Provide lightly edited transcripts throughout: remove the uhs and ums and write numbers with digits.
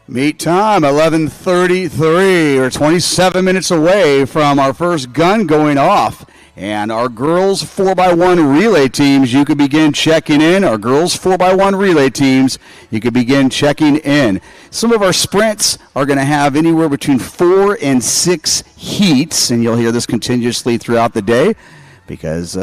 Meet time, 11:33, or 27 minutes away from our first gun going off. And our girls 4x1 relay teams, you can begin checking in. Our girls 4x1 relay teams, you can begin checking in. Some of our sprints are going to have anywhere between 4 and 6 heats, and you'll hear this continuously throughout the day because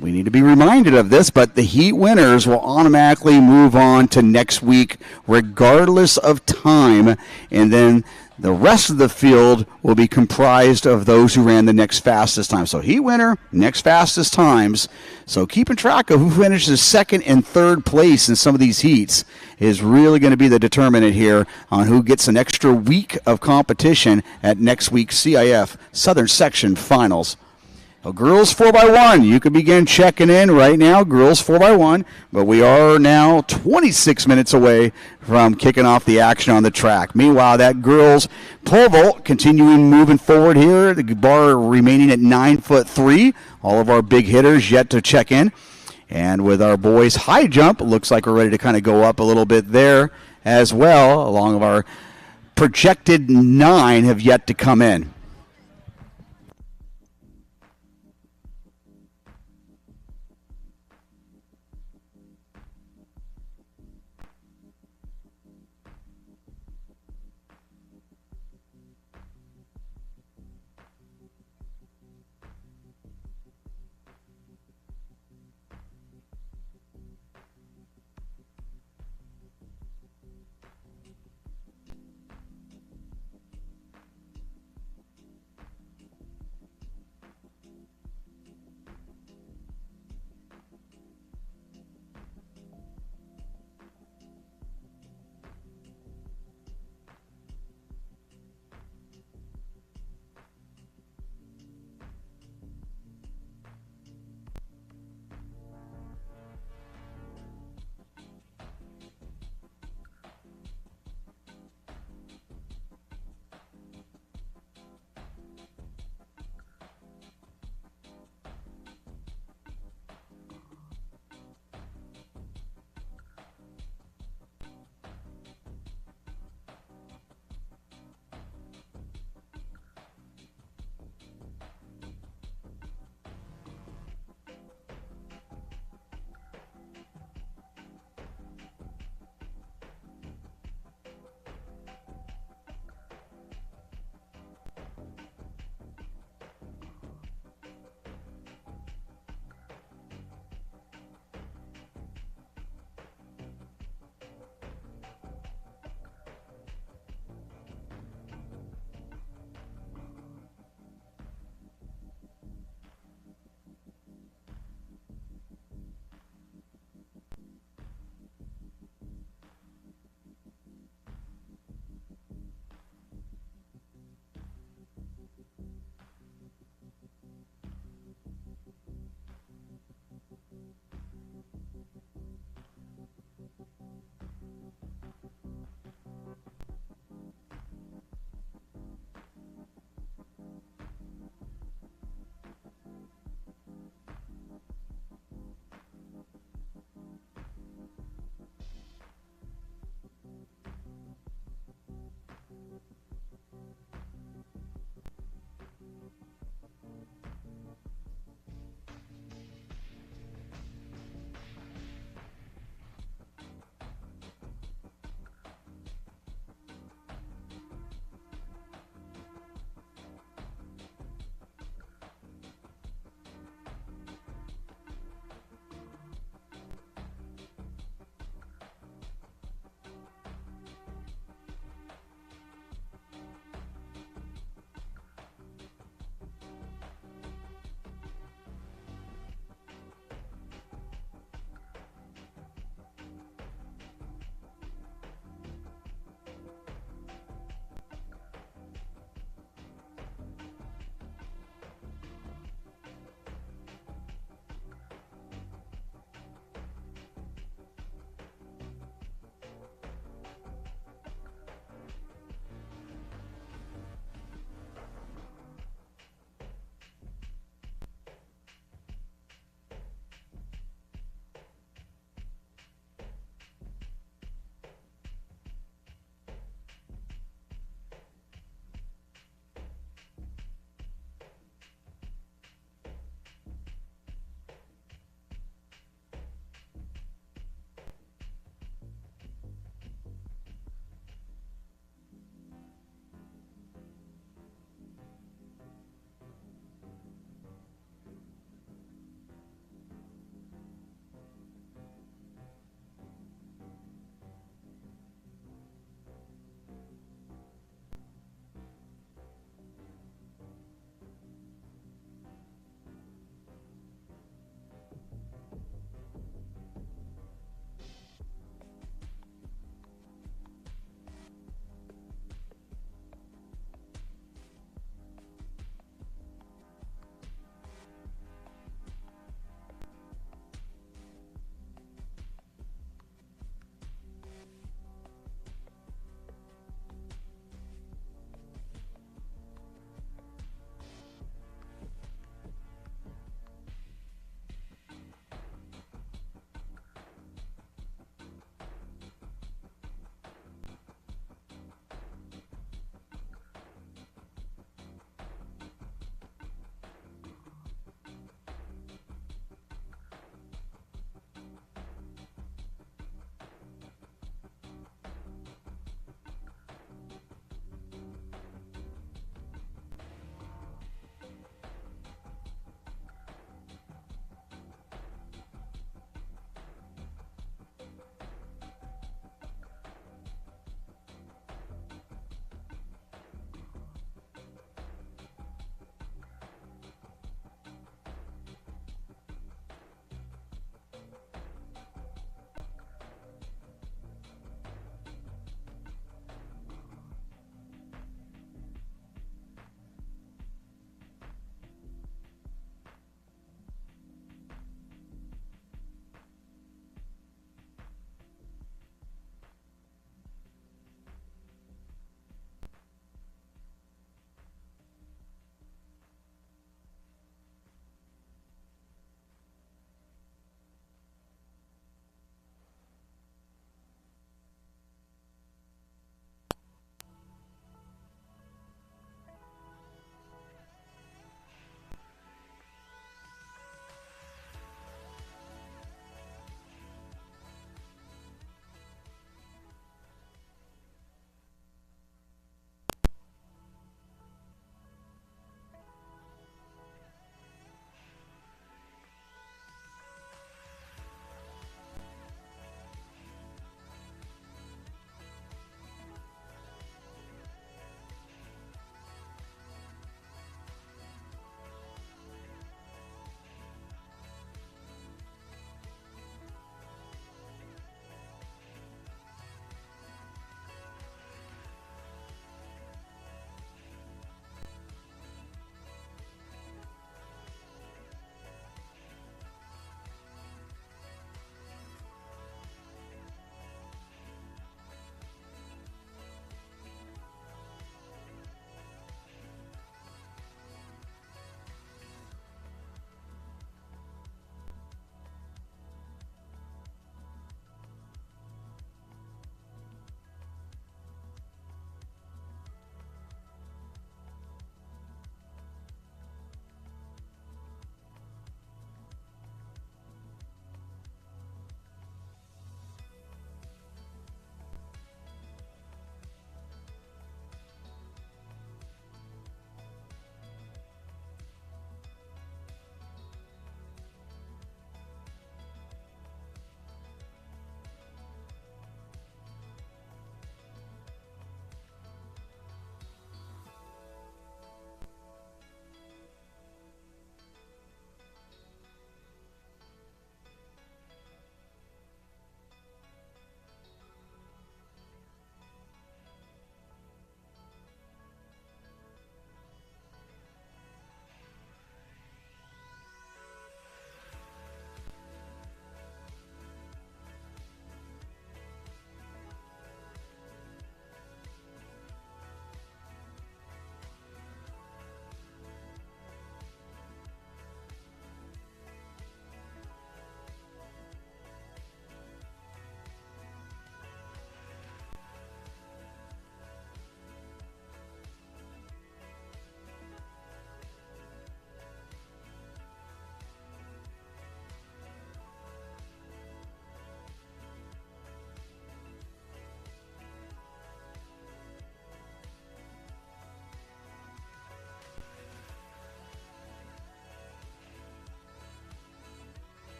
we need to be reminded of this, but the heat winners will automatically move on to next week regardless of time, and then the rest of the field will be comprised of those who ran the next fastest time. So heat winner, next fastest times. So keeping track of who finishes second and third place in some of these heats is really going to be the determinant here on who gets an extra week of competition at next week's CIF Southern Section Finals. Well, girls 4x1, you can begin checking in right now, girls 4x1, but we are now 26 minutes away from kicking off the action on the track. Meanwhile, that girls pole vault continuing moving forward here, the bar remaining at 9'3". All of our big hitters yet to check in. And with our boys high jump, looks like we're ready to kind of go up a little bit there as well, along with our projected 9 have yet to come in.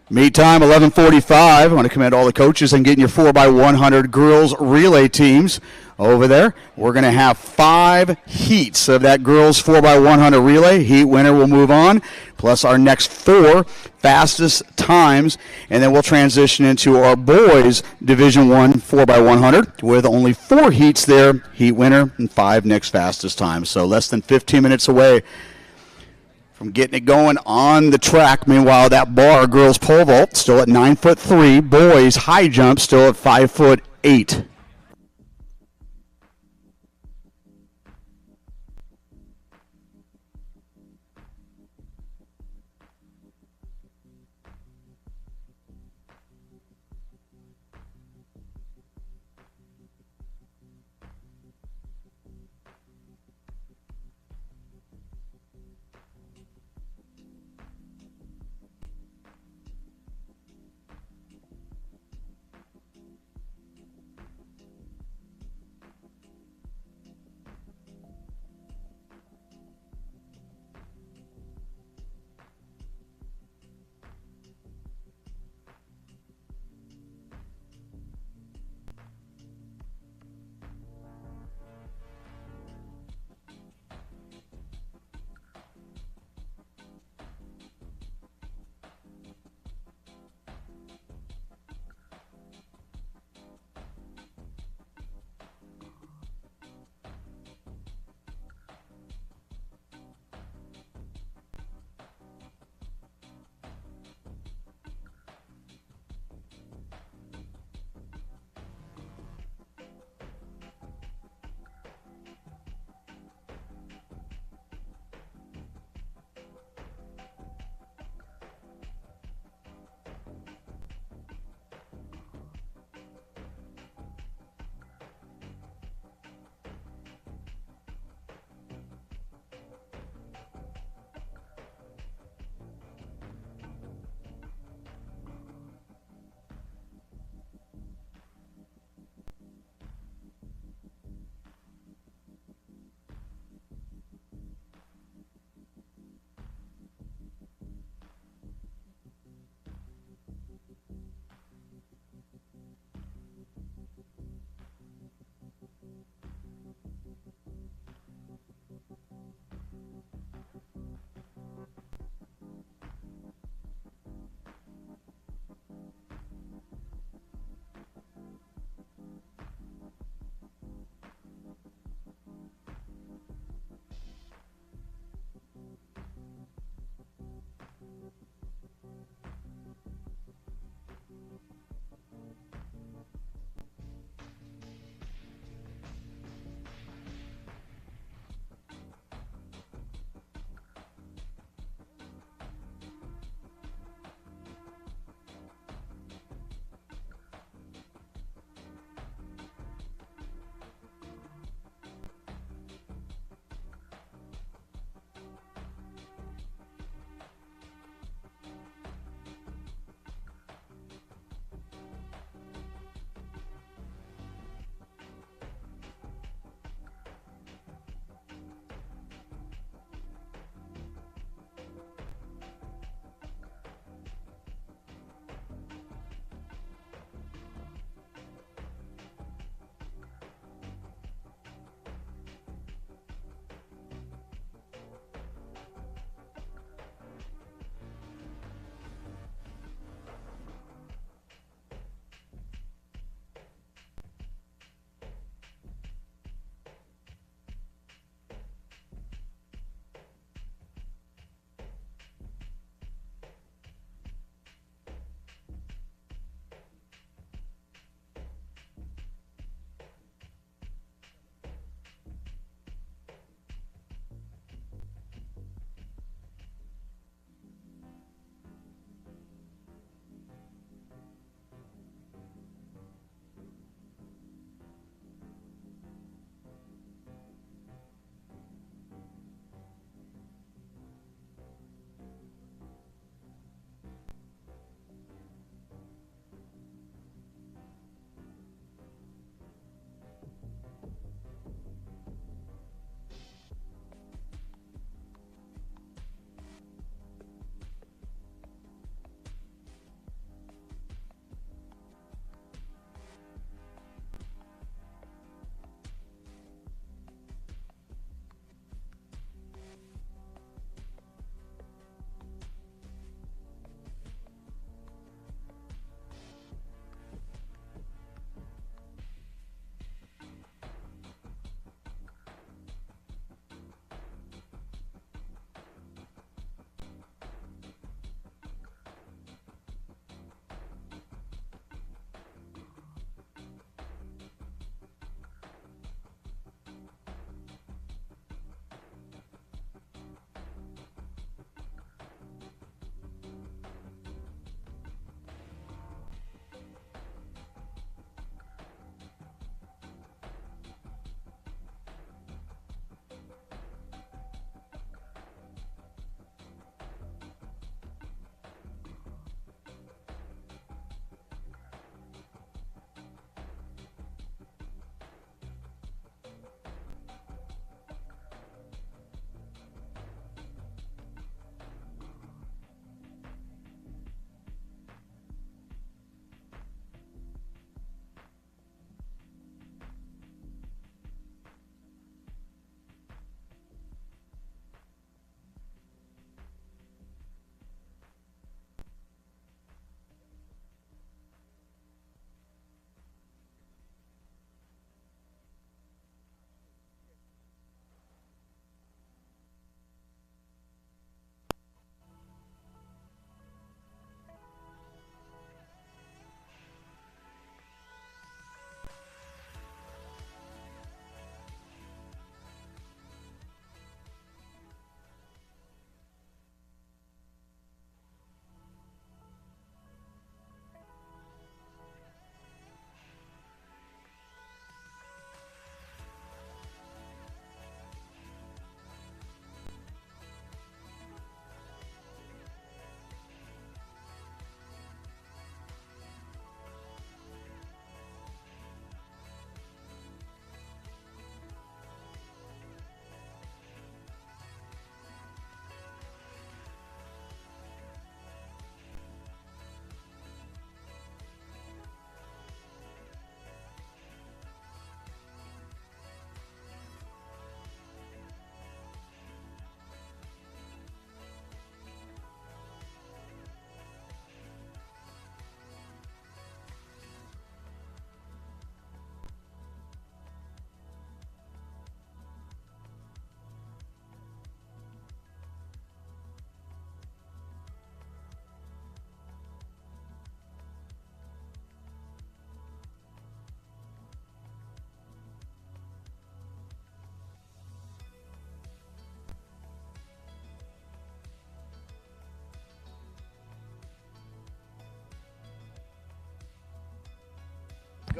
Meet time, 11:45. I want to commend all the coaches on getting your 4x100 girls relay teams over there. We're going to have 5 heats of that girls 4x100 relay. Heat winner will move on, plus our next 4 fastest times, and then we'll transition into our boys Division I 4x100 with only 4 heats there, heat winner, and 5 next fastest times. So less than 15 minutes away from getting it going on the track. Meanwhile, that bar, girls pole vault, still at 9'3". Boys high jump still at 5'8".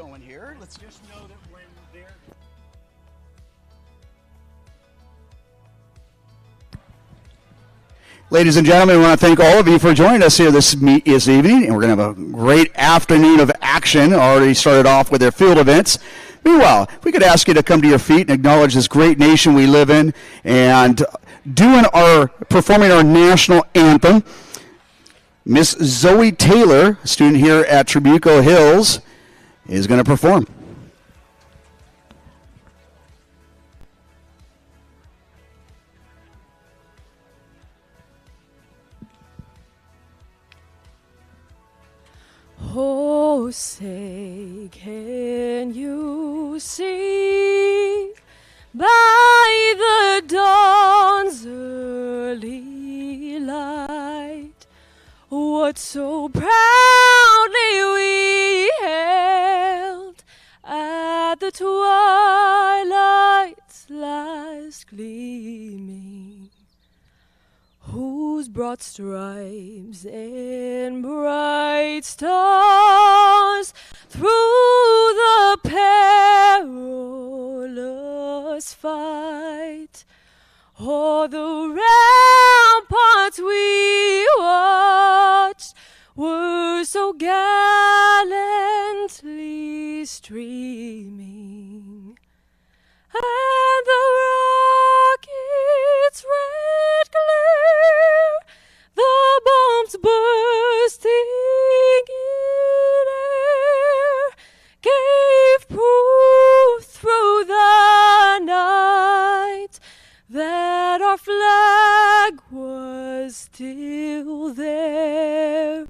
going here. Let's just know that when they're Ladies and gentlemen, we want to thank all of you for joining us here this evening, and we're going to have a great afternoon of action. Already started off with their field events. Meanwhile, if we could ask you to come to your feet and acknowledge this great nation we live in, and performing our national anthem, Miss Zoe Taylor, a student here at Trabuco Hills, is going to perform. Oh, say, can you see by the dawn's early light what so proudly we hailed at the twilight's last gleaming, whose broad stripes and bright stars through the perilous fight o'er the ramparts we watched were so gallantly streaming, and the rocket's red glare, the bombs bursting in air, gave proof through the night that our flag was still there.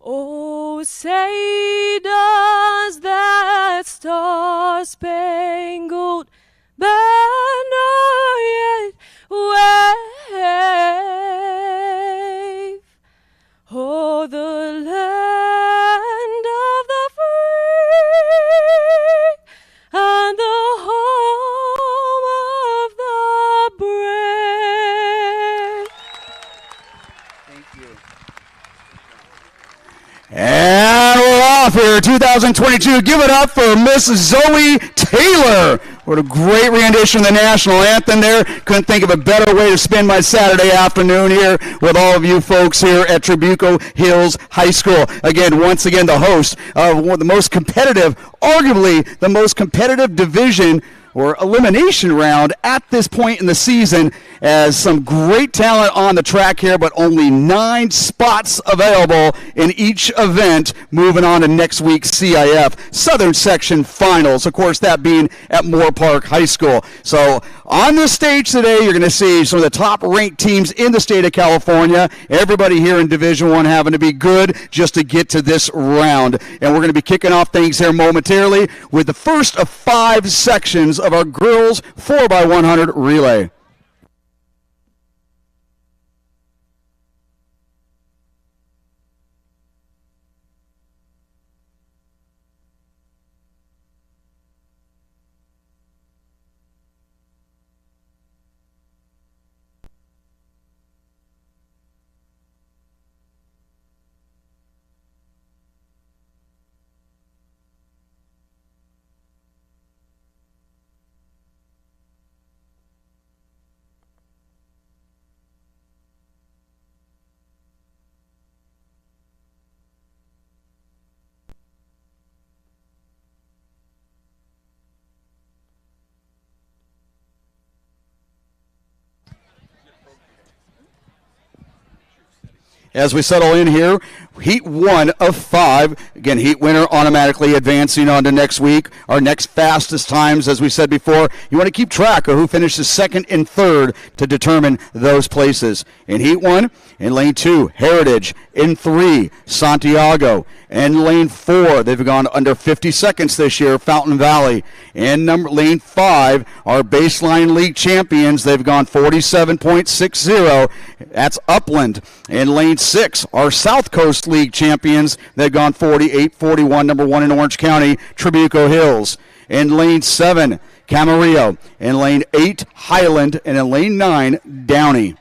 Oh, say does that star-spangled banner yet wave o'er the land of the free and the home of the brave? Thank you. And we're off here, 2022. Give it up for Miss Zoe Taylor. What a great rendition of the national anthem there. Couldn't think of a better way to spend my Saturday afternoon here with all of you folks here at Trabuco Hills High School. Once again, the host of one of the most competitive, arguably the most competitive division or elimination round at this point in the season, as some great talent on the track here, but only 9 spots available in each event, moving on to next week's CIF-Southern section finals, of course that being at Moore Park High School. So on this stage today, you're going to see some of the top-ranked teams in the state of California, everybody here in Division I having to be good just to get to this round. And we're going to be kicking off things here momentarily with the first of 5 sections of our girls 4x100 relay. As we settle in here, Heat 1 of 5. Again, Heat winner automatically advancing on to next week. Our next fastest times, as we said before, you want to keep track of who finishes second and third to determine those places. In Heat 1, in Lane 2, Heritage. In 3, Santiago. In Lane 4, they've gone under 50 seconds this year, Fountain Valley. In Lane 5, our Baseline League champions, they've gone 47.60. That's Upland. In Lane 6, our South Coast League champions, they've gone 48.41, number 1 in Orange County, Trabuco Hills. In Lane 7, Camarillo. In Lane 8, Highland. And in Lane 9, Downey.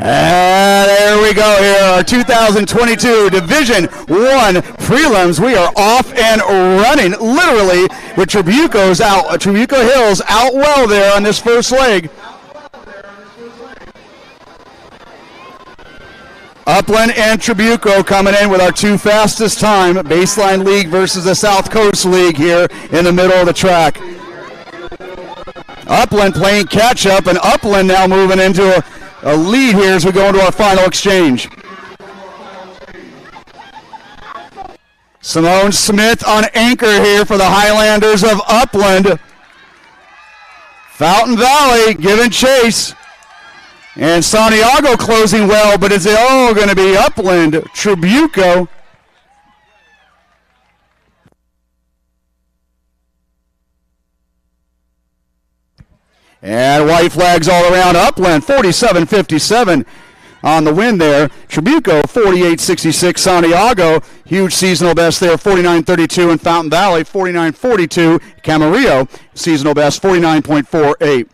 And there we go here, our 2022 Division I prelims. We are off and running, literally, with Trabuco Hills out well there on this first leg. Upland and Trabuco coming in with our two fastest time. Baseline League versus the South Coast League here in the middle of the track. Upland playing catch up, and Upland now moving into a lead here as we go into our final exchange. Simone Smith on anchor here for the Highlanders of Upland. Fountain Valley giving chase. And Santiago closing well, but it's all going to be Upland, Trabuco. And white flags all around. Upland 47-57 on the win there. Trabuco 48-66. Santiago, huge seasonal best there, 49-32. And Fountain Valley 49-42. Camarillo, seasonal best 49.48.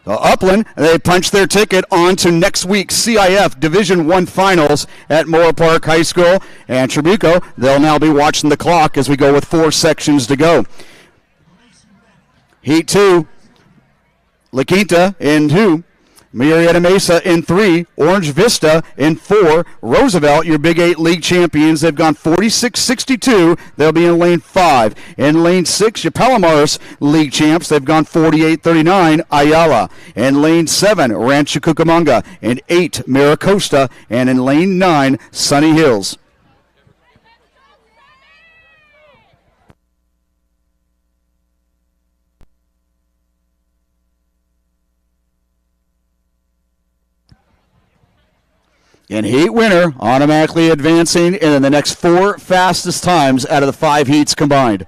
Upland, they punched their ticket on to next week's CIF Division I Finals at Moore Park High School. And Trabuco, they'll now be watching the clock as we go with 4 sections to go. Heat 2, La Quinta in 2. Murrieta Mesa in 3, Orange Vista in 4, Roosevelt, your Big 8 league champions, they've gone 46-62. They'll be in lane 5. In lane 6, your Palomares league champs, they've gone 48-39, Ayala. In lane 7, Rancho Cucamonga. In 8, Maricosta. And in lane 9, Sunny Hills. And heat winner automatically advancing in the next 4 fastest times out of the 5 heats combined.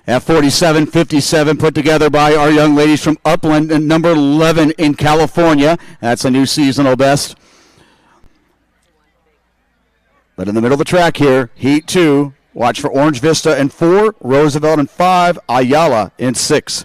At 47-57, put together by our young ladies from Upland, and number 11 in California. That's a new seasonal best. But in the middle of the track here, Heat 2, watch for Orange Vista in 4, Roosevelt in 5, Ayala in 6.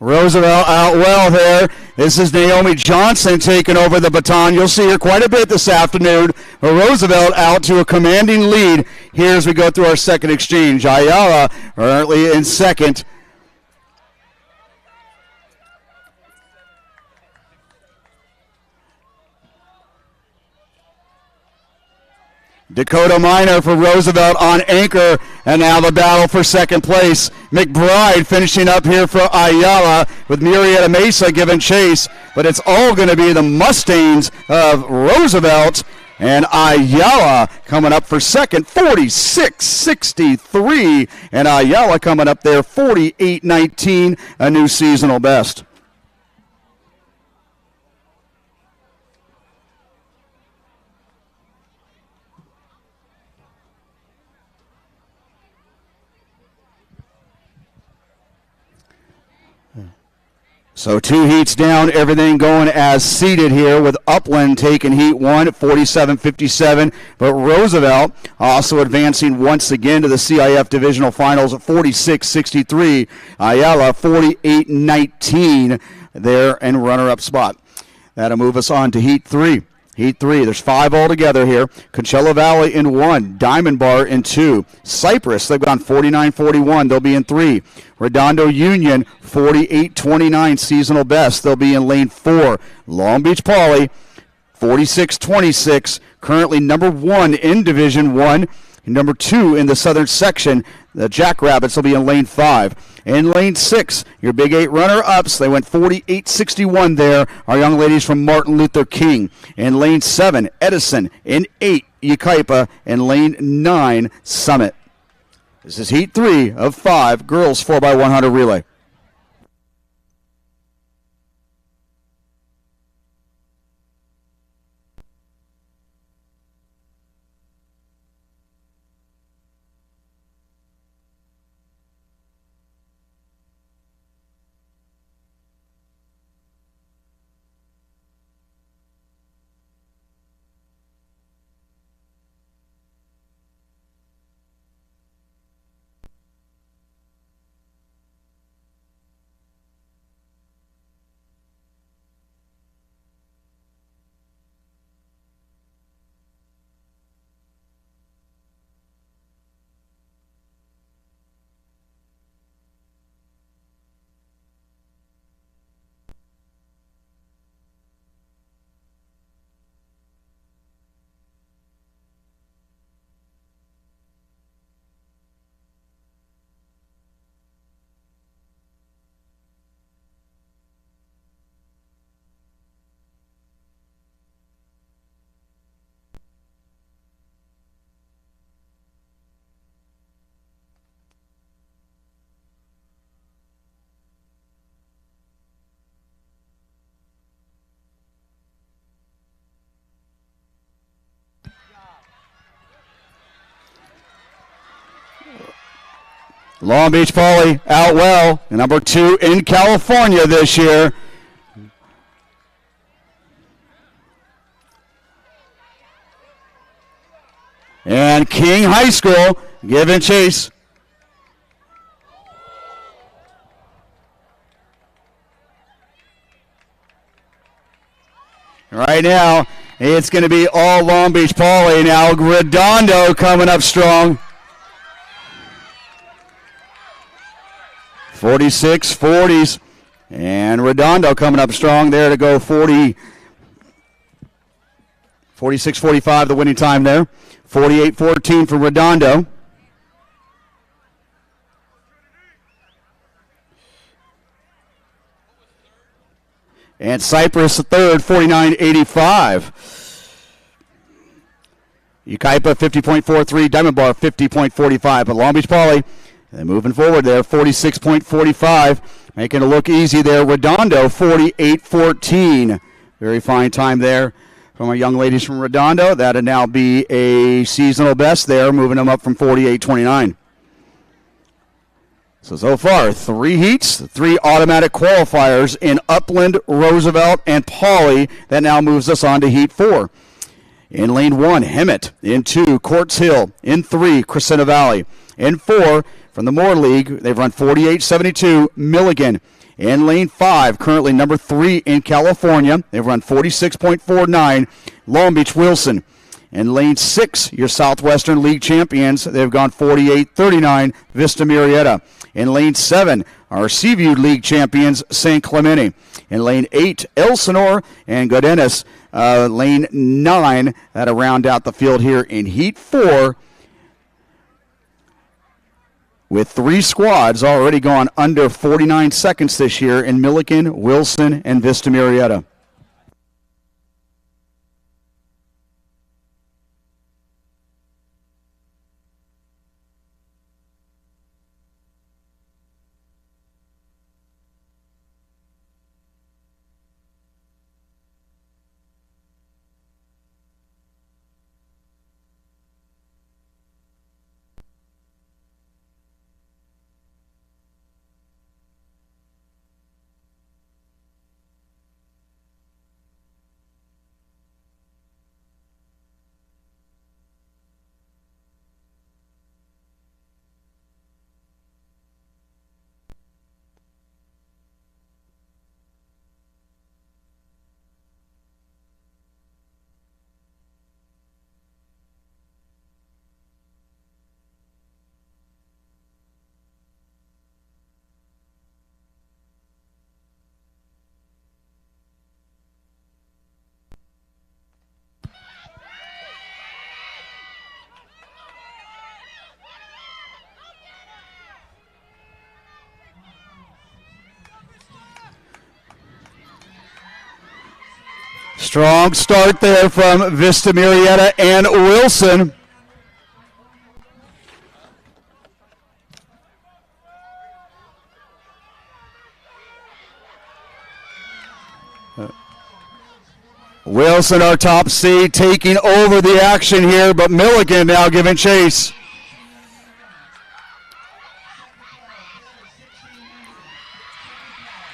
Roosevelt out well there. This is Naomi Johnson taking over the baton. You'll see her quite a bit this afternoon. Roosevelt out to a commanding lead here as we go through our second exchange. Ayala currently in second. Dakota Minor for Roosevelt on anchor, and now the battle for second place. McBride finishing up here for Ayala with Murrieta Mesa giving chase, but it's all going to be the Mustangs of Roosevelt and Ayala coming up for second, 46-63, and Ayala coming up there 48-19, a new seasonal best. So 2 heats down, everything going as seeded here with Upland taking heat 1 at 47-57. But Roosevelt also advancing once again to the CIF Divisional Finals at 46-63. Ayala 48-19 there in runner-up spot. That'll move us on to heat 3. Heat 3, there's 5 altogether here. Coachella Valley in 1, Diamond Bar in 2. Cypress, they've gone 49-41, they'll be in 3. Redondo Union, 48-29 seasonal best, they'll be in lane 4. Long Beach Poly, 46-26, currently number 1 in Division 1. Number 2 in the southern section, the Jackrabbits will be in lane 5. In lane 6, your Big 8 runner-ups, they went 48-61 there, our young ladies from Martin Luther King. In lane 7, Edison. In 8, Yucaipa. In lane 9, Summit. This is heat 3 of 5, girls 4x100 relay. Long Beach Poly out well, number 2 in California this year. And King High School giving chase. Right now, it's going to be all Long Beach Poly now. Redondo coming up strong. 46-40s. And Redondo coming up strong there to go 46-45, the winning time there. 48-14 for Redondo. And Cypress the third, 49-85. Yucaipa 50.43, Diamond Bar 50.45. But Long Beach Poly, they're moving forward there, 46.45. Making it look easy there. Redondo 48-14. Very fine time there from our young ladies from Redondo. That'll now be a seasonal best there, moving them up from 48-29. So far, 3 heats, 3 automatic qualifiers in Upland, Roosevelt, and Poly. That now moves us on to Heat 4. In Lane 1, Hemet. In 2, Quartz Hill. In 3, Crescenta Valley. In 4, from the Moore League, they've run 48-72, Milligan. In Lane 5, currently number 3 in California, they've run 46.49, Long Beach Wilson. In Lane 6, your Southwestern League champions, they've gone 48-39, Vista Murrieta. In Lane 7, our Seaview League champions, St. Clemente. In Lane 8, Elsinore and Godinez. Lane 9, that'll round out the field here in Heat 4. With 3 squads already gone under 49 seconds this year in Milliken, Wilson, and Vista Murrieta. Strong start there from Vista Murrieta and Wilson. Wilson, our top seed, taking over the action here, but Milligan now giving chase.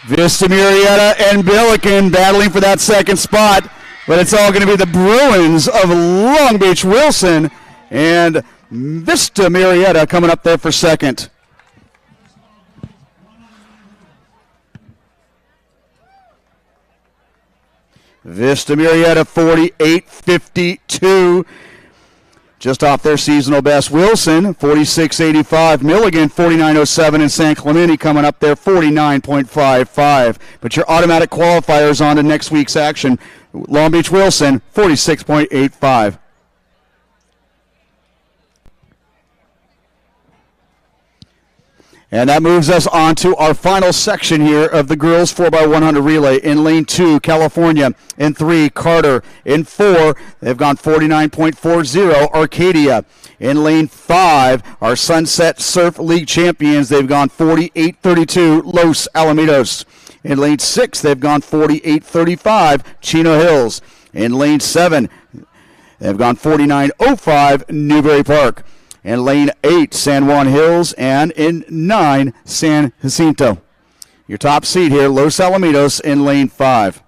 Vista Murrieta and Milligan battling for that second spot, but it's all going to be the Bruins of Long Beach Wilson and Vista Murrieta coming up there for second. Vista Murrieta 48-52, just off their seasonal best. Wilson 46-85, Milligan 49-07, and San Clemente coming up there 49.55. But your automatic qualifiers on to next week's action. Long Beach Wilson 46.85. And that moves us on to our final section here of the girls 4x100 relay. In lane 2, California. In 3, Carter. In 4, they've gone 49.40, Arcadia. In lane 5, our Sunset Surf League champions, they've gone 48.32, Los Alamitos. In lane 6, they've gone 48.35, Chino Hills. In lane 7, they've gone 49.05, Newbury Park. In lane 8, San Juan Hills, and in 9, San Jacinto. Your top seed here, Los Alamitos in lane 5.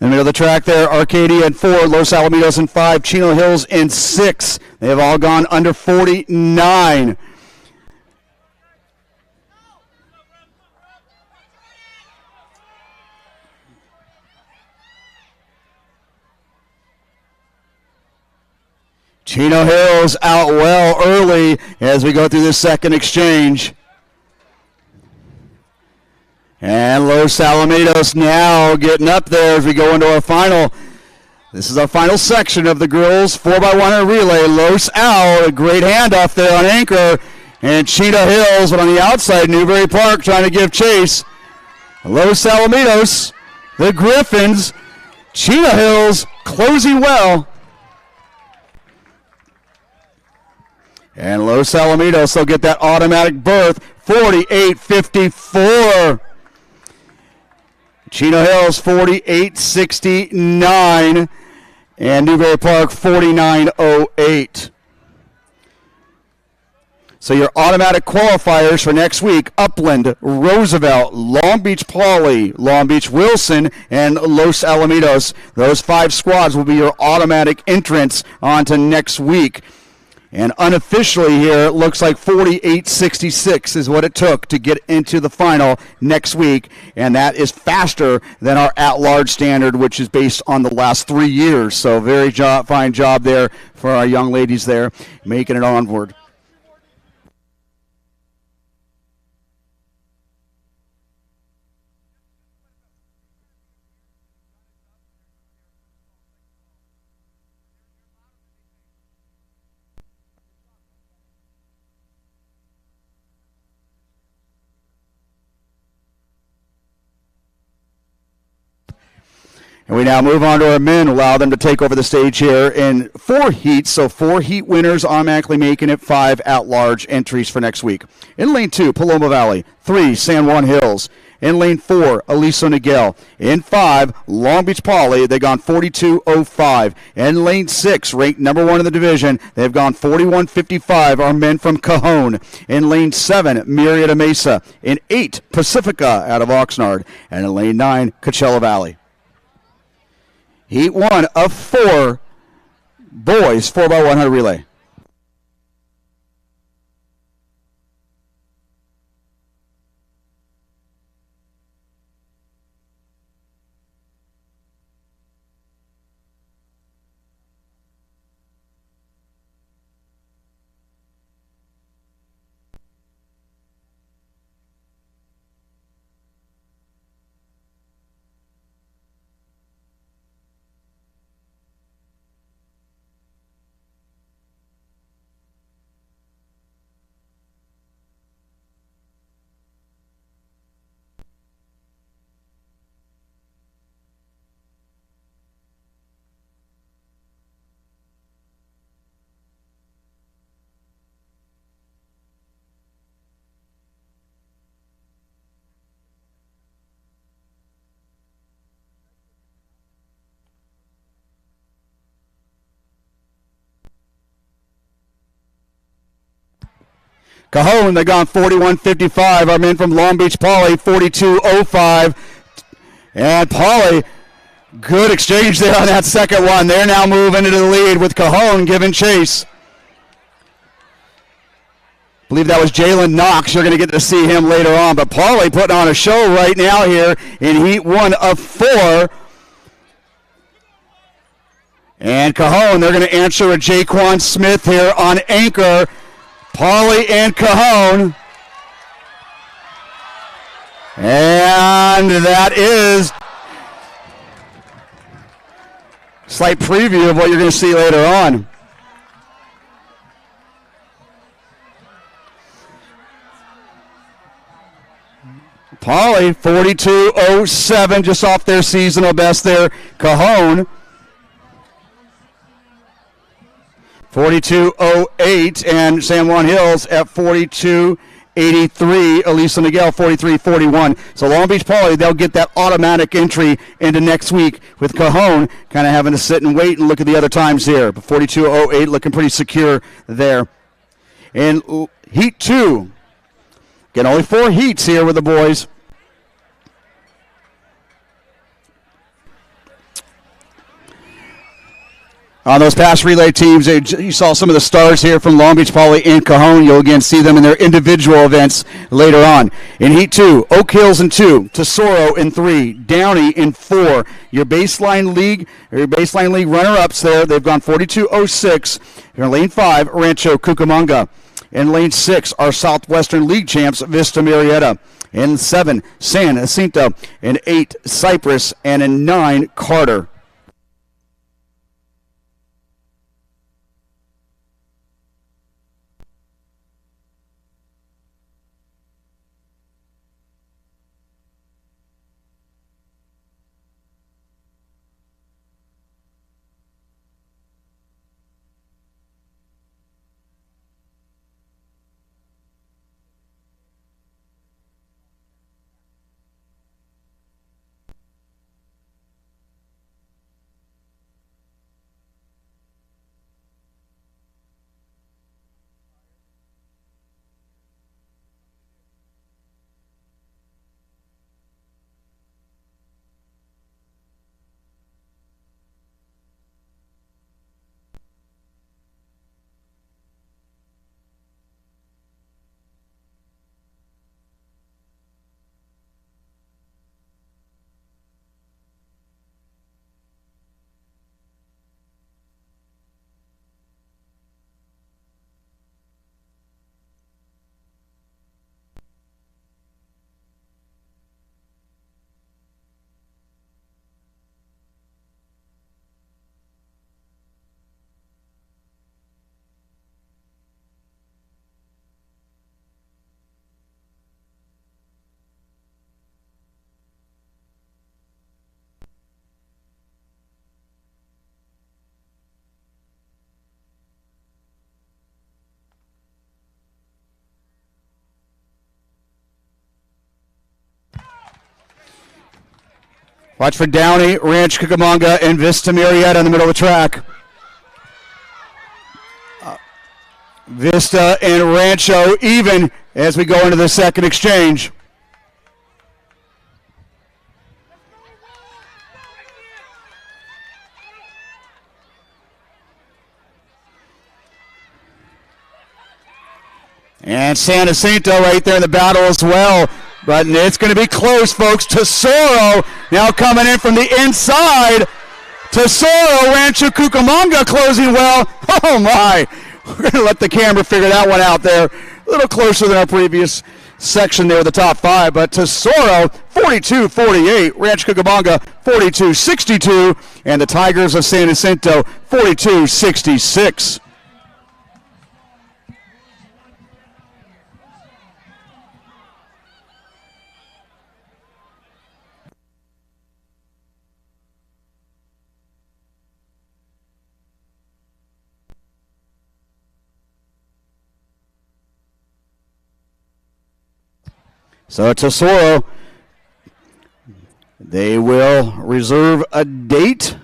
In the middle of the track there, Arcadia in 4, Los Alamitos in 5, Chino Hills in 6. They have all gone under 49. Chino Hills out well early as we go through this second exchange. And Los Alamitos now getting up there as we go into our final. This is our final section of the girls 4x100 relay. Los Al, a great handoff there on anchor. And Chino Hills, but on the outside, Newbury Park trying to give chase. Los Alamitos, the Griffins, Chino Hills closing well. And Los Alamitos will get that automatic berth, 48-54. Chino Hills 48-69 and Newbury Park 49-08. So your automatic qualifiers for next week, Upland, Roosevelt, Long Beach Pauley, Long Beach Wilson, and Los Alamitos. Those 5 squads will be your automatic entrance onto next week. And unofficially here, it looks like 48-66 is what it took to get into the final next week. And that is faster than our at-large standard, which is based on the last 3 years. So very fine job there for our young ladies there, making it onward. And we now move on to our men, allow them to take over the stage here in 4 heats. So 4 heat winners automatically making it 5 at-large entries for next week. In lane 2, Paloma Valley. 3, San Juan Hills. In lane 4, Aliso Niguel. In 5, Long Beach Poly. They've gone 42.05. In lane 6, ranked number 1 in the division, they've gone 41.55. Our men from Cajon. In lane 7, Murrieta Mesa. In 8, Pacifica out of Oxnard. And in lane 9, Coachella Valley. Heat 1 of 4 boys 4x100 relay. Cajon, they've gone 41.55. Our men from Long Beach Poly, 42.05. And Poly, good exchange there on that second one. They're now moving into the lead with Cajon giving chase. I believe that was Jalen Knox. You're going to get to see him later on. But Poly putting on a show right now here in Heat 1 of 4. And Cajon, they're going to answer with Jaquan Smith here on anchor. Poly and Cajon. And that is a slight preview of what you're going to see later on. Poly, 42.07, just off their seasonal best there. Cajon, 42.08, and San Juan Hills at 42.83. Aliso Niguel, 43.41. So Long Beach Poly, they'll get that automatic entry into next week with Cajon kind of having to sit and wait and look at the other times here. But 42.08 looking pretty secure there. In Heat 2, again, only 4 heats here with the boys. On those past relay teams, you saw some of the stars here from Long Beach Poly and Cajon. You'll again see them in their individual events later on. In Heat 2, Oak Hills in 2, Tesoro in 3, Downey in 4. Your baseline league runner-ups there, they've gone 42.06. In lane 5, Rancho Cucamonga. In lane 6, our Southwestern League champs, Vista Murrieta. In 7, San Jacinto. In 8, Cypress. And in 9, Carter. Watch for Downey, Ranch Cucamonga, and Vista Marietta in the middle of the track. Vista and Rancho even as we go into the second exchange. And San Jacinto right there in the battle as well. But it's going to be close, folks. Tesoro now coming in from the inside. Tesoro, Rancho Cucamonga closing well. Oh, my. We're going to let the camera figure that one out there. A little closer than our previous section there, the top five. But Tesoro, 42-48. Rancho Cucamonga, 42-62. And the Tigers of San Jacinto, 42-66. So Tesoro, they will reserve a date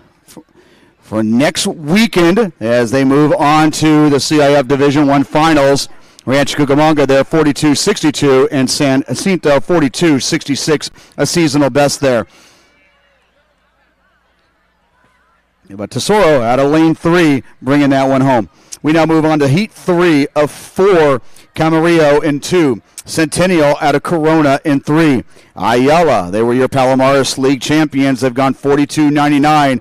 for next weekend as they move on to the CIF Division I Finals. Rancho Cucamonga there 42-62 and San Jacinto 42-66, a seasonal best there. But Tesoro out of lane 3 bringing that one home. We now move on to heat 3 of 4, Camarillo in 2. Centennial out of Corona in 3. Ayala, they were your Palomares League champions. They've gone 42-99.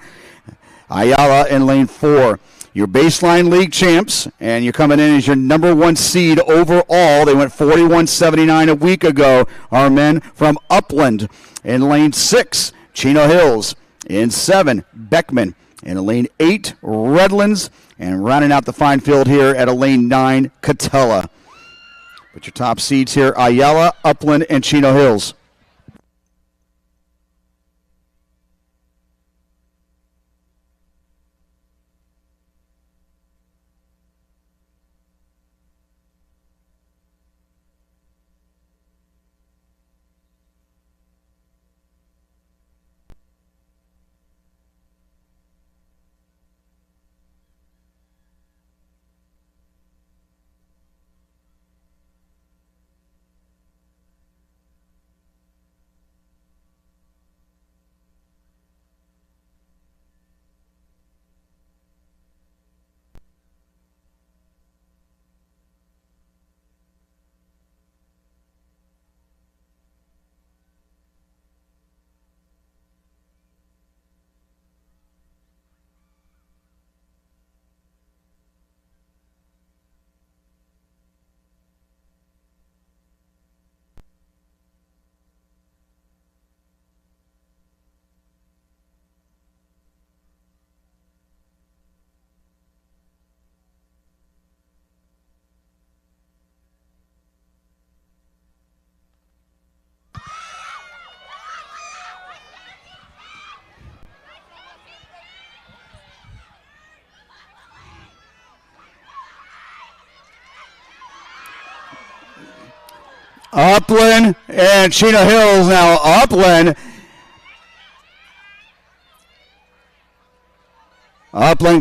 Ayala in lane 4. Your baseline league champs, and you're coming in as your number 1 seed overall. They went 41-79 a week ago. Our men from Upland in lane 6. Chino Hills in 7. Beckman in lane 8. Redlands, and rounding out the fine field here at a lane 9. Catella. But your top seeds here, Ayala, Upland, and Chino Hills. Upland and Chino Hills now. Upland,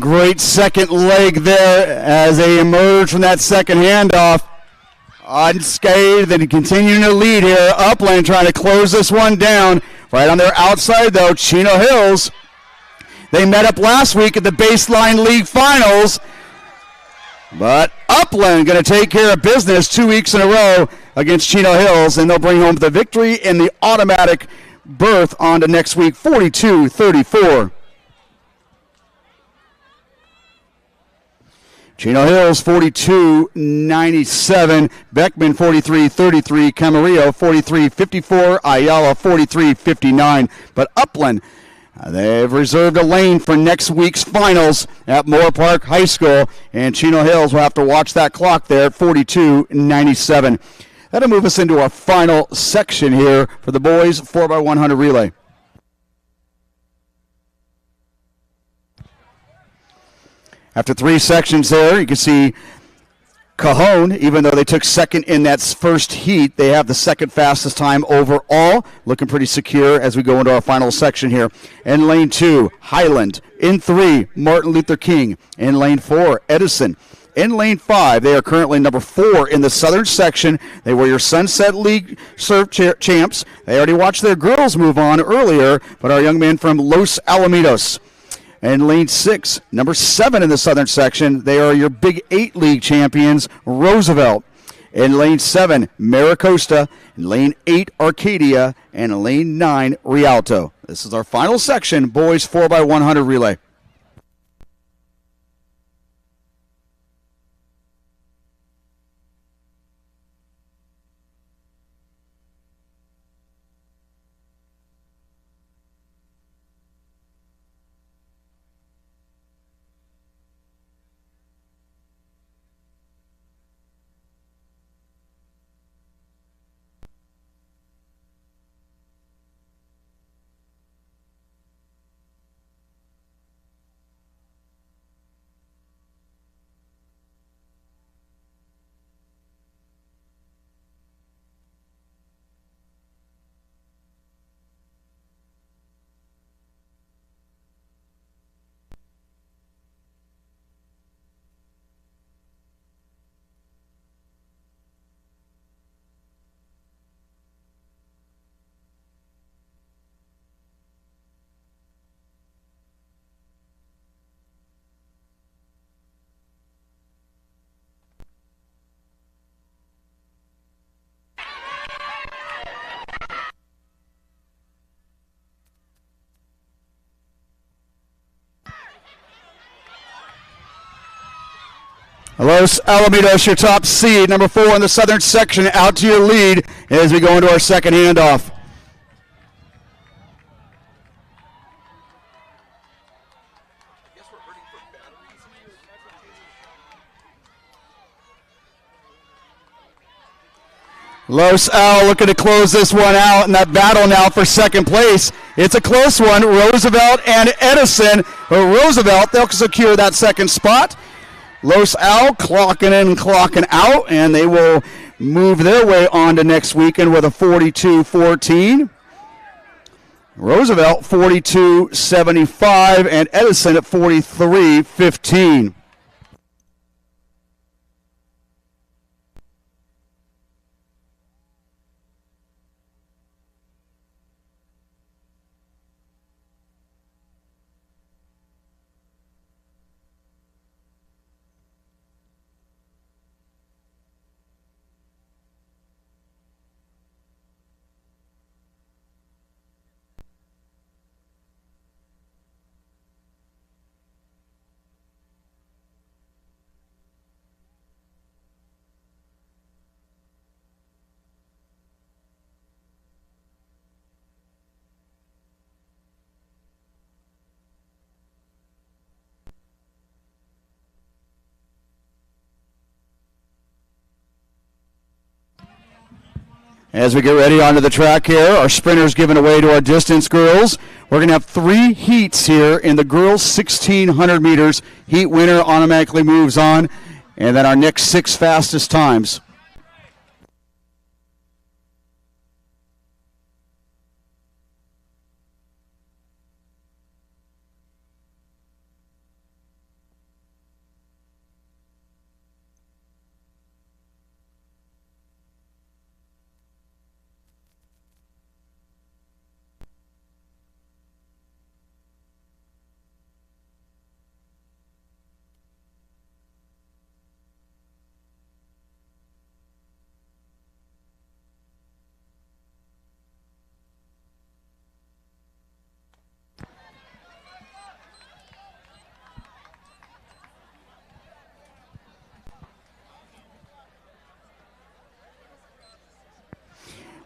great second leg there as they emerge from that second handoff. Unscathed and continuing to lead here. Upland trying to close this one down. Right on their outside though, Chino Hills. They met up last week at the Baseline League Finals. But Upland going to take care of business 2 weeks in a row against Chino Hills, and they'll bring home the victory and the automatic berth on to next week, 42-34. Chino Hills 42-97, Beckman 43-33, Camarillo 43-54, Ayala 43-59. But Upland, they've reserved a lane for next week's finals at Moore Park High School, and Chino Hills will have to watch that clock there at 42-97. That'll move us into our final section here for the boys 4x100 relay. After 3 sections there, you can see Cajon, even though they took second in that first heat, they have the second fastest time overall. Looking pretty secure as we go into our final section here. In lane 2, Highland. In 3, Martin Luther King. In lane 4, Edison. In lane 5, they are currently number 4 in the Southern section. They were your Sunset League serve champs. They already watched their girls move on earlier, but our young man from Los Alamitos. In lane 6, number 7 in the Southern section, they are your Big 8 League champions, Roosevelt. In lane 7, Maricosta. In lane 8, Arcadia. And in lane 9, Rialto. This is our final section, boys 4x100 relay. Los Alamitos, your top seed, number 4 in the Southern section, out to your lead as we go into our second handoff. Los Al looking to close this one out in that battle now for second place. It's a close one, Roosevelt and Edison. Roosevelt, they'll secure that second spot. Los Al clocking in and clocking out, and they will move their way on to next weekend with a 42-14. Roosevelt 42-75, and Edison at 43-15. As we get ready onto the track here, our sprinters giving away to our distance girls. We're going to have 3 heats here in the girls 1,600 meters. Heat winner automatically moves on, and then our next 6 fastest times.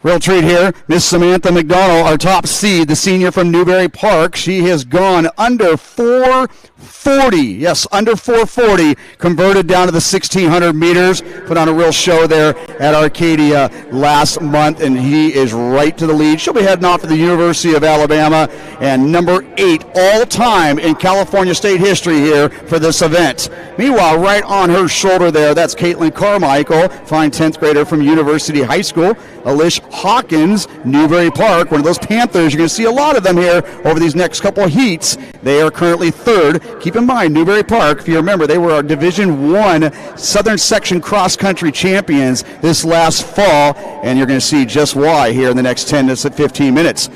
Real treat here. Miss Samantha McDonald, our top seed, the senior from Newbury Park. She has gone under 440. Yes, under 440. Converted down to the 1,600 meters. Put on a real show there at Arcadia last month, and he is right to the lead. She'll be heading off to the University of Alabama, and number 8 all-time in California State history here for this event. Meanwhile, right on her shoulder there, that's Caitlin Carmichael, fine 10th grader from University High School. Alish Hawkins, Newbury Park, one of those Panthers. You're going to see a lot of them here over these next couple of heats. They are currently 3rd. Keep in mind, Newbury Park, if you remember, they were our Division I Southern Section cross-country champions this last fall, and you're going to see just why here in the next 10 to 15 minutes.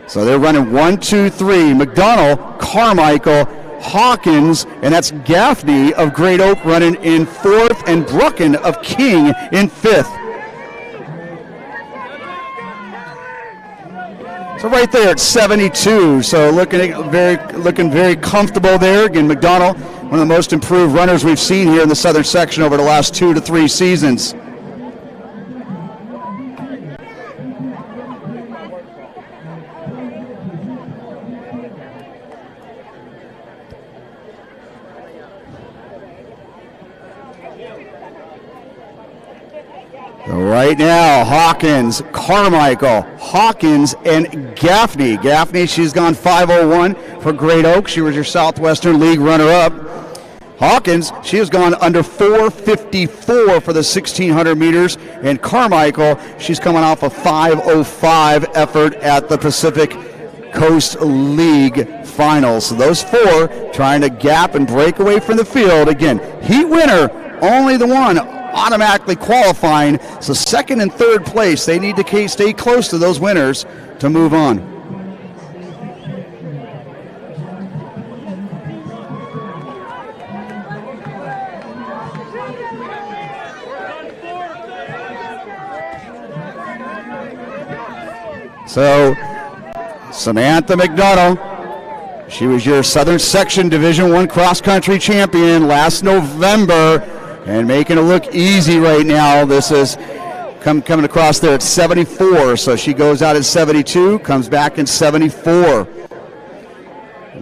So they're running 1, 2, 3. McDonald, Carmichael, Hawkins, and that's Gaffney of Great Oak running in 4th, and Brucken of King in 5th. So right there at 72, so looking very comfortable there. Again, McDonald, one of the most improved runners we've seen here in the Southern Section over the last 2 to 3 seasons. Right now, Hawkins, Carmichael, Hawkins, and Gaffney. Gaffney, she's gone 5:01 for Great Oak. She was your Southwestern League runner-up. Hawkins, she has gone under 4:54 for the 1,600 meters. And Carmichael, she's coming off a 5:05 effort at the Pacific Coast League Finals. So those 4 trying to gap and break away from the field. Again, heat winner, only the one automatically qualifying. So 2nd and 3rd place, they need to stay close to those winners to move on. So Samantha McDonald, she was your Southern Section Division I cross-country champion last November, and making it look easy right now. This is coming across there at 74, so she goes out at 72, comes back in 74.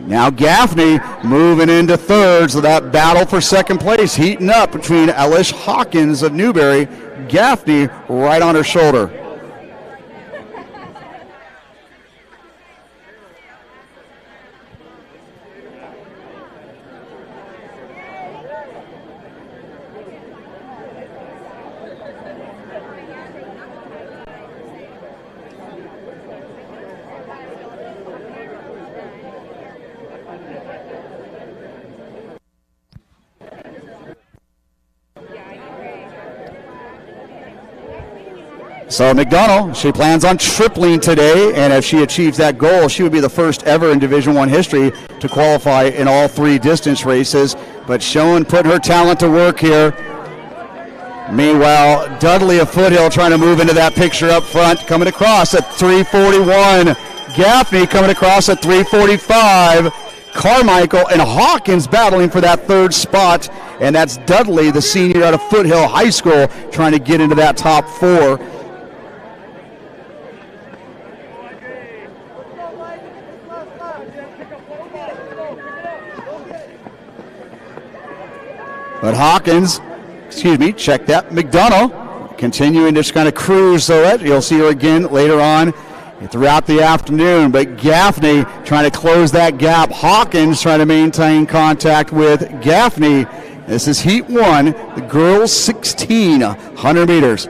Now Gaffney moving into 3rd, so that battle for 2nd place heating up between Alish Hawkins of Newbury, Gaffney right on her shoulder. So McDonald, she plans on tripling today, and if she achieves that goal, she would be the first ever in Division I history to qualify in all 3 distance races. But putting her talent to work here. Meanwhile, Dudley of Foothill trying to move into that picture up front, coming across at 3:41. Gaffney coming across at 3:45. Carmichael and Hawkins battling for that 3rd spot, and that's Dudley, the senior out of Foothill High School, trying to get into that top 4. But Hawkins, check that, McDonald, continuing to just kind of cruise through it. You'll see her again later on throughout the afternoon. But Gaffney trying to close that gap. Hawkins trying to maintain contact with Gaffney. This is Heat 1, the girls 1,600 meters.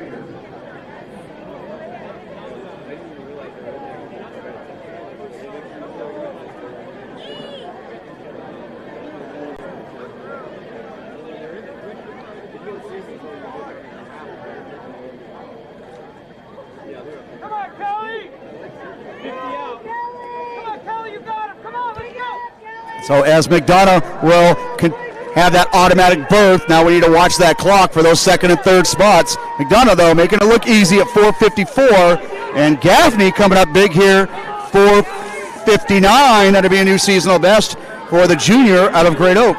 So as McDonough will have that automatic berth, now we need to watch that clock for those 2nd and 3rd spots. McDonough, though, making it look easy at 4:54, and Gaffney coming up big here, 4:59. That'll be a new seasonal best for the junior out of Great Oak.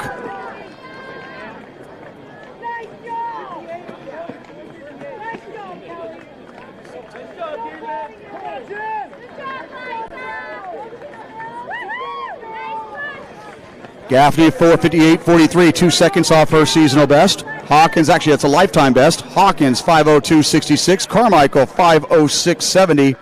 Gaffney 4:58.43, 2 seconds off her seasonal best. Hawkins, actually that's a lifetime best. Hawkins 5:02.66. Carmichael 5:06.70.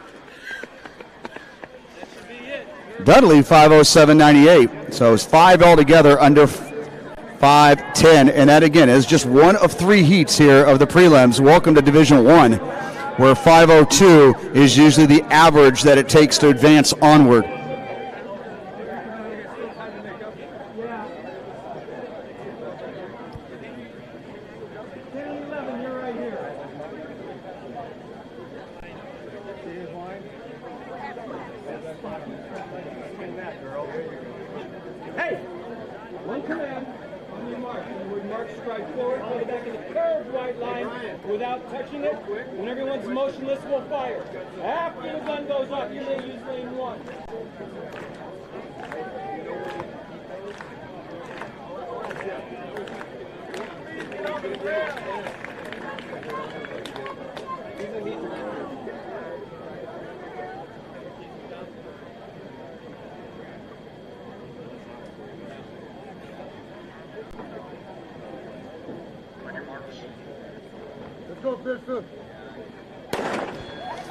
Dudley 5:07.98. So it's 5 altogether under 5:10, and that again is just one of 3 heats here of the prelims. Welcome to Division 1, where 5:02 is usually the average that it takes to advance onward. Without touching it, when everyone's motionless, we'll fire. After the gun goes off, you may use lane 1.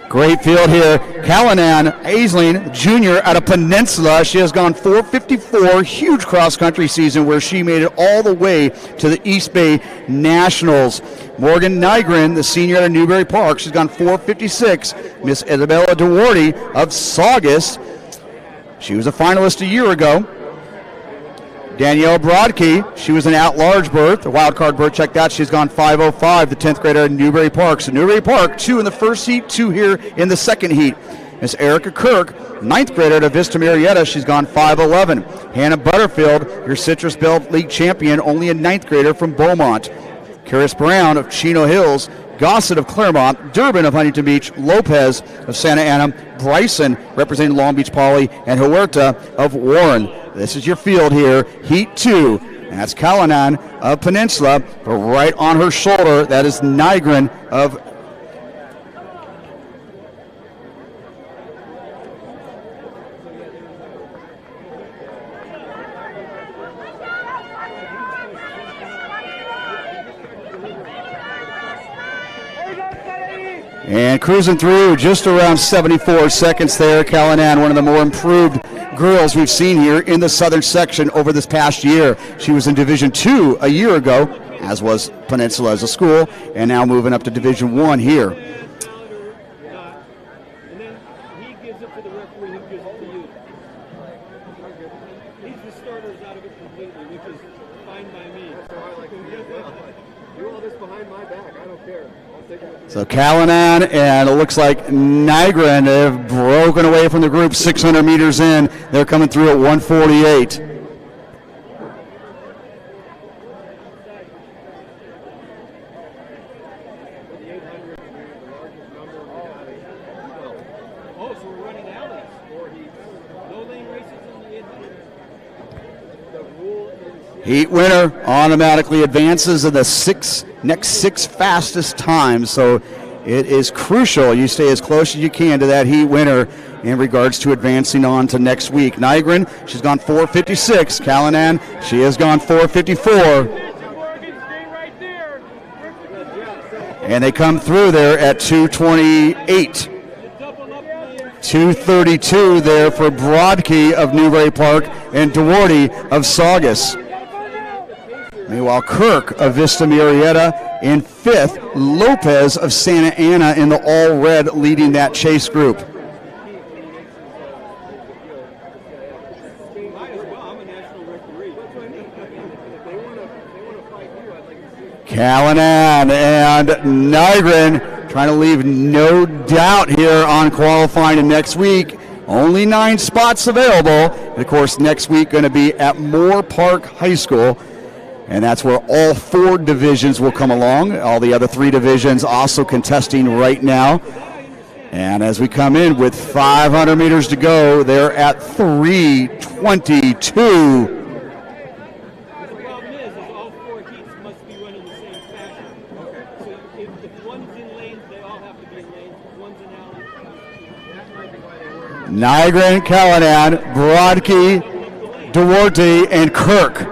Great field here. Callanan Aisling Jr. out of Peninsula. She has gone 4:54. Huge cross-country season where she made it all the way to the East Bay Nationals. Morgan Nygren, the senior out of Newbury Park. She's gone 4:56. Miss Isabella Duarte of Saugus. She was a finalist a year ago. Danielle Broadkey, she was an at-large berth, a wild card berth, check that. She's gone 5:05, the 10th grader in Newbury Park. So Newbury Park, 2 in the first heat, 2 here in the second heat. Miss Erica Kirk, 9th grader to Vista Marietta, she's gone 5:11. Hannah Butterfield, your Citrus Belt League champion, only a 9th grader from Beaumont. Karis Brown of Chino Hills, Gossett of Claremont, Durbin of Huntington Beach, Lopez of Santa Ana, Bryson representing Long Beach Poly, and Huerta of Warren. This is your field here, Heat 2. And that's Callanan of Peninsula, but right on her shoulder, that is Nygren of and cruising through just around 74 seconds there. Callanan, one of the more improved girls we've seen here in the Southern section over this past year. She was in Division 2 a year ago, as was Peninsula as a school, and now moving up to Division 1 here. And then he gives it to the referee, who gives it to you. Leaves the starters out of it completely, which is fine by me. That's why I like to do as well. Do all this behind my back. I don't care. So Callanan and it looks like Nygren have broken away from the group 600 meters in. They're coming through at 1:48. Oh, so we're running alleys for heats. No lane races in the 800. The rule is Heat winner automatically advances in the next six fastest times. So it is crucial you stay as close as you can to that heat winner in regards to advancing on to next week. Nygren, she's gone 4:56. Callanan, she has gone 4:54. And they come through there at 2:28. 2:32 there for Broadkey of Newbury Park and Duarte of Saugus. Meanwhile, Kirk of Vista Marietta in 5th. Lopez of Santa Ana in the all-red leading that chase group. Callanan and Nygren trying to leave no doubt here on qualifying to next week. Only 9 spots available. And of course, next week going to be at Moore Park High School. And that's where all 4 divisions will come along. All the other 3 divisions also contesting right now. And as we come in with 500 meters to go, they're at 3:22. Nygren, Callanan, Broadkey, Duarte, and Kirk.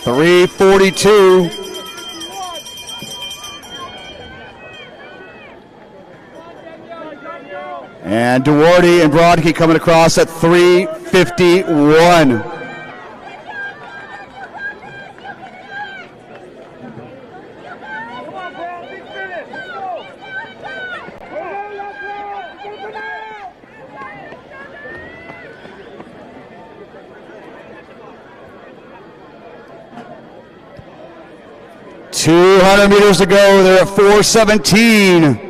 3:42. And Duarte and Brodke coming across at 3:51. .200 meters to go. They're at 4:17.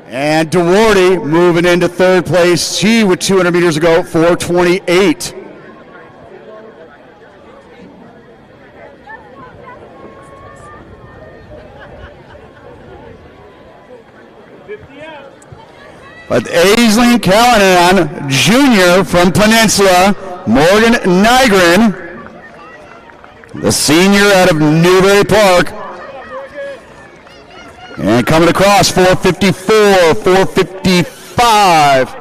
And Duarte moving into third place. She with 200 meters to go, 4:28. But Aisling Callahan, Jr. from Peninsula, Morgan Nygren, the senior out of Newbury Park. And coming across, 4:54, 4:55.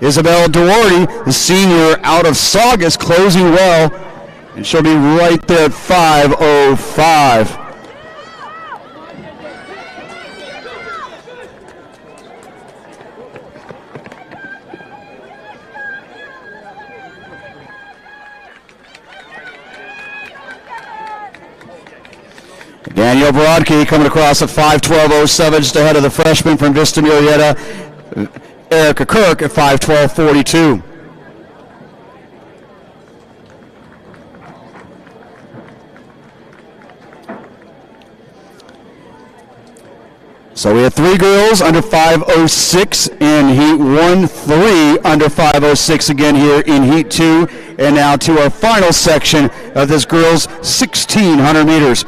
Isabel Duarte, the senior out of Saugus, closing well. And she'll be right there at 5:05. Daniel Brodke coming across at 5:12.07, just ahead of the freshman from Vista Marietta, Erica Kirk, at 5:12.42. So we have 3 girls under 5:06 in Heat 1, 3 under 5:06 again here in Heat 2, and now to our final section of this girls' 1,600 meters.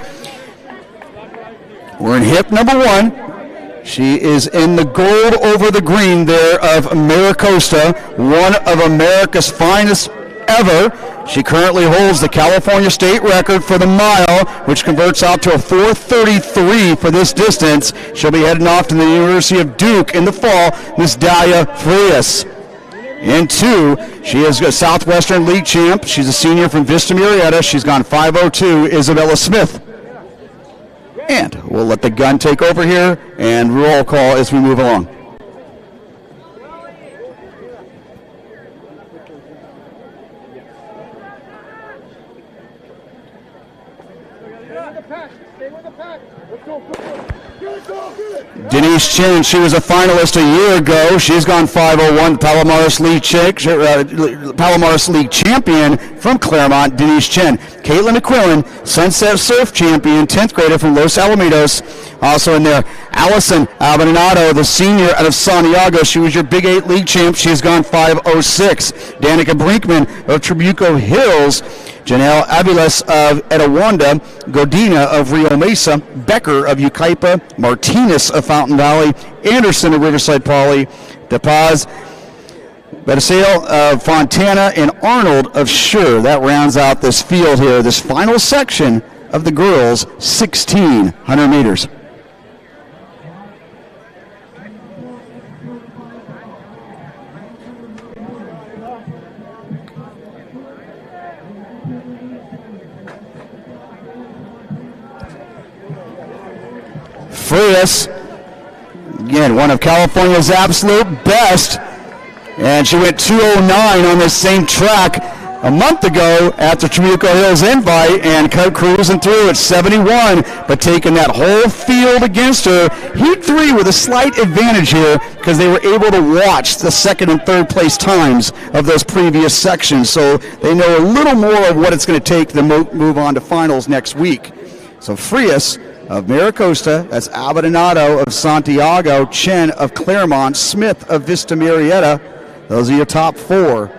We're in hip number 1. She is in the gold over the green there of Maricosta, one of America's finest ever. She currently holds the California state record for the mile, which converts out to a 4:33 for this distance. She'll be heading off to the University of Duke in the fall, Miss Dalia Frias. In 2, she is a Southwestern League champ. She's a senior from Vista Marietta. She's gone 5:02, Isabella Smith. And we'll let the gun take over here and roll call as we move along. Denise Chin, she was a finalist a year ago. She's gone 5:01. Palomares League champion from Claremont, Denise Chin. Caitlin McQuillan, Sunset Surf champion, 10th grader from Los Alamitos. Also in there, Allison Abandonado, the senior out of Santiago. She was your Big 8 League champ. She's gone 5:06. Danica Brinkman of Trabuco Hills. Janelle Aviles of Etowanda, Godina of Rio Mesa, Becker of Yucaipa, Martinez of Fountain Valley, Anderson of Riverside Poly, DePaz, Bettisale of Fontana, and Arnold of Sure. That rounds out this field here, this final section of the girls' 1,600 meters. Frias, again, one of California's absolute best, and she went 2:09 on this same track a month ago at the Trabuco Hills Invite, and cruising through at 71, but taking that whole field against her. Heat 3 with a slight advantage here because they were able to watch the second and third place times of those previous sections, so they know a little more of what it's going to take to move on to finals next week. So Frias of Maricosta, that's Abandonado of Santiago, Chen of Claremont, Smith of Vista Marietta. Those are your top 4.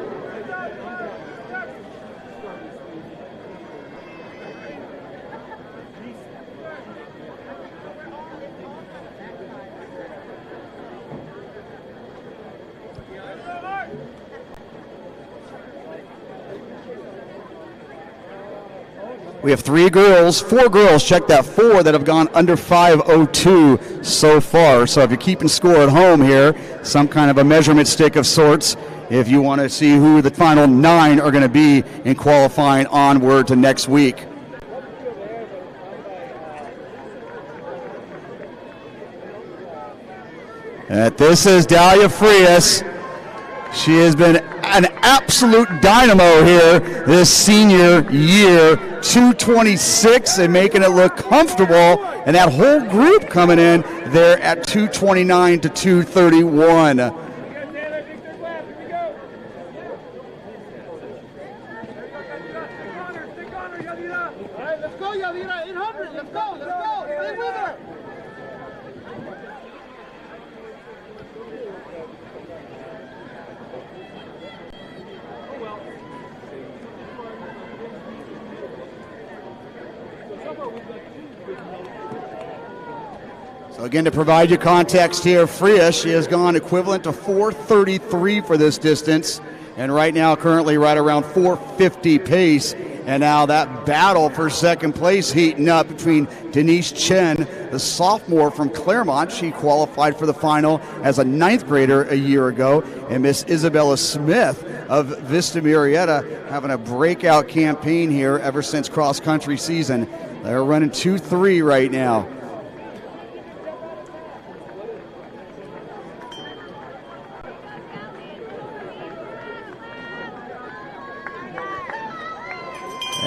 We have 4 girls, check that, 4 that have gone under 5:02 so far. So if you're keeping score at home here, some kind of a measurement stick of sorts, if you want to see who the final 9 are going to be in qualifying onward to next week. This is Dahlia Frias. She has been an absolute dynamo here this senior year, 226 and making it look comfortable, and that whole group coming in there at 229 to 231. So again, to provide you context here, Frias, she has gone equivalent to 4:33 for this distance, and right now currently right around 4:50 pace. And now that battle for second place heating up between Denise Chen, the sophomore from Claremont. She qualified for the final as a 9th grader a year ago, and Miss Isabella Smith of Vista Murrieta having a breakout campaign here ever since cross-country season. They're running 2-3 right now.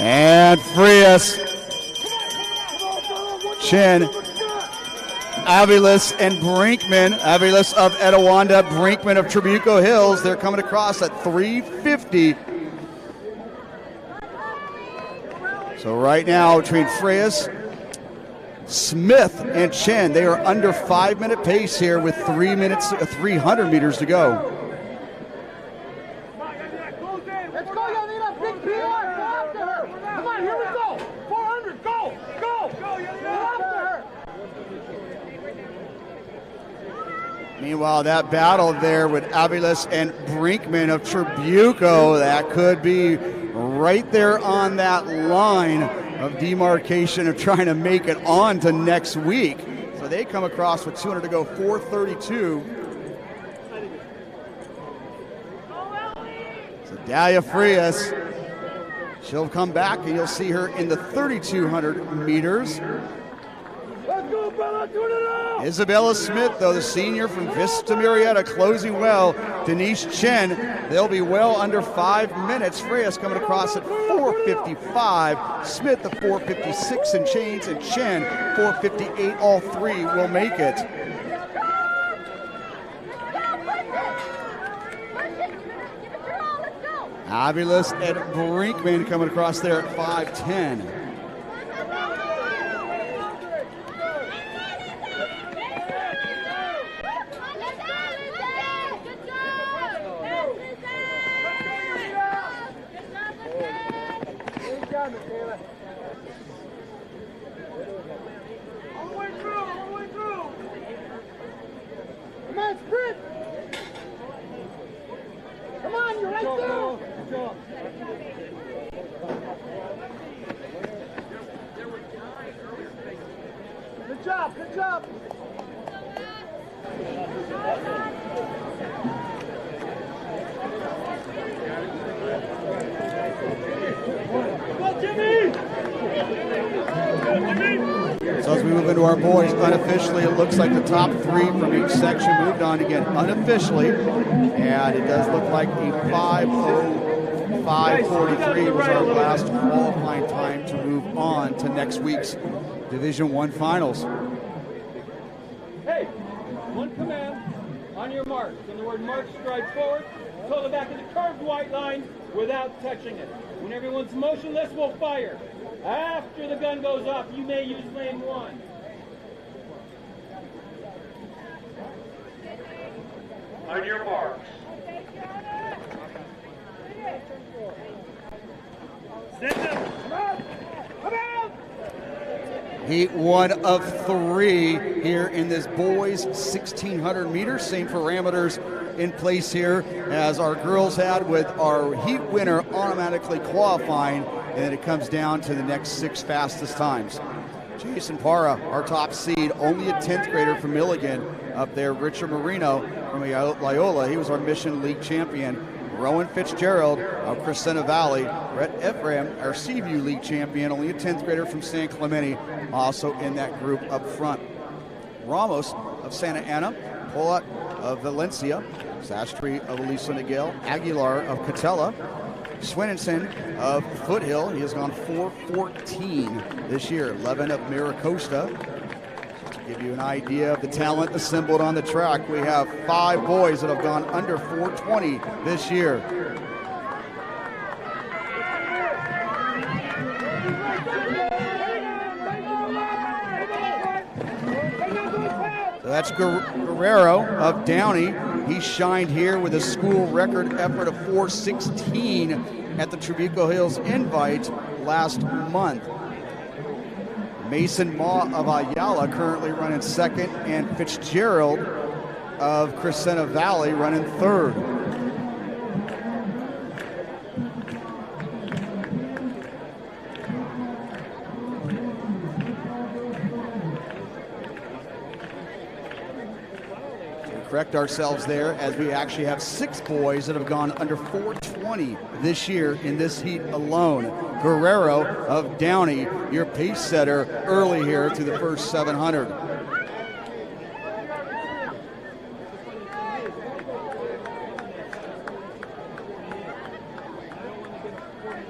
And Frias, Chen, Aviles, and Brinkman. Aviles of Etiwanda, Brinkman of Trabuco Hills. They're coming across at 3:50. So right now between Frias, Smith, and Chen, they are under 5-minute pace here with 300 meters to go. Meanwhile, that battle there with Aviles and Brinkman of Trabuco, that could be right there on that line of demarcation of trying to make it on to next week. So they come across with 200 to go, 4:32. So Dahlia Frias, she'll come back and you'll see her in the 3,200 meters. Isabella Smith, though, the senior from Vista Murrieta, closing well. Denise Chen, they'll be well under 5 minutes. Frias coming across at 4:55. Smith at 4:56 and change, and Chen 4:58. All 3 will make it. Aviles and Brinkman coming across there at 5:10. Good job. So as we move into our boys, unofficially, it looks like the top 3 from each section moved on again unofficially, and it does look like a 5:05:43 was our last qualifying time to move on to next week's Division I Finals. Hey, one command. On your mark. In the word mark, stride forward. Toe the back of the curved white line without touching it. When everyone's motionless, we'll fire. After the gun goes off, you may use lane 1. On your marks. Send them. Come on. Come on. Heat 1 of 3 here in this boys 1,600 meters. Same parameters in place here as our girls had, with our heat winner automatically qualifying and then it comes down to the next 6 fastest times. Jason Parra, our top seed, only a 10th grader from Milligan up there. Richard Marino from Loyola, he was our Mission League champion. Rowan Fitzgerald of Crescenta Valley. Brett Ephraim, our Seaview League champion, only a 10th grader from San Clemente, also in that group up front. Ramos of Santa Ana, Polat of Valencia, Sastry of Aliso Niguel, Aguilar of Catella, Swinenson of Foothill. He has gone 4:14 this year. Levin of Miracosta. To give you an idea of the talent assembled on the track, we have 5 boys that have gone under 4:20 this year. So that's Guerrero of Downey. He shined here with a school record effort of 4:16 at the Trabuco Hills Invite last month. Mason Ma of Ayala currently running second, and Fitzgerald of Crescenta Valley running third. Correct ourselves there, as we actually have 6 boys that have gone under 4:20 this year in this heat alone. Guerrero of Downey, your pace setter early here through the first 700.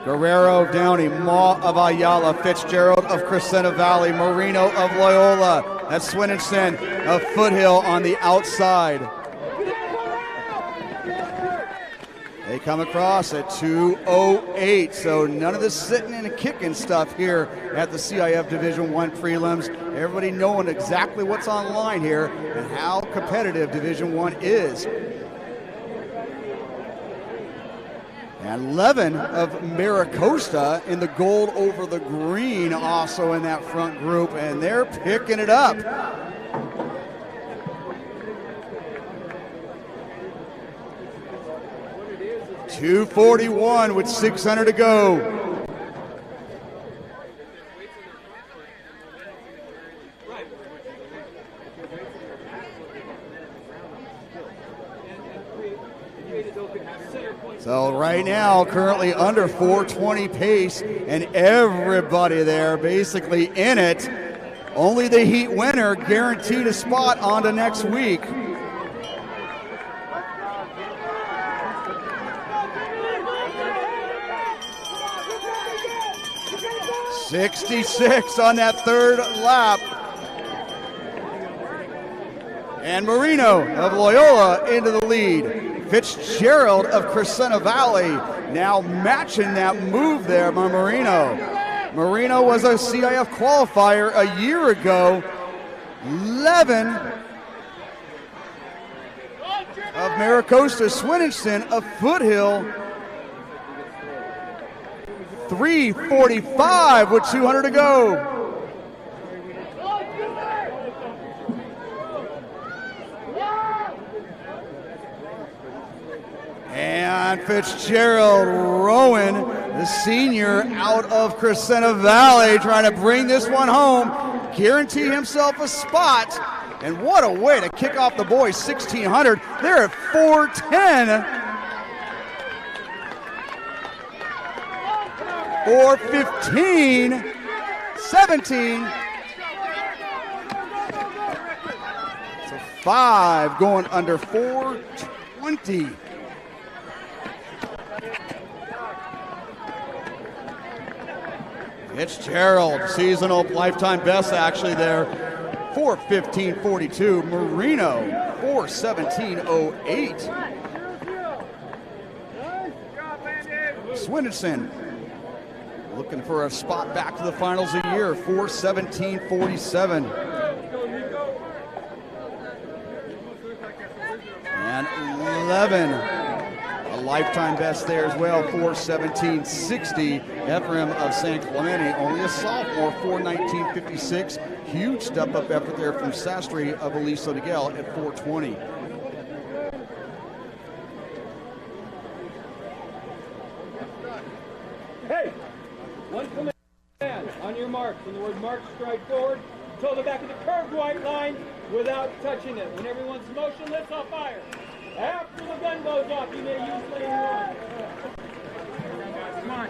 Guerrero of Downey, Ma of Ayala, Fitzgerald of Crescenta Valley, Marino of Loyola. That's Swinenson of Foothill on the outside. They come across at 2:08, so none of this sitting and kicking stuff here at the CIF Division I Prelims. Everybody knowing exactly what's on line here and how competitive Division I is. And Levin of Miracosta in the gold over the green, also in that front group, and they're picking it up. .241 with 600 to go. So right now, currently under 4:20 pace, and everybody there basically in it. Only the heat winner guaranteed a spot on to next week. .66 on that third lap. And Marino of Loyola into the lead. Fitzgerald of Crescenta Valley now matching that move there by Marino. Marino was a CIF qualifier a year ago. Levin of Miracosta, Swinenson of Foothill. 3:45 with 200 to go. And Fitzgerald Rowan, the senior out of Crescenta Valley, trying to bring this one home, guarantee himself a spot. And what a way to kick off the boys, 1600. They're at 4:10. 4:15, 17. So 5 going under 4:20. Fitzgerald, seasonal lifetime best actually there, 4:15.42. Marino, 4:17.08. Swinenson looking for a spot back to the finals a year, 4:17.47. And 11. A lifetime best there as well, 4:17.60. Ephraim of San Clemente, only a sophomore, 4:19.56. Huge step up effort there from Sastry of Aliso Niguel at 4:20. Hey, marks. And the word marks, stride forward, toe the back of the curved white line without touching it. When everyone's motionless, I'll fire. After the gun goes off, you may use lane one. Come on.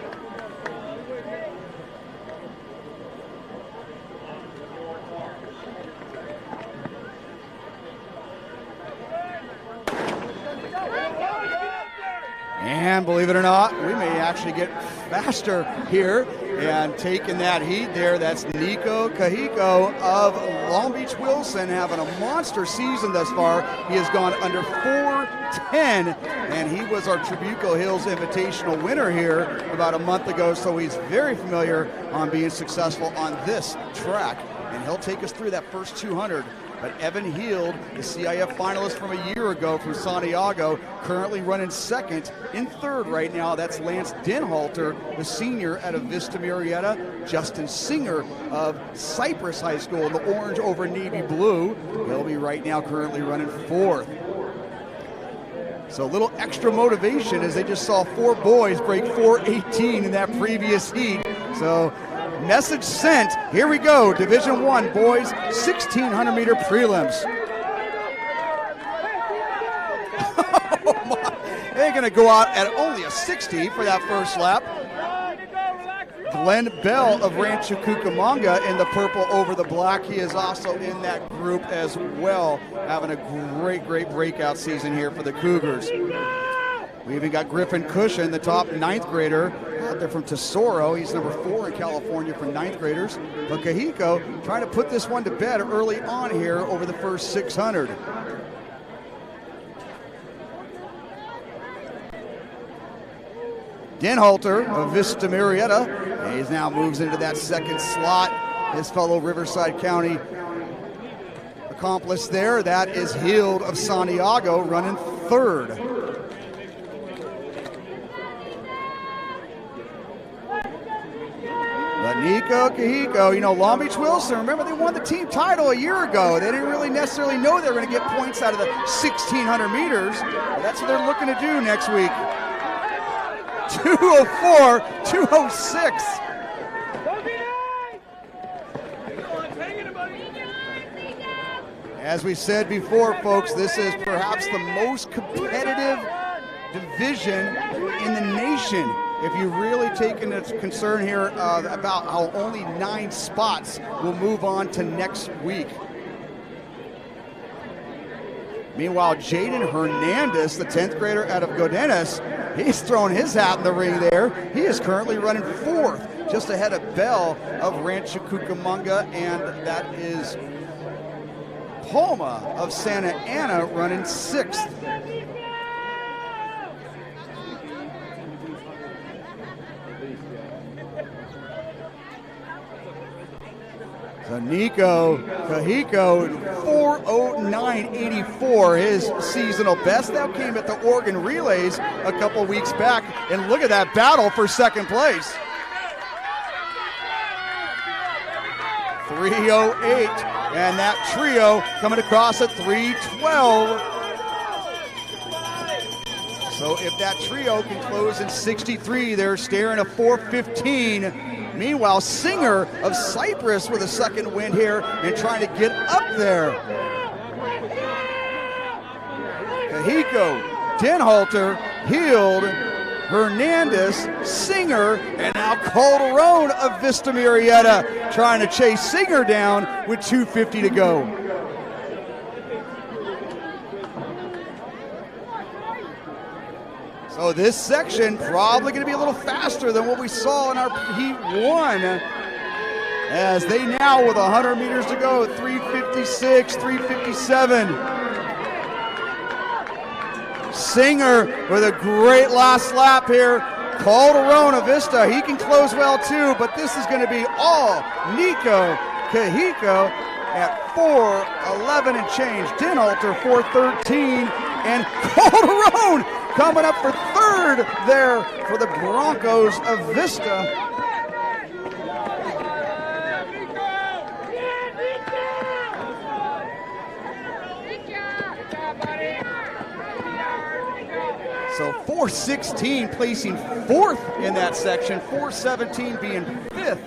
And believe it or not, we may actually get faster here. And taking that heat there, that's Nico Kahiko of Long Beach Wilson, having a monster season thus far. He has gone under 4:10, and he was our Trabuco Hills Invitational winner here about a month ago, so he's very familiar on being successful on this track. And he'll take us through that first 200. But Evan Heald, the CIF finalist from a year ago from Santiago, currently running second. In third right now, that's Lance Denhalter, the senior out of Vista Murrieta. Justin Singer of Cypress High School in the orange over navy blue. He'll be right now currently running fourth. So a little extra motivation as they just saw 4 boys break 4:18 in that previous heat. So message sent. Here we go. Division I boys 1600 meter prelims. Oh my. They're going to go out at only a 60 for that first lap. Glenn Bell of Rancho Cucamonga in the purple over the black. He is also in that group as well, having a great breakout season here for the Cougars. We even got Griffin Cushion, the top 9th grader out there from Tesoro. He's number 4 in California for 9th graders. But Kahiko trying to put this one to bed early on here over the first 600. Denhalter of Vista Murrieta. He now moves into that second slot. His fellow Riverside County accomplice there, that is Heald of Santiago running third. But Nico Kahiko, you know, Long Beach Wilson, remember they won the team title a year ago. They didn't really necessarily know they were going to get points out of the 1600 meters. But that's what they're looking to do next week. 204, 206. As we said before, folks, this is perhaps the most competitive division in the nation. If you really take into concern here about how only 9 spots will move on to next week. Meanwhile, Jaden Hernandez, the 10th grader out of Godinez, he's thrown his hat in the ring there. He is currently running 4th, just ahead of Bell of Rancho Cucamonga, and that is Palma of Santa Ana running 6th. So Nico Kahiko, 4:09.84, his seasonal best. That came at the Oregon Relays a couple weeks back. And look at that battle for second place. 3:08, and that trio coming across at 3:12. So if that trio can close in 63, they're staring a 4:15. Meanwhile, Singer of Cypress with a second win here and trying to get up there. Kahiko, Denhalter, Heald, Hernandez, Singer, and now Calderon of Vista Murrieta trying to chase Singer down with 2:50 to go. So this section probably going to be a little faster than what we saw in our Heat 1, as they now with 100 meters to go, 3:56, 3:57. Singer with a great last lap here. Calderon of Vista, he can close well too, but this is going to be all Nico Kahiko at 4:11 and change. Denhalter 4:13, and Calderon coming up for third there for the Broncos of Vista. So 4:16 placing fourth in that section, 4:17 being fifth.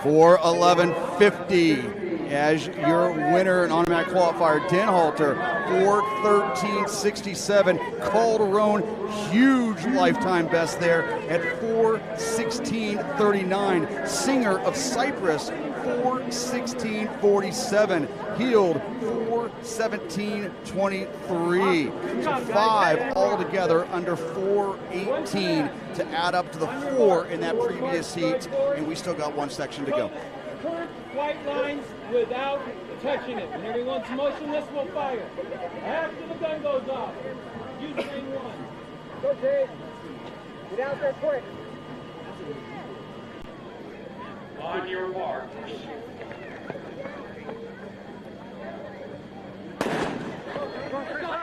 4:11.50 as your winner and automatic qualifier. Denhalter, 4:13.67. Calderon, huge lifetime best there at 4:16.39. Singer of Cyprus, 4:16.47. Healed, 4:17.23. So 5 altogether under 4:18 to add up to the 4 in that previous heat, and we still got one section to go. Current white lines without touching it. When everyone's motionless, we'll fire. After the gun goes off, use lane 1. Go, Dave. Get out there quick. On your mark.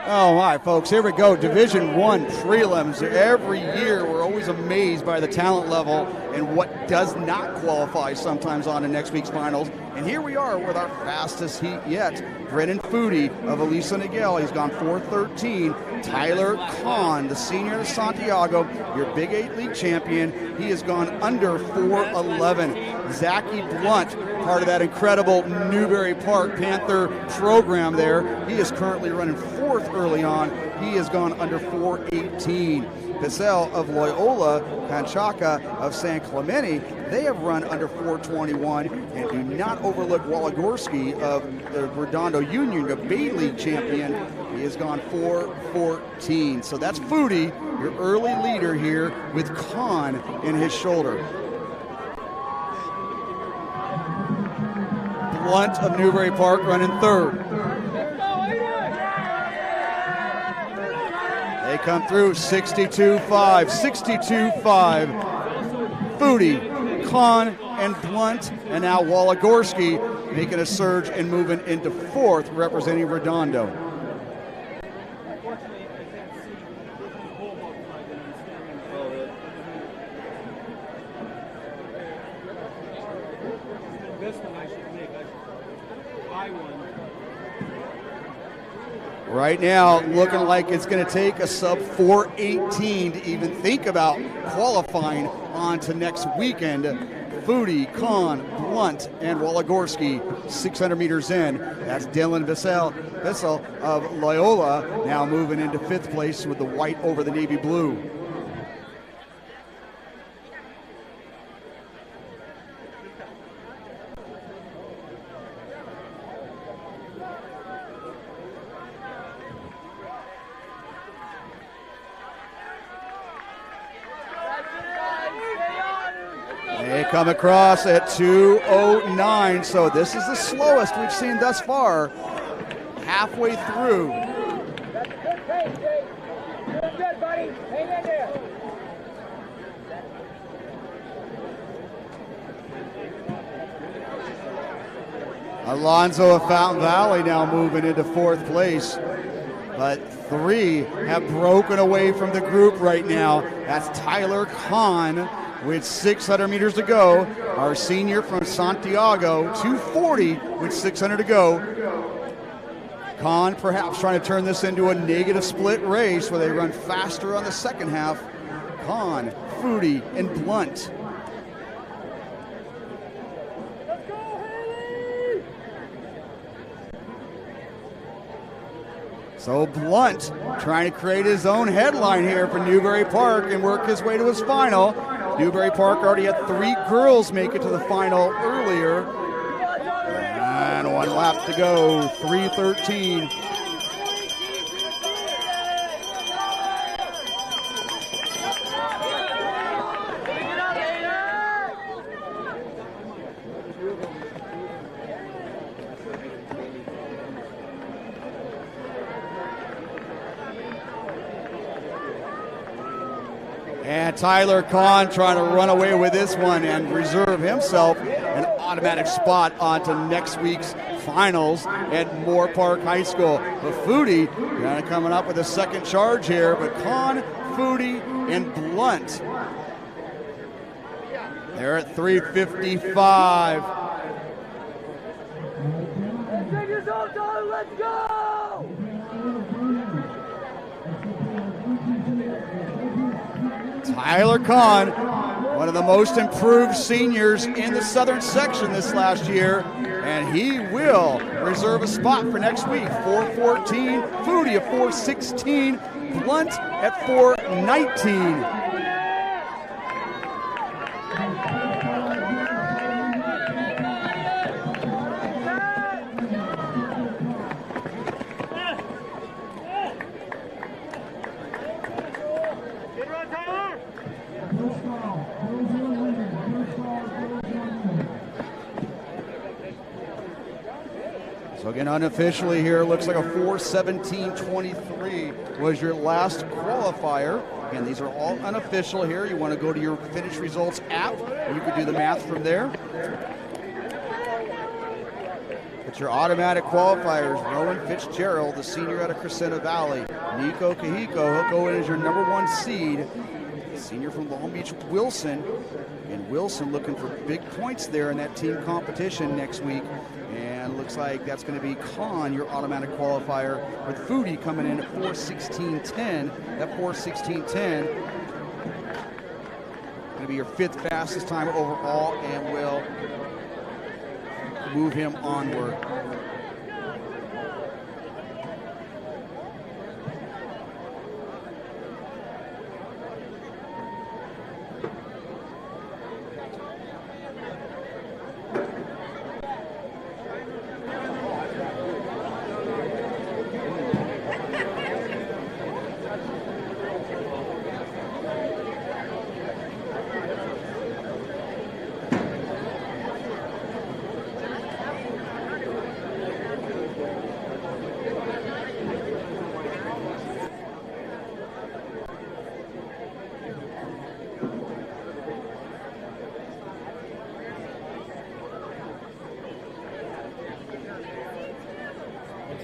Oh my, folks, here we go. Division I prelims. Every year we're always amazed by the talent level and what does not qualify sometimes on to next week's finals. And here we are with our fastest heat yet. Brennan Foodie of Elisa Niguel, he's gone 4:13. Tyler Kahn, the senior of Santiago, your Big 8 League champion, he has gone under 4:11. Zachy Blunt, part of that incredible Newberry Park Panther program there, he is currently running 4th early on. He has gone under 4:18. Bissell of Loyola, Kanchaka of San Clemente, they have run under 4:21. And do not overlook Waligorski of the Redondo Union, the Bay League champion. He has gone 4:14. So that's Foodie, your early leader here with Kahn in his shoulder. Blunt of Newbury Park running 3rd. They come through 62.5, 62.5. Foodie, Kahn, and Blunt, and now Waligorski making a surge and moving into 4th, representing Redondo. Right now, looking like it's going to take a sub 4:18 to even think about qualifying on to next weekend. Foodie, Kahn, Blunt, and Waligorski, 600 meters in. That's Dylan Bissell of Loyola, now moving into 5th place with the white over the navy blue. They come across at 2:09, so this is the slowest we've seen thus far. Halfway through. That's a good pace, Dave. Doing good, buddy. Hang in there. Alonzo of Fountain Valley now moving into 4th place. But 3 have broken away from the group right now. That's Tyler Kahn with 600 meters to go. Our senior from Santiago, 2:40 with 600 to go. Kahn perhaps trying to turn this into a negative split race where they run faster on the second half. Kahn, Foodie, and Blunt. Let's go, Haley! So Blunt trying to create his own headline here for Newbury Park and work his way to his final. Newbury Park already had 3 girls make it to the final earlier. And 1 lap to go, 3:13. And Tyler Kahn trying to run away with this one and reserve himself an automatic spot onto next week's finals at Moore Park High School. But Foodie kind of coming up with a second charge here, but Kahn, Foodie, and Blunt. They're at 3:55. Let's go! Tyler Kahn, one of the most improved seniors in the Southern section this last year, and he will reserve a spot for next week. 4:14, Foodie at 4:16, Blunt at 4:19. So again, unofficially here, looks like a 4:17.23 was your last qualifier. Again, these are all unofficial here. You want to go to your finish results app, and you can do the math from there. But your automatic qualifiers: Rowan Fitzgerald, the senior out of Crescenta Valley. Nico Kahiko, he'll go in as your #1 seed. Senior from Long Beach, Wilson. And Wilson looking for big points there in that team competition next week. And looks like that's going to be Khan, your automatic qualifier, with Foodie coming in at 4:16.10. That 4:16.10 going to be your 5th fastest time overall, and will move him onward.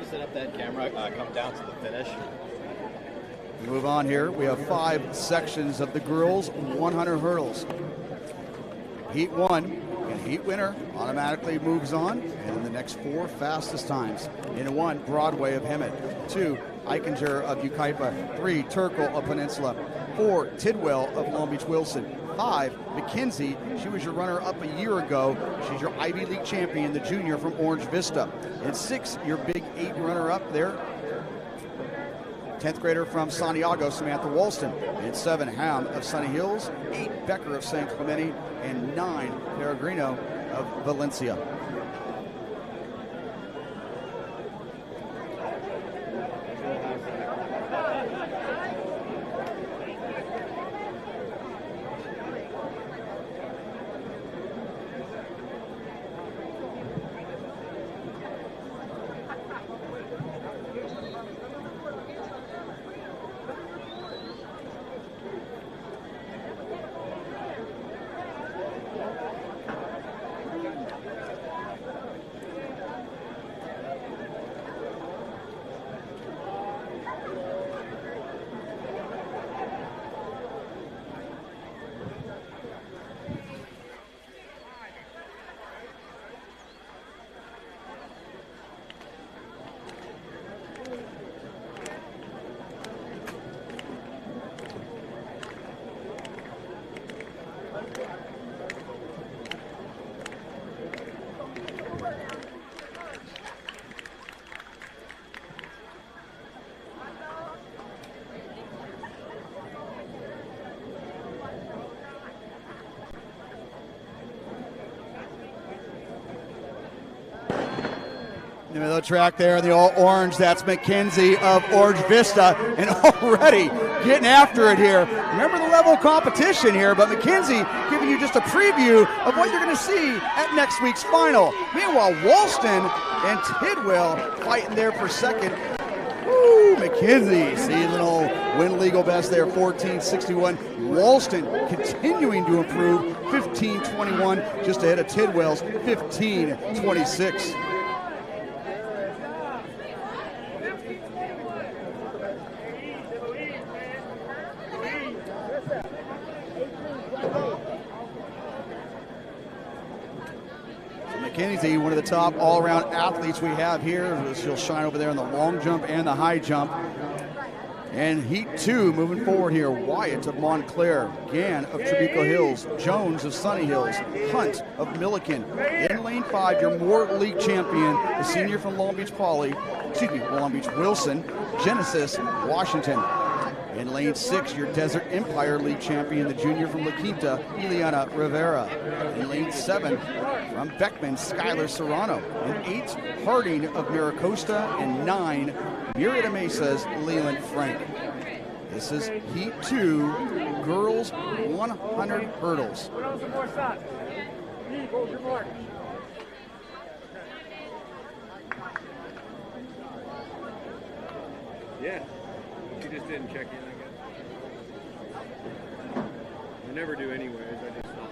Set up that camera, come down to the finish. We move on here. We have 5 sections of the girls' 100 hurdles. Heat 1 and heat winner automatically moves on, and the next 4 fastest times. In 1, Broadway of Hemet. 2, Eichinger of Yucaipa. 3, Turkle of Peninsula. 4, Tidwell of Long Beach Wilson. 5, McKenzie. She was your runner-up a year ago. She's your Ivy League champion, the junior from Orange Vista. And 6, your Big 8 runner-up there, 10th grader from Santiago, Samantha Walston. And 7, Ham of Sunny Hills. 8, Becker of San Clemente. And 9, Peregrino of Valencia. You know, the track there in the all orange, that's McKenzie of Orange Vista, and already getting after it here. Remember the level of competition here, but McKenzie giving you just a preview of what you're going to see at next week's final. Meanwhile, Walston and Tidwell fighting there for second. Woo, McKenzie, see a little win legal best there, 14:61. Walston continuing to improve, 15:21, just ahead of Tidwell's 15:26. McKenzie, one of the top all-around athletes we have here. She'll shine over there in the long jump and the high jump. And Heat 2 moving forward here. Wyatt of Montclair, Gann of Trabuco Hills, Jones of Sunny Hills, Hunt of Milliken. In lane 5, your Moore League champion, the senior from Long Beach Wilson, Genesis, Washington. In lane 6, your Desert Empire League champion, the junior from La Quinta, Ileana Rivera. In lane 7, from Beckman, Skylar Serrano. In 8, Harding of Maricosta. And 9, Murrieta Mesa's Leland Frank. This is Heat 2, girls 100 hurdles. Yeah, you just didn't check in, I guess. I never do anyways, I just saw it.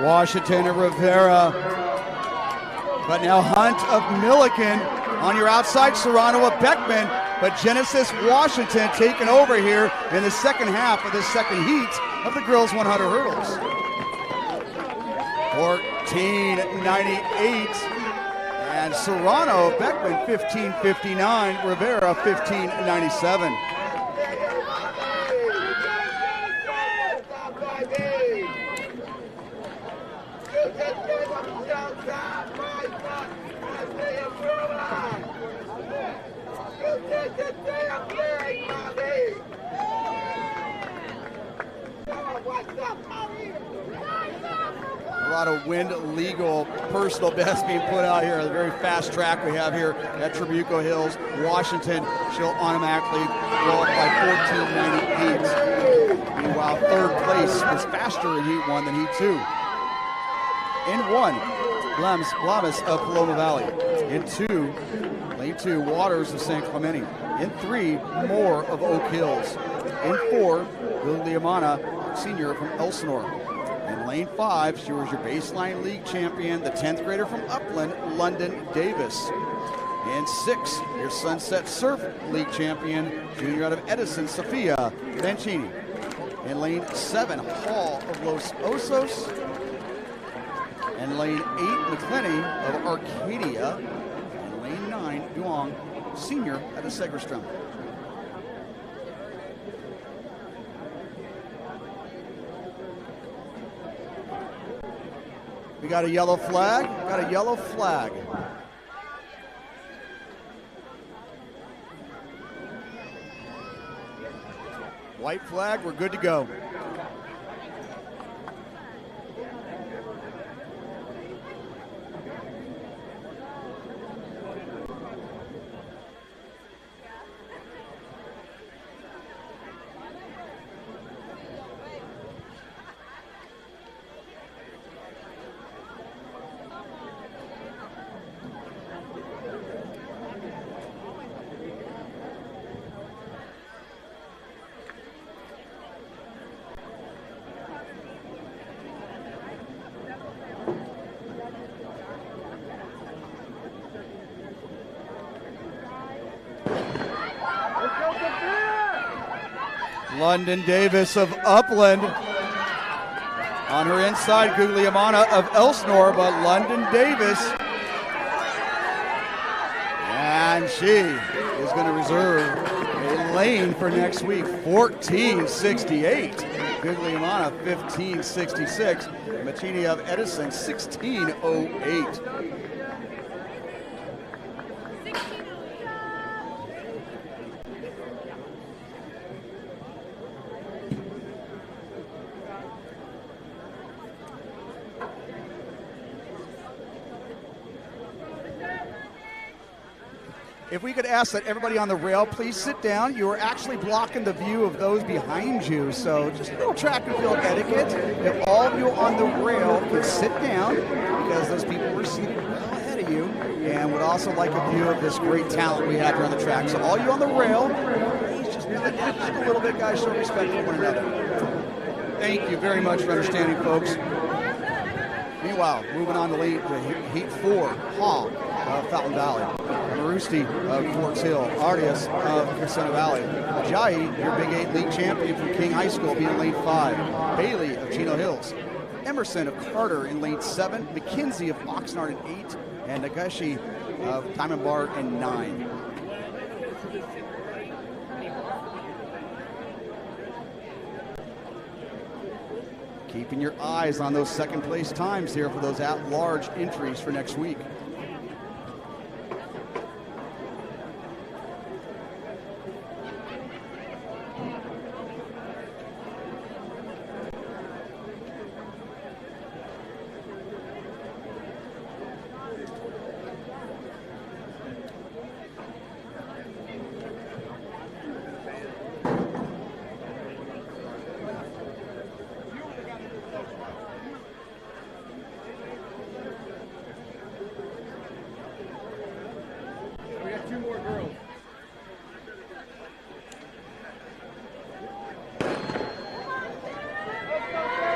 Washington of Rivera, but now Hunt of Milliken on your outside, Serrano of Beckman, but Genesis Washington taking over here in the second half of the second heat of the girls 100 hurdles. 14:98, and Serrano of Beckman 15:59, Rivera 15:97. A lot of wind legal personal best being put out here. The very fast track we have here at Trabuco Hills. Washington, she'll automatically qualify 14:98. Meanwhile, third place was faster in Heat 1 than Heat 2. In 1, Blamis of Paloma Valley. In 2, lane 2, Waters of San Clemente. In 3, Moore of Oak Hills. In 4, Liliamana, senior from Elsinore. In lane 5, she was your baseline league champion, the 10th grader from Upland, London Davis. In 6, your Sunset Surf League champion, junior out of Edison, Sophia Mancini. In lane 7, Hall of Los Osos. And lane 8, McClenny of Arcadia. And lane 9, Duong, senior at Segerstrom. We got a yellow flag. White flag, we're good to go. London Davis of Upland on her inside, Guglielmana of Elsinore, but London Davis, and she is going to reserve a lane for next week. 14:68, Guglielmana 15:66, Machini of Edison 16:08. if we could ask that everybody on the rail please sit down. You are actually blocking the view of those behind you, so just a little track and field etiquette. If all of you on the rail could sit down, because those people were seated well ahead of you, and would also like a view of this great talent we have here on the track. So all you on the rail, please just move it down just a little bit, guys. Show respect for one another. Thank you very much for understanding, folks. Meanwhile, moving on to Heat 4, Hall of Fountain Valley, Marusti of Quartz Hill, Arias of Crescenta Valley, Ajayi, your Big 8 League champion from King High School, being in lane 5, Bailey of Chino Hills, Emerson of Carter in lane 7, McKinsey of Oxnard in 8, and Nagashi of Diamond Bar in 9. Keeping your eyes on those second place times here for those at-large entries for next week.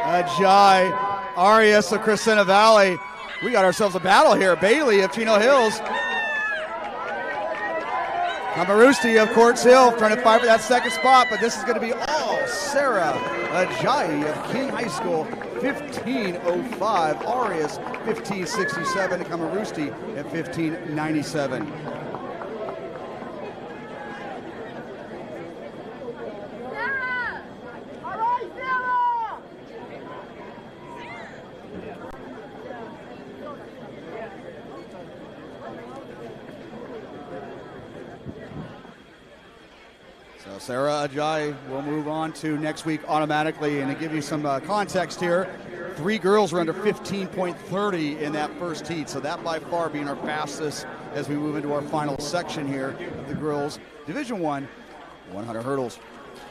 Ajay, Arias of Crescenta Valley. We got ourselves a battle here. Bailey of Chino Hills. Kamarusti of Quartz Hill trying to fight for that second spot, but this is going to be all Sarah Ajayi of King High School, 15:05. Arias, 15:67. And Kamarusti at 15:97. Sarah Ajayi will move on to next week automatically. And to give you some context here, 3 girls were under 15.30 in that first heat. So that by far being our fastest as we move into our final section here of the girls Division I 100 hurdles.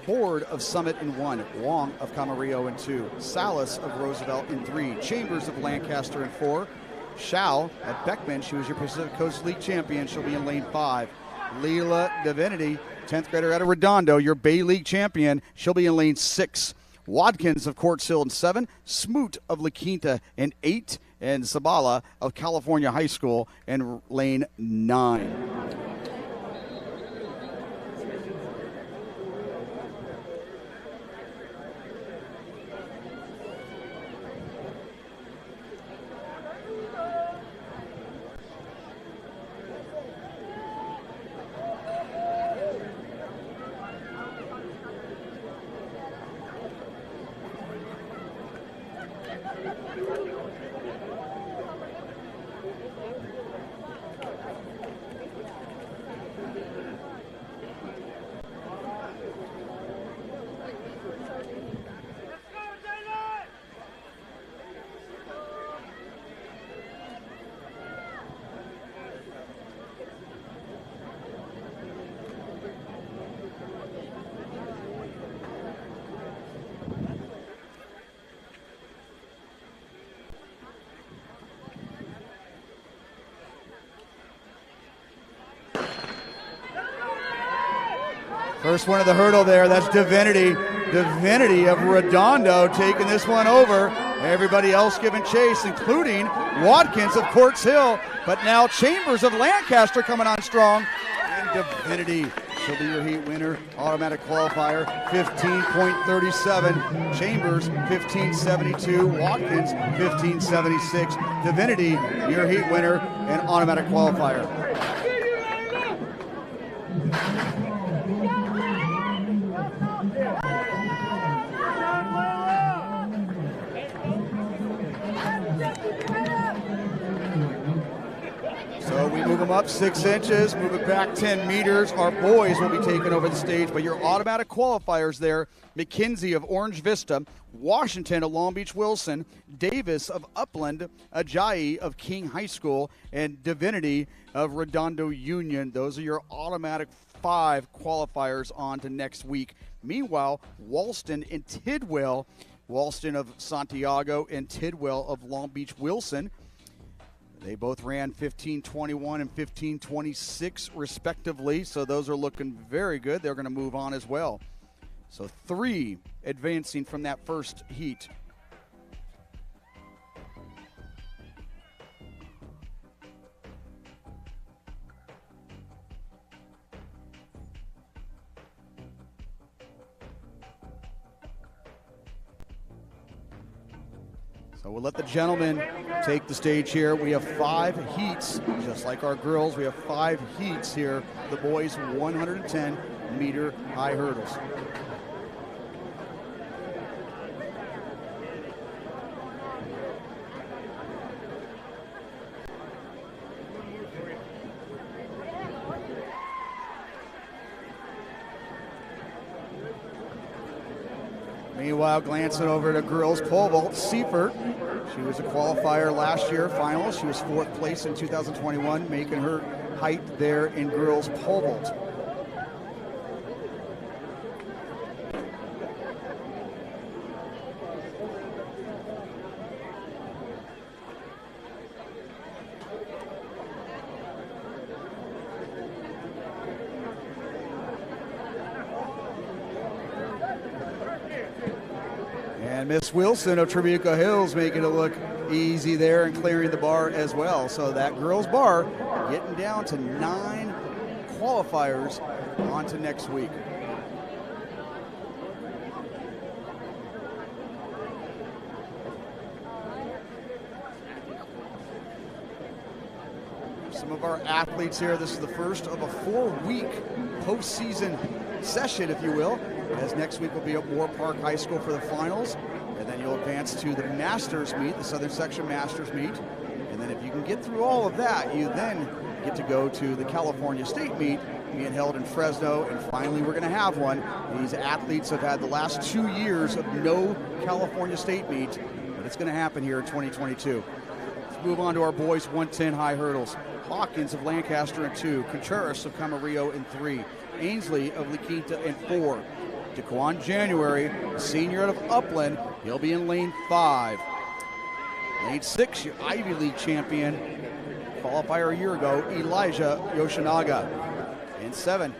Ford of Summit in 1, Wong of Camarillo in 2, Salas of Roosevelt in 3, Chambers of Lancaster in 4, Shao at Beckman, she was your Pacific Coast League champion, she'll be in lane 5. Leela Divinity, 10th grader out of Redondo, your Bay League champion. She'll be in lane 6. Wadkins of Quartz Hill in 7. Smoot of La Quinta in 8. And Zabala of California High School in lane 9. First one of the hurdle there, that's Divinity. Divinity of Redondo taking this one over. Everybody else giving chase, including Watkins of Quartz Hill, but now Chambers of Lancaster coming on strong. And Divinity, she'll be your heat winner. Automatic qualifier, 15.37. Chambers, 15.72. Watkins, 15.76. Divinity, your heat winner and automatic qualifier. So we move them up 6 inches, move it back 10 meters. Our boys will be taking over the stage, but your automatic qualifiers there, McKinsey of Orange Vista, Washington of Long Beach Wilson, Davis of Upland, Ajayi of King High School, and Divinity of Redondo Union. Those are your automatic 5 qualifiers on to next week. Meanwhile, Walston and Tidwell, Walston of Santiago and Tidwell of Long Beach Wilson, they both ran 15:21 and 15:26 respectively, so those are looking very good. They're going to move on as well. So 3 advancing from that first heat. So we'll let the gentlemen take the stage here. We have 5 heats, just like our girls. We have 5 heats here. The boys 110-meter high hurdles. Meanwhile, glancing over to girls pole vault, Seifert. She was a qualifier last year, finals. She was 4th place in 2021, making her height there in girls pole vault. And Miss Wilson of Trabuco Hills making it look easy there and clearing the bar as well. So that girls bar getting down to 9 qualifiers on to next week. Some of our athletes here. This is the first of a 4-week postseason session, if you will, as next week will be at Moore Park High School for the finals, and then you'll advance to the Masters meet, the Southern Section Masters meet, and then if you can get through all of that, you then get to go to the California State meet being held in Fresno, and finally we're going to have one. These athletes have had the last 2 years of no California State meet, but it's going to happen here in 2022. Let's move on to our boys 110 high hurdles. Hawkins of Lancaster in 2, Contreras of Camarillo in 3, Ainsley of La Quinta in 4, DeQuan January, senior out of Upland, he'll be in lane 5. Lane 6, your Ivy League champion, qualifier a year ago, Elijah Yoshinaga. In 7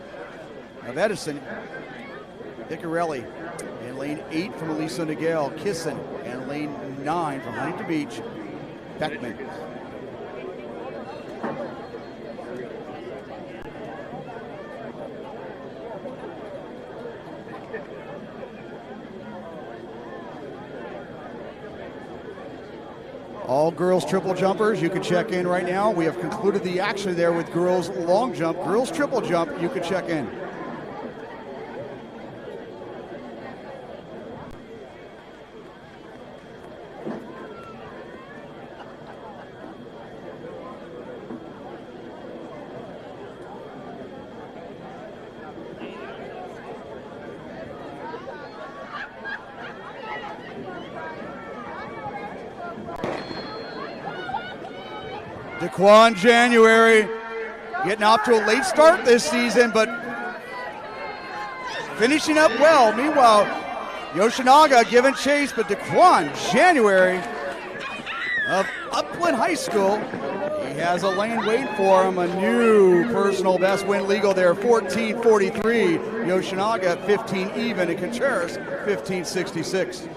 of Edison, Vicarelli. In lane 8 from Elisa Niguel, Kissin. And lane 9 from Huntington Beach, Beckman. All girls triple jumpers, you can check in right now. We have concluded the action there with girls long jump. Girls triple jump, you can check in. DeQuan January getting off to a late start this season, but finishing up well. Meanwhile, Yoshinaga giving chase, but DeQuan January of Upland High School, he has a lane waiting for him. A new personal best win legal there, 14:43. Yoshinaga 15 even, and Contreras 15:66.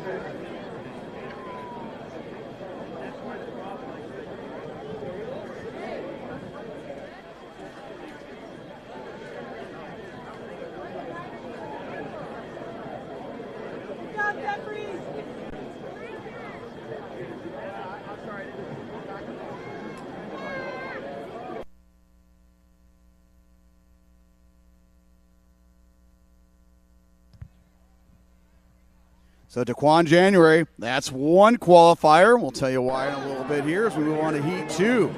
So DeQuan January, that's one qualifier. We'll tell you why in a little bit here as we move on to Heat 2.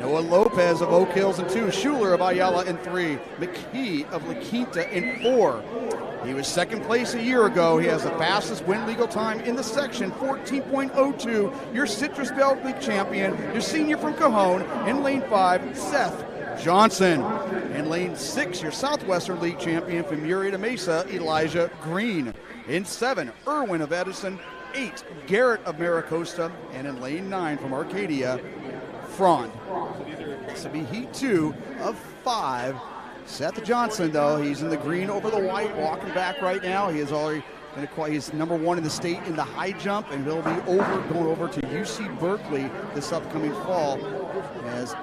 Noah Lopez of Oak Hills in 2, Schuler of Ayala in 3, McKee of La Quinta in 4. He was second place a year ago. He has the fastest win legal time in the section, 14.02. Your Citrus Belt League champion, your senior from Cajon. In lane 5, Seth Johnson. In lane 6, your Southwestern League champion from Murrieta Mesa, Elijah Green. In 7, Irwin of Edison. 8, Garrett of Maricosta. And in lane 9 from Arcadia, Frond. This will be heat 2 of 5. Seth Johnson, though, he's in the green over the white, walking back right now. He is already he's number 1 in the state in the high jump, and he'll be going over to UC Berkeley this upcoming fall as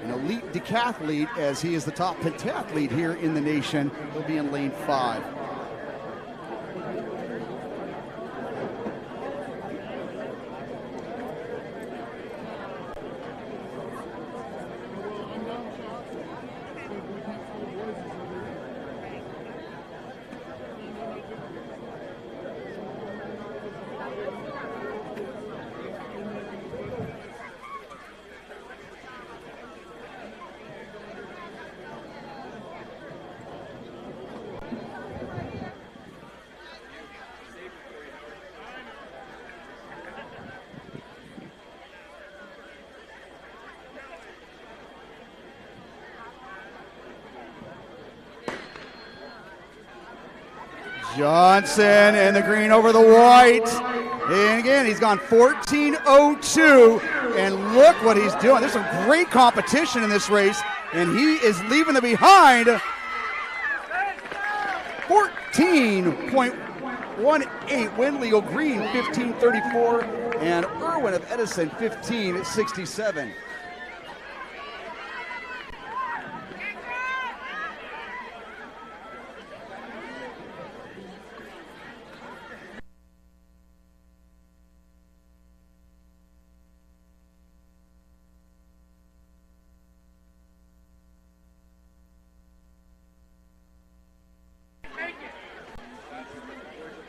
an elite decathlete, as he is the top pentathlete here in the nation. He'll be in lane 5. Johnson in the green over the white. And again, he's gone 14.02. And look what he's doing. There's some great competition in this race. And he is leaving them behind. 14.18. Win legal green 15.34. And Irwin of Edison 15.67.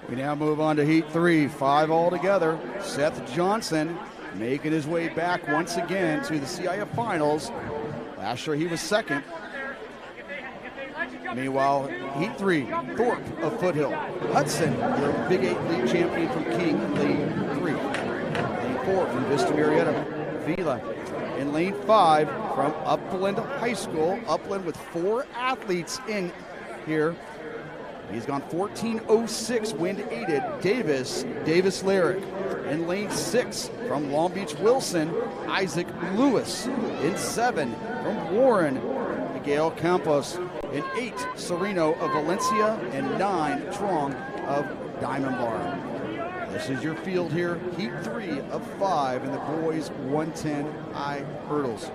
We now move on to Heat 3, 5 altogether. Seth Johnson making his way back once again to the CIF Finals. Last year he was second. Meanwhile, Heat 3, Thorpe of Foothill. Hudson, the Big 8 league champion from King in lane 3. Lane 4 from Vista Marietta, Vila. In lane 5 from Upland High School. Upland with 4 athletes in here. He's gone 14.06, wind aided. Davis Lyric. In lane 6 from Long Beach Wilson, Isaac Lewis. In 7 from Warren, Miguel Campos. In 8, Sereno of Valencia. And 9, Trong of Diamond Bar. This is your field here, Heat 3 of 5 in the boys 110 high hurdles.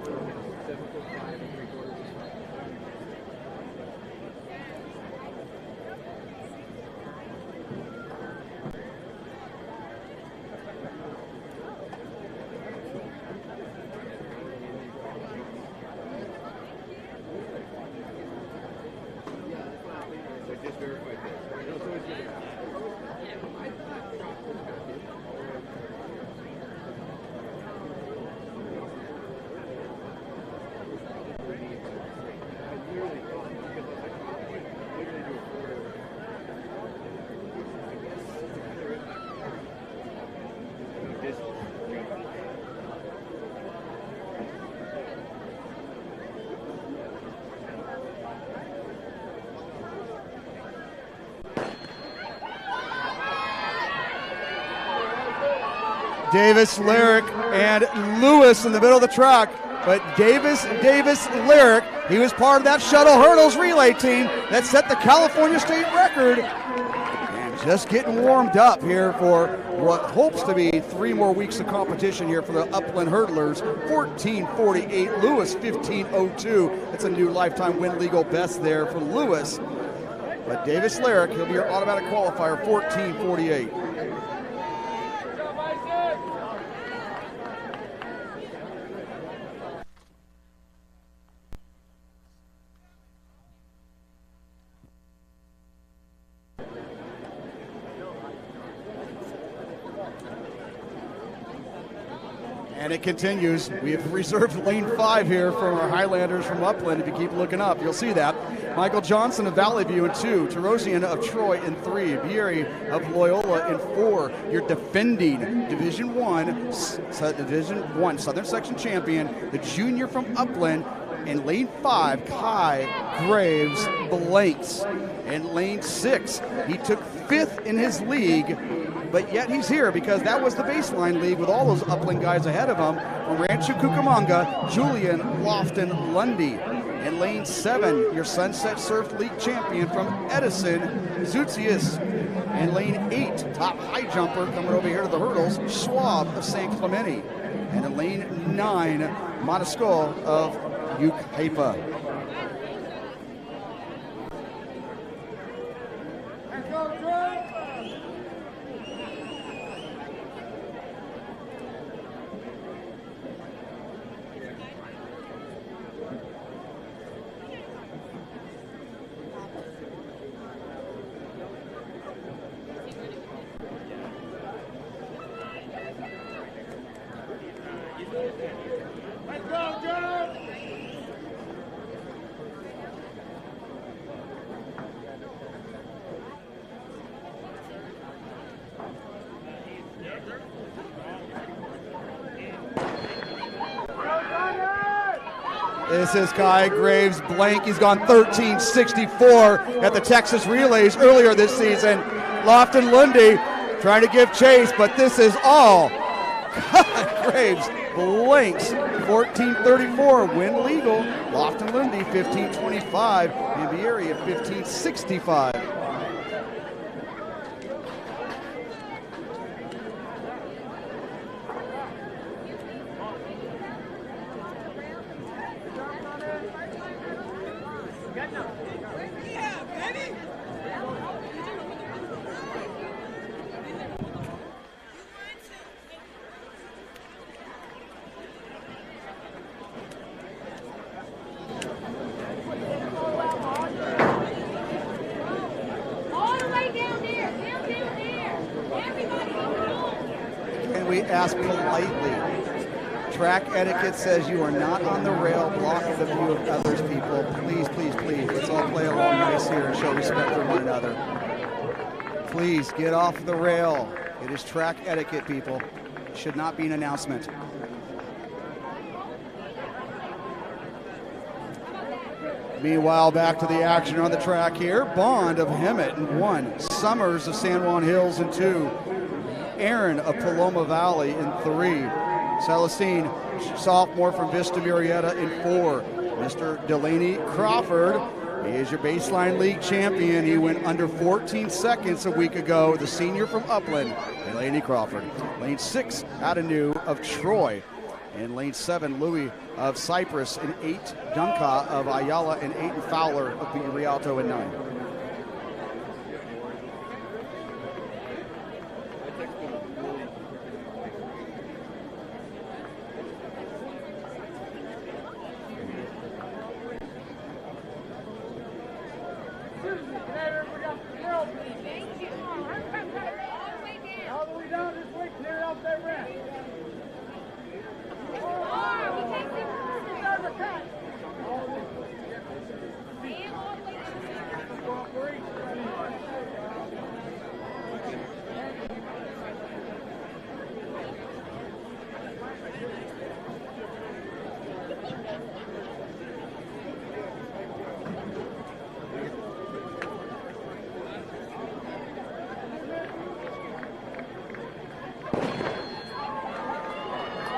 Davis, Lyric, and Lewis in the middle of the track. But Davis, Lyric, he was part of that shuttle hurdles relay team that set the California state record. And just getting warmed up here for what hopes to be 3 more weeks of competition here for the Upland hurdlers. 14.48, Lewis 15.02. That's a new lifetime win legal best there for Lewis. But Davis Lyric, he'll be your automatic qualifier, 14.48. And it continues. We have reserved lane 5 here from our Highlanders from Upland. If you keep looking up, you'll see that. Michael Johnson of Valley View in 2, Terosian of Troy in 3, Bieri of Loyola in 4. Your defending Division 1 Southern Section champion, the junior from Upland. In lane 5, Kai Graves Blanks. In lane 6, he took 5th in his league, but yet he's here because that was the baseline league with all those Upland guys ahead of him. From Rancho Cucamonga, Julian Lofton Lundy. In lane 7, your Sunset Surf League champion from Edison, Zutius. In lane 8, top high jumper coming over here to the hurdles, Schwab of St. Clemente. And in lane 9, Montesco of Yucaipa. This is Kai Graves Blank. He's gone 13.64 at the Texas Relays earlier this season. Lofton Lundy trying to give chase, but this is all Kai Graves Blanks. 14.34, win legal. Lofton Lundy 15.25, and Bieri at 15.65. Ask politely. Track etiquette says you are not on the rail blocking the view of others, people. Please, please, please. Let's all play along nice here and show respect for one another. Please get off the rail. It is track etiquette, people. It should not be an announcement. Meanwhile, back to the action on the track here. Bond of Hemet in 1. Summers of San Juan Hills in 2. Aaron of Paloma Valley in 3. Celestine, sophomore from Vista Murrieta in 4. Mr. Delaney Crawford, he is your baseline league champion. He went under 14 seconds a week ago. The senior from Upland, Delaney Crawford. Lane 6, Adenu of Troy. In lane 7, Louis of Cypress. In 8, Dunca of Ayala. And 8, and Fowler of Rialto in 9.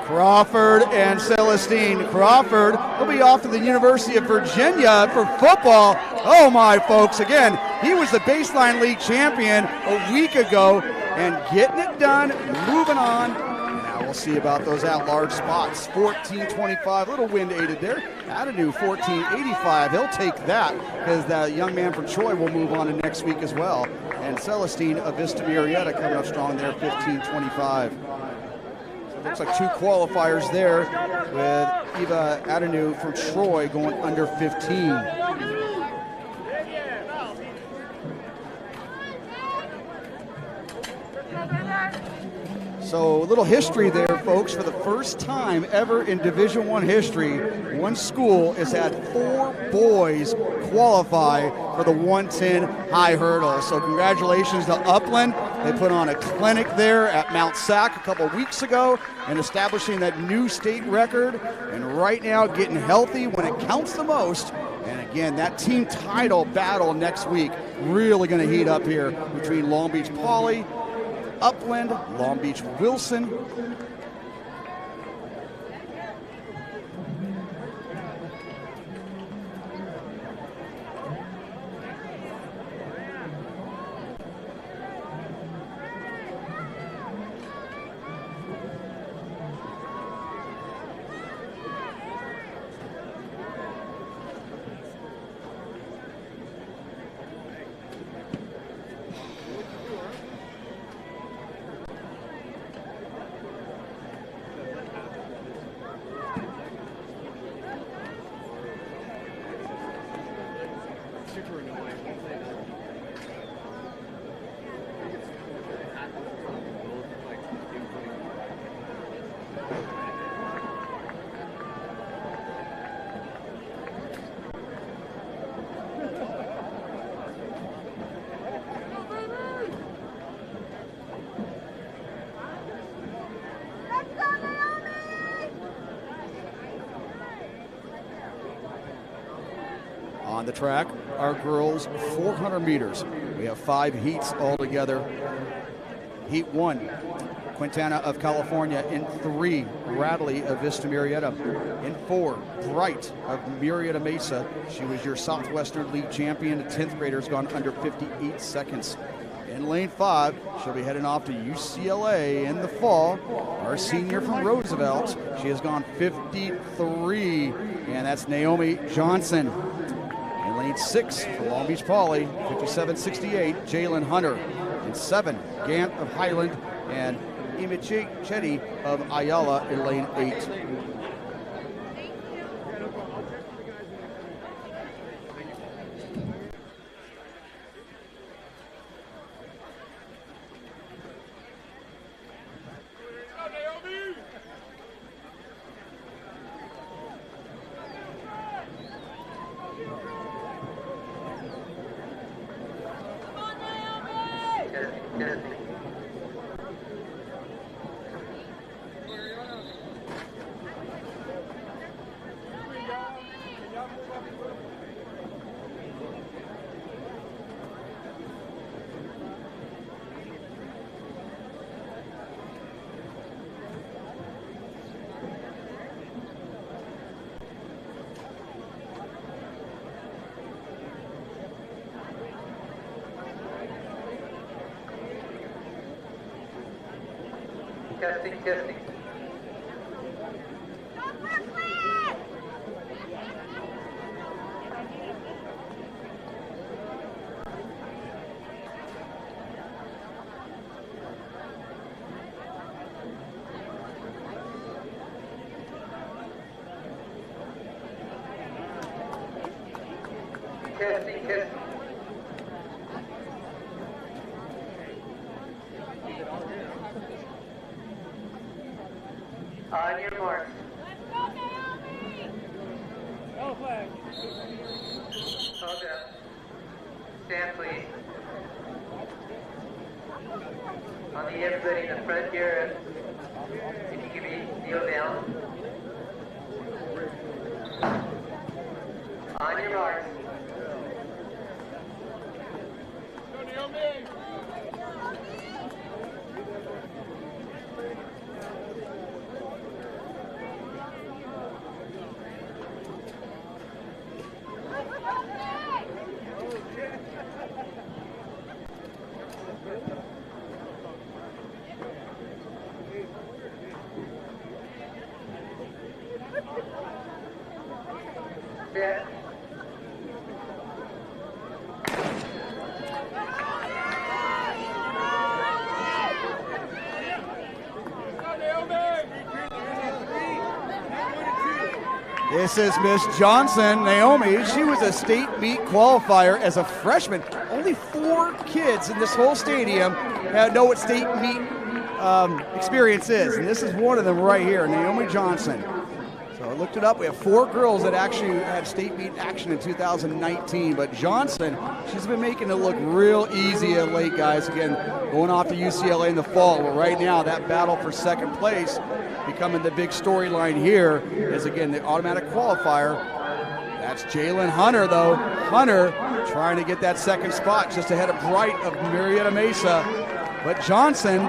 Crawford and Celestine. Crawford will be off to the University of Virginia for football. Oh my folks, again, he was the baseline league champion a week ago and getting it done, moving on. Now we'll see about those at-large spots. 14.25, little wind aided there. Adenu 14.85, he'll take that because the young man from Troy will move on to next week as well. And Celestine of Vista Murrieta coming up strong there, 15.25. Looks like 2 qualifiers there with Eva Adenu from Troy going under 15. So a little history there, folks. For the first time ever in Division I history, one school has had 4 boys qualify for the 110 high hurdle. So congratulations to Upland. They put on a clinic there at Mount Sac a couple weeks ago and establishing that new state record, and right now getting healthy when it counts the most. And again, that team title battle next week really going to heat up here between Long Beach Poly, Upland, Long Beach Wilson. On the track, our girls 400 meters. We have 5 heats altogether. Heat 1, Quintana of California. In 3, Radley of Vista Murrieta. In 4, Bright of Murrieta Mesa. She was your Southwestern League champion. The 10th grader has gone under 58 seconds. In lane 5, she'll be heading off to UCLA in the fall. Our senior from Roosevelt, she has gone 53, and that's Naomi Johnson. In lane 6 for Long Beach Poly, 57.68, Jalen Hunter. In 7, Gant of Highland, and Imiche Chetty of Ayala in lane 8. Testing. Testing. On your mark. Let's go, Naomi! Yellow flag. Hold up. Stand, please. I'll need everybody in the front here. If you give me kneel down. On your mark. Go, Naomi! Set. This is Miss Johnson, Naomi. She was a state meet qualifier as a freshman. Only 4 kids in this whole stadium know what state meet experience is, and this is one of them right here, Naomi Johnson. So I looked it up. We have 4 girls that actually had state meet action in 2019, but Johnson, she's been making it look real easy of late, guys. Again, going off to UCLA in the fall, but right now that battle for second place becoming the big storyline here is, again, the automatic qualifier. That's Jalen Hunter, though. Hunter trying to get that second spot just ahead of Bright of Marietta Mesa, but Johnson,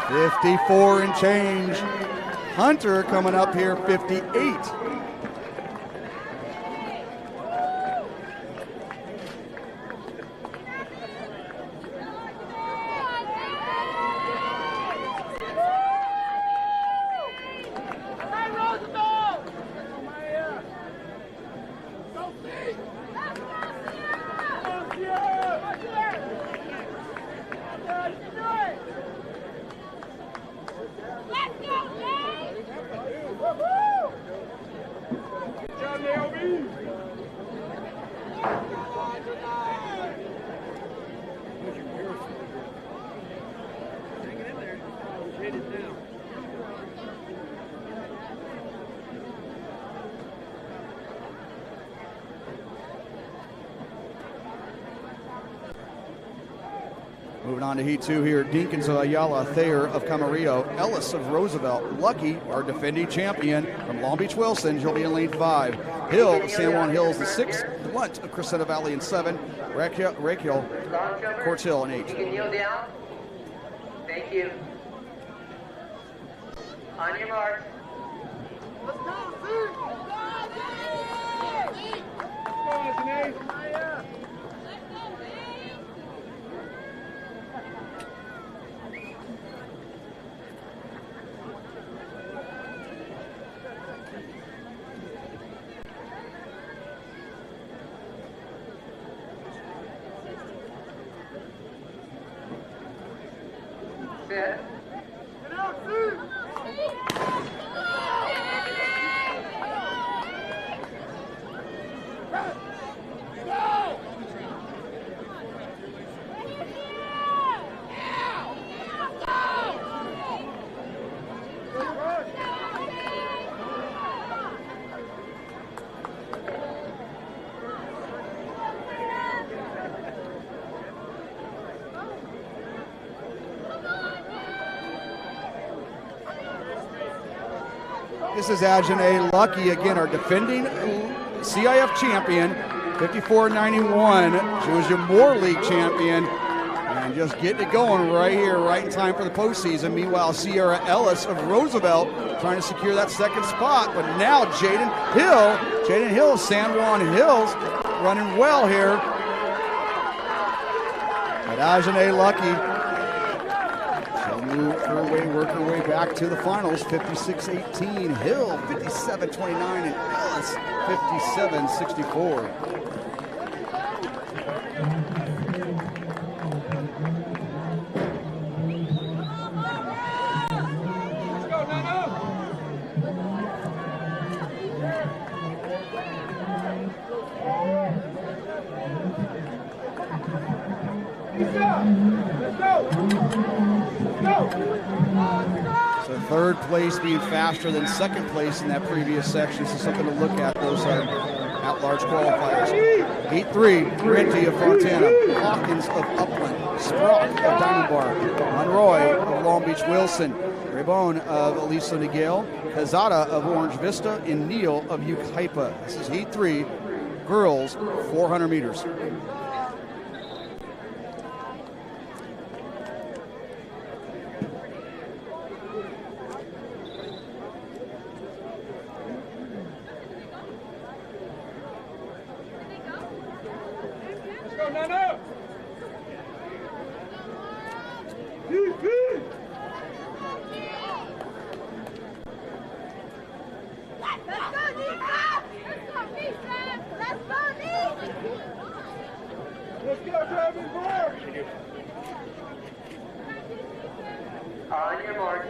54 and change. Hunter coming up here, 58. Moving on to Heat 2 here, Dinkins of Ayala, Thayer of Camarillo, Ellis of Roosevelt, Lucky, our defending champion from Long Beach Wilson, she'll be in lane 5. Hill of San Juan Hills in 6, Blunt of Crescenta Valley in 7, Raquel, Quartz Hill in 8. You can kneel down. Thank you. On your mark. Let's go, Set. This is Ajane Lucky, again, our defending CIF champion, 54-91. She was your Moore League champion, and just getting it going right here, right in time for the postseason. Meanwhile, Sierra Ellis of Roosevelt trying to secure that second spot, but now Jaden Hill, San Juan Hills, running well here. But Ajane Lucky, work her way back to the finals, 56-18. Hill, 57-29, and Ellis, 57-64. So third place being faster than second place in that previous section. So something to look at, those at-large qualifiers. Heat 3, Renty of Fontana, Hawkins of Upland, Sprock of Diamond Bar, Monroy of Long Beach Wilson, Raybone of Aliso Niguel, Cazada of Orange Vista, and Neal of Yucaipa. This is Heat 3, girls, 400 meters. On your mark.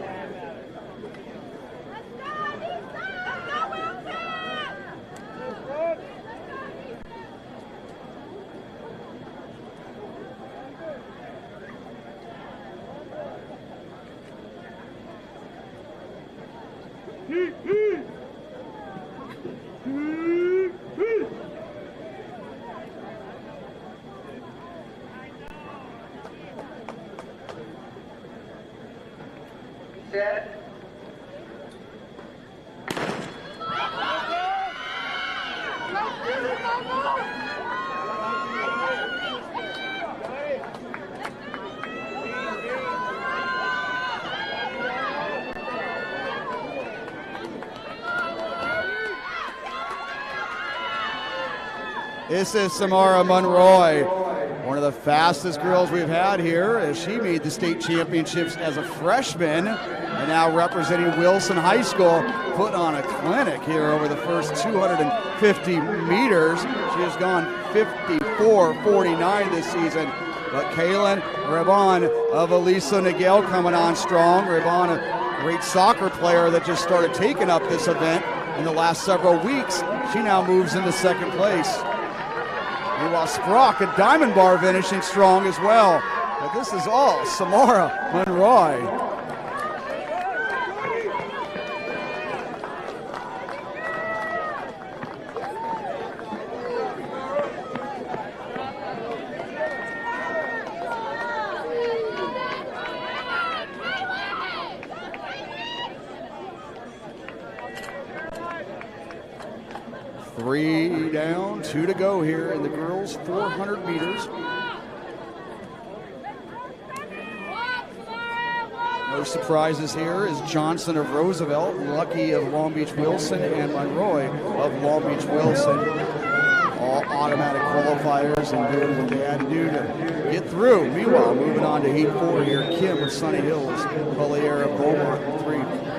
Set. This is Samara Monroy, one of the fastest girls we've had here, as she made the state championships as a freshman and now representing Wilson High School, putting on a clinic here over the first 250 meters. She has gone 54.49 this season. But Kaylin Rebon of Elisa Niguel coming on strong. Rebon, a great soccer player that just started taking up this event in the last several weeks. She now moves into second place. Meanwhile, Sprock at Diamond Bar finishing strong as well. But this is all Samara Monroy. Three down, 2 to go here in the girls' 400 meters. No surprises here is Johnson of Roosevelt, Lucky of Long Beach Wilson, and Monroy of Long Beach Wilson. All automatic qualifiers and doing what they had to do to get through. Meanwhile, moving on to Heat 4 here, Kim of Sunny Hills, Collier of Beaumont, 3.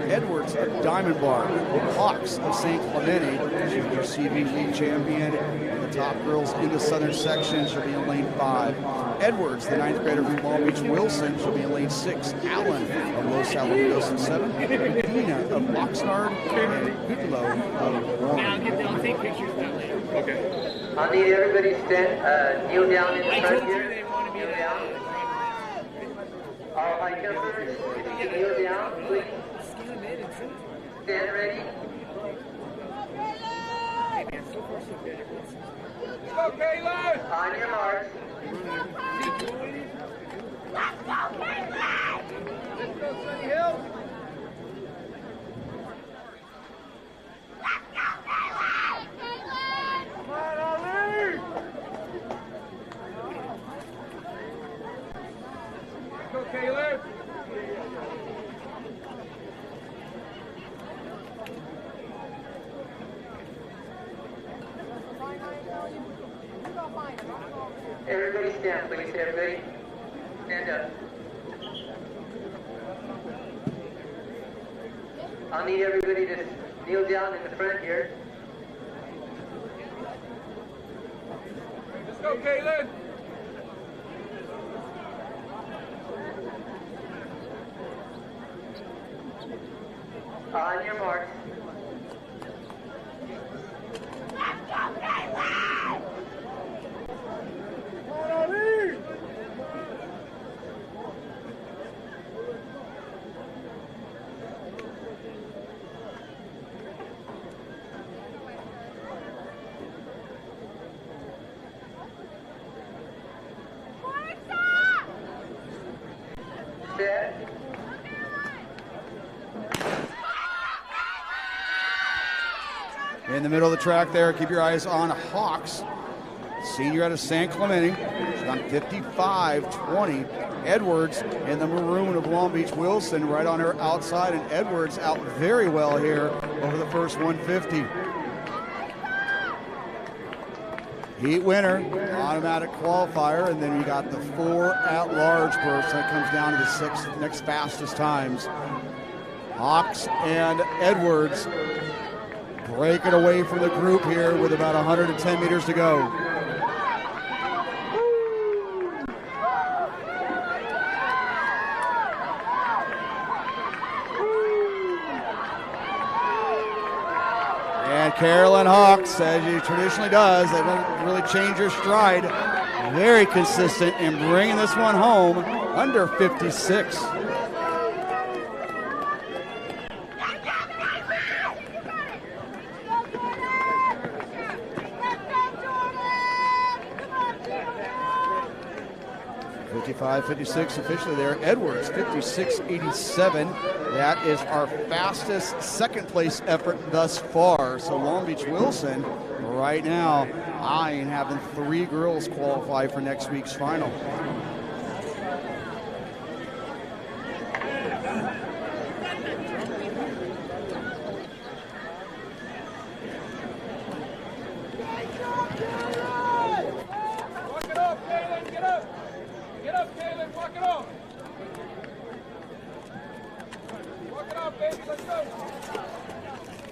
Edwards of Diamond Bar, Hawks of St. Clemente, she's the receiving league champion. And the top girls in the southern section should be in lane 5. Edwards, the 9th grader from Long Beach Wilson, should be in lane 6. Allen of Los Alamitos in 7. Medina of Oxnard, and Goodlow of Warren. Now I'll take pictures of that later. Okay. I'll need everybody stand, kneel down in the I front told you here. they want to be Kneel down. All high jumpers, if you kneel down, please. Stand ready. Go, Kaylin! On your marks. Let's go, Kaylin! Let's go, Sunny Hills! Let's go, Kaylin! Kaylin! Come on, Ali! Go, Kaylin! Everybody stand, please. Everybody stand up. I'll need everybody to kneel down in the front here. Let's go, Kaylin! On your marks. Let's go, Kaylin! Come on, Ali! Set. In the middle of the track there, keep your eyes on Hawks. Senior out of San Clemente. She's gone 55.20. Edwards in the maroon of Long Beach Wilson right on her outside, and Edwards out very well here over the first 150. Heat winner, automatic qualifier, and then you got the 4 at-large berths. That comes down to the 6 next fastest times. Hawks and Edwards breaking away from the group here with about 110 meters to go. And Carolyn Hawks, as she traditionally does, they don't really change her stride. Very consistent in bringing this one home under 56. 55-56 officially there. Edwards, 56-87. That is our fastest second place effort thus far. So Long Beach Wilson right now eyeing having 3 girls qualify for next week's final.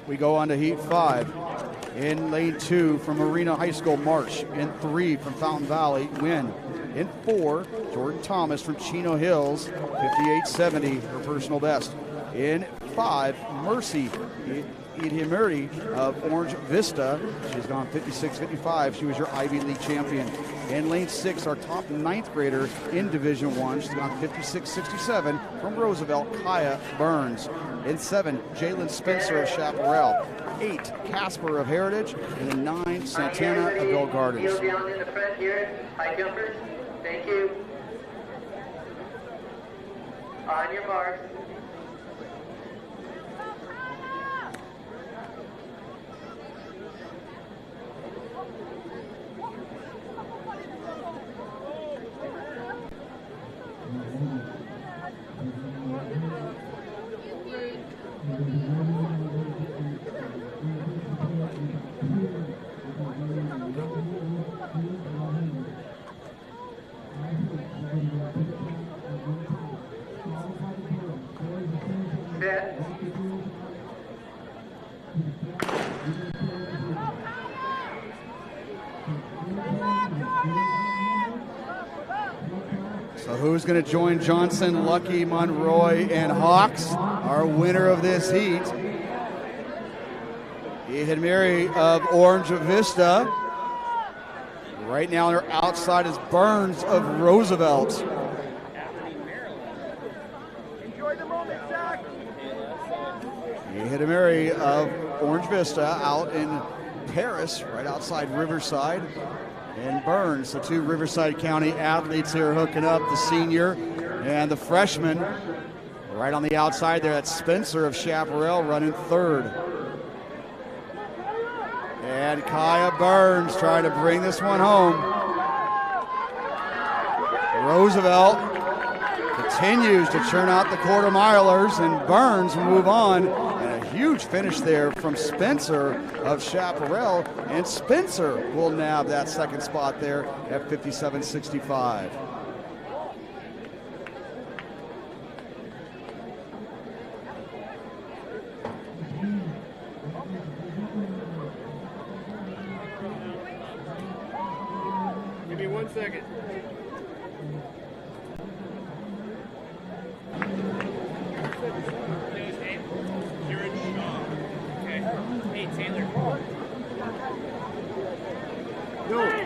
We go on to Heat 5. In lane 2 from Marina High School, Marsh. In 3 from Fountain Valley, Wynn. In 4, Jordan Thomas from Chino Hills, 58-70, her personal best. In 5, Mercy Idhimuri of Orange Vista. She's gone 56-55. She was your Ivy League champion. In lane 6, our top 9th grader in Division 1. She's gone 56-67 from Roosevelt, Kaya Burns. In 7, Jalen Spencer of Chaparral. 8, Casper of Heritage. And in 9, Santana of Bell Gardens. You'll be on in the front here, high jumpers. Thank you. On your mark. Set. So who's going to join Johnson, Lucky, Monroy, and Hawks? Our winner of this heat, Ethan Mary of Orange Vista. Right now, their outside is Burns of Roosevelt. Ethan Mary of Orange Vista out in Paris, right outside Riverside. And Burns, the 2 Riverside County athletes here hooking up, the senior and the freshman. Right on the outside there, that's Spencer of Chaparral running 3rd. And Kaya Burns trying to bring this one home. Roosevelt continues to churn out the quarter milers, and Burns will move on. And a huge finish there from Spencer of Chaparral, and Spencer will nab that second spot there at 57-65. Give me 1 second.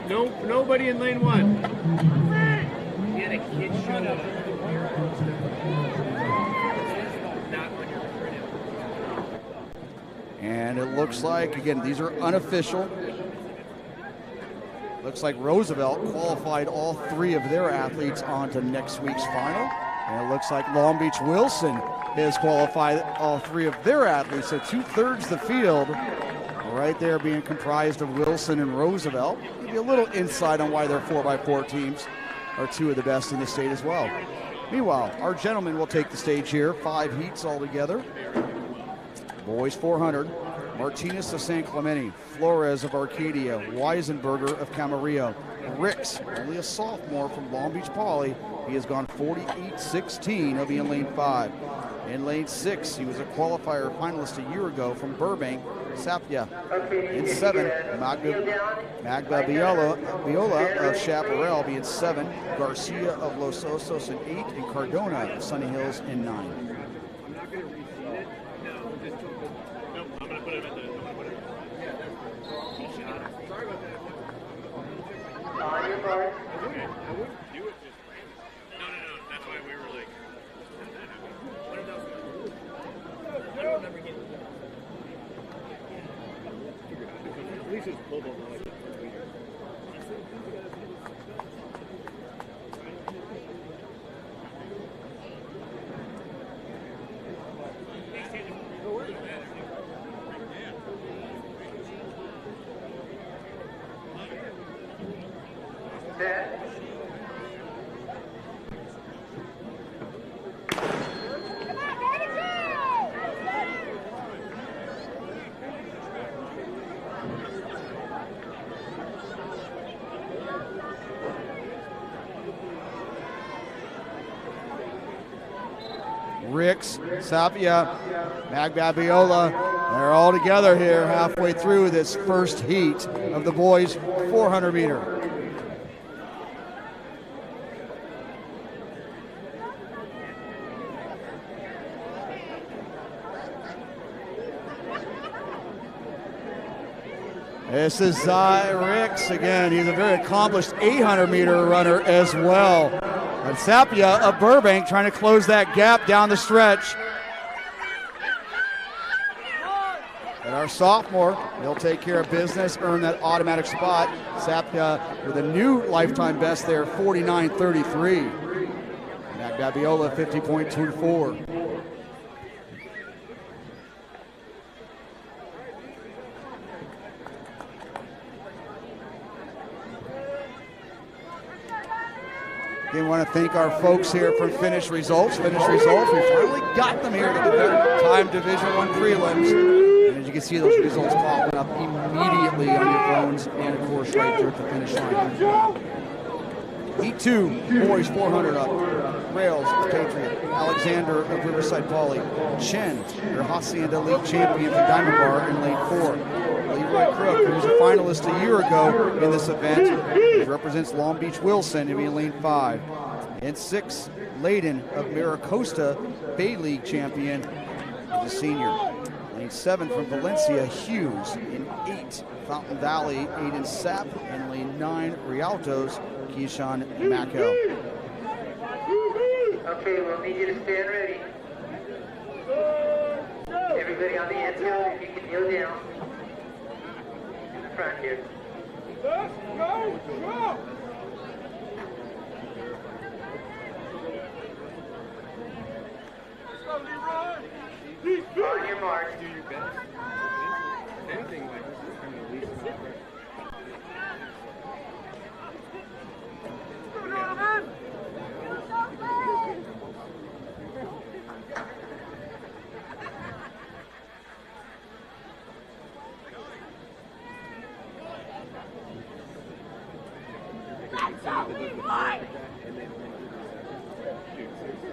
No, nobody in lane 1. Get a kid, shut up. Not when you're recruited. And it looks like, again, these are unofficial. Looks like Roosevelt qualified all 3 of their athletes onto next week's final. And it looks like Long Beach Wilson has qualified all 3 of their athletes. So 2/3 the field right there being comprised of Wilson and Roosevelt. Give you a little insight on why their 4x4 teams are 2 of the best in the state as well. Meanwhile, our gentlemen will take the stage here. 5 heats altogether. Boys 400. Martinez of San Clemente, Flores of Arcadia, Weisenberger of Camarillo, Ricks, only a sophomore from Long Beach Poly. He has gone 48-16. He'll be in lane 5. In lane 6, he was a qualifier finalist a year ago from Burbank, Sapia. In 7, Magda Viola of Chaparral be in 7, Garcia of Los Osos in 8, and Cardona of Sunny Hills in 9. I'm not going to reseed it. No, just nope, I'm going to put it at the. Sorry about that. On your mark. I wouldn't do it just randomly. No. That's why we were like. What if that was I don't remember getting at least it's mobile, not like that. Ricks, Sapia, Magbabiola. They're all together here halfway through this first heat of the boys 400 meter. This is Ricks again. He's a very accomplished 800-meter runner as well. And Sapia of Burbank trying to close that gap down the stretch. And our sophomore, he'll take care of business, earn that automatic spot. Sapia with a new lifetime best there, 49.33. Magbabiola, 50.24. Again, want to thank our folks here from Finish Results. We finally got them here to the time Division I prelims. And as you can see, those results popping up immediately on your phones and, of course, right there at the finish line. Heat 2, boys 400 up. Rails, Patriot. Alexander of Riverside Poly. Chen, your Hacienda League champion from Diamond Bar in lane 4. Leroy Crook, who was a finalist a year ago in this event. He represents Long Beach Wilson in lane 5. And 6, Layden of Maricosta, Bay League champion, the senior. Lane 7 from Valencia, Hughes. In 8, Fountain Valley, Aiden Sapp. And lane 9, Rialto's, Keyshawn Macco. Okay, we'll need you to stand ready. Everybody on the infield, if you can kneel down. In the front here. Let's go, go! On your mark. Do your best. If anything like this is kind of the least effort.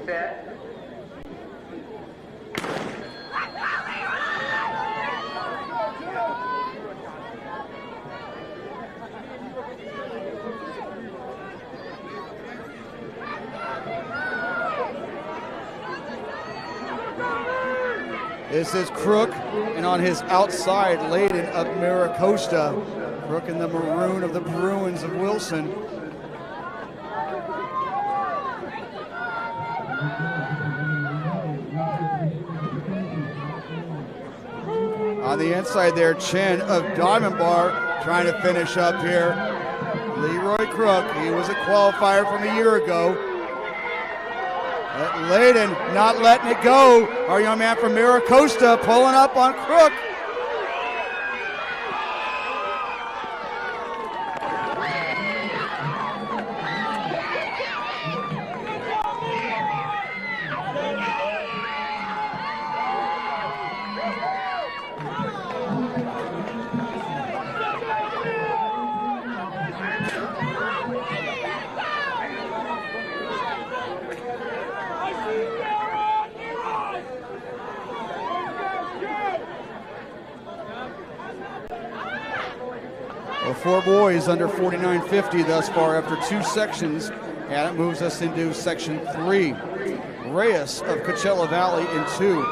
Set. This is Crook, and on his outside, Layden of Maricosta. Crook in the maroon of the Bruins of Wilson. On the inside there, Chen of Diamond Bar trying to finish up here. Leroy Crook, he was a qualifier from a year ago. Layden not letting it go. Our young man from Maricosta pulling up on Crook. Well, 4 boys under 49.50 thus far after 2 sections, and it moves us into section 3. Reyes of Coachella Valley in 2,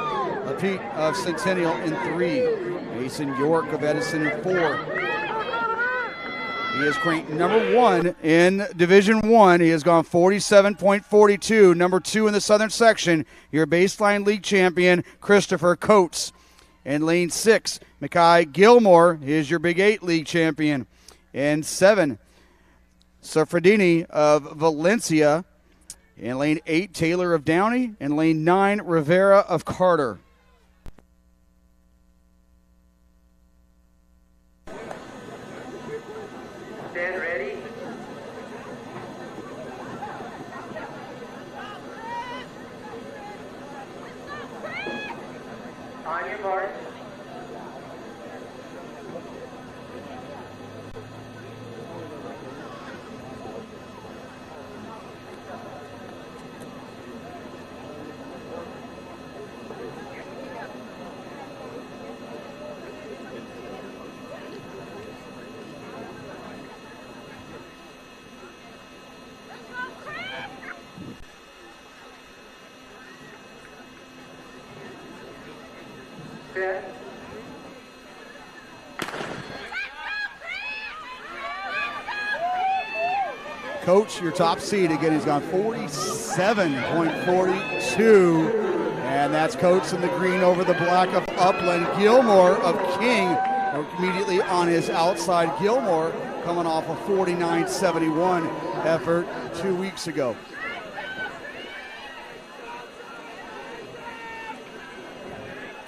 Pete of Centennial in 3, Mason York of Edison in 4. He is ranked number 1 in Division 1. He has gone 47.42, number 2 in the Southern section. Your baseline league champion, Christopher Coates. In lane 6, Mackay Gilmore is your Big 8 league champion. And 7, Sofredini of Valencia. In lane 8, Taylor of Downey. In lane 9, Rivera of Carter. Stand ready. On your mark. Set. Coach, your top seed again, he's gone 47.42. And that's Coach in the green over the black of Upland. Gilmore of King immediately on his outside. Gilmore coming off a 49.71 effort 2 weeks ago.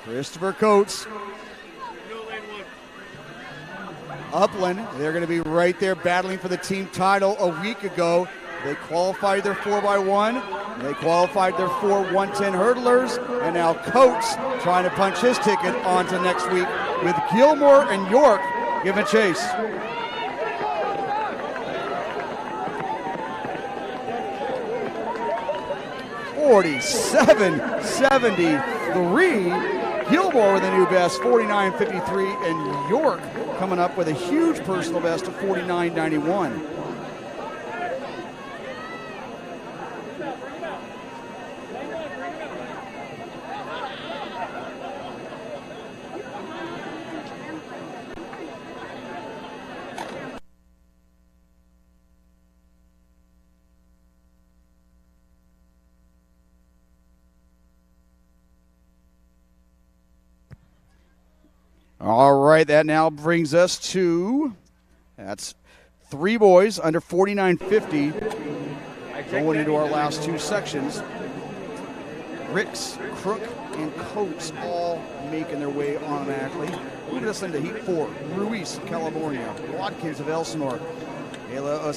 Christopher Coates. Upland, they're going to be right there battling for the team title a week ago. They qualified their 4x1. They qualified their 4 110 hurdlers. And now Coates trying to punch his ticket on to next week with Gilmore and York giving chase. $47.73. Gilmore with a new best, 49.53, and York coming up with a huge personal best of 49.91. All right, that now brings us to, that's 3 boys under 49.50 going into our last 2 sections. Ricks, Crook, and Coates all making their way automatically. Moving us into Heat 4. Ruiz of California, Watkins of Elsinore, Ayla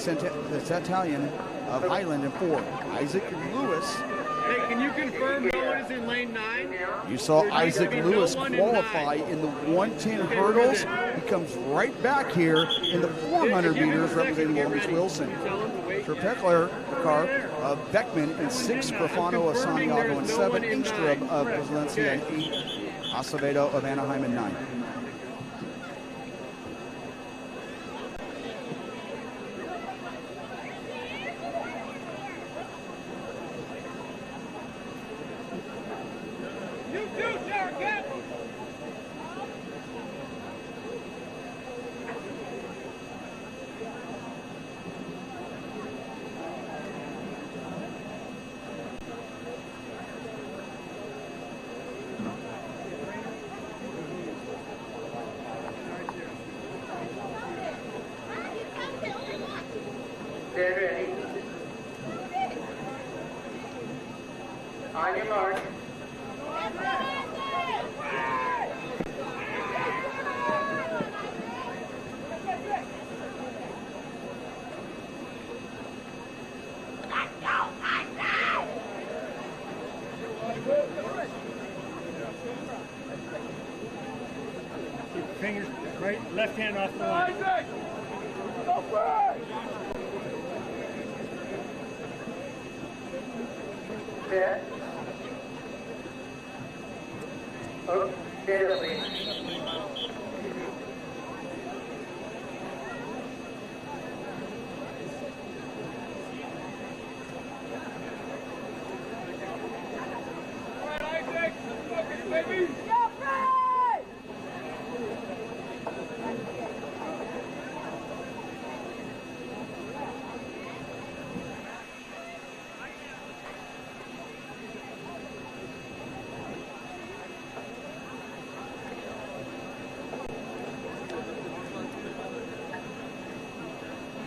Italian of Highland in 4. Isaac Lewis. Hey, can you confirm no one is in lane 9? You saw Isaac Lewis qualify in the 110 hurdles. He comes right back here in the 400 meters representing Lawrence Wilson. Terpetler, the car of Beckman in 6, Grafano of Santiago in 7, Ingstrom of Valencia in 8, Acevedo of Anaheim in 9. Stand ready. On your mark. Keep your fingers right, left hand off the line. Set. Oh, stand up, please.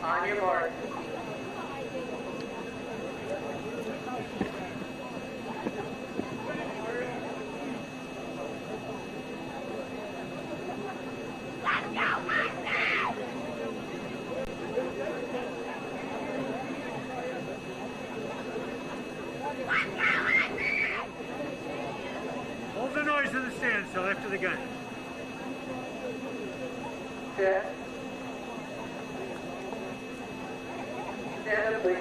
On your mark. Hold the noise in the stands till after the gun. Set. Stand up, please.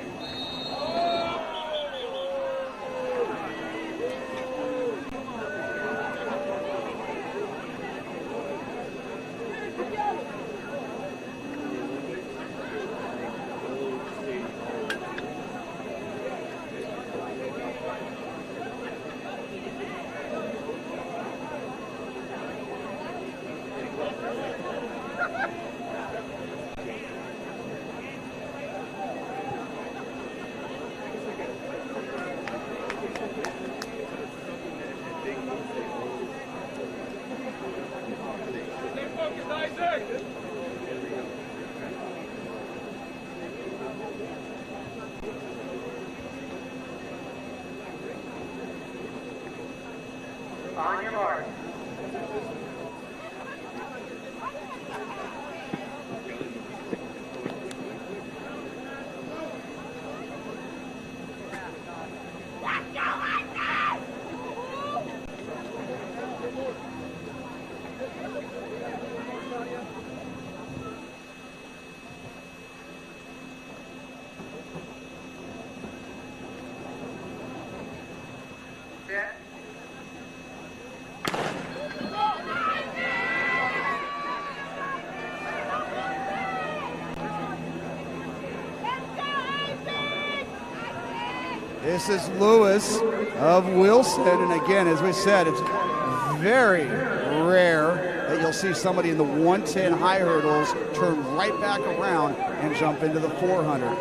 On your mark. Set. This is Lewis of Wilson, and again, as we said, it's very rare that you'll see somebody in the 110 high hurdles turn right back around and jump into the 400.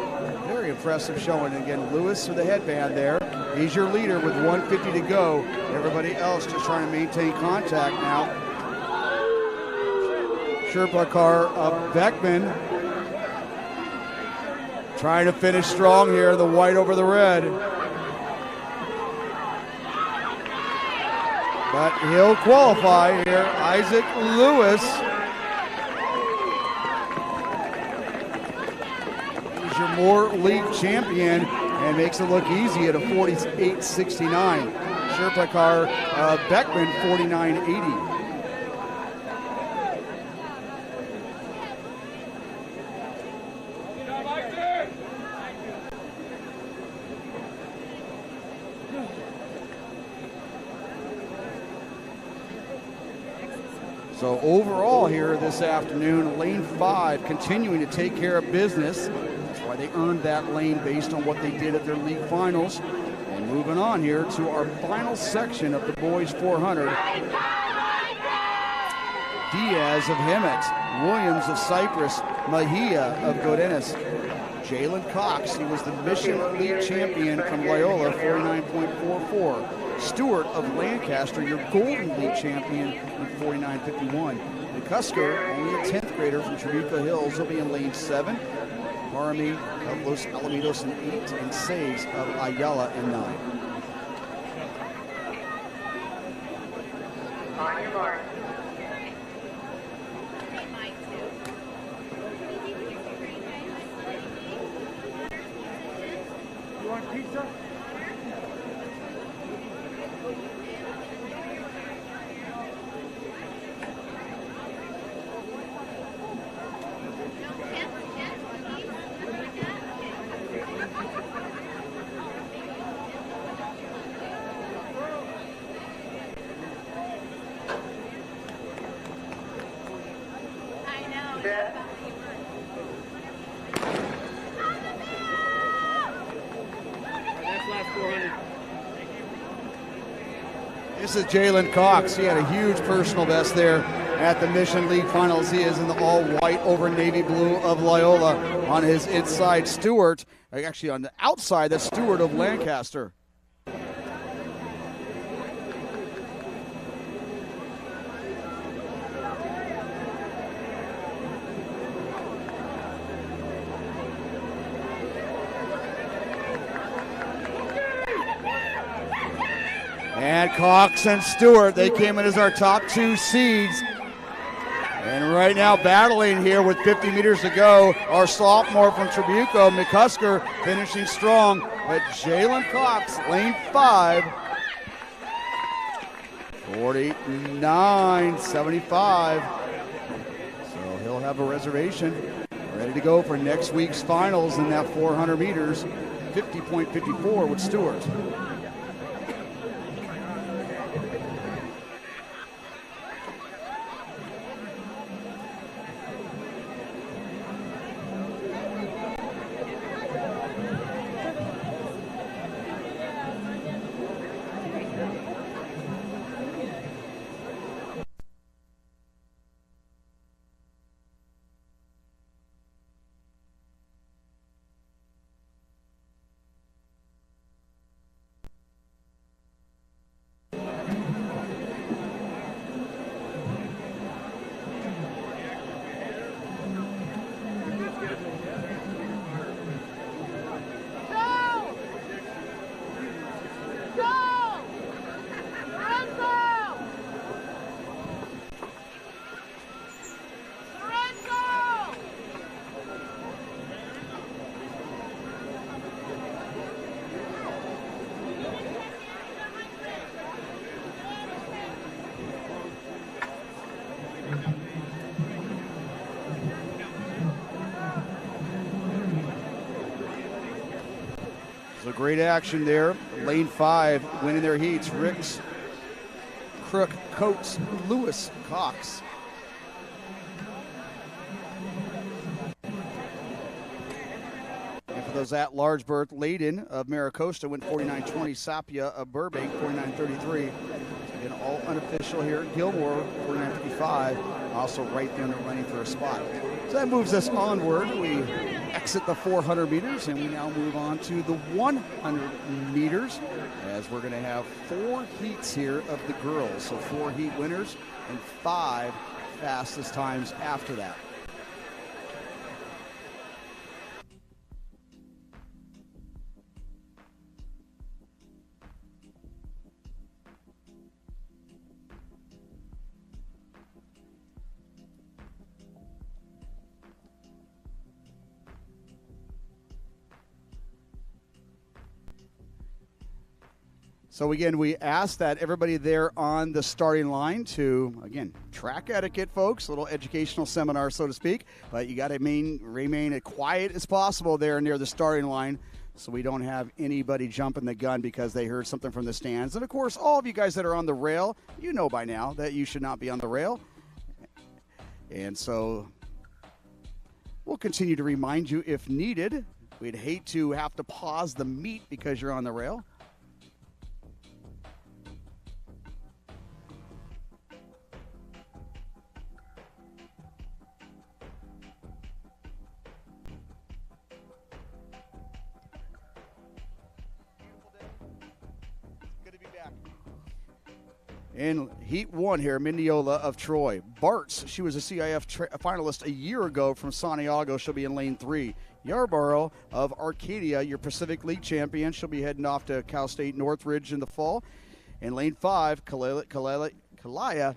Very impressive showing. Again, Lewis with the headband there. He's your leader with 150 to go. Everybody else just trying to maintain contact now. Sherpa car of Beckman trying to finish strong here, the white over the red. But he'll qualify here, Isaac Lewis. He's your Moore League champion and makes it look easy at a 48.69. Sherpa car Beckman 49.80. So overall here this afternoon, lane 5 continuing to take care of business. That's why they earned that lane based on what they did at their league finals. And moving on here to our final section of the boys 400. Diaz of Hemet, Williams of Cyprus, Mejia of Godinez. Jalen Cox, he was the Mission League champion from Loyola, 49.44. Stewart of Lancaster, your Golden League champion, with 49.51. McCusker, only a 10th grader from Trabuco Hills, will be in lane 7. Harami of Los Alamitos in 8, and Saves of Ayala in 9. On your mark. You want pizza? Set. That's last 400. This is Jalen Cox. He had a huge personal best there at the Mission League Finals. He is in the all-white over navy blue of Loyola. On his inside, Stewart. Actually, on the outside, that's Stewart of Lancaster. And Cox and Stewart, they came in as our top 2 seeds. And right now battling here with 50 meters to go, our sophomore from Trabuco, McCusker, finishing strong. But Jalen Cox, lane 5, 49.75. So he'll have a reservation ready to go for next week's finals in that 400 meters, 50.54 with Stewart. great action there. Lane 5 winning their heats. Ricks, Crook, Coates, Lewis, Cox. And for those at-large berth, Layden of Maricosta went 49.20. Sapia of Burbank, 49.33. Again, all unofficial here. Gilmore, 49.55. Also right there in the running for a spot. So that moves us onward. We exit the 400 meters, and we now move on to the 100 meters, as we're going to have 4 heats here of the girls. So 4 heat winners and 5 fastest times after that. So again, we ask that everybody there on the starting line to, again, track etiquette, folks, a little educational seminar, so to speak, but you got to remain as quiet as possible there near the starting line so we don't have anybody jumping the gun because they heard something from the stands. And of course, all of you guys that are on the rail, you know by now that you should not be on the rail. And so we'll continue to remind you if needed. We'd hate to have to pause the meet because you're on the rail. In Heat 1 here, Mendiola of Troy. Bartz, she was a CIF finalist a year ago from Santiago. She'll be in lane 3. Yarborough of Arcadia, your Pacific League champion. She'll be heading off to Cal State Northridge in the fall. In lane 5, Kalaya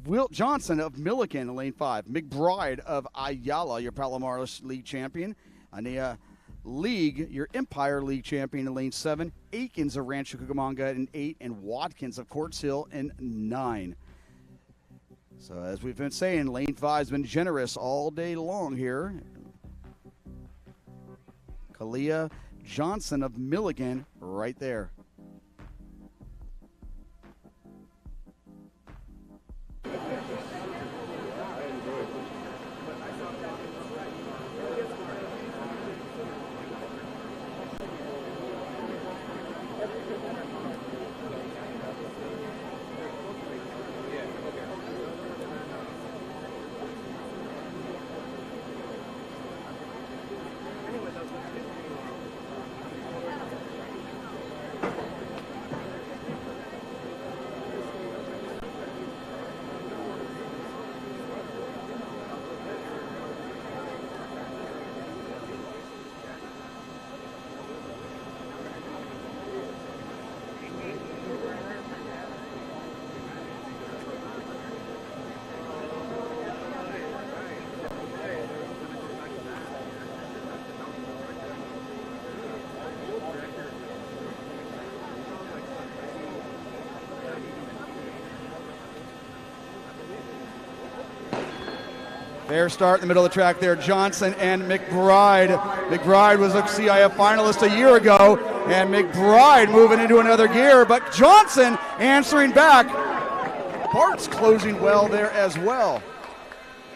Wilt Johnson of Milliken in lane 5. McBride of Ayala, your Palomares League champion. Ania League, your Empire League champion in lane 7. Aikens of Rancho Cucamonga in 8, and Watkins of Quartz Hill in 9. So as we've been saying, lane 5 has been generous all day long here. Kalia Johnson of Milligan right there. Fair start in the middle of the track there. Johnson and McBride. McBride was a CIF finalist a year ago, and McBride moving into another gear, but Johnson answering back. Bart's closing well there as well.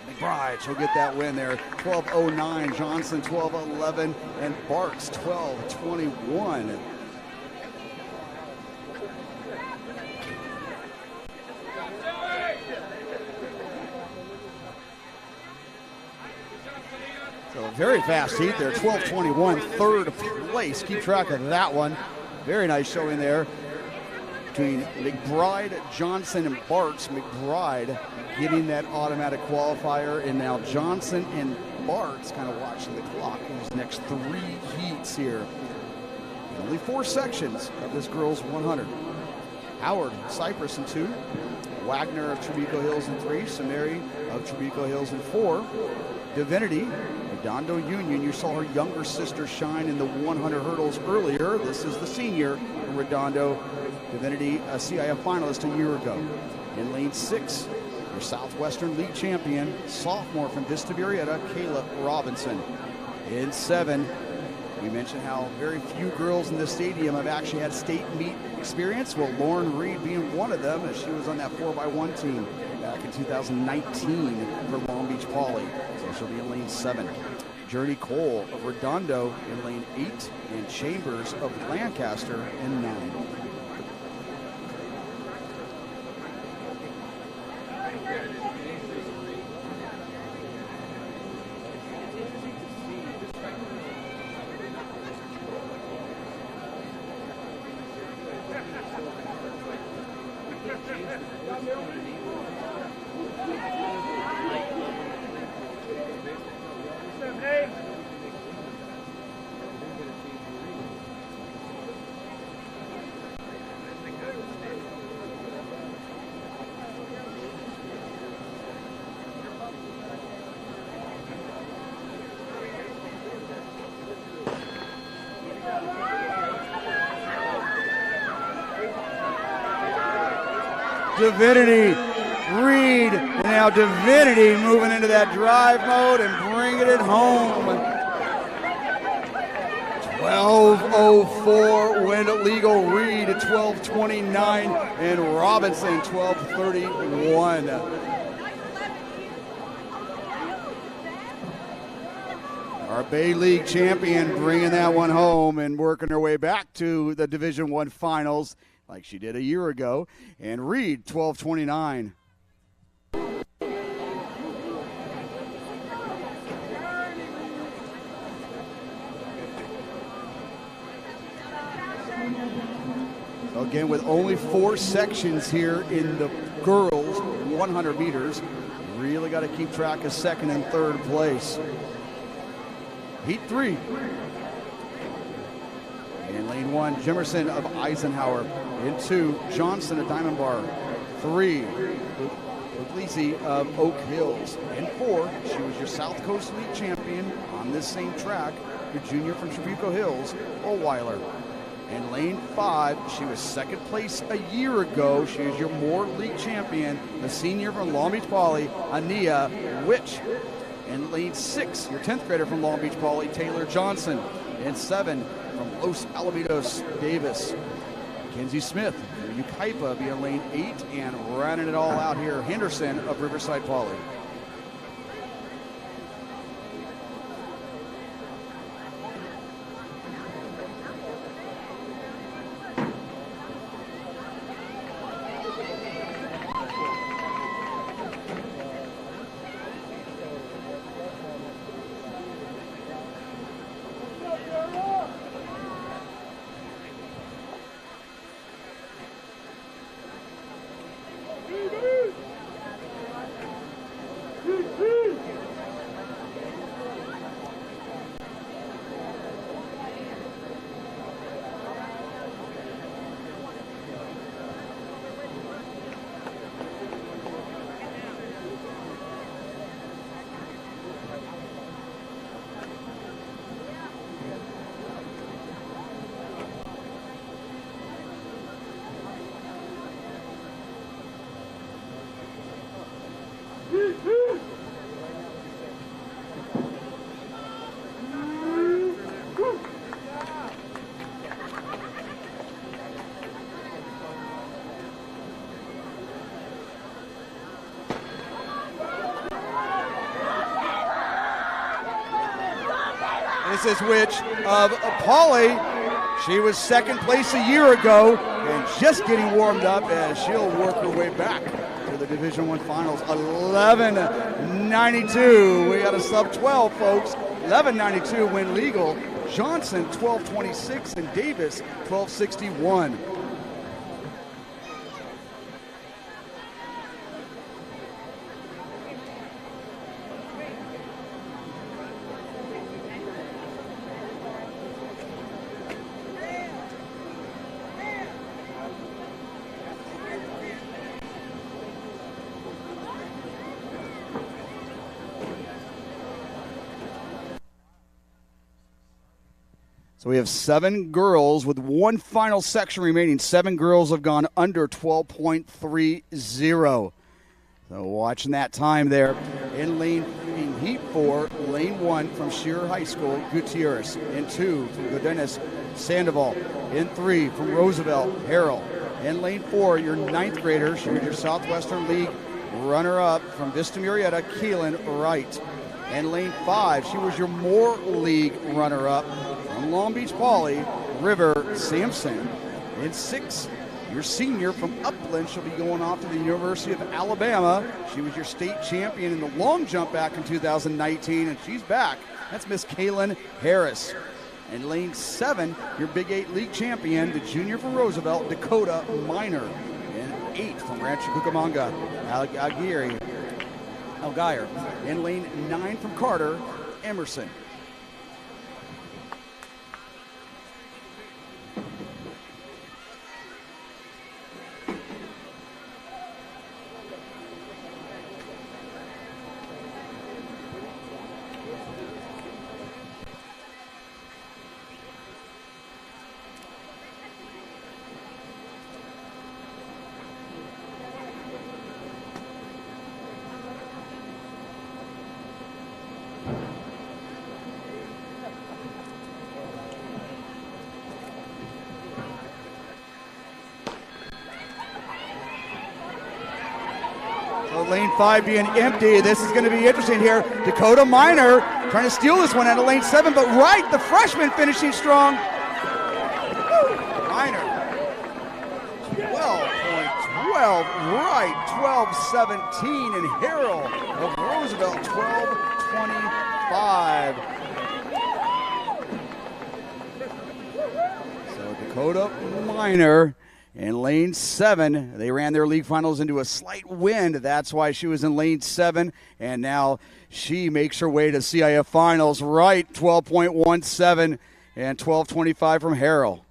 McBride, she'll get that win there. 12:09, Johnson 12:11, and Bart's 12:21. So a very fast heat there, 12:21, third place. Keep track of that one. Very nice showing there between McBride, Johnson, and Bartz. McBride getting that automatic qualifier, and now Johnson and Bartz kind of watching the clock in these next 3 heats here. Only 4 sections of this girls 100. Howard, Cypress in 2. Wagner of Trabuco Hills in 3. Samari of Trabuco Hills in 4. Divinity, Redondo Union. You saw her younger sister shine in the 100 hurdles earlier. This is the senior from Redondo. Divinity, a CIF finalist a year ago. In lane 6, your Southwestern League champion, sophomore from Vista Murrieta, Kayla Robinson. In 7, We mentioned how very few girls in this stadium have actually had state meet experience. Well, Lauren Reed being one of them, as she was on that 4x1 team back in 2019 for Long Beach Poly. So she'll be in lane 7. Journey Cole of Redondo in lane 8, and Chambers of Lancaster in 9. Divinity, Reed, and now Divinity moving into that drive mode and bringing it home. 12:04 win legal, Reed at 12:29, and Robinson 12:31. Our Bay League champion bringing that one home and working her way back to the Division I Finals like she did a year ago. And Reed, 12:29. So again, with only 4 sections here in the girls 100 meters, really got to keep track of second and third place. Heat 3. In lane 1, Jimerson of Eisenhower. In 2, Johnson of Diamond Bar. 3, Puglisi of Oak Hills. In 4, she was your South Coast League champion on this same track, your junior from Trabuco Hills, Ohlweiler. In lane 5, she was second place a year ago. She is your Moore League champion, the senior from Long Beach Poly, Ania Witch. In lane 6, your 10th grader from Long Beach Poly, Taylor Johnson. In 7, from Los Alamitos, Davis. Kenzie Smith, Ukaipa be in lane 8, and running it all out here, Henderson of Riverside Poly. This is Witch of Poly. She was second place a year ago and just getting warmed up as she'll work her way back to the Division I Finals. 11:92. We got a sub 12, folks. 11:92 win legal. Johnson 12:26 and Davis 12:61. So we have 7 girls with one final section remaining. 7 girls have gone under 12.30. So watching that time there in heat 4, lane lane 1 from Shearer High School, Gutierrez. In 2 from Godinez, Sandoval. In 3 from Roosevelt, Harrell. In lane 4, your 9th grader, she was your Southwestern League runner-up from Vista Murrieta, Keelan Wright. In lane 5, she was your Moore League runner-up from Long Beach Poly, River Sampson. In 6, your senior from Upland, she'll be going off to the University of Alabama. She was your state champion in the long jump back in 2019, and she's back. That's Miss Kaylin Harris. In lane 7, your Big 8 league champion, the junior from Roosevelt, Dakota Minor. In 8 from Rancho Cucamonga, Algier. In lane 9 from Carter, Emerson. So lane 5 being empty. This is going to be interesting here. Dakota Minor trying to steal this one out of lane 7, but Wright, the freshman, finishing strong. Minor, 12.12. Wright, 12.17. And Harrell of Roosevelt, 12.25. So Dakota Minor in lane 7, they ran their league finals into a slight wind. That's why she was in lane 7, and now she makes her way to CIF finals. Right, 12.17 and 12.25 from Harrell.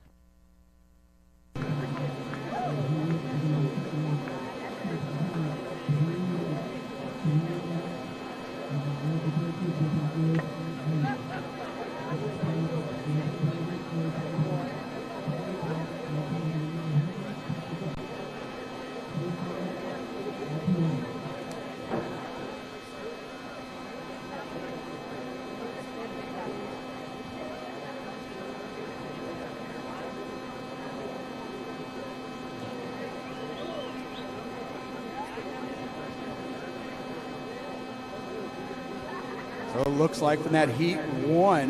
So it looks like from that heat 1,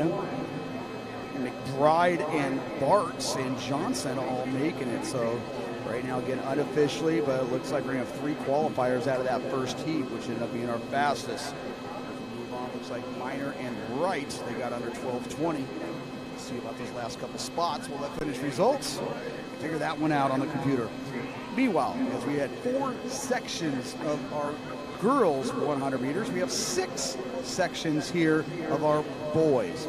McBride and Bartz and Johnson all making it. So right now, again, unofficially, but it looks like we're going to have 3 qualifiers out of that first heat, which ended up being our fastest. Move on, looks like Minor and Wright, they got under 12:20. Let's see about those last couple spots. We'll let finish results. Figure that one out on the computer. Meanwhile, as we had 4 sections of our girls 100 meters, we have 6 sections here of our boys.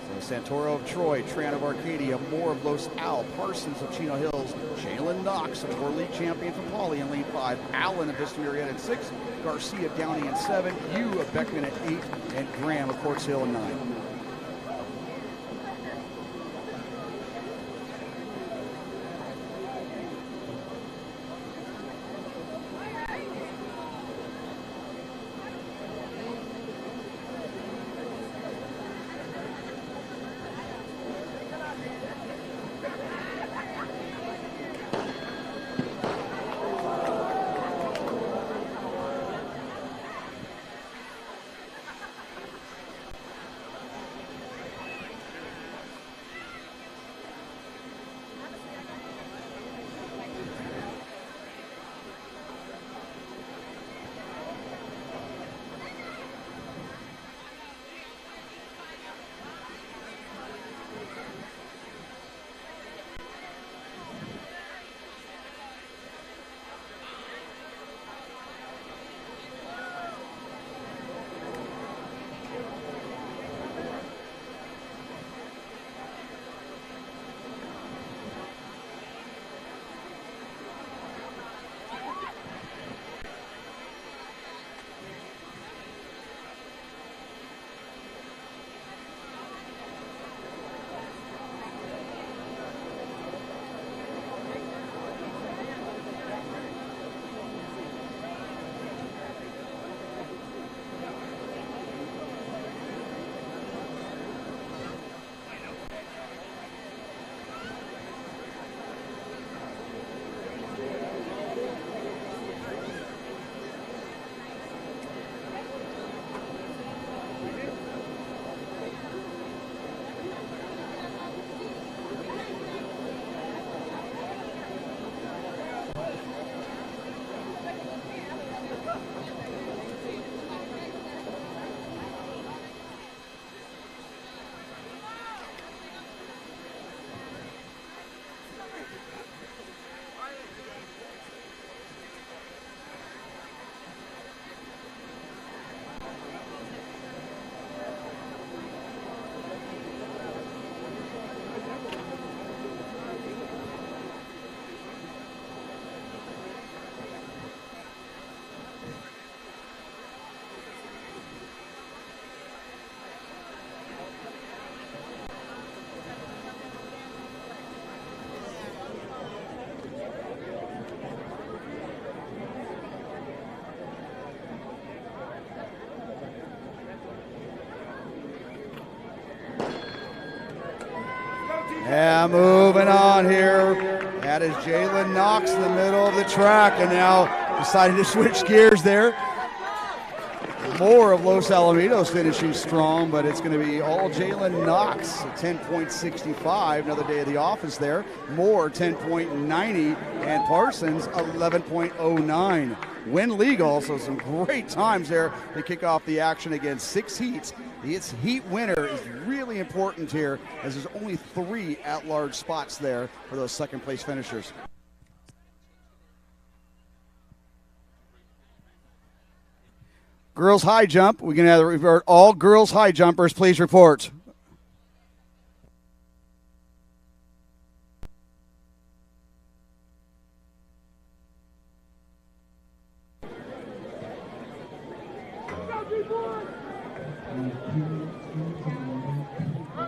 So Santoro of Troy, Tran of Arcadia, Moore of Los Al, Parsons of Chino Hills, Jalen Knox, a tour league champion from Poly in lane 5, Allen of Vista Murrieta at 6, Garcia of Downey in 7, Yu of Beckman at 8, and Graham of Quartz Hill in 9. Yeah, moving on here. That is Jalen Knox in the middle of the track, and now deciding to switch gears there. More of Los Alamitos finishing strong, but it's going to be all Jalen Knox at 10.65. Another day of the office there. Moore 10.90, and Parsons 11.09. Win league also some great times there to kick off the action again. 6 heats. This heat winner is really important here, as there's only 3 at-large spots there for those second-place finishers. Girls high jump. We can revert all girls high jumpers. Please report.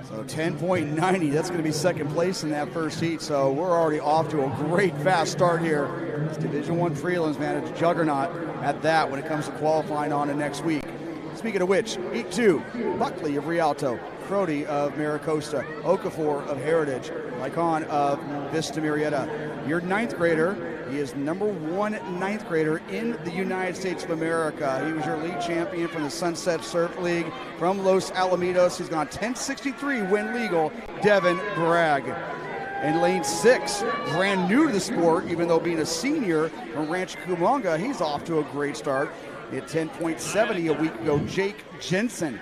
So 10.90, that's going to be second place in that first heat. So we're already off to a great fast start here. It's Division I prelims, man. It's a juggernaut at that when it comes to qualifying on to next week. Speaking of which, Heat 2, Buckley of Rialto, Crody of Maricosta, Okafor of Heritage, Lycon of Vista Murrieta. Your 9th grader, he is number 1 9th grader in the United States of America. He was your league champion from the Sunset Surf League from Los Alamitos. He's gone 10.63 win legal, Devin Bragg. In lane 6, brand new to the sport, even though being a senior from Rancho Cucamonga, he's off to a great start. At 10.70 a week ago, Jake Jensen.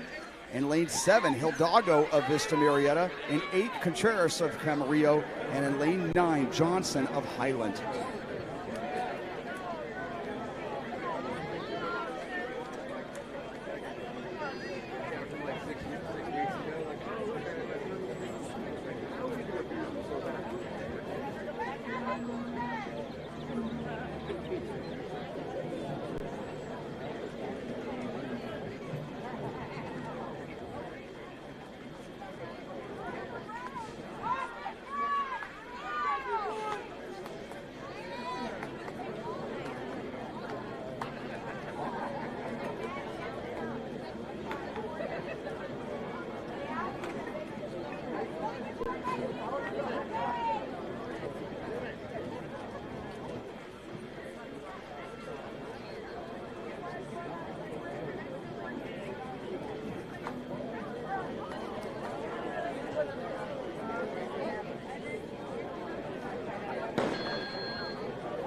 In lane 7, Hidalgo of Vista Murrieta. In 8, Contreras of Camarillo. And in lane 9, Johnson of Highland.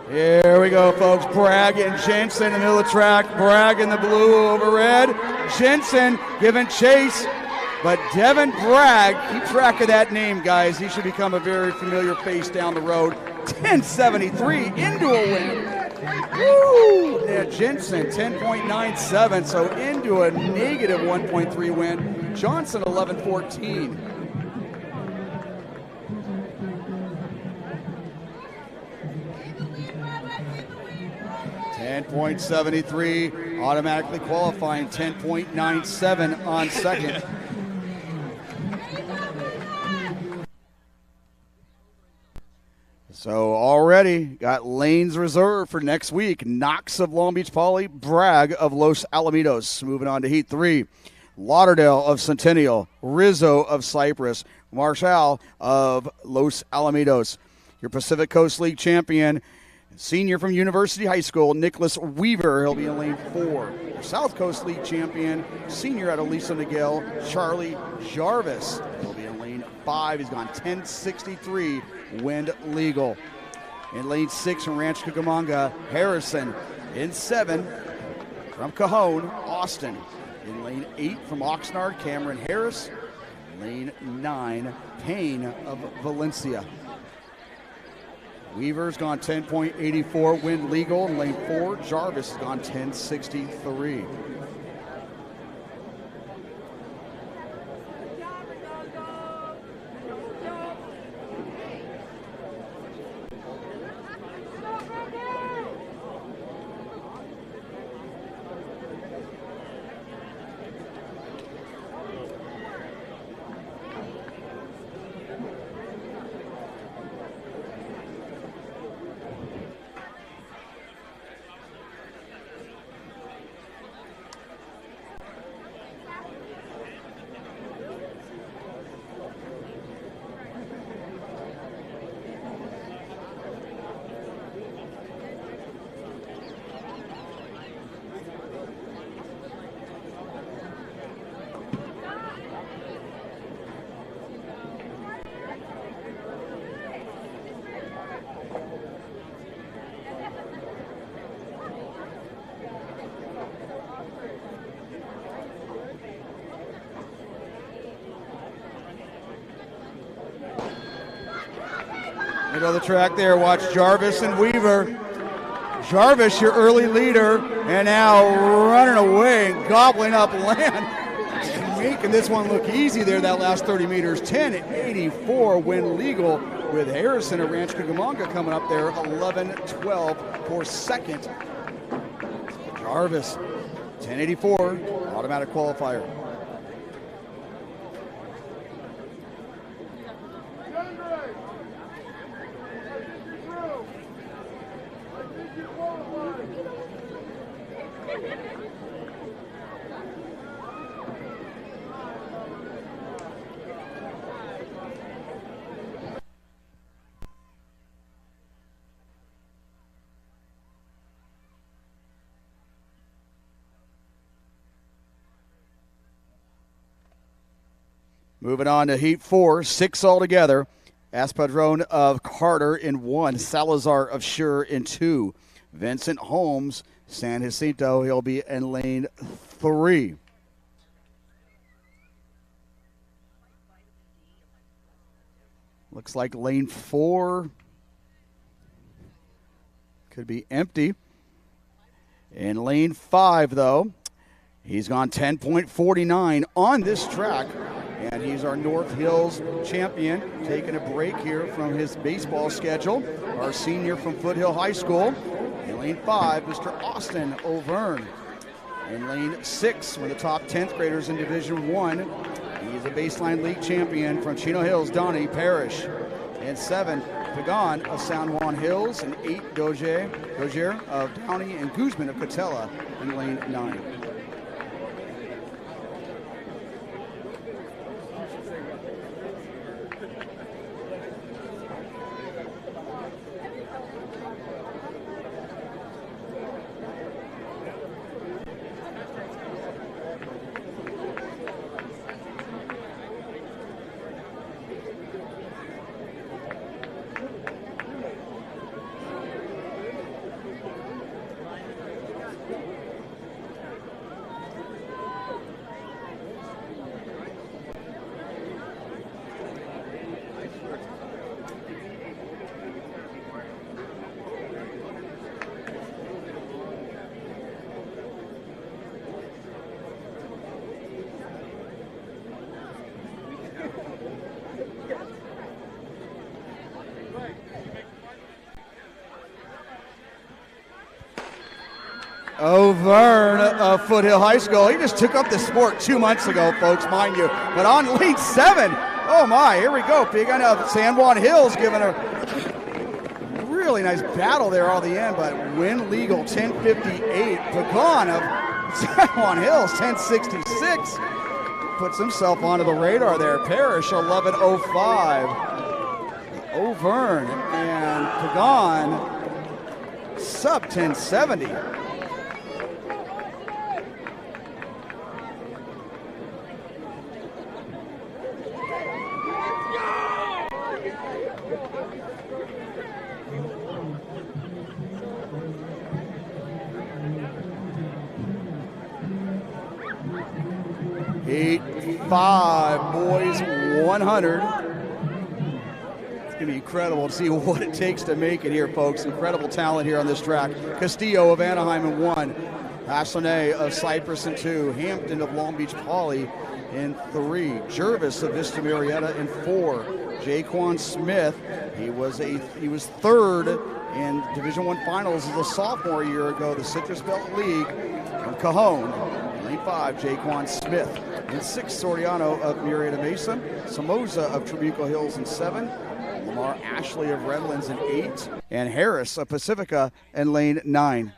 Here we go, folks. Bragg and Jensen in the middle of the track. Bragg in the blue over red. Jensen giving chase. But Devin Bragg, keep track of that name, guys. He should become a very familiar face down the road. 10.73 into a win. Woo! Yeah, Jensen, 10.97, so into a negative 1.3 win. Johnson, 11.14. 10.73, automatically qualifying, 10.97 on second. So already got lanes reserved for next week. Knox of Long Beach Poly, Bragg of Los Alamitos. Moving on to Heat 3. Lauderdale of Centennial, Rizzo of Cypress, Marshall of Los Alamitos. Your Pacific Coast League champion, senior from University High School, Nicholas Weaver. He'll be in lane 4. Your South Coast League champion, senior out of Lisa Miguel, Charlie Jarvis. He'll be in lane 5. He's gone 10.63 wind legal. In lane 6 from Rancho Cucamonga, Harrison. In 7 from Cajon, Austin. In lane 8 from Oxnard, Cameron Harris. Lane 9, Payne of Valencia. Weaver's gone 10.84 wind legal. In lane 4, Jarvis has gone 10.63. Middle of the track there, watch Jarvis and Weaver. Jarvis, your early leader, and now running away and gobbling up land. Making this one look easy there, that last 30 meters. 10:84 win legal with Harrison at Ranch Cucamonga coming up there, 11:12 for second. Jarvis, 10:84, automatic qualifier. Moving on to Heat 4, 6 altogether. Espadron of Carter in 1, Salazar of Schur in 2. Vincent Holmes, San Jacinto, he'll be in lane 3. Looks like lane 4 could be empty. In lane 5, though, he's gone 10.49 on this track. And he's our North Hills champion, taking a break here from his baseball schedule. Our senior from Foothill High School. In lane 5, Mr. Austin O'Verne. In lane 6, one of the top 10th graders in Division 1. He's a baseline league champion from Chino Hills, Donnie Parrish. In 7, Pagan of San Juan Hills. And 8, Dozier of Downey and Guzman of Catella in lane 9. O'Verne of Foothill High School. He just took up the sport 2 months ago, folks, mind you. But on lane 7, oh my, here we go. Pagan of San Juan Hills giving a really nice battle there all the end, but win legal 10:58. Pagan of San Juan Hills 10:66 puts himself onto the radar there. Parrish 11:05. O'Verne and Pagan sub 10:70. Heat 5, boys 100. It's going to be incredible to see what it takes to make it here, folks. Incredible talent here on this track. Castillo of Anaheim in 1. Hassone of Cypress in 2. Hampton of Long Beach Poly in 3. Jervis of Vista Marietta in 4. Jaquan Smith, he was third in Division I Finals as a sophomore a year ago, the Citrus Belt League from Cajon. Lane 5, Jaquan Smith. In 6, Soriano of Murrieta Mesa. Somoza of Trabuco Hills in 7. Lamar Ashley of Redlands in 8. And Harris of Pacifica in lane 9.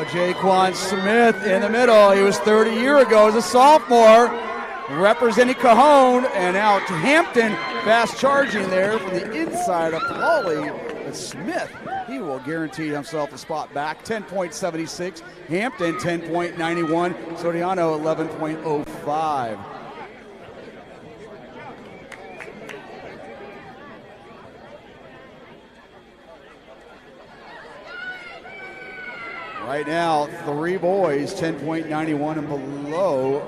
go. Jaquan Smith in the middle. He was 30 years ago as a sophomore, representing Cajon, and out to Hampton, fast charging there from the inside of Pauley. But Smith, he will guarantee himself a spot back. 10.76. Hampton 10.91. Soriano 11.05. Right now, three boys, 10.91 and below,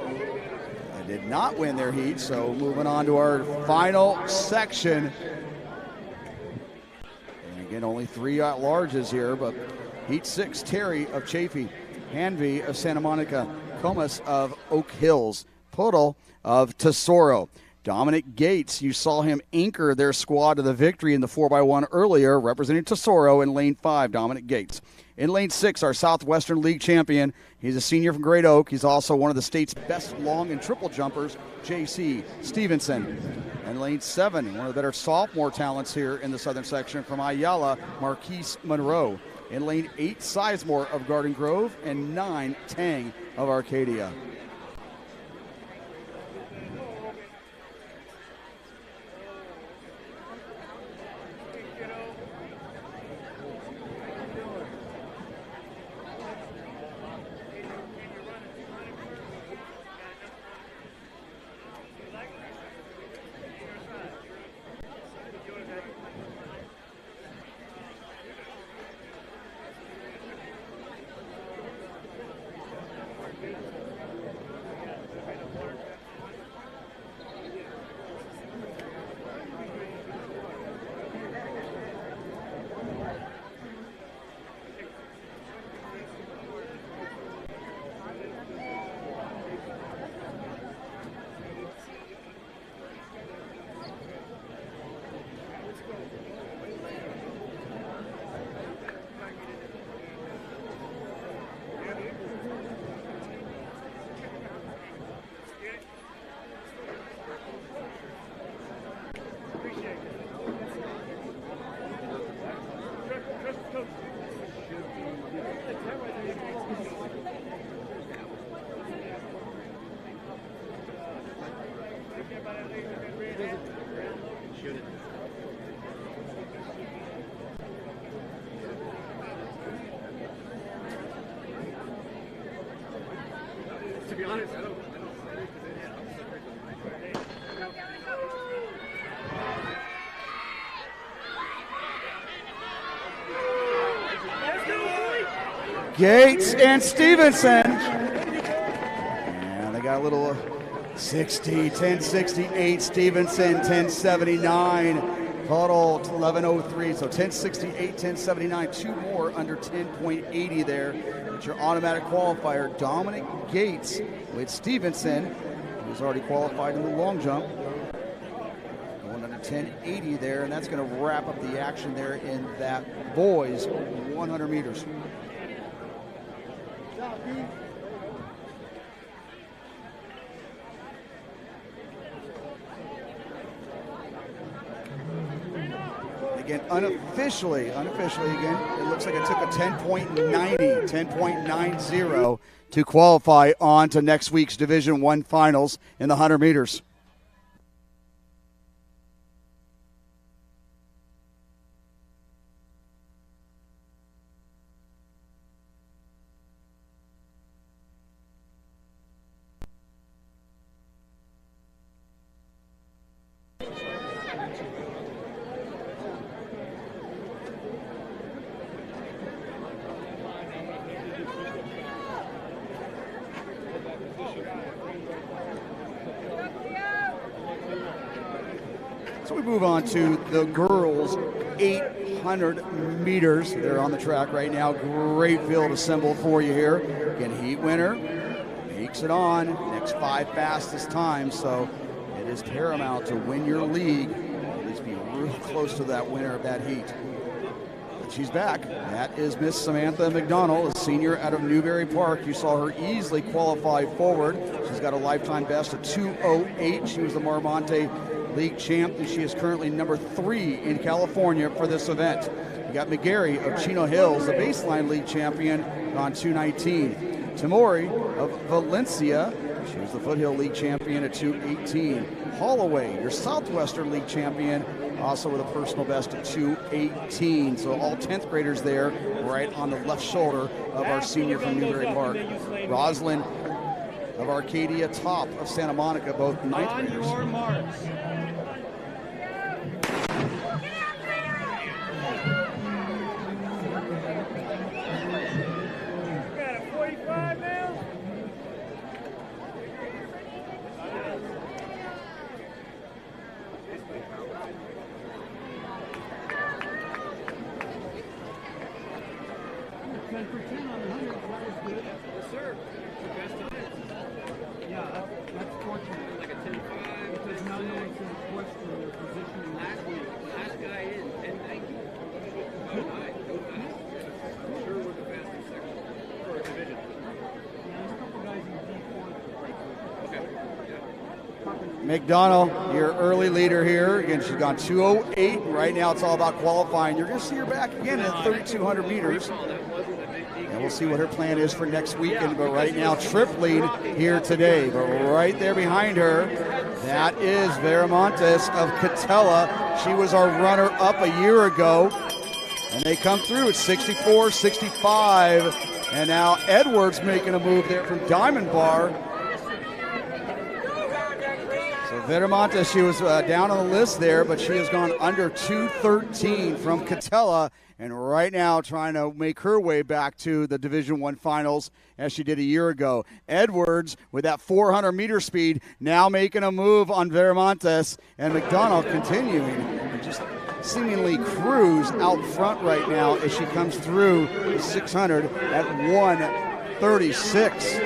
did not win their heat. So moving on to our final section. And again, only three at-larges here, but heat 6, Terry of Chaffee, Hanvey of Santa Monica, Comas of Oak Hills, Puddle of Tesoro. Dominic Gates, you saw him anchor their squad to the victory in the 4x1 earlier, representing Tesoro in lane 5, Dominic Gates. In lane 6, our Southwestern League champion. He's a senior from Great Oak. He's also one of the state's best long and triple jumpers, J.C. Stevenson. In lane 7, one of the better sophomore talents here in the southern section from Ayala, Marquise Monroe. In lane 8, Sizemore of Garden Grove, and 9, Tang of Arcadia. To be honest, I don't Gates and Stevenson. And they got a little 1068. Stevenson, 1079. Total 1103. So 1068, 1079. Two more under 10.80 there. It's your automatic qualifier, Dominic Gates with Stevenson, who's already qualified in the long jump. Going under 1080 there, and that's going to wrap up the action there in that boys 100 meters. Again, unofficially again, it looks like it took a 10.90 to qualify on to next week's Division I Finals in the 100 meters. So we move on to the girls' 800 meters. They're on the track right now. Great field assembled for you here. Again, heat winner makes it on. Next 5 fastest times. So it is paramount to win your league. At least be real close to that winner of that heat. But she's back. That is Miss Samantha McDonald, a senior out of Newberry Park. You saw her easily qualify forward. She's got a lifetime best of 2:08. She was the Marmonte League champ, and she is currently number 3 in California for this event. You got McGarry of Chino Hills, the baseline league champion, on 219. Tamori of Valencia, she was the Foothill League champion at 218. Holloway, your Southwestern League champion, also with a personal best of 218. So all 10th graders there, right on the left shoulder of our senior from Newbury Park. Roslyn of Arcadia, top of Santa Monica, both 9th graders. On your marks. Got a 45 now? Yes, sir. Best times. Yeah, that's fortunate. Like a 10-5. Because now no one's going to question their position. Last guy in 10-90. Go high. Go fast. I'm sure we're the fastest section for a division. Yeah, there's a couple guys in D4. Okay. Yeah. McDonald, your early leader here. Again, she's gone 2:08. Right now, it's all about qualifying. You're going to see her back again at 3,200 meters. And we'll see what her plan is for next weekend. But right now, tripling here today. But right there behind her, that is Veramontes of Catella. She was our runner-up a year ago. And they come through at 64, 65. And now Edwards making a move there from Diamond Bar. So Veramontes, she was down on the list there, but she has gone under 213 from Catella, and right now trying to make her way back to the Division I Finals as she did a year ago. Edwards with that 400-meter speed now making a move on Veramontes, and McDonald continuing to just seemingly cruise out front right now as she comes through the 600 at 136.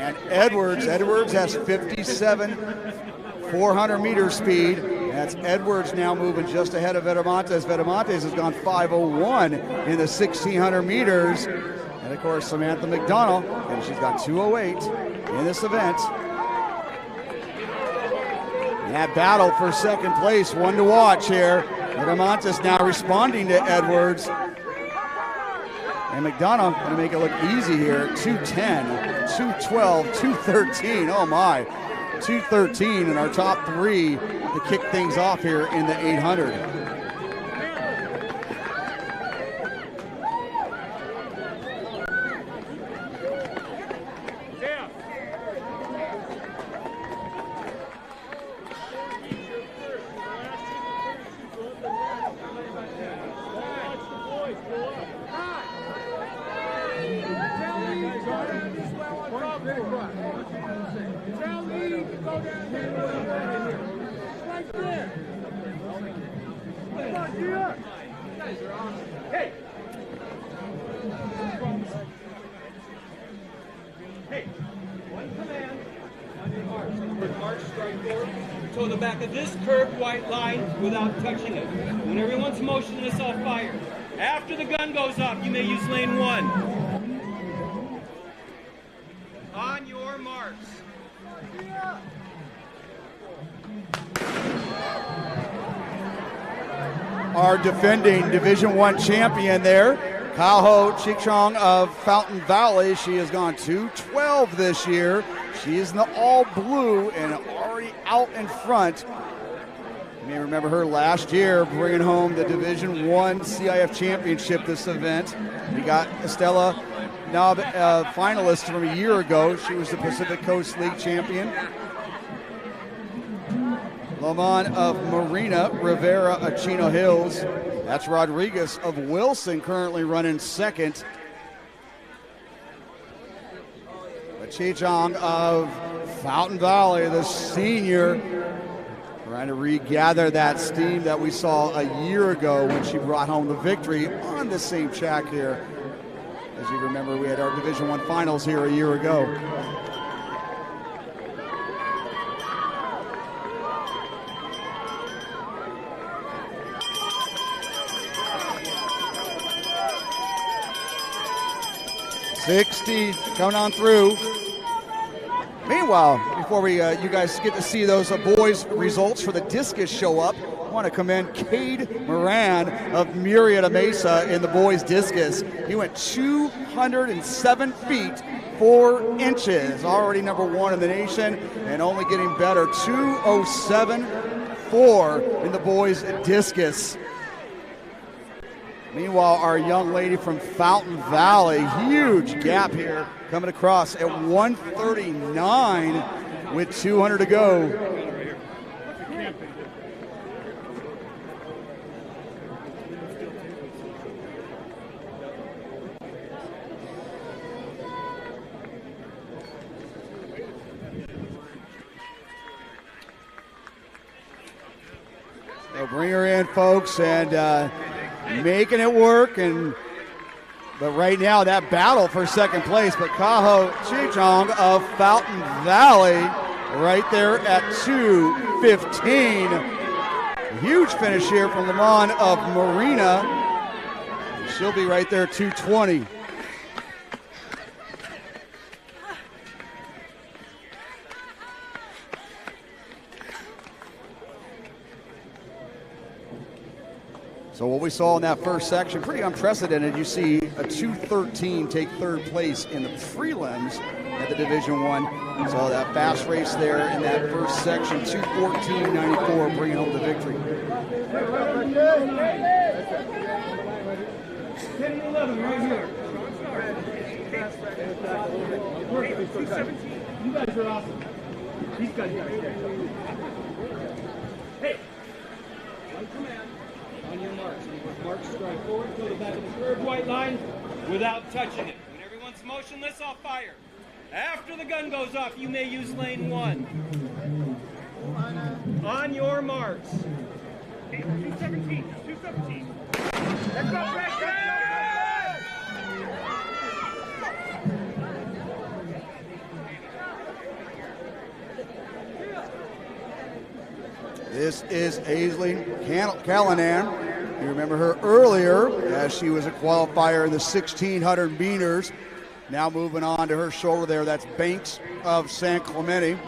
And Edwards has 57 400-meter speed. That's Edwards now moving just ahead of Veramontes. Veramontes has gone 5:01 in the 1,600 meters. And, of course, Samantha McDonald, and she's got 2:08 in this event. And that battle for second place, one to watch here. Veramontes now responding to Edwards. And McDonough going to make it look easy here. 2:10, 2:12, 2:13. Oh my, 2:13 in our top three to kick things off here in the 800. Toe the back of this curved white line without touching it. When everyone's motionless, I'll fire. After the gun goes off, you may use lane 1. On your marks. Our defending Division I champion there, Kaho Chichong of Fountain Valley. She has gone 2:12 this year. She is in the all blue and already out in front. You may remember her last year bringing home the Division I CIF championship this event. We got Estella Knob, finalist from a year ago. She was the Pacific Coast League champion. Lamont of Marina, Rivera of Chino Hills. That's Rodriguez of Wilson currently running second. Chichong of Fountain Valley, the senior, trying to regather that steam that we saw a year ago when she brought home the victory on the same track here. As you remember, we had our Division I Finals here a year ago. '60 coming on through. Meanwhile, before we you guys get to see those boys' results for the discus show up, I want to commend Cade Moran of Murrieta Mesa in the boys' discus. He went 207 feet 4 inches, already #1 in the nation, and only getting better. 207.4 in the boys' discus. Meanwhile, our young lady from Fountain Valley, huge gap here, coming across at 139 with 200 to go. So bring her in, folks, and making it work. But right now, that battle for second place, but Kaho Chichong of Fountain Valley right there at 2:15. Huge finish here from Lamont of Marina. She'll be right there, 2:20. So what we saw in that first section, pretty unprecedented. You see a 2:13 take third place in the prelims at the Division I. So that fast race there in that first section, 2:14.94, bringing home the victory. 10 and 11 right here. You guys are awesome. These guys are great. Hey, one command. On your marks. Mark strike forward, go to the back of the curved white line without touching it. When everyone's motionless, I'll fire. After the gun goes off, you may use lane 1. On your marks. 217. 217. Let's go, Greg! This is Aislinn Callanan. You remember her earlier as she was a qualifier in the 1600 meters. Now moving on to her shoulder there, that's Banks of San Clemente.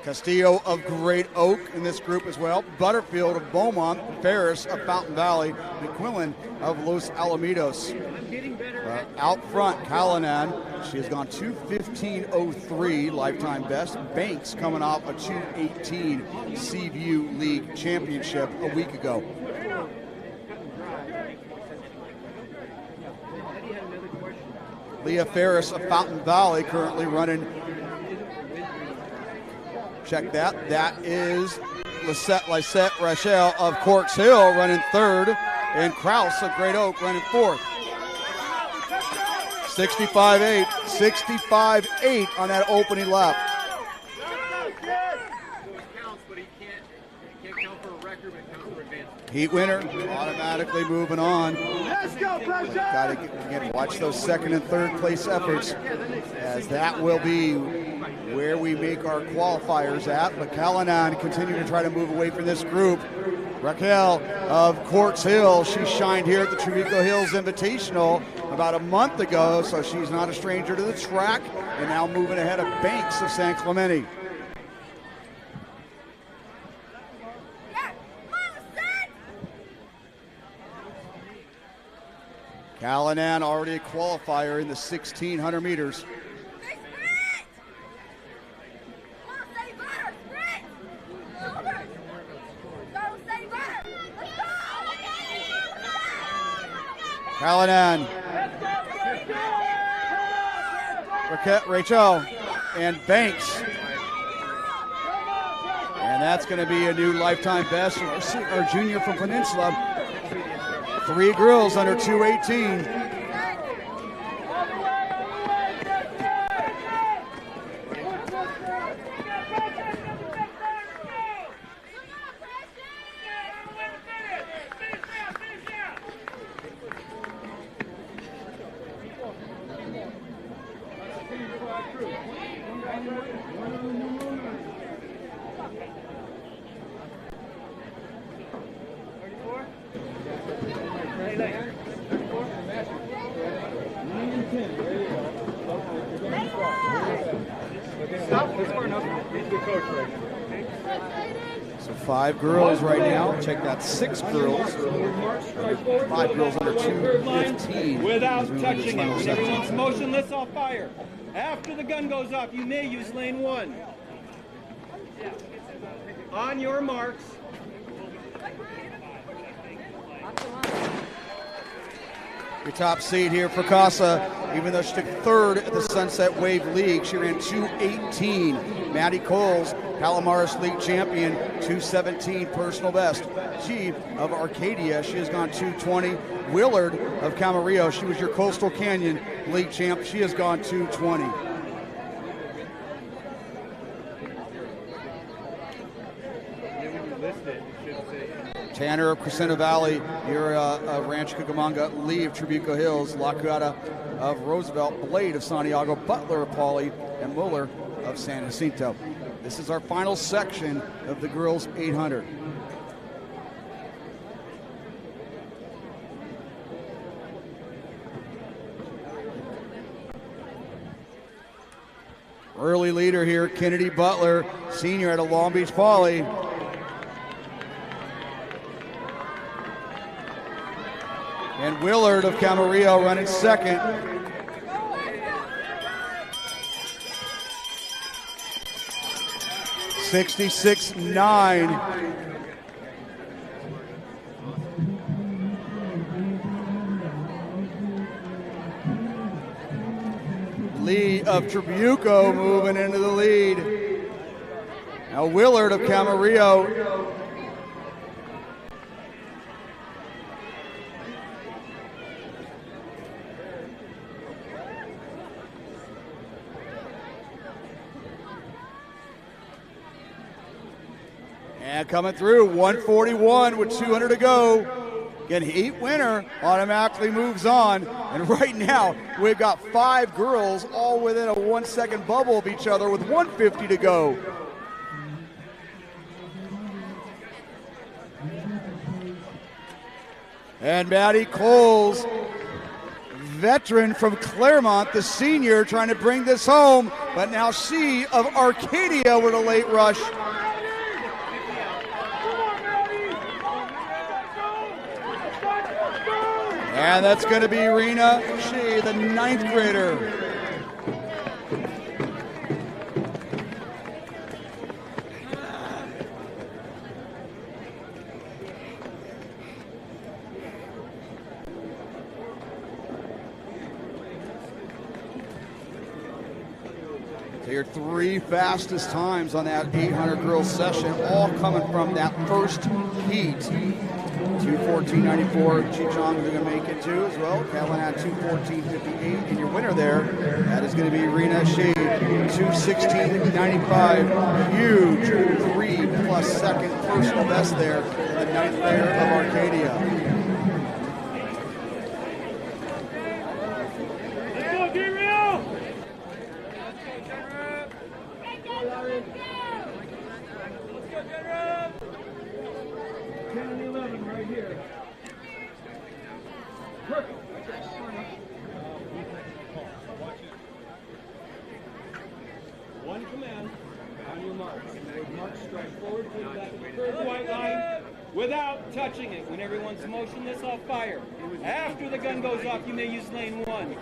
Castillo of Great Oak in this group as well. Butterfield of Beaumont, Ferris of Fountain Valley, McQuillan of Los Alamitos. Out front, Callanan, she has gone 2:15.03 lifetime best. Banks coming off a 2:18 Seaview League championship a week ago. Leah Ferris of Fountain Valley currently running. Check that. That is Lysette Rachel of Corks Hill running third, and Kraus of Great Oak running fourth. 65.8 on that opening lap. Heat winner, automatically moving on. Let's go, Pressure! Got to again watch those second and third place efforts, as that will be where we make our qualifiers at. But Callanan continue to try to move away from this group. Raquel of Corks Hill, she shined here at the Trabuco Hills Invitational about a month ago, so she's not a stranger to the track, and now moving ahead of Banks of San Clemente. Callanan already a qualifier in the 1600 meters. Callanan, Rachel, and Banks. And that's going to be a new lifetime best. Our junior from Peninsula. 3 girls under 2:18. So 5 girls right now. Check that, 6 girls. 5 girls under 2:15. Without touching it. When everyone's motionless, I'll fire. After the gun goes off, you may use lane 1. On your marks. Your top seed here for Casa, even though she took 3rd at the Sunset Wave League, she ran 2:18. Maddie Coles, Palomares League champion, 2:17 personal best. She of Arcadia, she has gone 2:20. Willard of Camarillo, she was your Coastal Canyon League champ, she has gone 2:20. Tanner of Crescenta Valley, you're Ranch Cucamonga, Lee of Trabuco Hills, La Cuata of Roosevelt, Blade of Santiago, Butler of Pauley, and Muller of San Jacinto. This is our final section of the girls 800. Early leader here, Kennedy Butler, senior out of Long Beach Poly. And Willard of Camarillo running second. (66.9). Lee of Trabuco moving into the lead. Now Willard of Camarillo. And coming through, 141 with 200 to go. Again, heat winner automatically moves on. And right now, we've got 5 girls all within a 1-second bubble of each other with 150 to go. And Maddie Coles, veteran from Claremont, the senior, trying to bring this home. But now she of Arcadia with a late rush. And that's going to be Rena Shea, the 9th grader. So your 3 fastest times on that 800 girls session, all coming from that first heat. 2:14.94, Chichong is going to make it too as well. Calvin had 2:14.58, and your winner there, that is going to be Rena Shade, 2:16.95. Huge 3+ second personal best there, the 9th grader of Arcadia. Let's go, get real! 10 and 11 right here. Perfect. One command on your mark. Mark strike forward to the back of the curved white line without touching it. When everyone's motionless, I'll fire. After the gun goes off, you may use lane 1.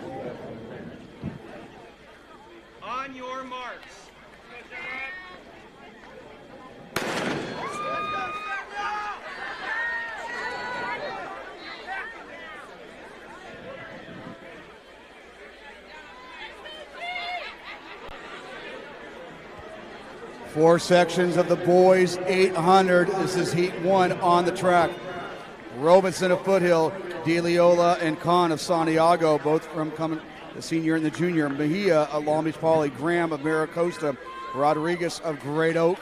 On your marks. 4 sections of the boys 800. This is heat 1 on the track. Robinson of Foothill, DeLeola and Kahn of Santiago, both from coming the senior and the junior. Mejia of Long Beach Poly, Graham of Maricosta, Rodriguez of Great Oak,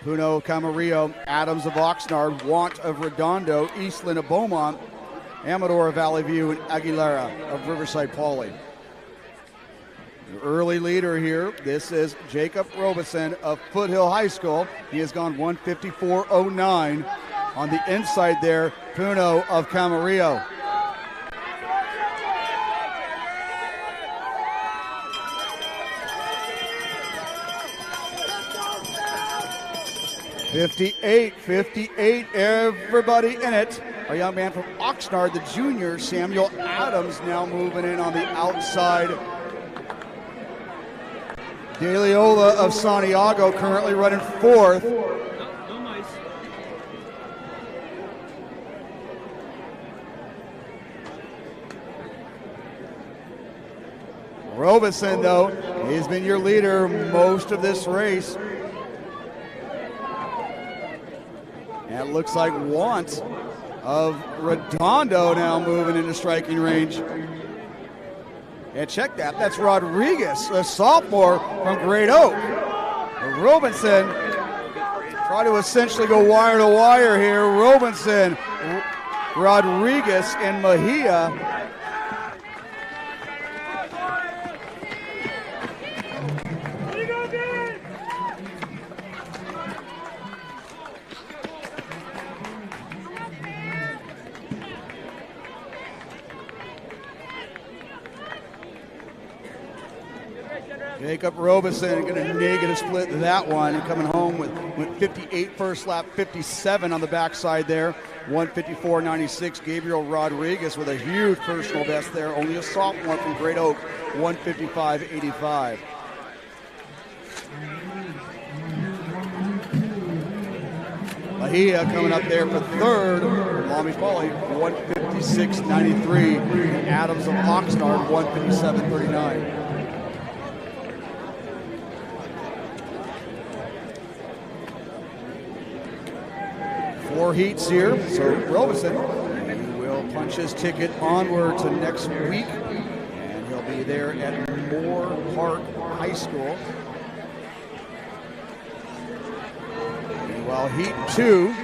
Puno of Camarillo, Adams of Oxnard, Want of Redondo, Eastland of Beaumont, Amador of Valley View, and Aguilera of Riverside Poly. The early leader here, this is Jacob Robinson of Foothill High School. He has gone 1:54.09. On the inside there, Puno of Camarillo. 58, everybody in it. Our young man from Oxnard, the junior, Samuel Adams, now moving in on the outside. De Leola of Santiago currently running fourth. No mice. Robeson, though, he's been your leader most of this race. And it looks like Want of Redondo now moving into striking range. And check that, that's Rodriguez, a sophomore from Great Oak. Robinson try to essentially go wire to wire here. Robinson, Rodriguez, and Mejia. Jacob Robeson going to negative split that one, and coming home with 58 first lap, 57 on the backside there, 154.96. Gabriel Rodriguez with a huge personal best there, only a sophomore from Great Oak, 155.85. Mejia coming up there for third, Long Beach Poly, 156.93. Adams of Oxnard, 157.39. 4 heats here, so Robeson will punch his ticket onward to next week, and he'll be there at Moore Park High School. Meanwhile, heat 2.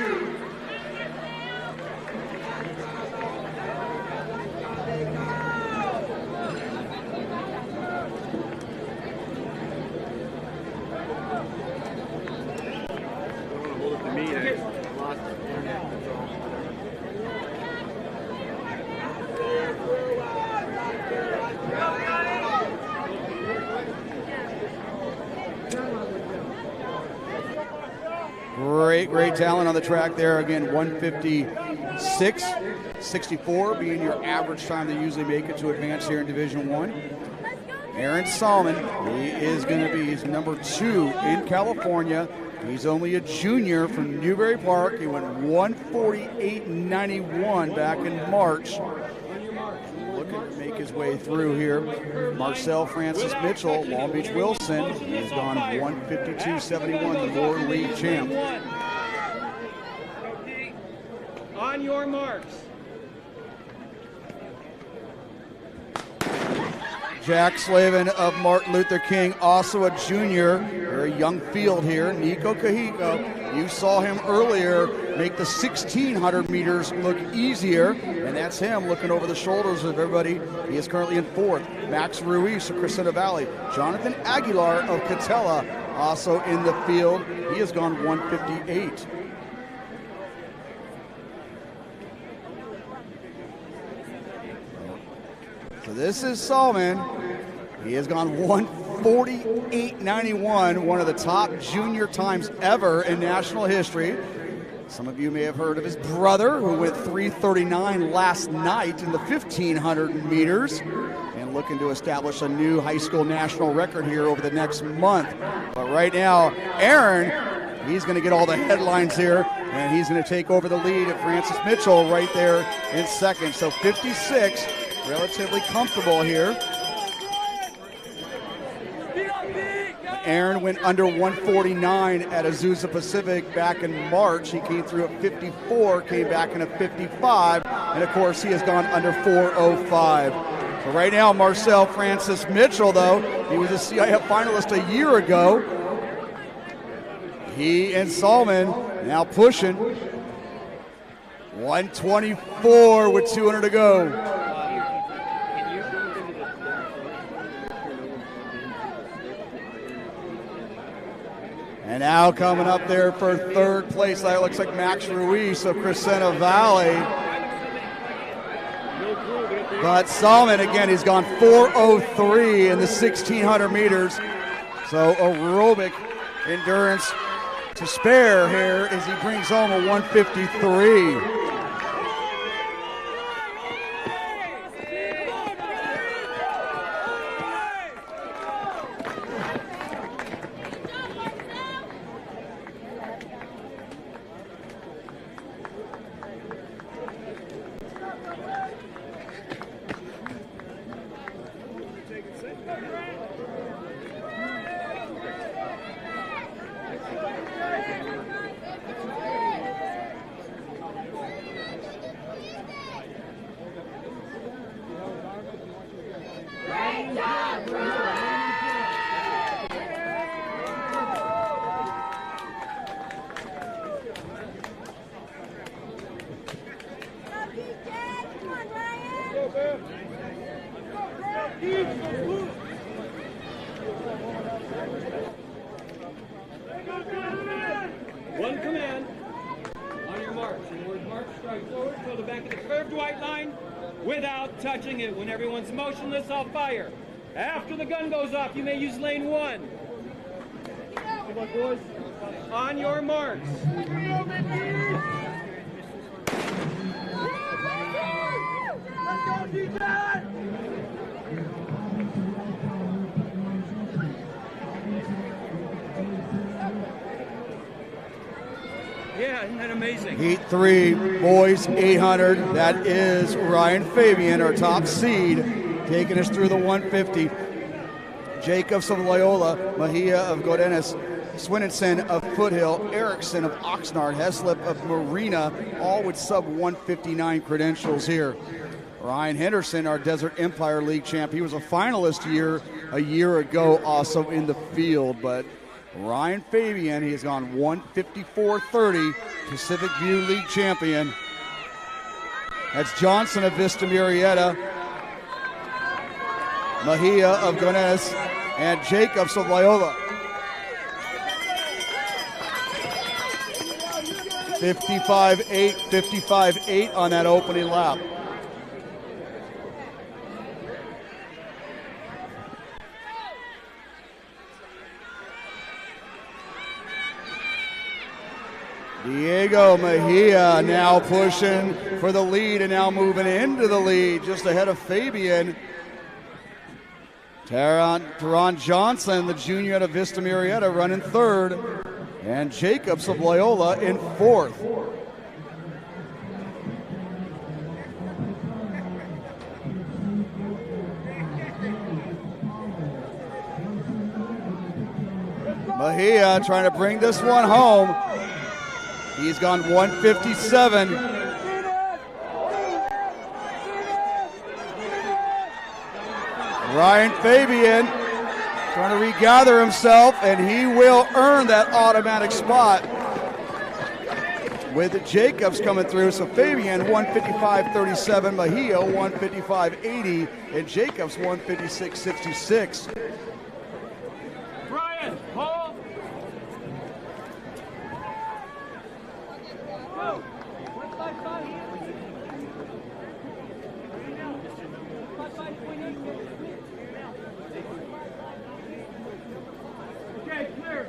Great talent on the track there. Again, 156.64 being your average time they usually make it to advance here in Division I. Aaron Salmon, he's number 2 in California. He's only a junior from Newberry Park. He went 148.91 back in March. Looking to make his way through here. Marcel Francis Mitchell, Long Beach Wilson, he's gone 152.71, the Moore League champ. On your marks. Jack Slavin of Martin Luther King, also a junior. Very young field here. Nico Kahiko, you saw him earlier make the 1,600 meters look easier, and that's him looking over the shoulders of everybody. He is currently in fourth. Max Ruiz of Crescenta Valley. Jonathan Aguilar of Catella, also in the field. He has gone 158. So this is Salman. He has gone 148.91, one of the top junior times ever in national history. Some of you may have heard of his brother, who went 3:39 last night in the 1,500 meters, and looking to establish a new high school national record here over the next month. But right now, Aaron, he's going to get all the headlines here, and he's going to take over the lead at Francis Mitchell right there in second. So 56. Relatively comfortable here. Aaron went under 149 at Azusa Pacific back in March. He came through at 54, came back in a 55, and of course he has gone under 405. So right now, Marcel Francis Mitchell, though, he was a CIF finalist a year ago. He and Salman now pushing 124 with 200 to go. And now coming up there for third place, that looks like Max Ruiz of Crescenta Valley. But Salman, again, he's gone 4:03 in the 1,600 meters. So aerobic endurance to spare here as he brings home a 153. One command. On your marks. In the word march, strike forward, to the back of the curved white line without touching it. When everyone's motionless, I'll fire. After the gun goes off, you may use lane 1. On your marks. Yeah, isn't that amazing? Heat 3, boys 800. That is Ryan Fabian, our top seed, taking us through the 150. Jacobs of Loyola, Mejia of Godenes, Swinenson of Foothill, Erickson of Oxnard, Heslip of Marina, all with sub 159 credentials here. Ryan Henderson, our Desert Empire League champ, he was a finalist a year ago also in the field, but Ryan Fabian, he has gone 154.30, Pacific View League champion. That's Johnson of Vista Murrieta, Mejia of Gones, and Jacobs of Loyola. 55-8, 55-8 on that opening lap. Diego Mejia now pushing for the lead and now moving into the lead just ahead of Fabian. Teron Johnson, the junior out of Vista Murrieta, running third, and Jacobs of Loyola in fourth. Mejia trying to bring this one home. He's gone 157. Ryan Fabian trying to regather himself, and he will earn that automatic spot with Jacobs coming through. So Fabian 155.37, Mejia 155.80, and Jacobs 156.66. Brian, hold. Go. Okay, clear.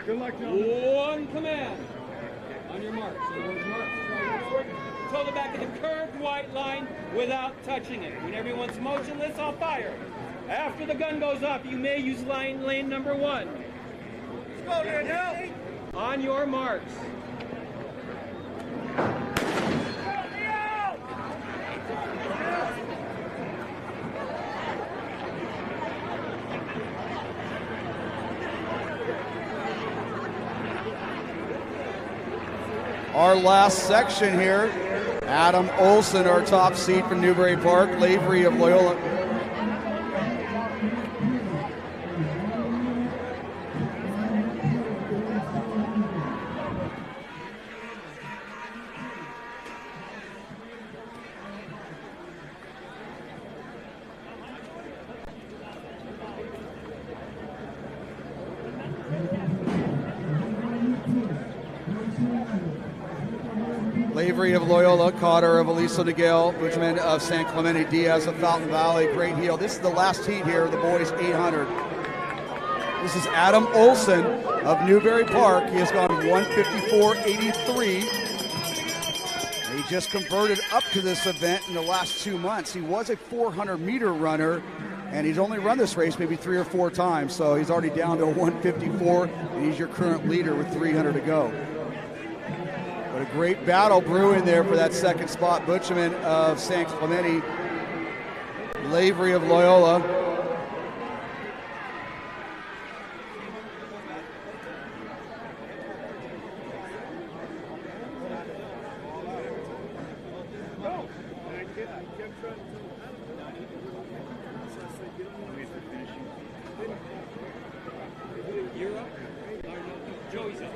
Good luck, gentlemen. One command. On your marks. Toe the back of the curved white line without touching it. When everyone's motionless, I'll fire. After the gun goes off, you may use lane number 1. Let's go, Daniel. On your marks. Our last section here, Adam Olson, our top seed from Newbury Park, Lavery of Loyola. Lavery of Loyola, Cotter of Aliso de Gale, Bushman of San Clemente, Diaz of Fountain Valley, Great Heel. This is the last heat here, the boys 800. This is Adam Olson of Newberry Park. He has gone 154.83. He just converted up to this event in the last 2 months. He was a 400-meter runner, and he's only run this race maybe 3 or 4 times, so he's already down to a 154, and he's your current leader with 300 to go. But a great battle brewing there for that second spot. Butchman of San Clemente, Lavery of Loyola. You're up. Joey's up.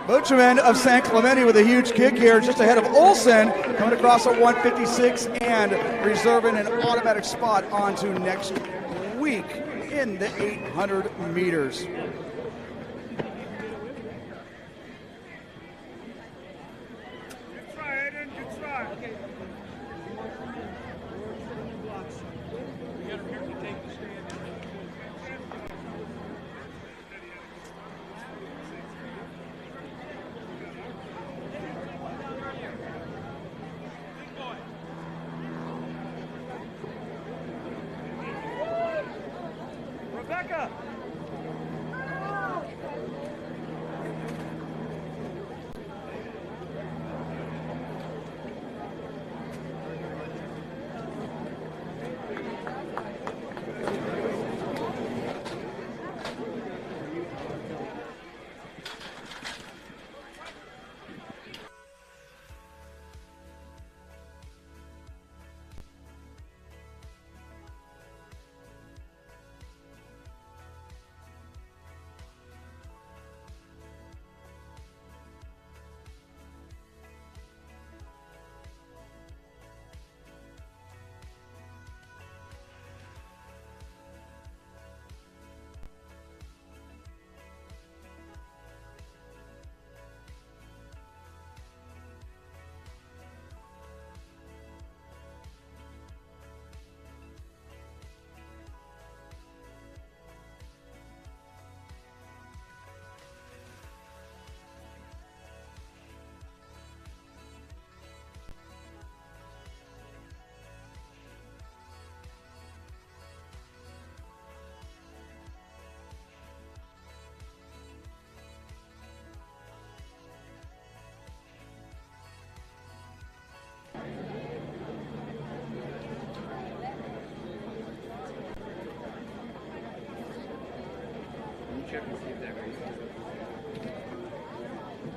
Butchman of San Clemente with a huge kick here, just ahead of Olson, coming across at 156 and reserving an automatic spot onto next week in the 800 meters.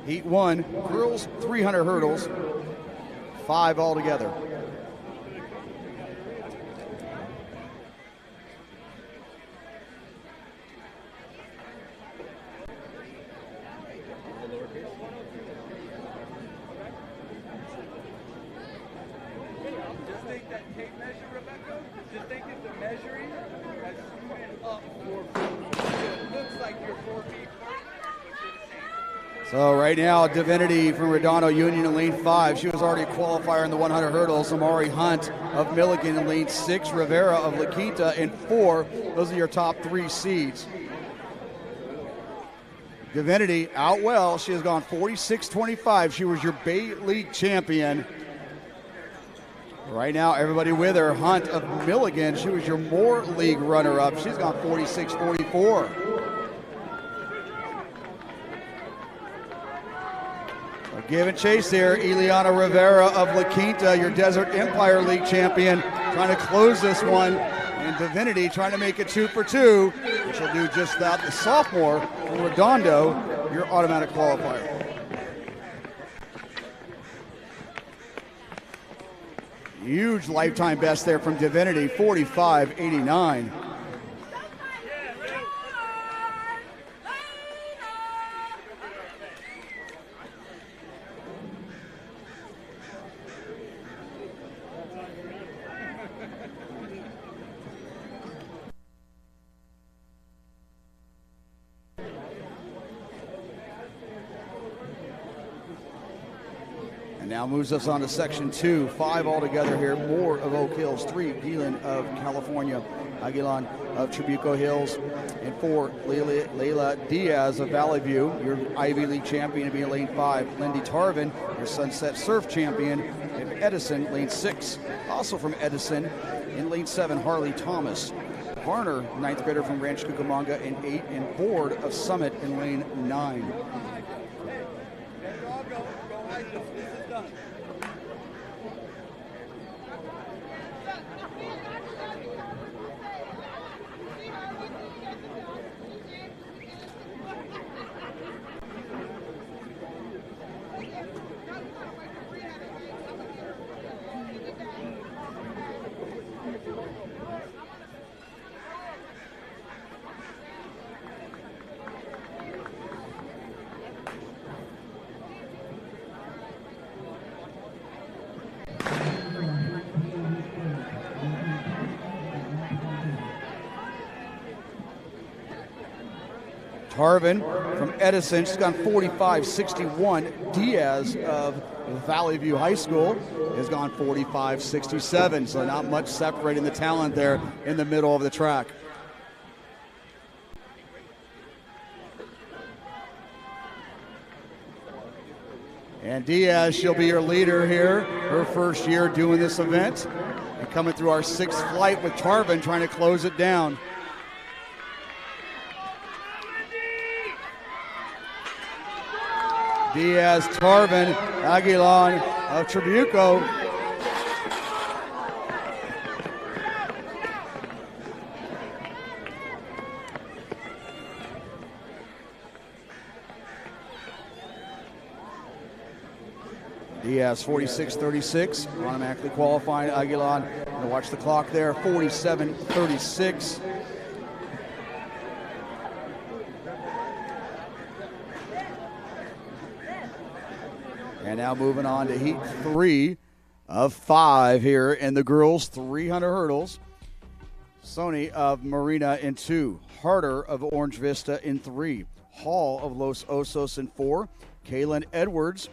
Heat 1, girls 300 hurdles, 5 altogether. Just think that tape measure, Rebecca. Just think if the measuring has went up 4 feet. It looks like you're 4 feet farther, but you're the same. So right now, Divinity from Redondo Union in lane 5. She was already a qualifier in the 100 hurdles. Amari Hunt of Milligan in lane 6. Rivera of La Quinta in 4. Those are your top 3 seeds. Divinity out well. She has gone 46-25. She was your Bay League champion. Right now, everybody with her. Hunt of Milligan. She was your Moore League runner-up. She's gone 46-44. Give and chase there. Ileana Rivera of La Quinta, your Desert Empire League champion, trying to close this one. And Divinity trying to make it 2 for 2. And she'll do just that. The sophomore from Redondo, your automatic qualifier. Huge lifetime best there from Divinity, 45.89. now moves us on to section 2. 5 altogether here. Moore of Oak Hills, 3 Gielan of California, Aguilan of Trabuco Hills, and 4 Layla Diaz of Valley View, your Ivy League champion, to be in lane 5. Lindy Tarvin, your Sunset Surf champion, in Edison, lane 6. Also from Edison, in lane 7, Harley Thomas. Varner, 9th grader from Ranch Cucamonga, in 8, and Board of Summit in lane 9. This is done. Tarvin from Edison, she's gone 45.61. Diaz of Valley View High School has gone 45.67. So not much separating the talent there in the middle of the track. And Diaz, she'll be your leader here, her first year doing this event. And coming through our 6th flight with Tarvin trying to close it down. Diaz, Tarvin, Aguilan of Trabuco. Diaz 46.36, automatically qualifying. Aguilan, gonna watch the clock there, 47.36. And now moving on to heat 3 of 5 here in the girls 300 hurdles. Sony of Marina in 2, Harder of Orange Vista in 3, Hall of Los Osos in 4, Kaylin Edwards,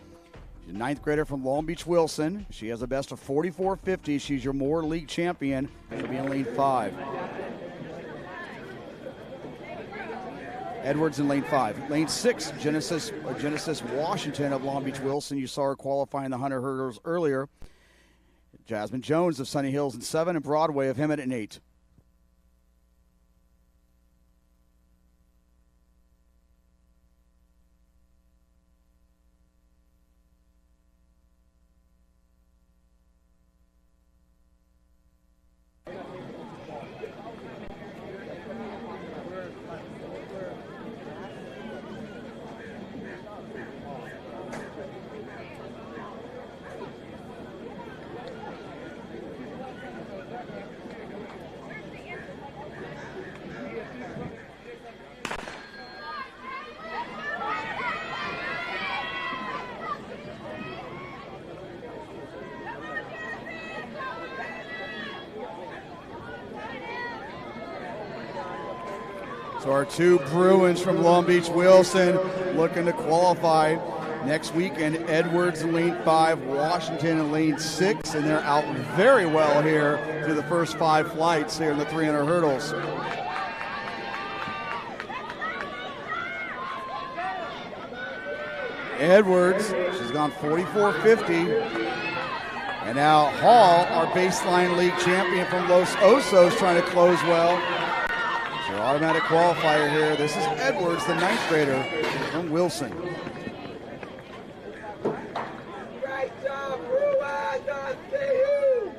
she's a 9th grader from Long Beach Wilson. She has a best of 44.50. She's your Moore League champion. She'll be in lane 5. Edwards in lane 5. Lane 6, Genesis Washington of Long Beach Wilson. You saw her qualifying the 100 hurdles earlier. Jasmine Jones of Sunny Hills in 7, and Broadway of Hemet in 8. So our 2 Bruins from Long Beach Wilson looking to qualify next weekend. Edwards in lane 5, Washington in lane 6, and they're out very well here through the first 5 flights here in the 300 hurdles. Edwards, she's gone 44.50. And now Hall, our baseline league champion from Los Osos, trying to close well. Your automatic qualifier here. This is Edwards, the 9th grader from Wilson. Great job, Bruins! I see you!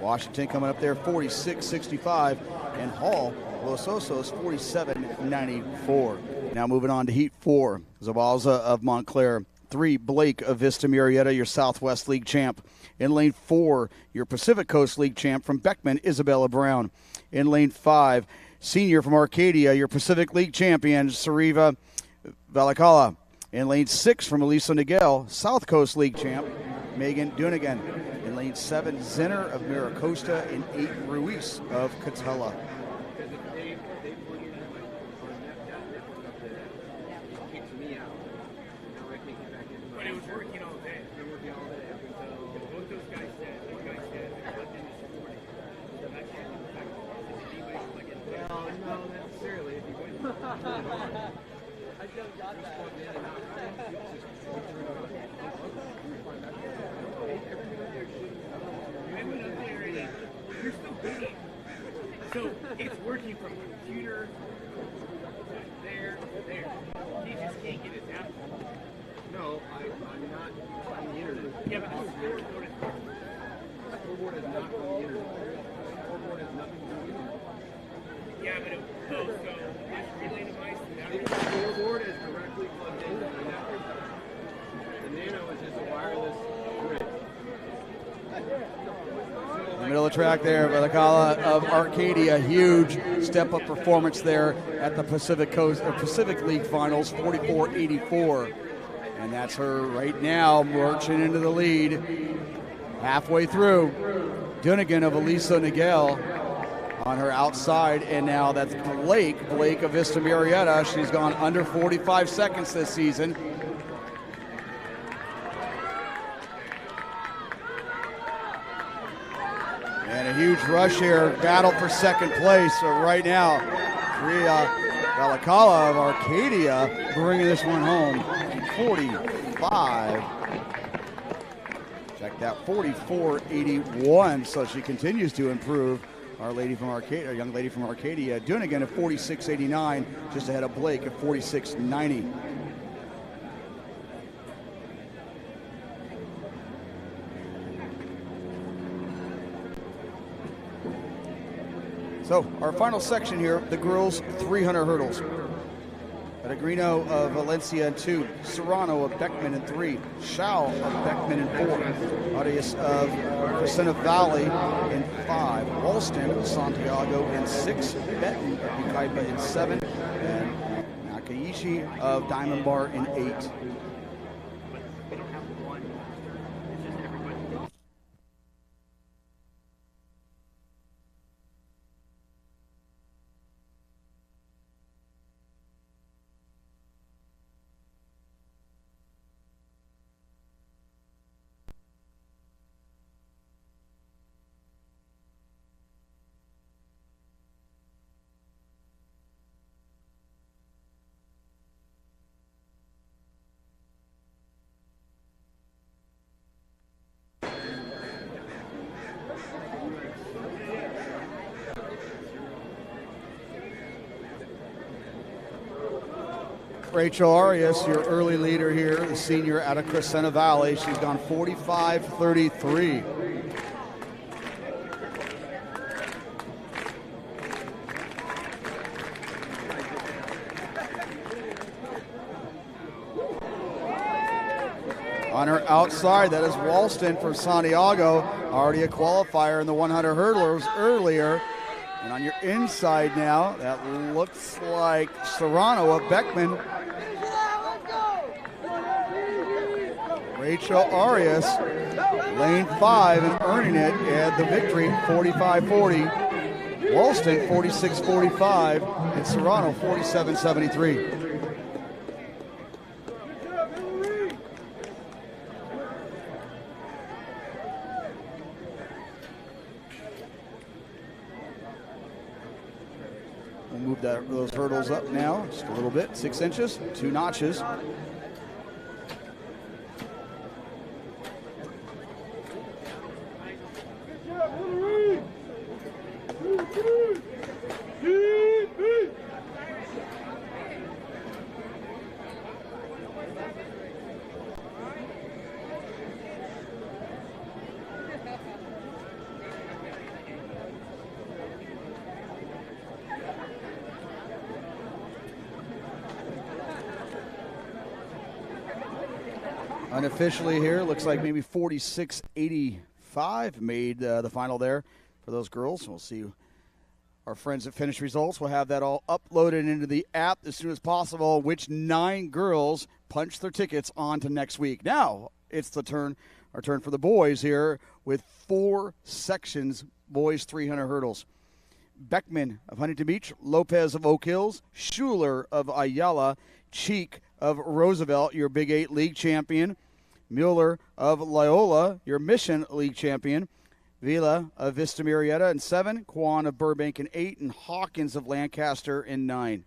Washington coming up there, 46.65, and Hall, Los Osos, 47.94. Now moving on to heat 4. Zabalza of Montclair. 3, Blake of Vista Murrieta, your Southwest League champ. In lane 4, your Pacific Coast League champ from Beckman, Isabella Brown. In lane 5, senior from Arcadia, your Pacific League champion, Sariva Valacala. In lane 6, from Aliso Niguel, South Coast League champ, Megan Dunigan. In lane 7, Zinner of Miracosta. In 8, Ruiz of Catella. day. They're working all day up until both those guys said they're plugged in this morning. So that can't be the fact. Is it anybody plug in? Well, no, necessarily. If you went, I just got that. I went up there and you're still busy. So it's working from computer there. He just can't get his app. No, I'm not on the internet. Yeah, but the scoreboard is The scoreboard is not on the internet. The scoreboard has nothing to do with the internet. yeah, but so this relay device The scoreboard is directly plugged into the network. The Nano is just a wireless grid. In the middle of the track there, Valakala of Arcadia, huge step-up performance there at the Pacific League Finals, 44-84. And that's her right now marching into the lead. Halfway through, Dunnigan of Elisa Niguel on her outside, and now that's Blake of Vista Marietta. She's gone under 45 seconds this season. And a huge rush here, battle for second place. So right now, Priya Valakala of Arcadia bringing this one home, 45. Check that, 44-81. So she continues to improve. Our lady from Arcadia, a young lady from Arcadia, doing again at 46.89, just ahead of Blake at 46.90. So our final section here, the girls 300 hurdles. Pellegrino of Valencia in 2, Serrano of Beckman in 3, Shao of Beckman in 4, Arias of Crescenta Valley in 5, Walston of Santiago in 6, Benton of Yucaipa in 7, and Nakaishi of Diamond Bar in 8. Rachel Arias, your early leader here, the senior out of Crescenta Valley. She's gone 45-33. On her outside, that is Walston from Santiago, already a qualifier in the 100 hurdlers earlier. And on your inside now, that looks like Serrano of Beckman. Rachel Arias, lane 5 and earning it at the victory, 45-40. Walston, 46-45, and Serrano, 47-73. We'll move those hurdles up now just a little bit, 6 inches, 2 notches. Unofficially here, looks like maybe 46-85 made the final there for those girls. We'll see our friends at Finish Results. We'll have that all uploaded into the app as soon as possible, which 9 girls punch their tickets on to next week. Now it's our turn for the boys here with 4 sections, boys 300 hurdles. Beckman of Huntington Beach, Lopez of Oak Hills, Schuler of Ayala, Cheek of Roosevelt, your Big 8 league champion, Mueller of Loyola, your Mission League champion. Vila of Vista Marietta in 7. Quan of Burbank in 8. And Hawkins of Lancaster in 9.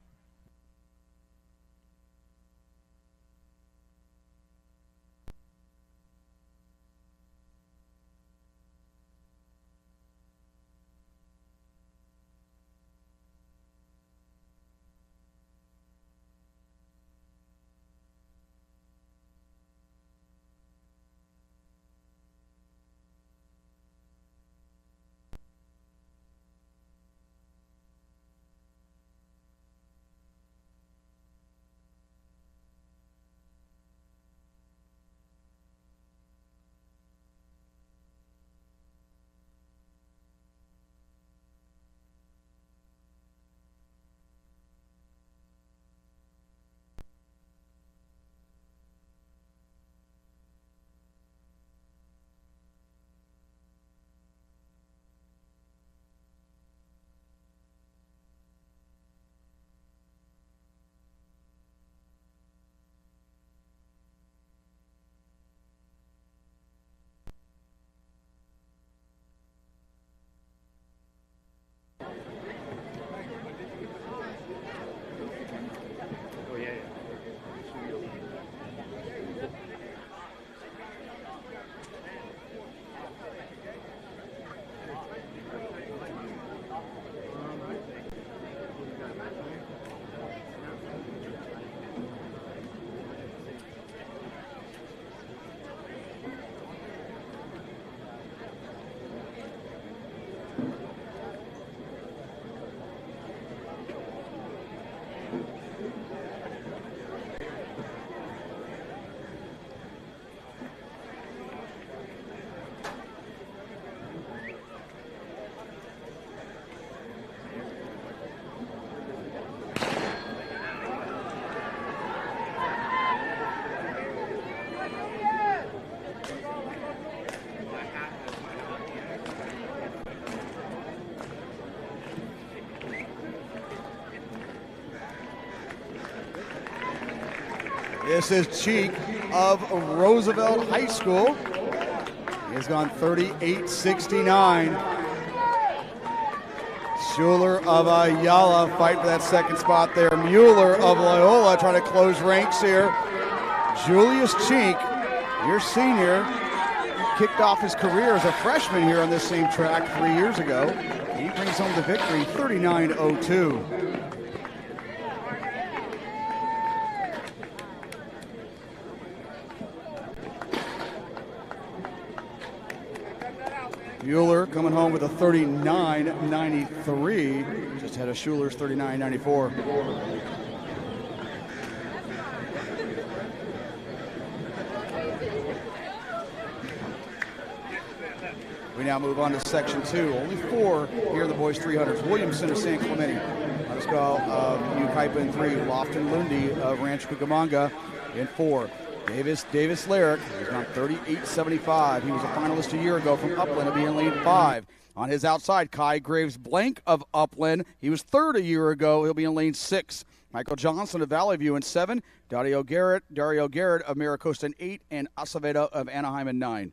This is Cheek of Roosevelt High School. He has gone 38-69. Schuler of Ayala fight for that second spot there. Mueller of Loyola trying to close ranks here. Julius Cheek, your senior, kicked off his career as a freshman here on this same track 3 years ago. He brings home the victory, 39-02. Mueller coming home with a 39.93. Just had a Schuler's 39.94. We now move on to Section 2. Only 4 here in the boys 300s. Williamson of San Clemente. Maniscal of Ukaipa in 3. Lofton Lundy of Rancho Cucamonga in 4. Davis Lyric, he's gone 38-75. He was a finalist a year ago from Upland. He'll be in lane 5. On his outside, Kai Graves Blank of Upland. He was 3rd a year ago. He'll be in lane 6. Michael Johnson of Valley View in 7. Dario Garrett of Maricosta in 8. And Acevedo of Anaheim in 9.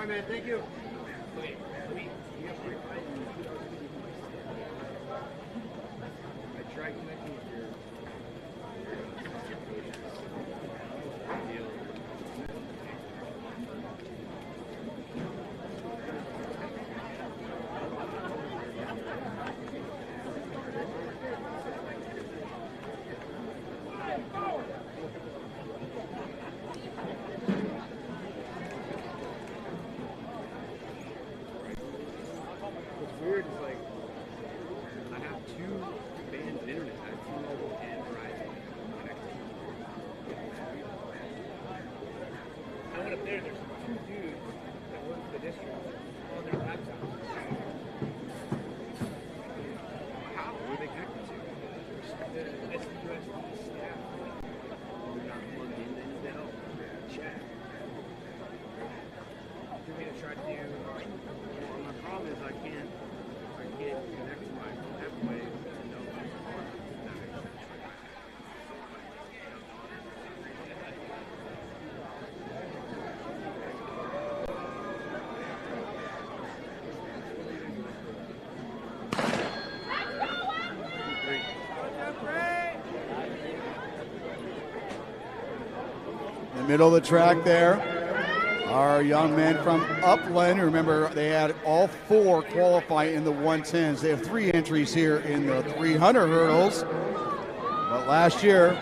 right, man. Thank you. I tried connecting with your deal. What's weird is like I have two bands of internet. I have T-Mobile and Verizon connected. I went up there, there's two dudes that work for the district on their laptops. How? Who are they connected to? The SUS staff. They're not plugged in then they'll chat. Do me to try to do. Well, my problem is I can't connect to my F-Wave and know what's on. That makes sense. In the middle of the track there, our young men from Upland. Remember, they had all four qualify in the 110s. They have 3 entries here in the 300 hurdles. But last year,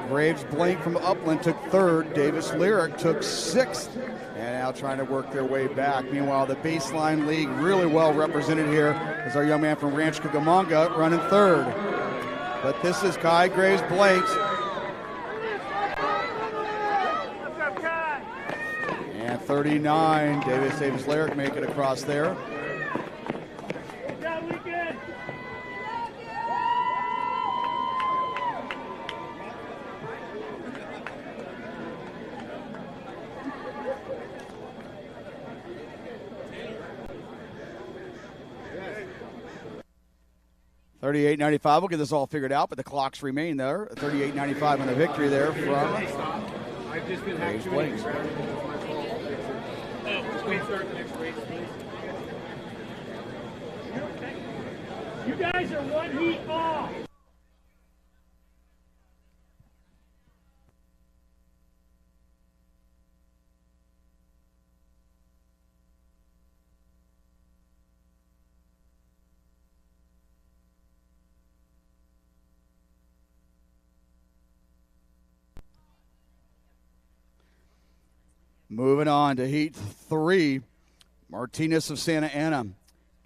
Graves Blank from Upland took 3rd. Davis Lyric took 6th. And now trying to work their way back. Meanwhile, the Baseline League really well represented here as our young man from Ranch Cucamonga running 3rd. But this is Kai Graves Blank. And 39, Davis Lyric make it across there. Good job, Weekend. $38.95. We'll get this all figured out, but the clocks remain there. $38.95 on the victory there from I've just been Graves hacked too many Blank. rounds. It's my fault. Wait, start the next race, please. You guys are 1 heat off. Moving on to Heat 3, Martinez of Santa Ana,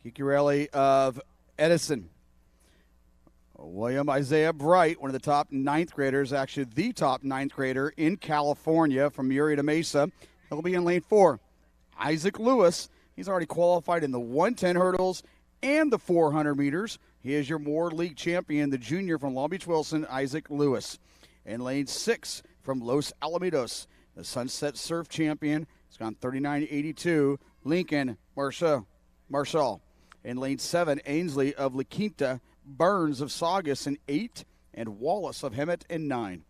Kikurelli of Edison, William Isaiah Bright, one of the top 9th graders, actually the top 9th grader in California from Murrieta Mesa. He'll be in lane 4. Isaac Lewis, he's already qualified in the 110 hurdles and the 400 meters. He is your Moore League champion, the junior from Long Beach Wilson, Isaac Lewis. In lane 6 from Los Alamitos, the Sunset Surf champion. He's gone 39.82. Lincoln Marshall. In lane 7, Ainsley of La Quinta, Burns of Saugus in 8, and Wallace of Hemet in 9.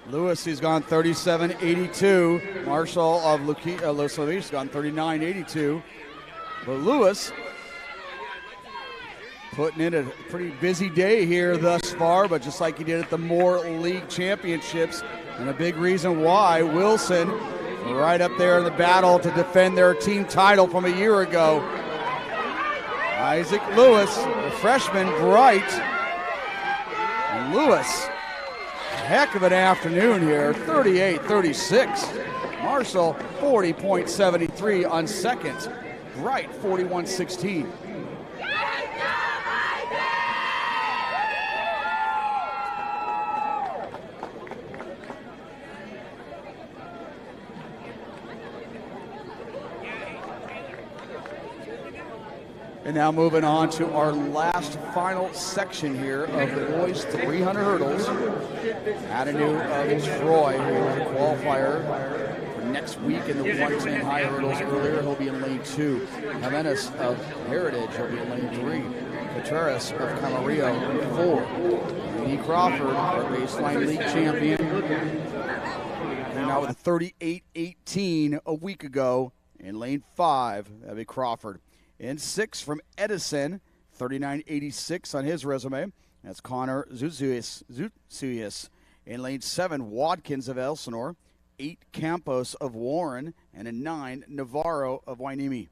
Lewis, he's gone 37.82. Marshall of Los Alamitos has gone 39.82. But Lewis putting in a pretty busy day here thus far, but just like he did at the Moore League Championships, and a big reason why Wilson right up there in the battle to defend their team title from a year ago. Isaac Lewis, the freshman, Bright. And Lewis, heck of an afternoon here, 38-36. Marshall, 40.73 on second. Bright, 41.16. And now moving on to our last final section here of the boys 300 hurdles. Adenue of Troy, who was a qualifier for next week in the 110 high hurdles earlier. He'll be in lane 2. Jimenez of Heritage will be in lane 3. Contreras of Camarillo in 4. Lee Crawford, our baseline league champion, came out with a 38.18 a week ago in lane 5. That'd be Crawford. In 6 from Edison, 39.86 on his resume. That's Connor Zutzius. In lane 7, Watkins of Elsinore. 8, Campos of Warren. And in 9, Navarro of Wainimi.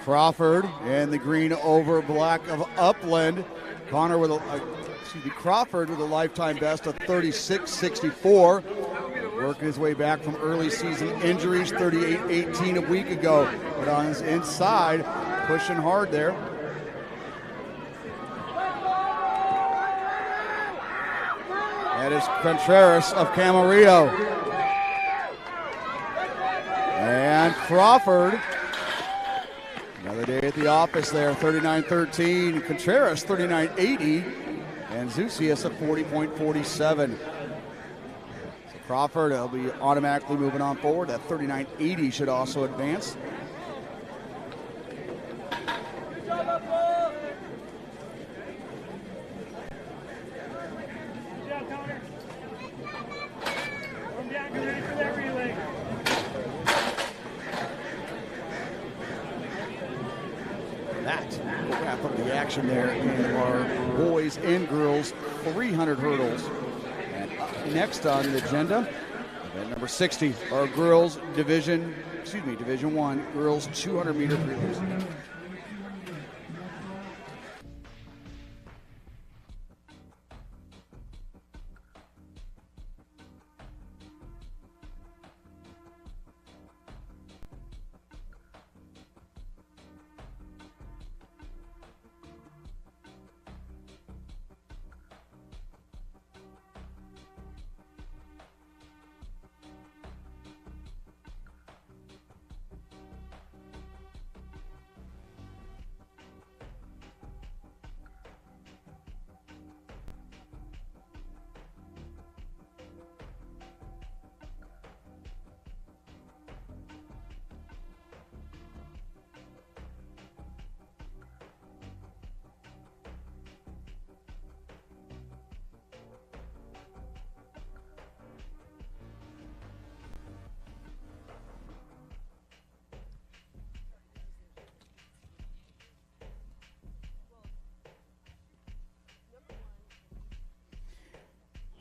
Crawford in the green over black of Upland. Crawford with a lifetime best of 36.64. Working his way back from early season injuries, 38.18 a week ago. But on his inside, pushing hard there. That is Contreras of Camarillo. And Crawford, another day at the office there, 39.13. Contreras, 39.80. And Zucius at 40.47. So Crawford will be automatically moving on forward. That 39.80 should also advance. That will wrap up the action there in our boys and girls 300 hurdles. And next on the agenda, event number 60, our girls Division 1 girls 200 meter prelims.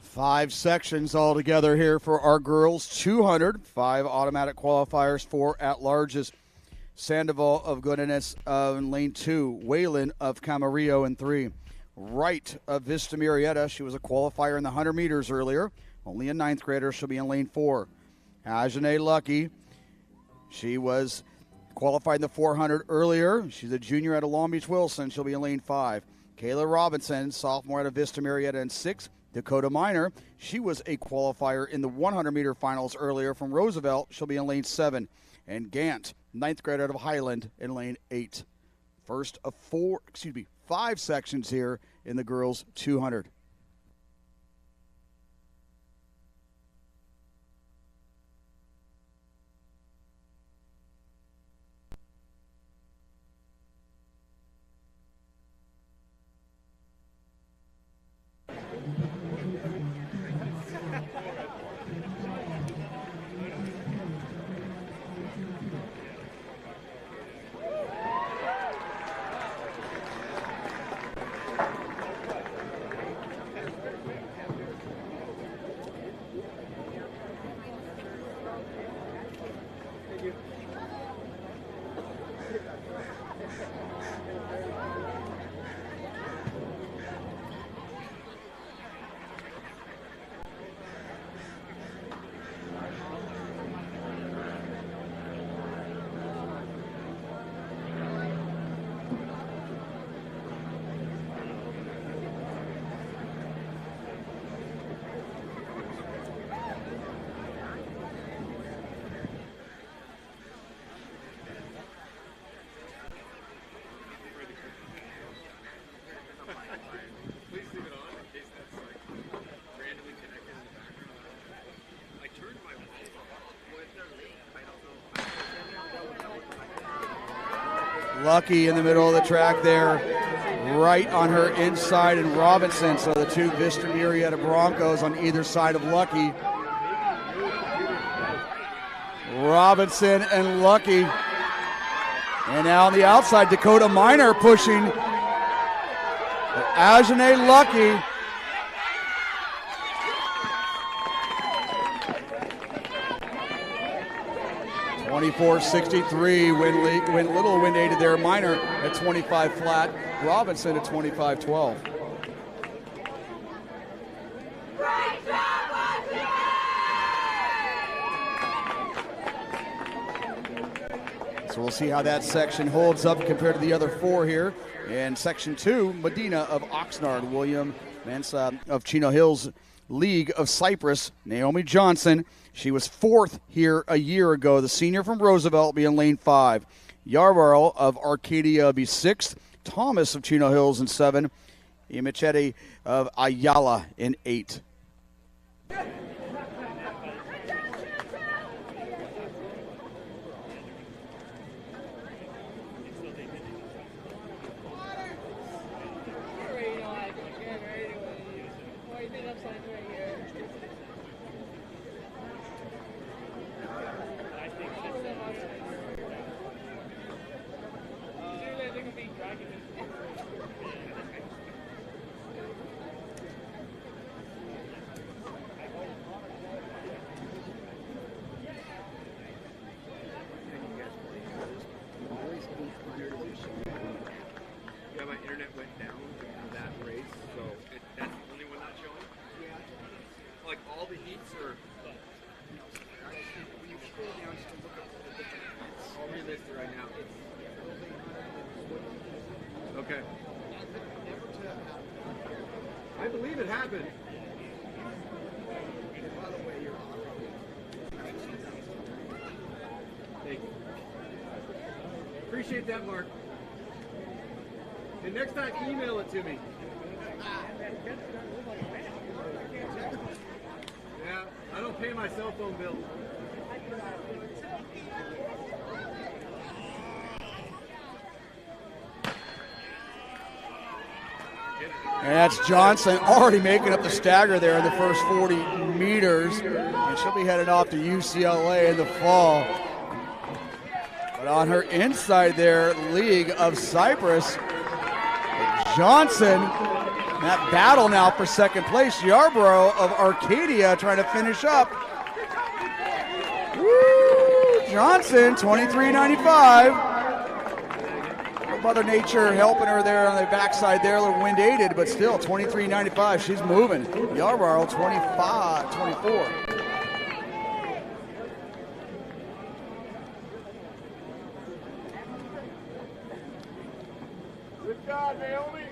Five sections altogether here for our girls 200. 5 automatic qualifiers, 4 at-larges. Sandoval of Godinez in lane 2. Whalen of Camarillo in 3. Wright of Vista Murrieta. She was a qualifier in the 100 meters earlier. Only a 9th grader. She'll be in lane 4. Ajane Lucky. She was qualified in the 400 earlier. She's a junior out of Long Beach Wilson. She'll be in lane 5. Kayla Robinson, sophomore out of Vista Murrieta in 6. Dakota Minor, she was a qualifier in the 100-meter finals earlier from Roosevelt. She'll be in lane 7. And Gant, 9th grade out of Highland, in lane 8. First of 5 sections here in the girls 200. Lucky in the middle of the track there, right on her inside, and Robinson. So the two Vista Murrieta Broncos on either side of Lucky. Robinson and Lucky. And now on the outside, Dakota Minor pushing. Ajane Lucky. (24-63), went little wind aided there. Minor at 25 flat. Robinson at 25-12. So we'll see how that section holds up compared to the other four here. And section 2, Medina of Oxnard, William Mansa of Chino Hills League of Cyprus, Naomi Johnson. She was 4th here a year ago. The senior from Roosevelt be in lane 5. Yarborough of Arcadia be 6th. Thomas of Chino Hills in 7. Imichetti of Ayala in 8. Okay. I believe it happened. Thank you. Appreciate that, Mark. And next time, email it to me. Yeah, I don't pay my cell phone bill. And that's Johnson already making up the stagger there in the first 40 meters. And she'll be headed off to UCLA in the fall. But on her inside there, League of Cyprus, Johnson, that battle now for second place. Yarborough of Arcadia trying to finish up. Woo! Johnson, 23.95. Mother Nature helping her there on the backside there, a little wind aided, but still 23.95. She's moving. Yarborough 24. Good job, Naomi.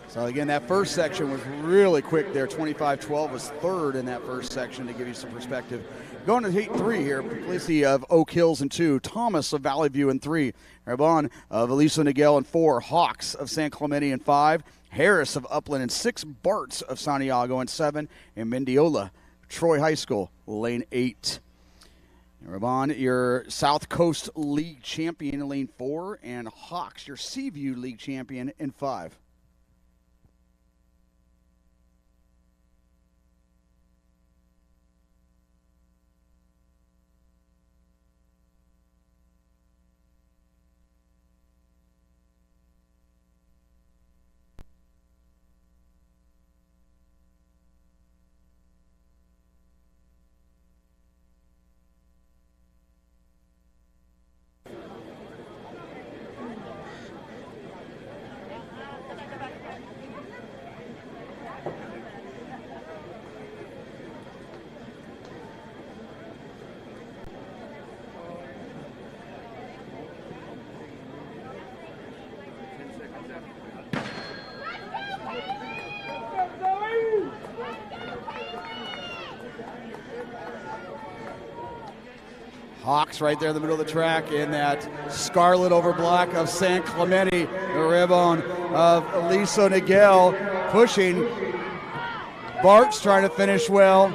So again, that first section was really quick there. 25-12 was third in that first section to give you some perspective. Going to heat 3 here, Puglisi of Oak Hills in 2, Thomas of Valley View in 3, Rabon of Aliso Niguel in 4, Hawks of San Clemente in 5, Harris of Upland in 6, Bartz of Santiago in 7, and Mendiola, Troy High School, lane 8. Rabon, your South Coast League champion in lane 4, and Hawks, your Seaview League champion in 5. Hawks right there in the middle of the track in that scarlet over black of San Clemente. The ribbon of Aliso Niguel pushing. Bart's trying to finish well.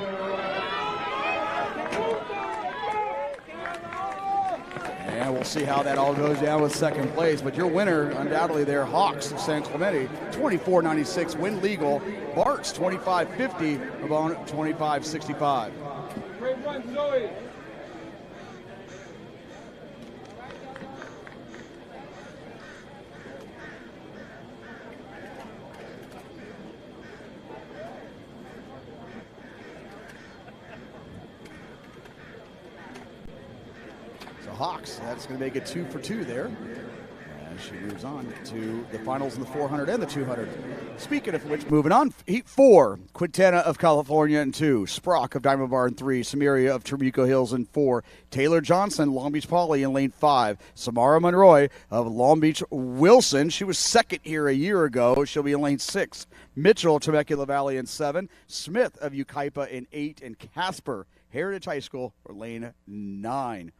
we'll see how that all goes down with second place. But your winner, undoubtedly there, Hawks of San Clemente, 24.96, win legal. Bart's 25.50, Ramon 25.65. Great run, Zoe. Hawks, that's going to make it 2 for 2 there. As she moves on to the finals in the 400 and the 200. Speaking of which, moving on, Heat 4, Quintana of California in 2, Sprock of Diamond Bar in 3, Samaria of Trabuco Hills in 4, Taylor Johnson, Long Beach Poly in lane 5, Samara Monroy of Long Beach Wilson. She was second here a year ago. She'll be in lane 6. Mitchell, Temecula Valley in 7, Smith of Yucaipa in 8, and Casper, Heritage High School, for lane 9.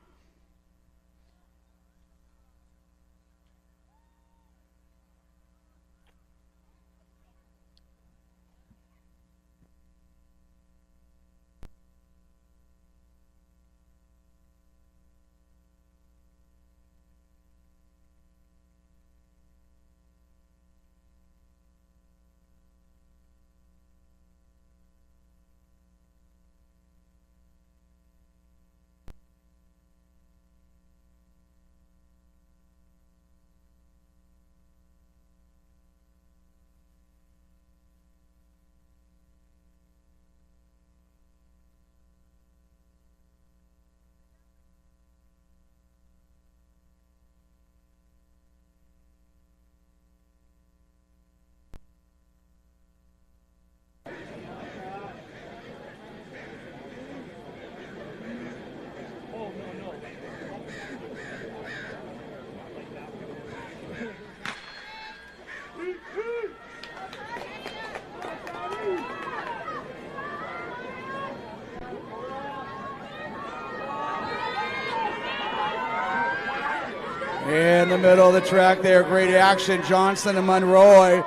In the middle of the track there, great action. Johnson and Monroy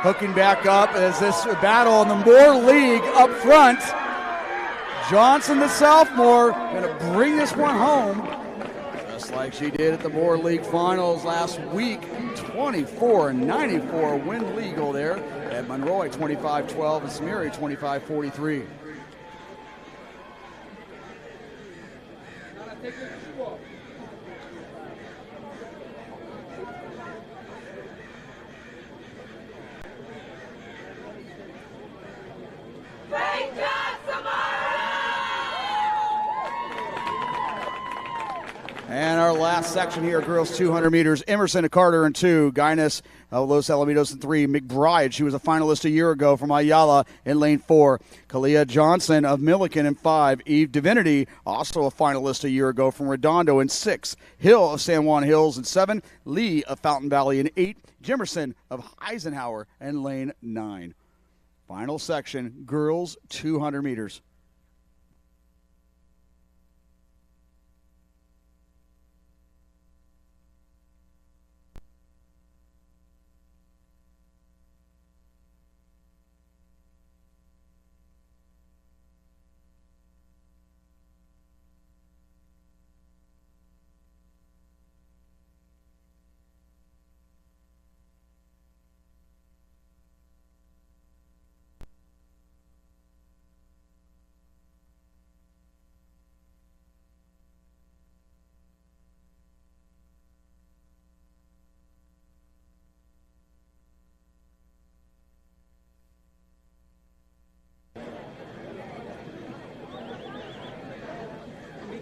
hooking back up as this battle in the Moore League up front. Johnson, the sophomore, going to bring this one home, just like she did at the Moore League Finals last week. 24-94 win legal there at Monroy, 25-12, and Smeary, 25-43. And our last section here, girls 200 meters, Emerson of Carter in 2, Guinness of Los Alamitos in 3, McBride, she was a finalist a year ago from Ayala in lane 4, Kalia Johnson of Milliken in 5, Eve Divinity, also a finalist a year ago from Redondo in 6, Hill of San Juan Hills in 7, Lee of Fountain Valley in 8, Jimerson of Eisenhower in lane 9. Final section, girls 200 meters.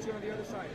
On the other side.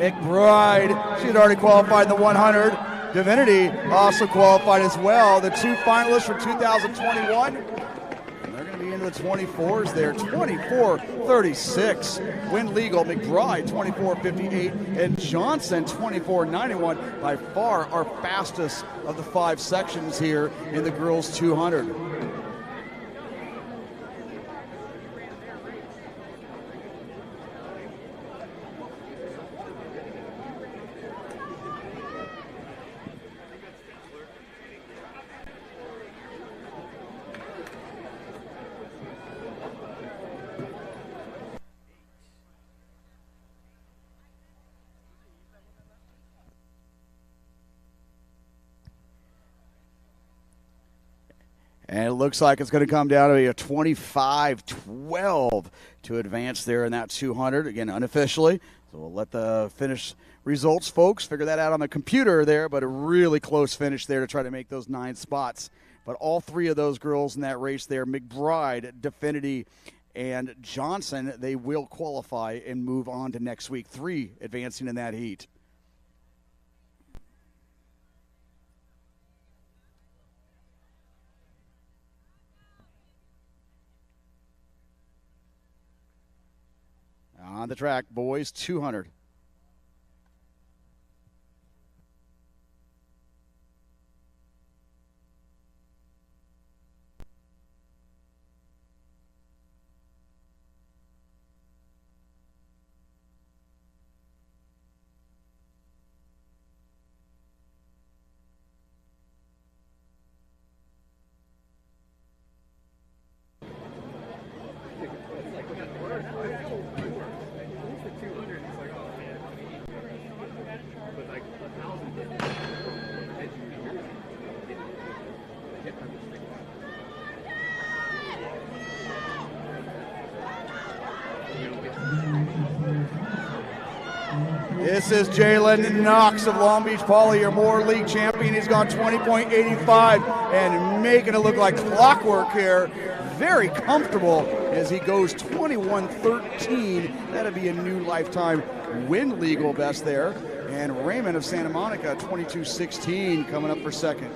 McBride, she had already qualified in the 100. Divinity also qualified as well. The two finalists from 2021. And they're going to be in into the 24s there, 24-36. Win Legal, McBride 24-58, and Johnson 24-91. By far our fastest of the 5 sections here in the girls 200. And it looks like it's going to come down to a 25-12 to advance there in that 200, again, unofficially. So we'll let the finish results, folks, figure that out on the computer there, but a really close finish there to try to make those 9 spots. But all 3 of those girls in that race there, McBride, Definity, and Johnson, they will qualify and move on to next week. 3 advancing in that heat. On the track, boys, 200. This is Jalen Knox of Long Beach Poly, your Moore League champion. He's gone 20.85 and making it look like clockwork here. Very comfortable as he goes 21-13. That'll be a new lifetime win legal best there. And Raymond of Santa Monica, 22-16, coming up for second.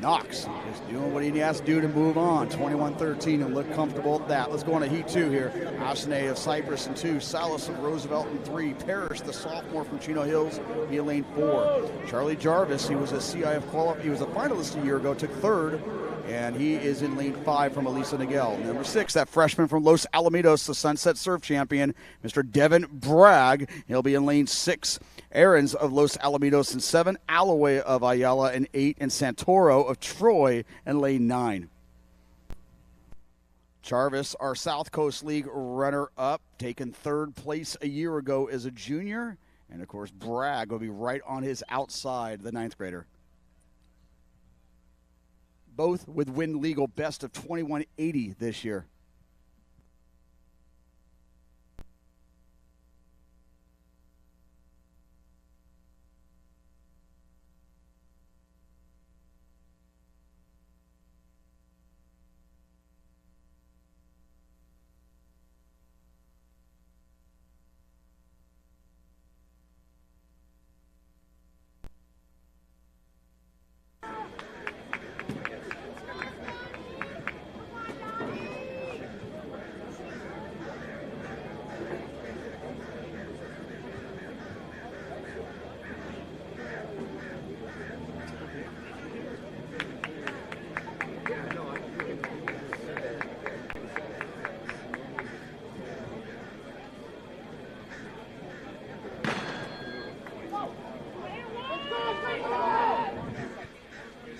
Knox is doing what he has to do to move on. 21-13 and look comfortable at that. Let's go on to Heat 2 here. Asne of Cypress in 2. Salas of Roosevelt in 3. Parrish, the sophomore from Chino Hills, he in lane 4. Charlie Jarvis, he was a CIF qualifier. He was a finalist a year ago, took 3rd. And he is in lane 5 from Elisa Niguel. Number 6, that freshman from Los Alamitos, the Sunset Surf champion, Mr. Devin Bragg. He'll be in lane 6. Aarons of Los Alamitos in 7. Alloway of Ayala in 8. And Santoro of Troy in lane 9. Jarvis, our South Coast League runner-up, taken 3rd place a year ago as a junior. And, of course, Bragg will be right on his outside, the 9th grader. Both with win legal best of 21.80 this year.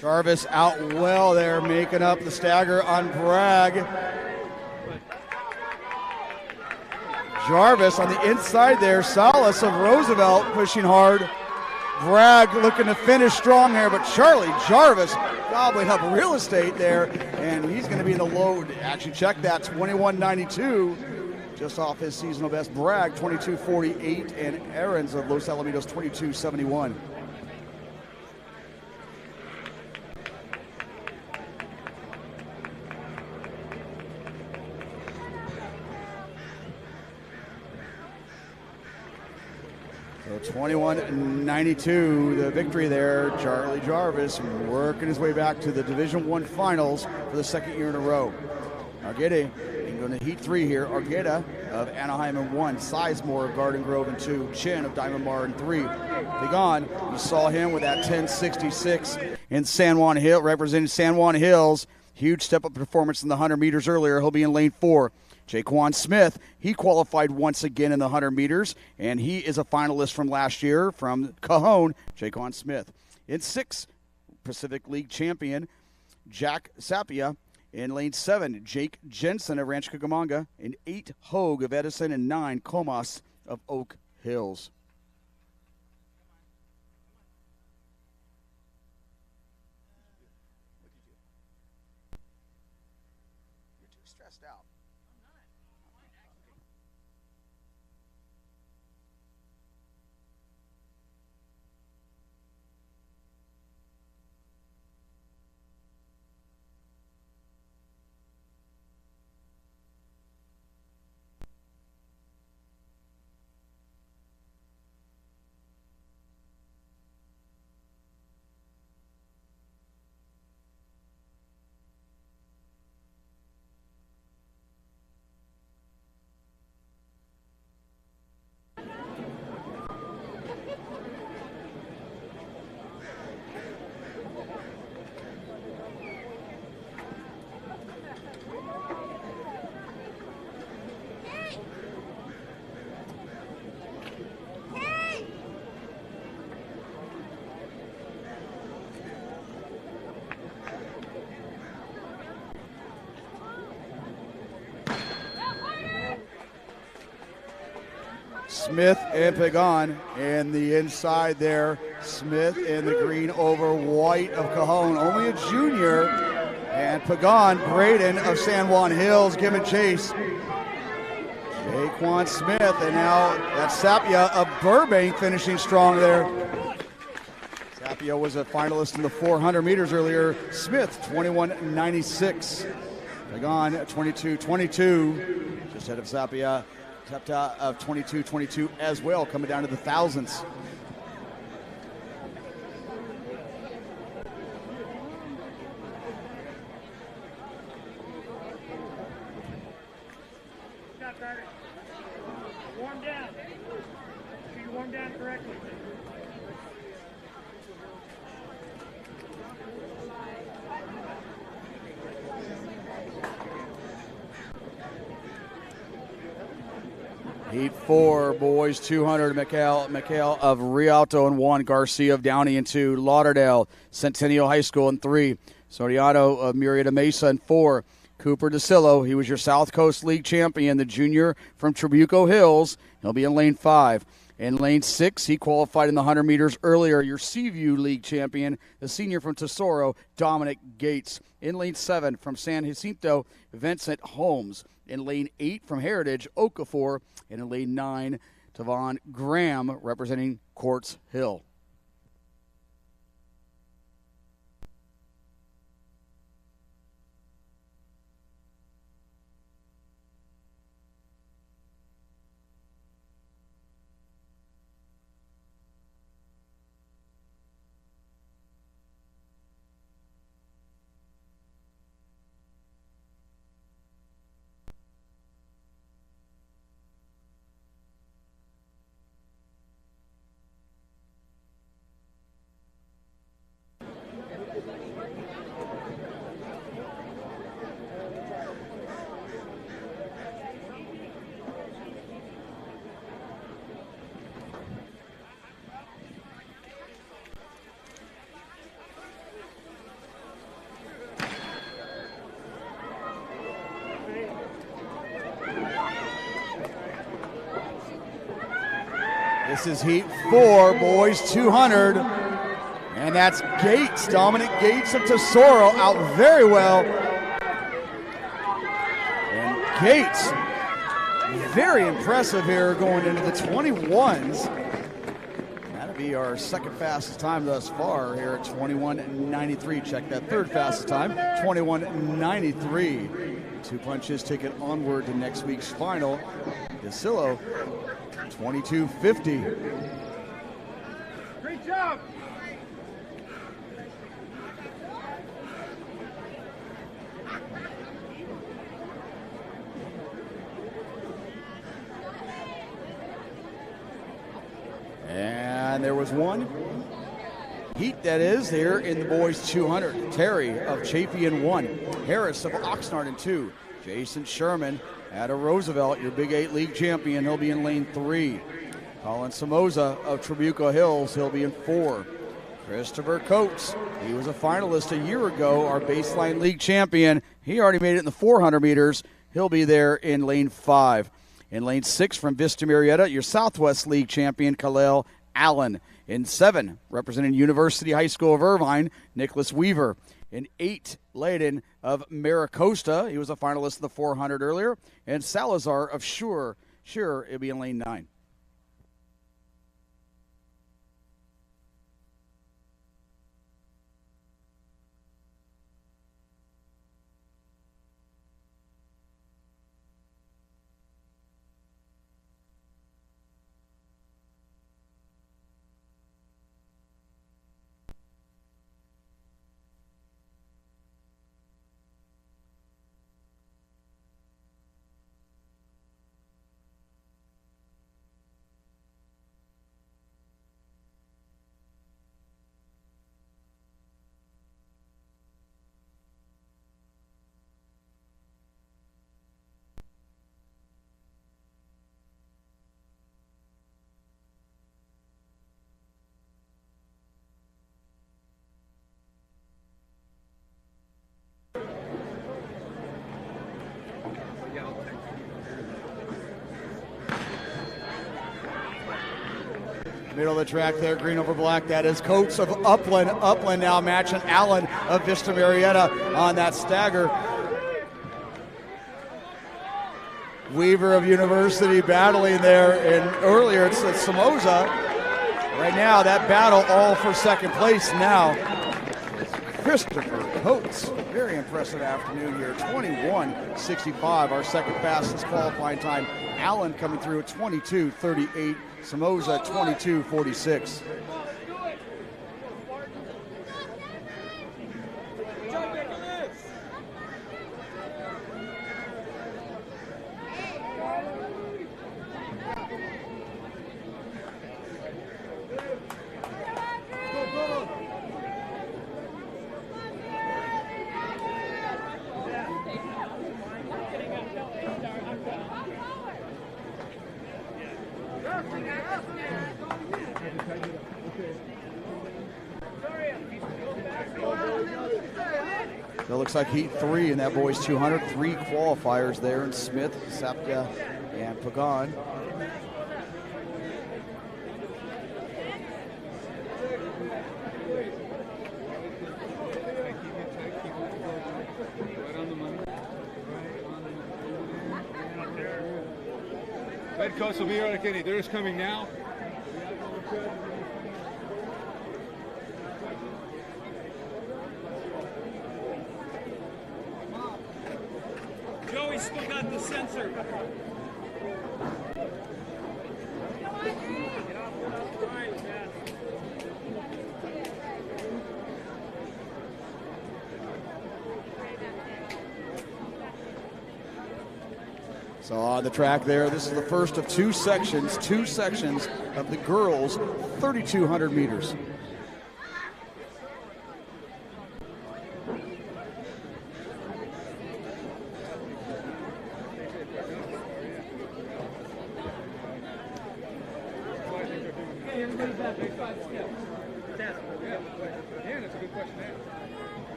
Jarvis out well there, making up the stagger on Bragg. Jarvis on the inside there. Salas of Roosevelt pushing hard. Bragg looking to finish strong here, but Charlie Jarvis gobbling up real estate there, and he's going to be in the low. Actually, check that, 21.92, just off his seasonal best. Bragg, 22.48, and Aarons of Los Alamitos, 22.71. 21-92, the victory there. Charlie Jarvis working his way back to the Division I Finals for the second year in a row. Argueta going to Heat 3 here. Argueta of Anaheim in 1, Sizemore of Garden Grove in 2, Chin of Diamond Bar in 3. Pagan, you saw him with that 10.66 in San Juan Hill, representing San Juan Hills. Huge step-up performance in the 100 meters earlier. He'll be in lane 4. Jaquan Smith, he qualified once again in the 100 meters, and he is a finalist from last year from Cajon, Jaquan Smith. In 6, Pacific League champion Jack Sapia. In lane 7, Jake Jensen of Rancho Cucamonga. In 8, Hogue of Edison. And 9, Comas of Oak Hills. You're too stressed out. Smith and Pagan, and the inside there, Smith in the green over white of Cajon, only a junior, and Pagan, Braden of San Juan Hills giving chase. Jaquan Smith, and now that's Sapia of Burbank finishing strong there. Sapia was a finalist in the 400 meters earlier. Smith, 21.96. Pagan, 22.22, just ahead of Sapia. Septa of 22-22 as well, coming down to the thousands. Warm down. Should you warm down correctly? Heat 4, boys 200, Mikhail of Rialto in 1, Garcia of Downey in 2, Lauderdale, Centennial High School in 3, Soriano of Murrieta Mesa in 4, Cooper DeCillo, he was your South Coast League champion, the junior from Trabuco Hills. He'll be in lane 5. In lane 6, he qualified in the 100 meters earlier, your Seaview League champion, the senior from Tesoro, Dominic Gates. In lane 7, from San Jacinto, Vincent Holmes. In lane 8, from Heritage, Okafor. And in lane 9, Tavon Graham, representing Quartz Hill. This is Heat 4, boys 200. And that's Gates, Dominic Gates of Tesoro, out very well. And Gates, very impressive here going into the 21s. That'll be our second fastest time thus far here at 21.93. Check that third fastest time, 21.93. 2 punches take it onward to next week's final. DeCillo, 22.50. job. And there was one heat, that is, there in the boys 200. Terry of Chafee in 1. Harris of Oxnard in 2. Jason Sherman out of Roosevelt, your Big 8 league champion. He'll be in lane 3. Colin Somoza of Trabuco Hills, he'll be in 4. Christopher Coates, he was a finalist a year ago, our baseline league champion. He already made it in the 400 meters. He'll be there in lane 5. In lane 6 from Vista Marietta, your Southwest League champion, Khalil Allen. In 7, representing University High School of Irvine, Nicholas Weaver. In 8, Layden of Maricosta. He was a finalist in the 400 earlier. And Salazar of Sure, it'll be in lane 9. Middle of the track there, green over black. That is Coates of Upland. Upland now matching Allen of Vista Marietta on that stagger. Weaver of University battling there, and earlier it's Somoza. Right now, that battle all for second place now. Christopher Coates, very impressive afternoon here. 21:65, our second fastest qualifying time. Allen coming through at 22:38. Somoza 22:46. So it looks like heat 3 in that boys 200. 3 qualifiers there in Smith, Sapka, and Pagan. Red Coast will be here like any. They're just coming now. Joey's still got the sensor. So on the track there, this is the first of two sections of the girls' 3,200 meters.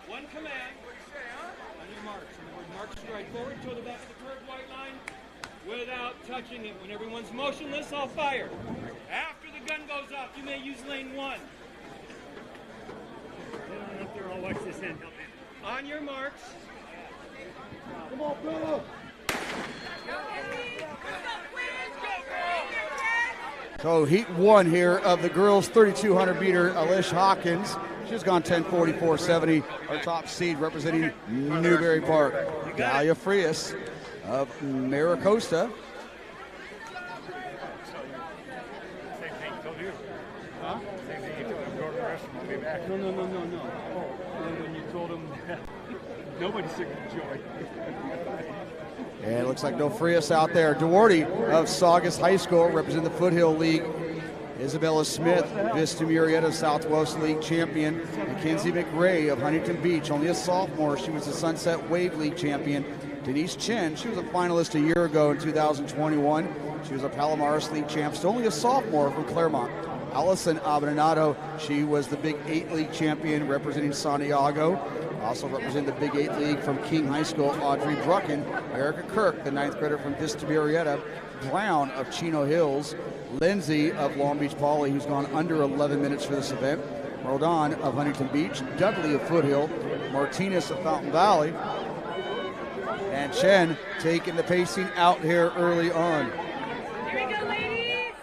One command. On your marks. Mark strike forward, toe the back of the curved white line without touching it. When everyone's motionless, I'll fire. After the gun goes off, you may use lane 1. I'll watch this end. On your marks. Come on, brother. So heat 1 here of the girls' 3,200 meter, Alish Hawkins. She's gone 10:44.70. Our top seed representing Newberry Park. Dalia Frias of Maricosta. Same thing, told you. Huh? Same thing you told him, go to the restroom, I'll be back. No. And when you told him that nobody's sick of joy. And it looks like no Frias out there. Duarte of Saugus High School representing the Foothill League. Isabella Smith, Vista Murrieta Southwest League champion. Mackenzie McRae of Huntington Beach, only a sophomore. She was the Sunset Wave League champion. Denise Chen, she was a finalist a year ago in 2021. She was a Palomares League champ, still only a sophomore from Claremont. Allison Abonado, she was the Big 8 League champion representing Santiago. Also representing the Big 8 League from King High School, Audrey Brucken. Erica Kirk, the 9th grader from Vista Murrieta. Brown of Chino Hills. Lindsay of Long Beach Poly, who's gone under 11 minutes for this event. Rodon of Huntington Beach. Dudley of Foothill. Martinez of Fountain Valley. And Chen taking the pacing out here early on. Here we go, ladies.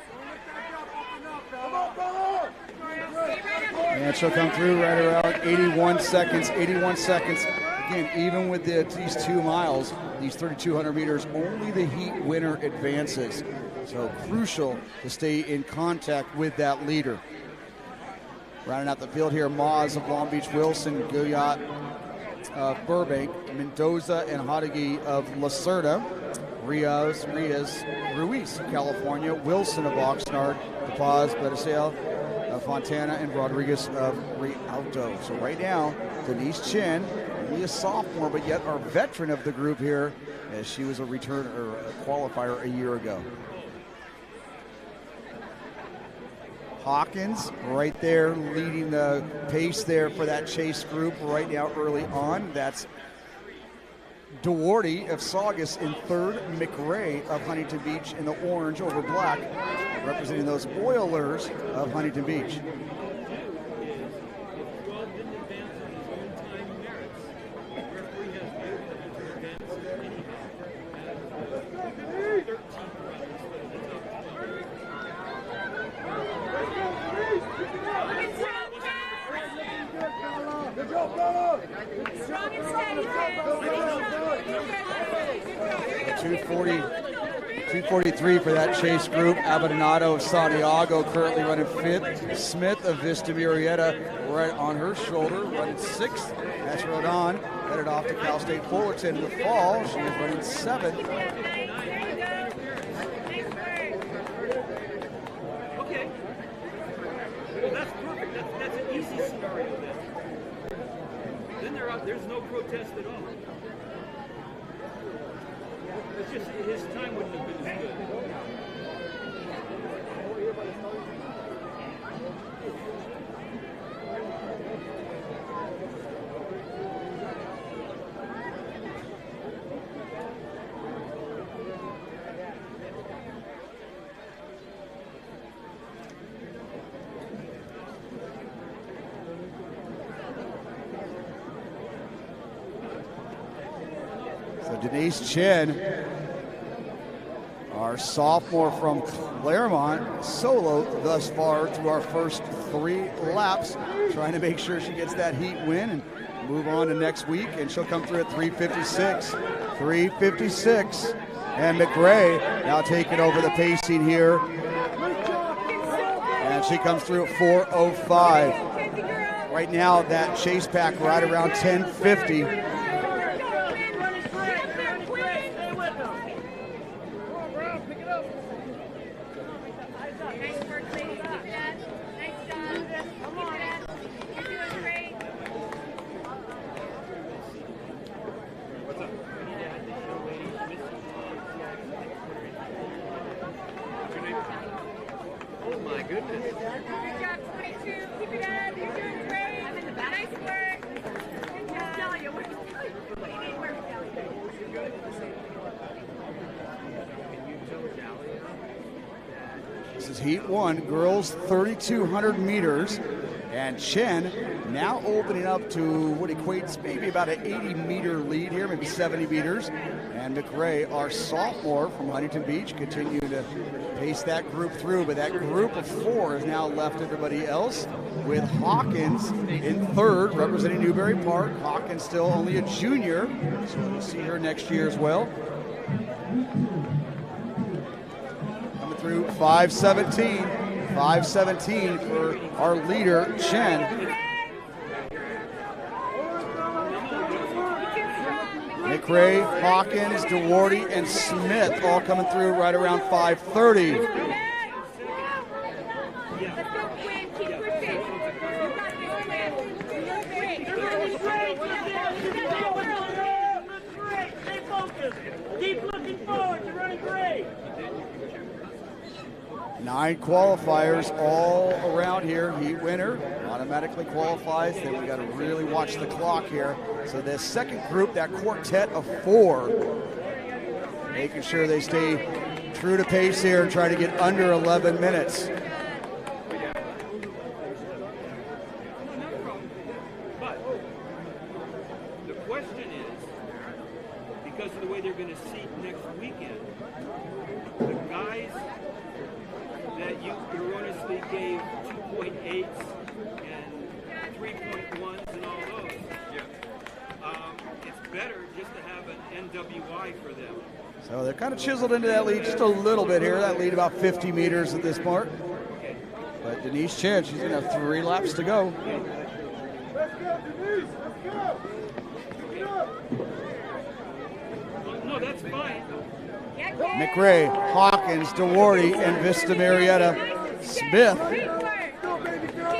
And she'll come through right around 81 seconds. 81 seconds. Again, even with these 2 miles, these 3,200 meters, only the heat winner advances. So crucial to stay in contact with that leader. Rounding out the field here, Moz of Long Beach, Wilson, Guyot of Burbank, Mendoza and Hodegi of Lacerda, Ruiz, California, Wilson of Oxnard, DePaz, Bettisale of Fontana, and Rodriguez of Rialto. So right now, Denise Chen, only a sophomore, but yet our veteran of the group here, as she was a return or a qualifier a year ago. Hawkins right there leading the pace there for that chase group right now early on. That's Duarte of Saugus in 3rd, McRae of Huntington Beach in the orange over black, representing those Oilers of Huntington Beach. Strong and steady, 243 for that chase group. Abonado of Santiago currently running 5th. Smith of Vista Murrieta right on her shoulder, running 6th. That's Rodon, headed off to Cal State Fullerton in the fall. She is running 7th. Okay. Well, that's perfect. That's an easy scenario then. Then there's no protest at all. It's just his time wouldn't have been as good. So Denise Chen, our sophomore from Claremont, solo thus far through our first 3 laps, trying to make sure she gets that heat win and move on to next week. And she'll come through at 3:56. 3:56. And McRae now taking over the pacing here. And she comes through at 4:05. Right now, that chase pack right around 10:50. Oh my goodness. Good job, 22. Keep it up. You're doing great. I'm in the back. Nice work. Good job. Delia, what do you need work, Delia? This is heat 1, girls 3,200 meters. And Chen now opening up to what equates maybe about an 80-meter lead here, maybe 70 meters. And McRae, our sophomore from Huntington Beach, continuing to pace that group through. But that group of 4 has now left everybody else, with Hawkins in 3rd, representing Newbury Park. Hawkins still only a junior, so we'll see her next year as well. Coming through 5:17. 5:17 for our leader, Chen. McRae, Hawkins, DeWardy, and Smith all coming through right around 5:30. Keep looking forward. You're running great. 9 qualifiers all around here. Heat winner automatically qualifies. Then we got to really watch the clock here. So this second group, that quartet of 4, making sure they stay true to pace here and try to get under 11 minutes. But the question is, because of the way they're going to seat next weekend, the guys that you erroneously gave 2.8s and 3.1s and all those, it's better just to have an NWI for them. So they're kind of chiseled into that lead just a little bit here. That lead about 50 meters at this part. But Denise Chen, she's going to have 3 laps to go. Let's go, Denise! Let's go! No, that's fine. McRae, Hawkins, DeWardy, and Vista Marietta. Smith,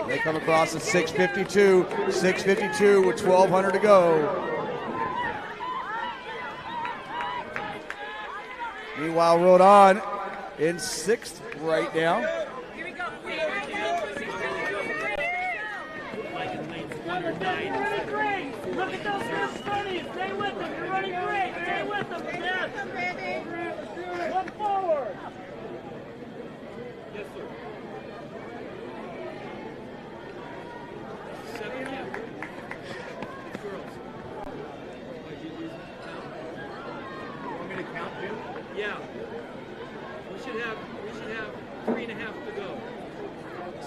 they come across at 6:52. 6:52 with 1,200 to go. Meanwhile, Rhode On in 6th right now. Running great. Look at those first 20s. Stay with them. You're running great. Stay with them. Yes. Look forward. Yes, sir. 7 girls. Want me to count you? Yeah. We should have 3.5 to go.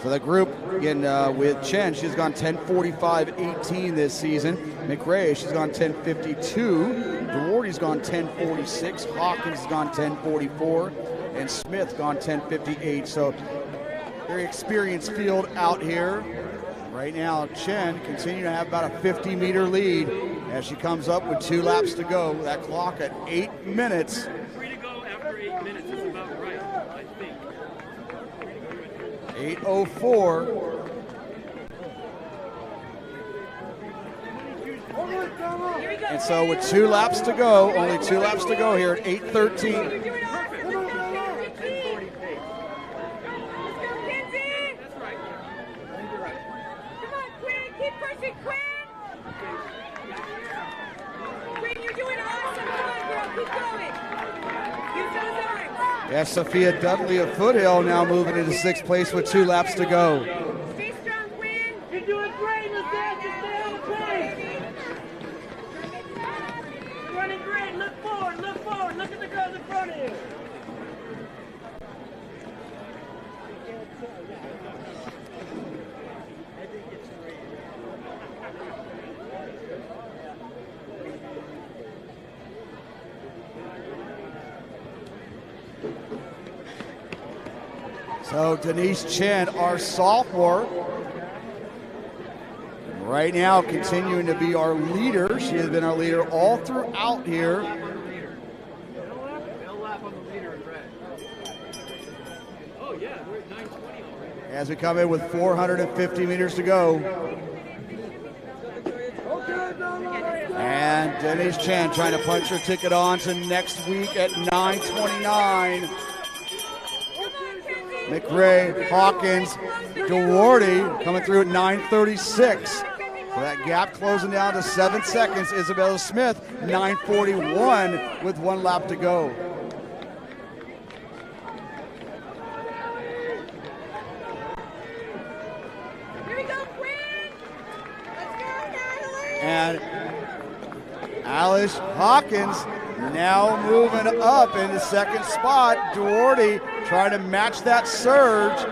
So the group, again, with Chen, she's gone 10:45.18 this season. McRae, she's gone 10:52. DeWardy's gone 10:46. Hawkins has gone 10:44. And Smith gone 10:58. So very experienced field out here. Right now, Chen continue to have about a 50-meter lead as she comes up with 2 laps to go. That clock at 8 minutes. 3 to go after 8 minutes is about right, I think. 8:04. And so with 2 laps to go, only 2 laps to go here at 8:13. Yeah, Sophia Dudley of Foothill now moving into 6th place with 2 laps to go. Stay strong, Quinn. You're doing great, Lizette. Just stay on the pace. You're running great. Look forward. Look forward. Look at the girls in front of you. So Denise Chen, our sophomore, right now continuing to be our leader. She has been our leader all throughout here. They'll lap on the leader in red. Oh, yeah. We're at 9:20 already. As we come in with 450 meters to go. And Denise Chen trying to punch her ticket on to next week at 9:29. McRae, Hawkins, DeWardy coming through at 9:36. So that gap closing down to 7 seconds. Isabella Smith, 9:41 with 1 lap to go. Here we go, Quinn. Let's go, Natalie. And Alice Hawkins now moving up in the 2nd spot. DeWardy trying to match that surge.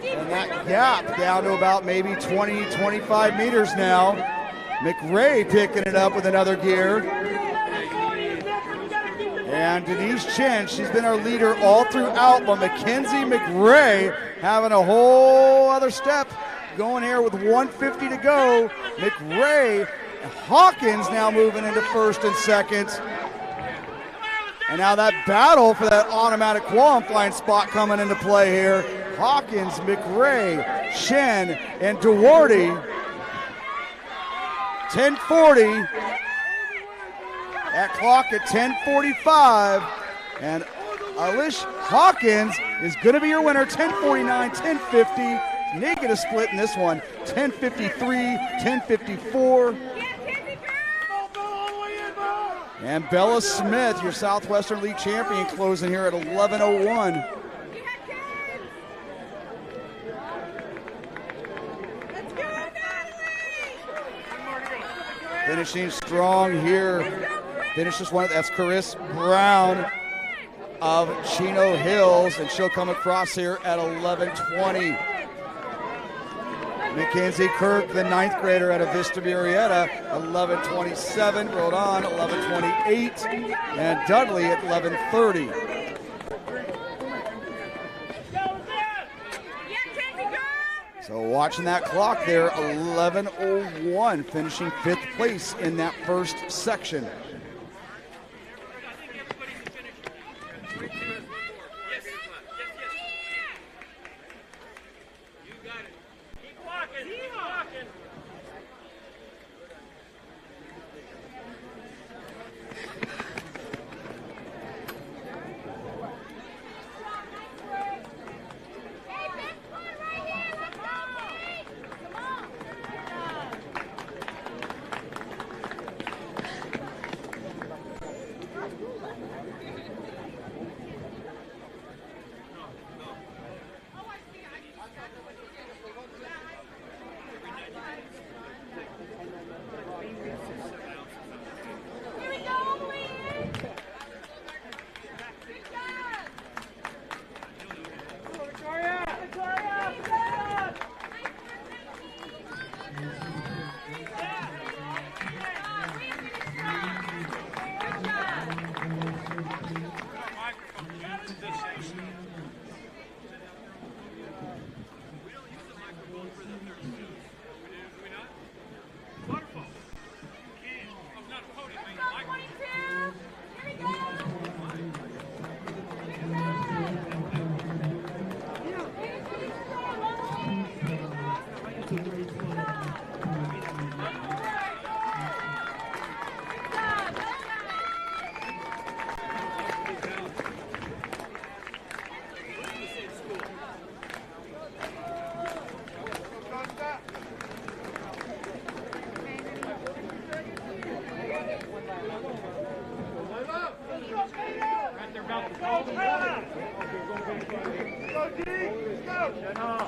And that gap down to about maybe 20, 25 meters now. McRae picking it up with another gear. And Denise Chin, she's been our leader all throughout, but Mackenzie McRae having a whole other step going here with 150 to go. McRae, Hawkins now moving into first and second. And now that battle for that automatic qualifying spot coming into play here. Hawkins, McRae, Shen, and Duarte. 10:40. That clock at 10:45. And Alish Hawkins is going to be your winner. 10:49, 10:50. Negative split in this one. 10:53, 10:54. And Bella Smith, your Southwestern League champion, closing here at 11:01. Finishing strong here. Finishes one. That's Chris Brown of Chino Hills, and she'll come across here at 11:20. Mackenzie Kirk, the 9th grader out of Vista Murrieta, 11:27. Rhode on 11:28, and Dudley at 11:30. So watching that clock there, 11:01, finishing 5th place in that first section.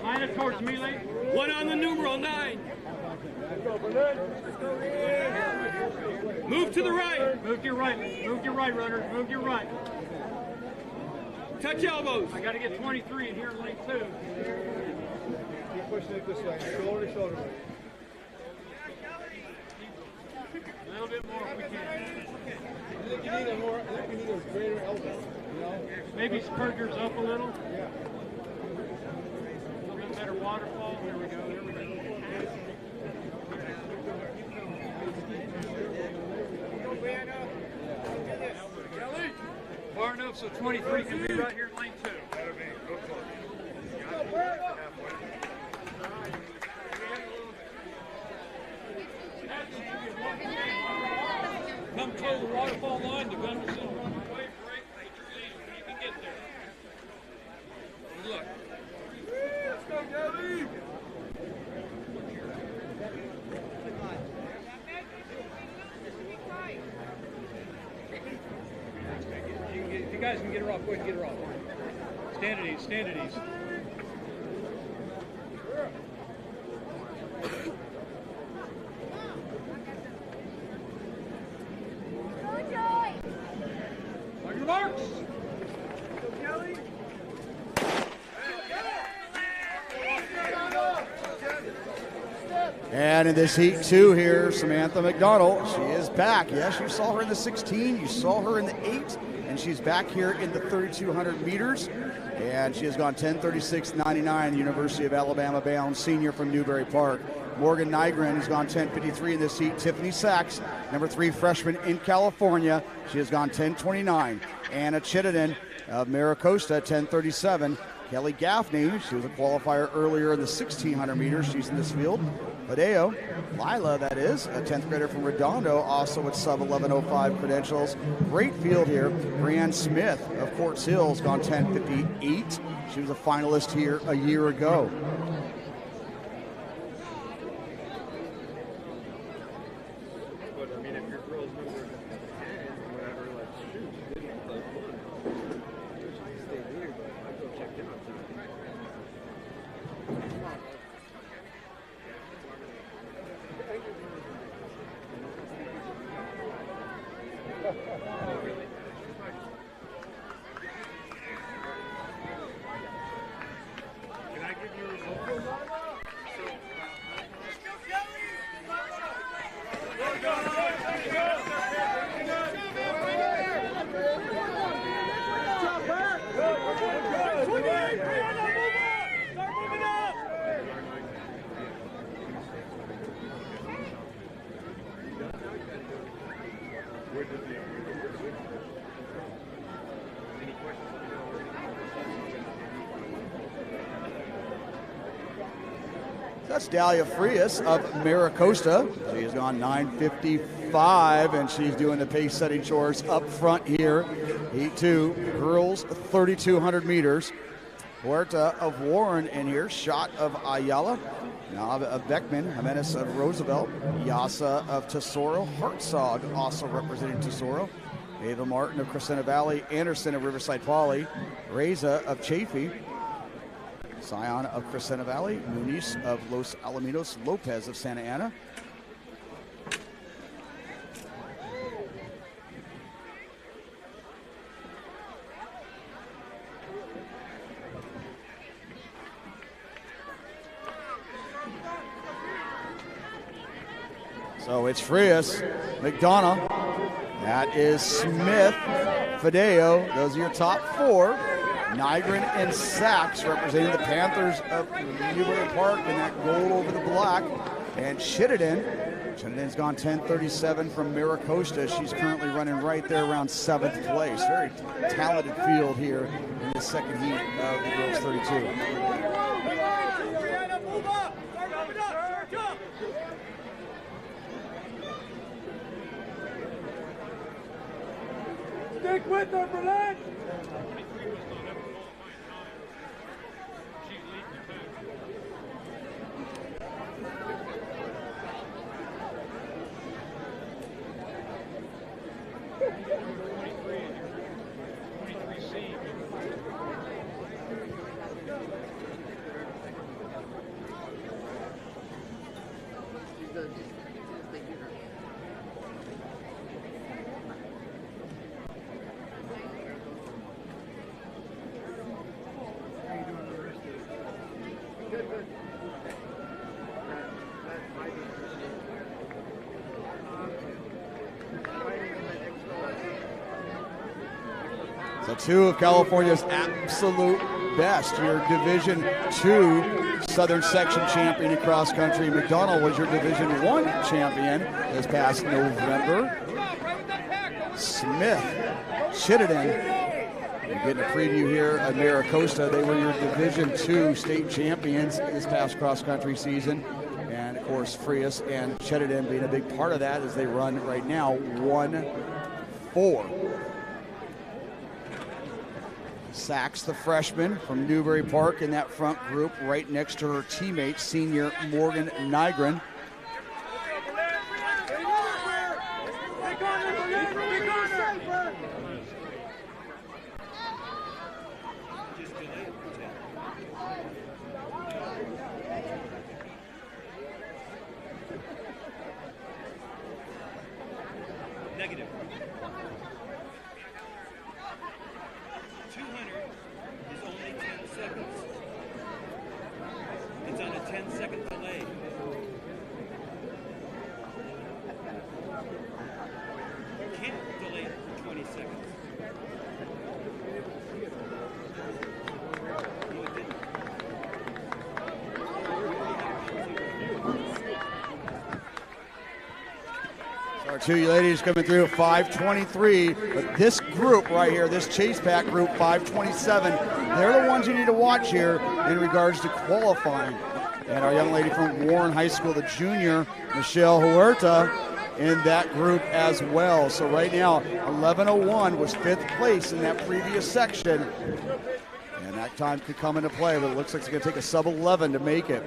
Line it towards me, Lee. One on the numeral 9. Move to the right. Move to your right. Move to your right, runner. Move to your right. Touch elbows. I got to get 23 in here in lane 2. Keep pushing it this way. Shoulder to shoulder. A little bit more if we can. I think you need a greater elbow. You know? Maybe spurt yours up a little. Yeah. A little bit better waterfall. There we go. There we go. Far enough so 23 can be right here in lane 2. Come toe the waterfall line, the gun will sit. Wait, break, you can get there. Look. Let's go, Gabby! If you guys can get her off, go ahead and get her off. Stand at ease, stand at ease. On your marks. And in this heat 2 here, Samantha McDonald, she is back. Yes, you saw her in the 16, you saw her in the 8, and she's back here in the 3,200 meters, and she has gone 10:36.99. University of Alabama bound senior from Newbury Park. Morgan Nygren has gone 10:53 in this heat. Tiffany Sachs, number 3 freshman in California, she has gone 10:29. Anna Chittenden of Maricosta, 10:37. Kelly Gaffney, she was a qualifier earlier in the 1,600 meters. She's in this field. Viejo, Lila, that is, a 10th grader from Redondo, also with sub 11:05 credentials. Great field here. Brianne Smith of Quartz Hills, gone 10:58. She was a finalist here a year ago. But I mean, if your girl's number 10 or whatever, like, shoot, she didn't like one. She can stay here, but I'd go check them out tonight. Can I give you a result? That's Dahlia Frias of Maricosta. She has gone 9:55, and she's doing the pace-setting chores up front here. Heat 2, girls 3,200 meters. Huerta of Warren in here. Shot of Ayala. Nav of Beckman. Jimenez of Roosevelt. Yasa of Tesoro. Hartzog also representing Tesoro. Ava Martin of Crescenta Valley. Anderson of Riverside Poly. Reza of Chaffee. Sion of Crescenta Valley. Muniz of Los Alamitos. Lopez of Santa Ana. So it's Frias, McDonough, that is Smith, Fideo. Those are your top 4. Nygren and Sachs representing the Panthers of Newbury Park in that gold over the black. And Chittenden's gone 10:37 from Maricosta. She's currently running right there around 7th place. Very talented field here in the second heat of the girls 32. Stick with her, Bernard! So 2 of California's absolute best. Your Division II Southern Section champion in cross country. McDonald was your Division I champion this past November. Smith, Chittenden, you're getting a preview here at Maricosta. They were your Division II state champions this past cross country season. And of course, Frias and Chittenden being a big part of that as they run right now 1-4. Sachs, the freshman from Newbury Park, in that front group right next to her teammate, senior Morgan Nygren. Negative. 200 is only 10 seconds. It's on a 10-second delay. You can't delay it for 20 seconds. Our two ladies coming through at 5:23, but this group right here, this chase pack group, 5:27, they're the ones you need to watch here in regards to qualifying. And our young lady from Warren High School, the junior, Michelle Huerta, in that group as well. So right now, 11:01 was 5th place in that previous section. And that time could come into play, but it looks like it's going to take a sub-11 to make it.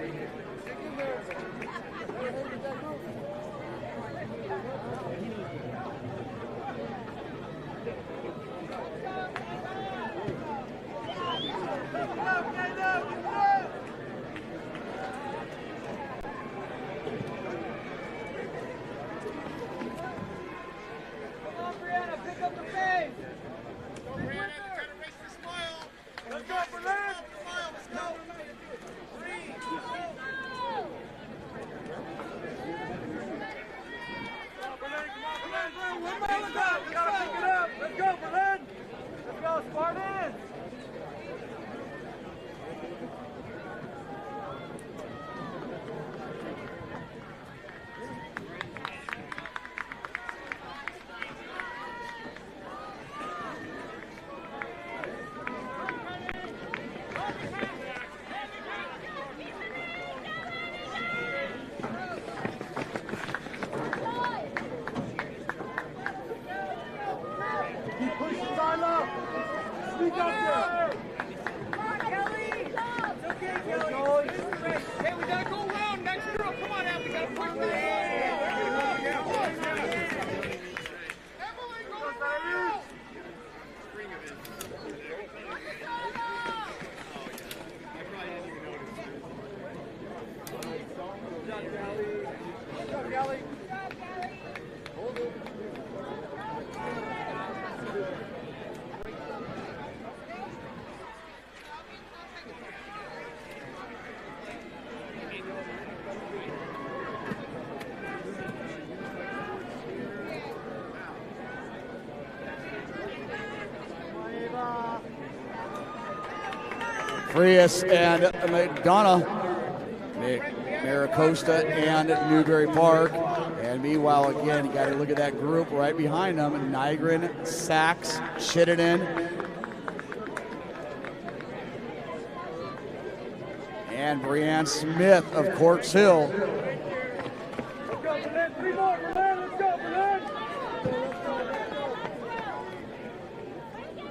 Frias and McDonough, Maricosta and Newberry Park. And meanwhile, again, you got to look at that group right behind them. Nygren, Sachs, Chittenden, and Brianne Smith of Quartz Hill.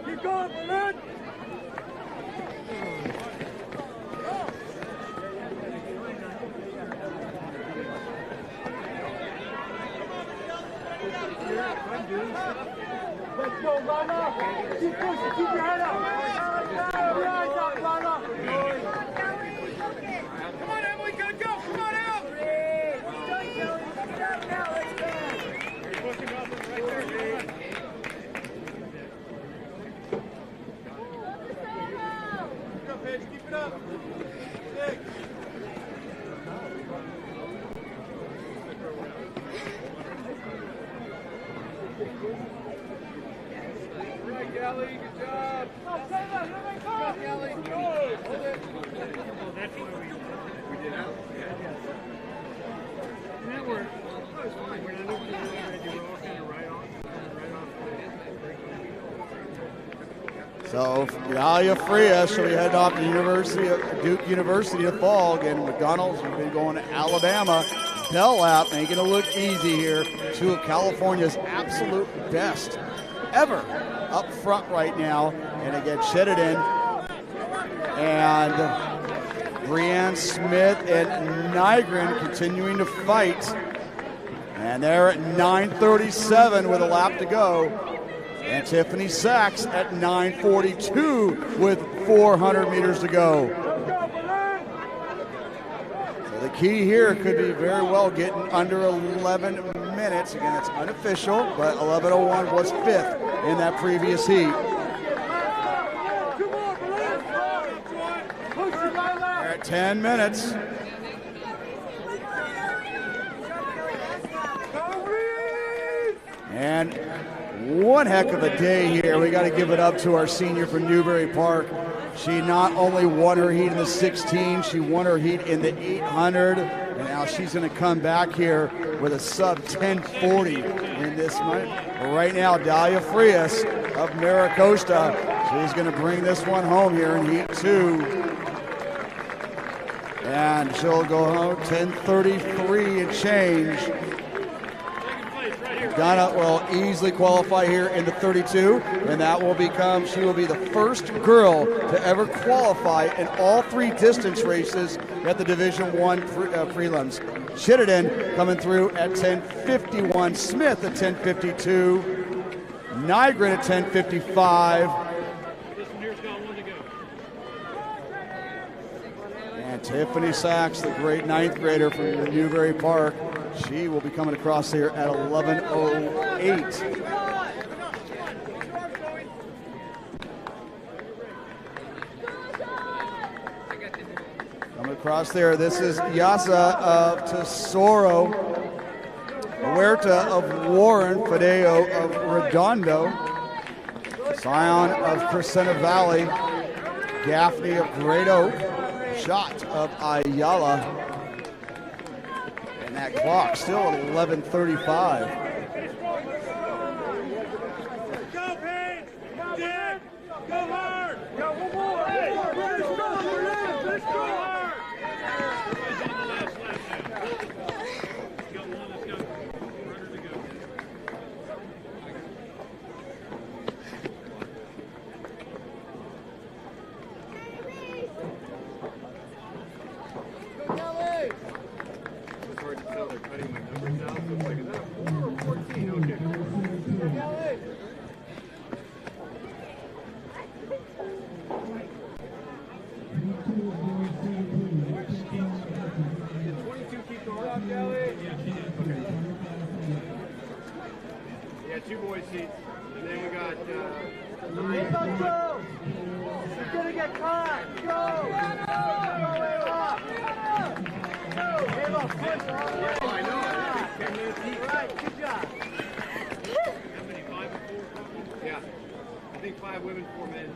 Keep going, Berlin! Let's go, Rana! Keep pushing, keep your head up! Keep your eyes up, Rana! Come on, Emily, gotta go! Come on out! Let's go, Kelly! Get out now, let's go! You're pushing up right there, Reed. Keep it up, Paige, keep it up! 6. Right, Kelly, good job. Oh, Taylor, here they come. Good, Kelly. Good. Hold it. Oh, that's what we did out. And that worked. That was fine. When I looked at the you were all kind of right off. So Dalia Frias, she'll be heading off to Duke University to Fogg, and McDonald's has been going to Alabama. Bellap making it look easy here. Two of California's absolute best ever up front right now. And again, Chittenden and Brianne Smith and Nygren continuing to fight. And they're at 9:37 with a lap to go. And Tiffany Sachs at 9:42 with 400 meters to go. So the key here could be very well getting under 11 minutes. Again, it's unofficial, but 11:01 was 5th in that previous heat. They're at 10 minutes. And one heck of a day here. We got to give it up to our senior from Newberry Park. She not only won her heat in the 16, she won her heat in the 800, and now she's going to come back here with a sub 1040 in this one. Right now, Dalia Frias of Maricosta, she's going to bring this one home here in Heat 2. And she'll go home 10:33 and change. Donna will easily qualify here in the 32, and that will become, she will be the first girl to ever qualify in all 3 distance races at the Division I prelims. Chittenden coming through at 10:51, Smith at 10:52, Nygren at 10:55. And Tiffany Sachs, the great 9th grader from Newbury Park, she will be coming across here at 11:08. Coming across there, this is Yasa of Tesoro, Huerta of Warren, Fideo of Redondo, Scion of Crescenta Valley, Gaffney of Great Oak, Shot of Ayala. And that clock still at 11:35. Go, Payne! Dick! Go hard! Go, one more! Finish strong! Finish strong! Two boys seats, and then we got He's gonna get caught! Go! I know. 10 minutes each. Right, good job. How many? 5 and 4? Yeah. I think 5 women, 4 men.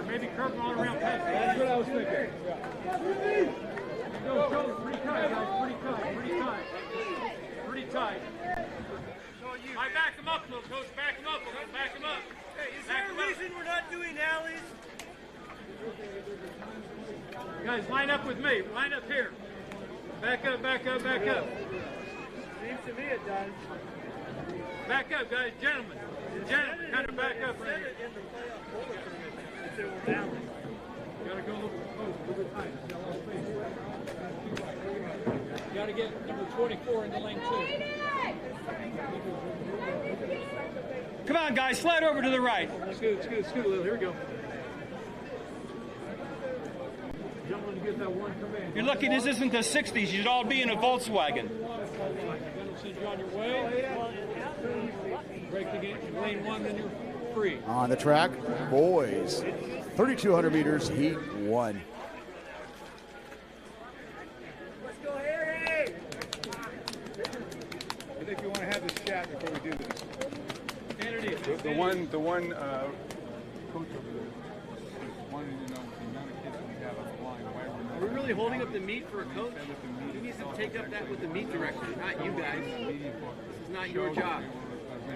Maybe curve all around past. That's what I was thinking. Go, pretty tight, guys. Pretty tight. I back him up, little coach. Back him up. We're going to back him up. Hey, is there a reason we're not doing alleys? Guys, line up with me. Line up here. Back up. Seems to me it does. Back up, guys. Gentlemen, kind of back up right here. You gotta go a little tight. You gotta get number 24 in the lane 2. Come on, guys, slide over to the right. Scoot a little. Here we go. Jumping to get that one command. You're lucky this isn't the 60s. You'd all be in a Volkswagen. Send you on your way. Break the game. Lane 1, then you're free. On the track, boys, 3,200 meters, Heat 1. Let's go, Harry! I think we want to have this chat before we do this. Kennedy. The one coach over there, wanting to know the amount of kids we have on the line. Why Are we really holding up the meet for a coach? He needs to take up that with the meet director, not you guys. This is not your job.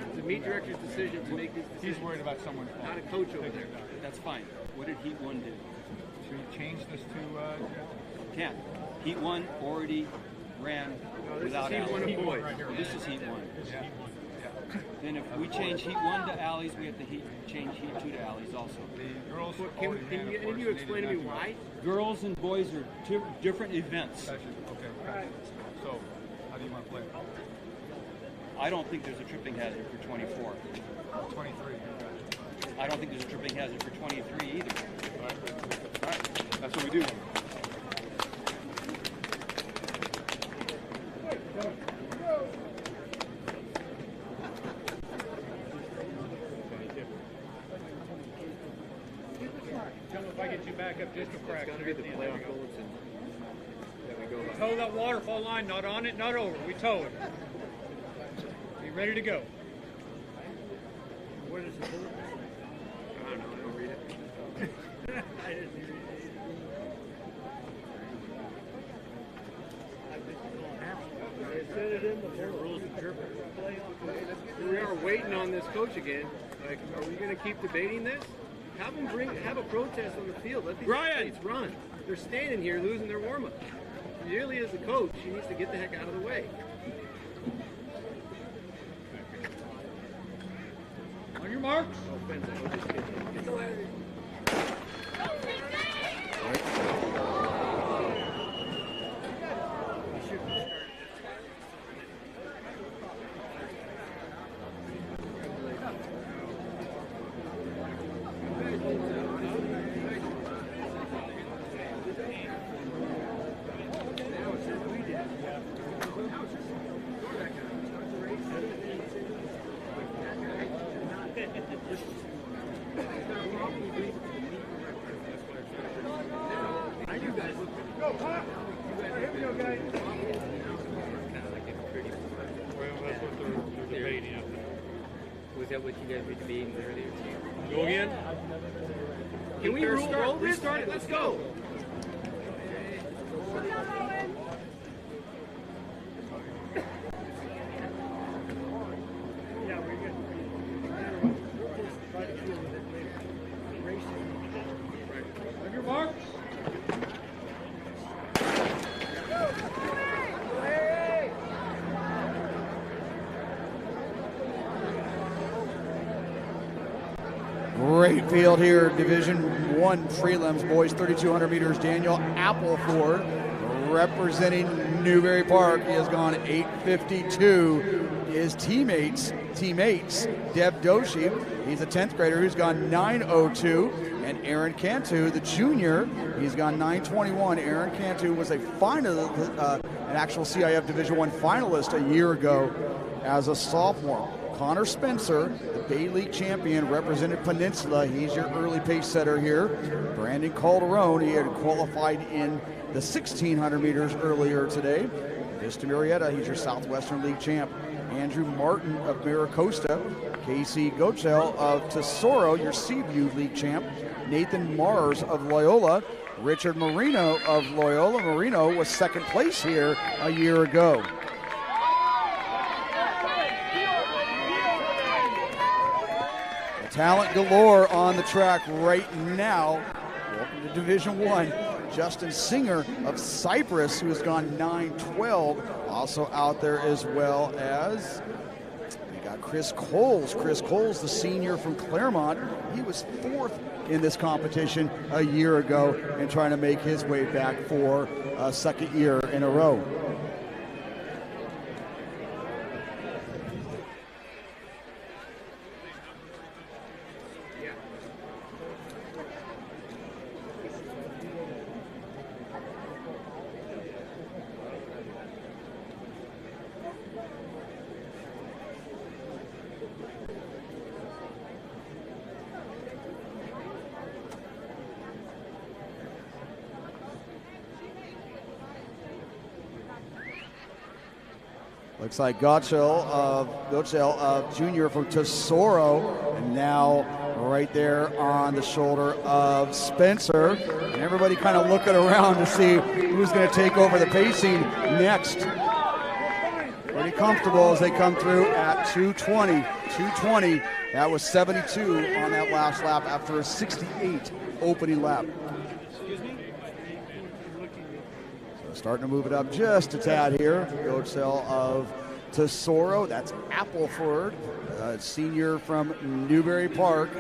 It's the meet director's decision to make these decisions. He's worried about someone. Not a coach over there. That's fine. What did Heat 1 do? Should we change this to? Can't. Heat 1 already ran without Heat 1 of boys. This is Heat 1. Then if we change Heat 1 to alleys, we have to change Heat 2 to alleys also. The girls. Can you explain to me why? Girls and boys are two different events. Okay. So How do you want to play? I don't think there's a tripping hazard for 24. 23. I don't think there's a tripping hazard for 23 either. All right. That's what we do. If I get you back up just a crack. It's got to be the playoff bulletin that we go by. Toe that waterfall line, not on it, not over. We tow it. Be ready to go. What is the bulletin? I don't know. I don't read it. I didn't read it. We are waiting on this coach again. Like, are we going to keep debating this? Have a protest on the field. Let these athletes run. They're standing here losing their warm-up. Really, as a coach, he needs to get the heck out of the way. On your marks. Was that what you guys were debating earlier? Go again. Can we roll this? Restart it. Let's go. Yeah, we're good. On your marks. Great field here, Division 1 prelims, boys, 3,200 meters. Daniel Appleford representing Newbury Park. He has gone 8:52. His teammates, Deb Doshi, he's a 10th grader who's gone 9:02. And Aaron Cantu, the junior, he's gone 9:21. Aaron Cantu was a an actual CIF Division 1 finalist a year ago as a sophomore. Connor Spencer, the Bay League champion, represented Peninsula. He's your early pace setter here. Brandon Calderon, he had qualified in the 1,600 meters earlier today. Vista Murrieta, he's your Southwestern League champ. Andrew Martin of Maricosta. Casey Gochel of Tesoro, your Seaview League champ. Nathan Mars of Loyola. Richard Marino of Loyola. Marino was second place here a year ago. Talent galore on the track right now. Welcome to Division 1. Justin Singer of Cyprus, who has gone 9:12, also out there, as well as we got Chris Coles. Chris Coles, the senior from Claremont. He was fourth in this competition a year ago and trying to make his way back for a second year in a row. Looks like Gochel of junior from Tesoro, and now right there on the shoulder of Spencer. And everybody kind of looking around to see who's going to take over the pacing next. Pretty comfortable as they come through at 2:20. 2:20. That was 72 on that last lap after a 68 opening lap. Starting to move it up just a tad here. Gochel of Tesoro, that's Appleford, senior from Newbury Park.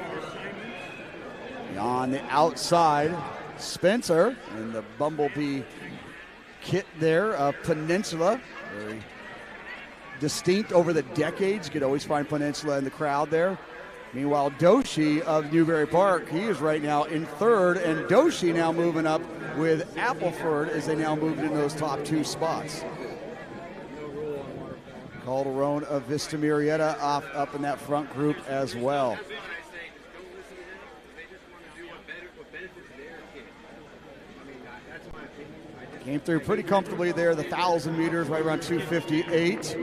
On the outside, Spencer in the Bumblebee kit there of Peninsula. Very distinct over the decades. You could always find Peninsula in the crowd there. Meanwhile, Doshi of Newbury Park, he is right now in third, and Doshi now moving up with Appleford as they now moved in those top 2 spots. Calderon of Vista Murrieta up in that front group as well. Came through pretty comfortably there, the 1,000 meters, right around 2:58.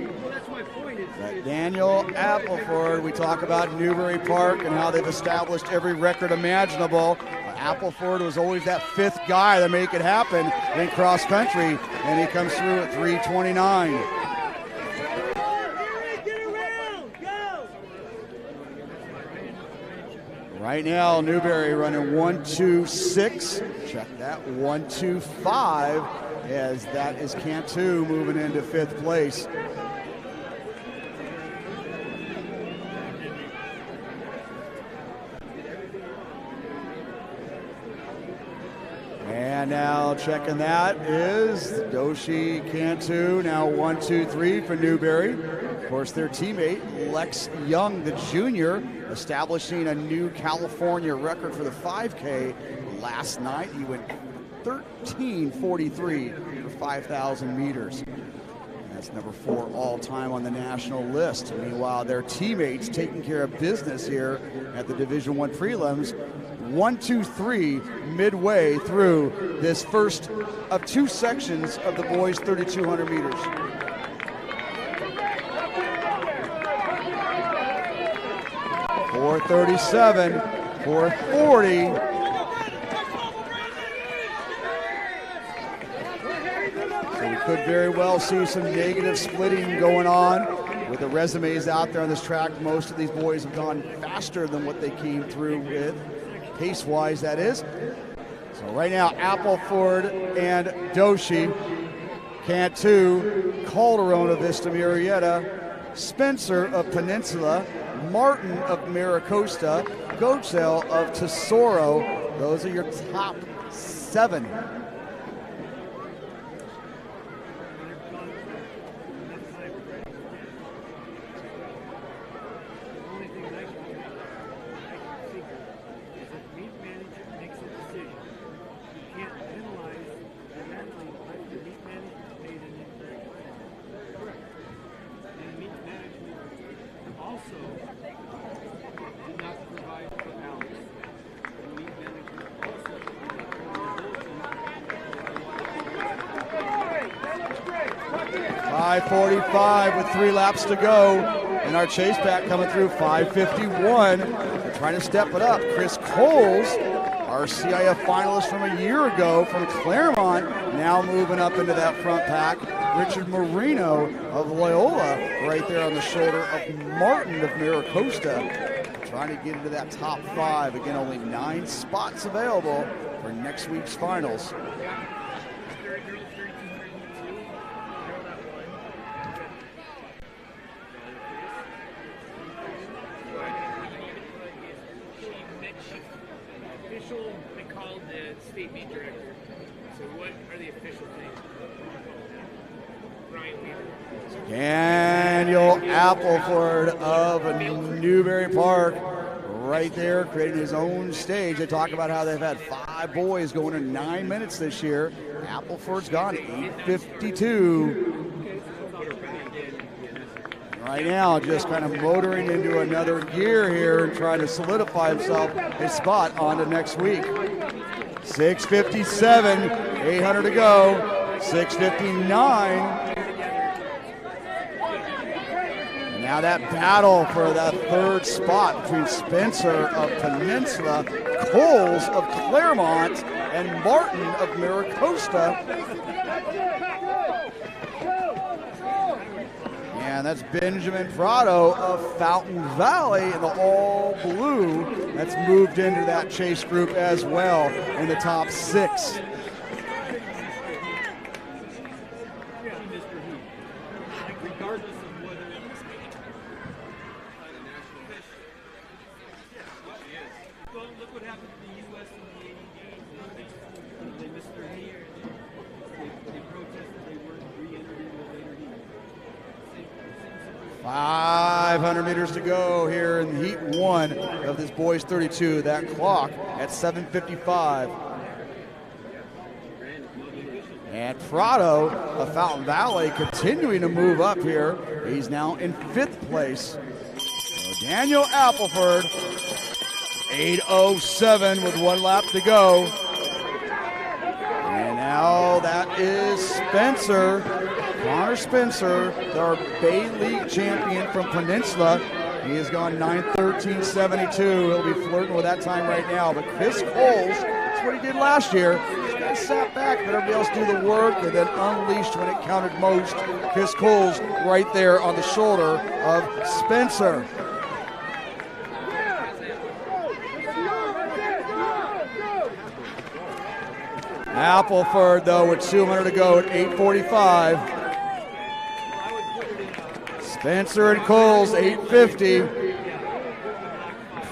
But Daniel Appleford, we talk about Newbury Park and how they've established every record imaginable. Appleford was always that 5th guy to make it happen in cross country, and he comes through at 3:29. Right now, Newbury running 1:26. Check that, 1:25, as that is Cantu moving into 5th place. And now checking that is Doshi Cantu, now 1-2-3 for Newbury. Of course, their teammate, Lex Young, the junior, establishing a new California record for the 5K last night. He went 13:43 for 5,000 meters. And that's number 4 all-time on the national list. Meanwhile, their teammates taking care of business here at the Division I prelims. 1-2-3 midway through this first of 2 sections of the boys' 3,200 meters. .437, 440. So we could very well see some negative splitting going on with the resumes out there on this track. Most of these boys have gone faster than what they came through with, pace-wise, that is. So right now, Appleford and Doshi, Cantu, Calderon of Vista Murrieta, Spencer of Peninsula, Martin of Maricosta, Goetzel of Tesoro. Those are your top 7. .545 with 3 laps to go, and our chase pack coming through 5:51. They're trying to step it up. Chris Coles, our CIF finalist from a year ago from Claremont, now moving up into that front pack. Richard Marino of Loyola right there on the shoulder of Martin of Maricosta, trying to get into that top 5. Again, only 9 spots available for next week's finals. They called the state meet director. So what are the official things? Brian Weaver. Daniel Appleford of Newbury Park right there, creating his own stage. They talk about how they've had 5 boys going in 9 minutes this year. Appleford's gone 8:52. Right now, just kind of motoring into another gear here and trying to solidify himself his spot on to next week. 6:57, 800 to go, 6:59. Now that battle for that 3rd spot between Spencer of Peninsula, Coles of Claremont, and Martin of Maricosta. And that's Benjamin Prado of Fountain Valley in the all blue. That's moved into that chase group as well in the top 6. Regardless of whether it's well, look what happened to the U.S. in the 80 games. They missed their heat. They protested they weren't re-entered in the later heat. Same 500 meters to go here in heat 1 of this boys 32. That clock at 7:55. And Prado of Fountain Valley continuing to move up here. He's now in 5th place. So Daniel Appleford, 8:07 with 1 lap to go. And now that is Spencer. Connor Spencer, our Bay League champion from Peninsula. He has gone 9:13.72. He'll be flirting with that time right now. But Chris Coles, that's what he did last year. This guy sat back, let everybody else do the work, and then unleashed when it counted most. Chris Coles right there on the shoulder of Spencer. Appleford, though, with 200 to go at 8:45. Spencer and Coles, 8:50.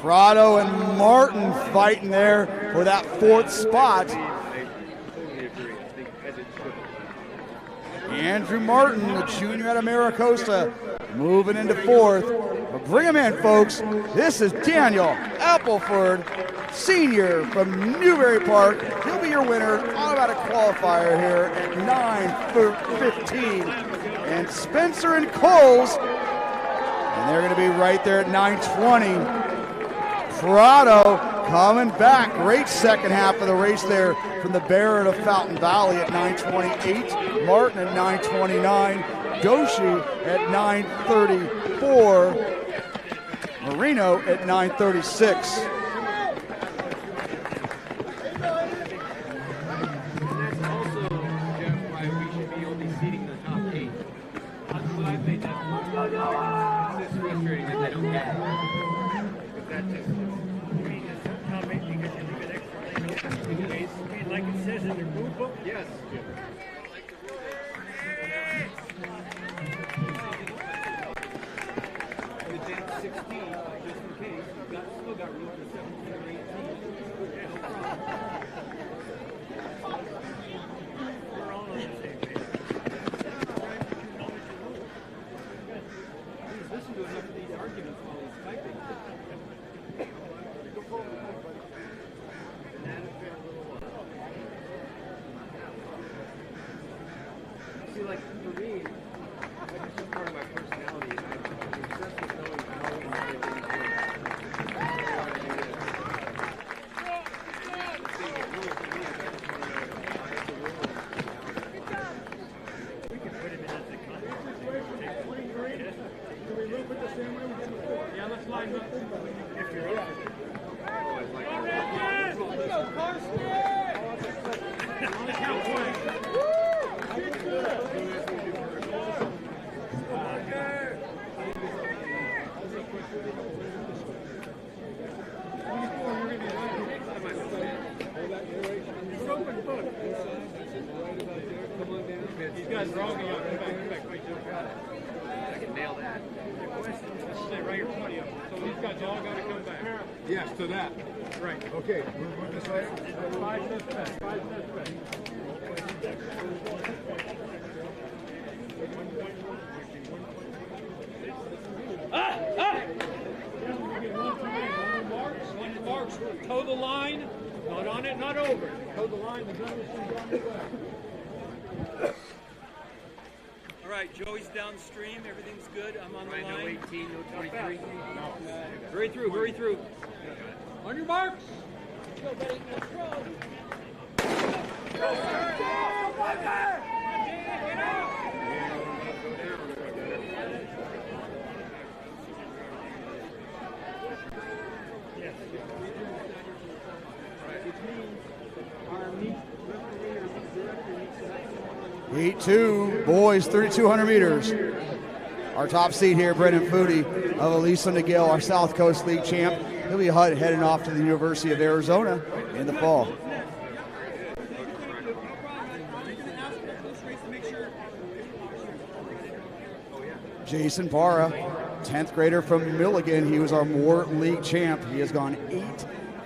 Prado and Martin fighting there for that 4th spot. Andrew Martin, the junior out of Maricosta, moving into 4th. But bring him in, folks. This is Daniel Appleford, senior from Newbury Park. He'll be your winner. Automatic qualifier here at 9:15. And Spencer and Coles, and they're going to be right there at 9:20. Prado coming back. Great second half of the race there from the Barrett of Fountain Valley at 9:28. Martin at 9:29. Doshi at 9:34. Marino at 9:36. Like it says in their rule book? Yes. It's at 16, just in case. You've still got room for 17 or 18. We're all on the same page. Please listen to enough of these arguments while he's typing. See, like, for me, that's just part of my personality. I'm obsessed with knowing how we can get things done. We can put him in as a contract. Do we loop it the same way we did before? Yeah, let's line up. If you're up for it. Let's go, Carson! On the count, one. These guys are all going to come back. Wait, I can nail that. let's say right here, 20 of them. So these guys all got to come back. Yes, to that. Right. Okay, move this way. 5 steps back. 5 steps back. One marks, toe the line, not on it, not over. Toe the line, the gun is on the way. All right, Joey's downstream. Everything's good. I'm on the No line. 18, no 23. Hurry through, hurry through. On your marks. Heat 2, boys, 3,200 meters. Our top seed here, Brendan Foodie of Elisa Nagel, our South Coast League champ. He'll be heading off to the University of Arizona in the fall. Jason Parra, 10th grader from Milligan. He was our Moore League champ. He has gone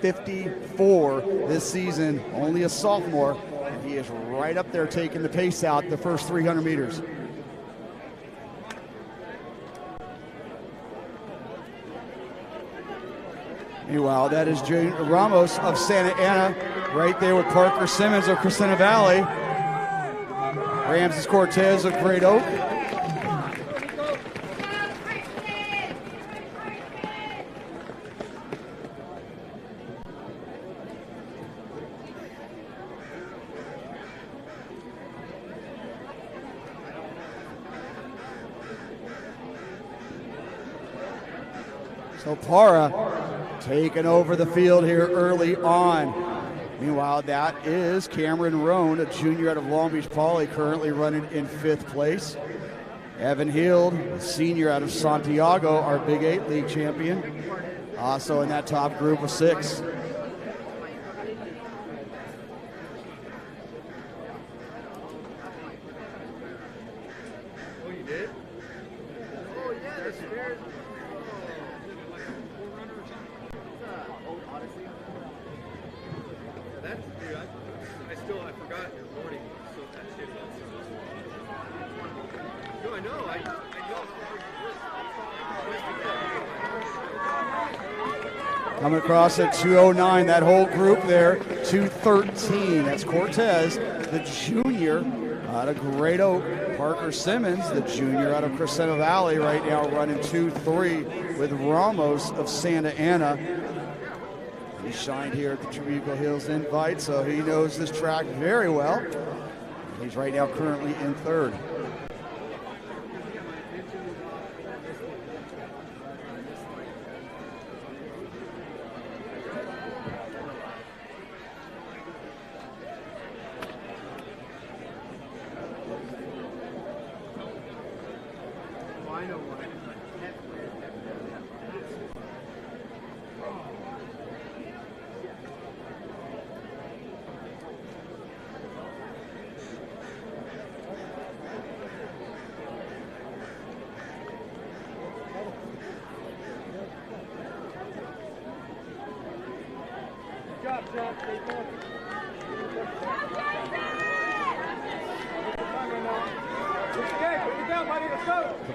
8:54 this season, only a sophomore. And he is right up there taking the pace out the first 300 meters. Meanwhile, that is June Ramos of Santa Ana right there with Parker Simmons of Crescenta Valley. Ramses Cortez of Great Oak. So Para taking over the field here early on. Meanwhile, that is Cameron Roan, a junior out of Long Beach Poly, currently running in 5th place. Evan Hield, a senior out of Santiago, our Big 8 league champion, also in that top group of 6. Oh, you did? Oh, yeah, that's fair. That's, dude, I forgot your morning, so that shit is. No, I know, I know how hard Coming across at 2:09, that whole group there, 2:13. That's Cortez, the junior out of Great Oak. Parker Simmons, the junior out of Crescenta Valley, right now running 2:3 with Ramos of Santa Ana. He shined here at the Trabuco Hills Invite, so he knows this track very well. He's right now currently in 3rd.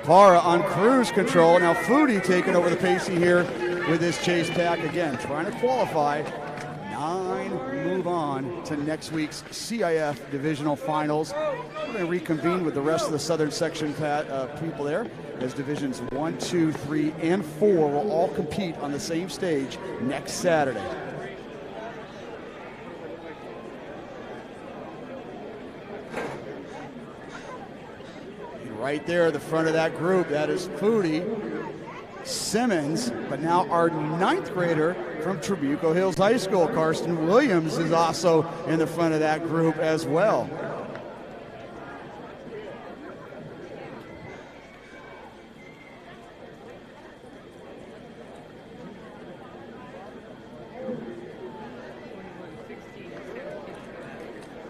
Para on cruise control. Now Foodie taking over the pacing here with his chase pack again, trying to qualify. 9 move on to next week's CIF Divisional Finals. We're going to reconvene with the rest of the Southern Section people there, as Divisions 1, 2, 3, and 4 will all compete on the same stage next Saturday. Right there at the front of that group, that is Foodie, Simmons, but now our 9th grader from Trabuco Hills High School, Karsten Williams, is also in the front of that group as well.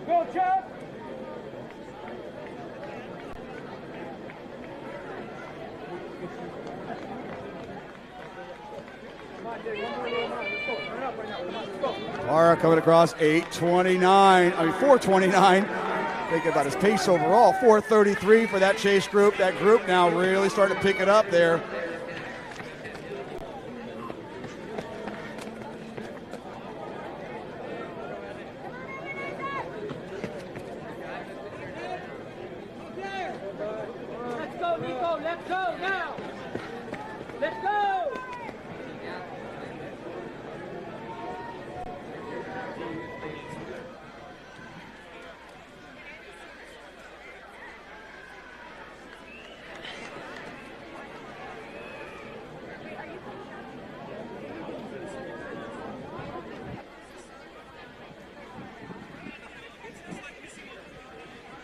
Go, Chuck! Para coming across 429. Thinking about his pace overall, 4:33 for that chase group. That group now really starting to pick it up there. Let's go, Nico, let's go now! Let's go!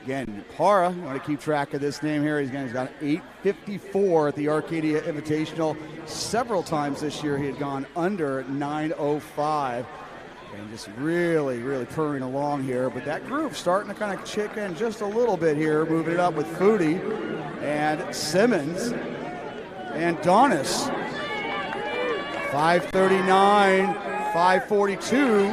Again, Para, you want to keep track of this name here. He's got 8:54 at the Arcadia Invitational. Several times this year he had gone under 9:05. And just really, really purring along here. But that group starting to kind of chick in just a little bit here, moving it up with Foodie and Simmons and Donis. 5:39, 5:42.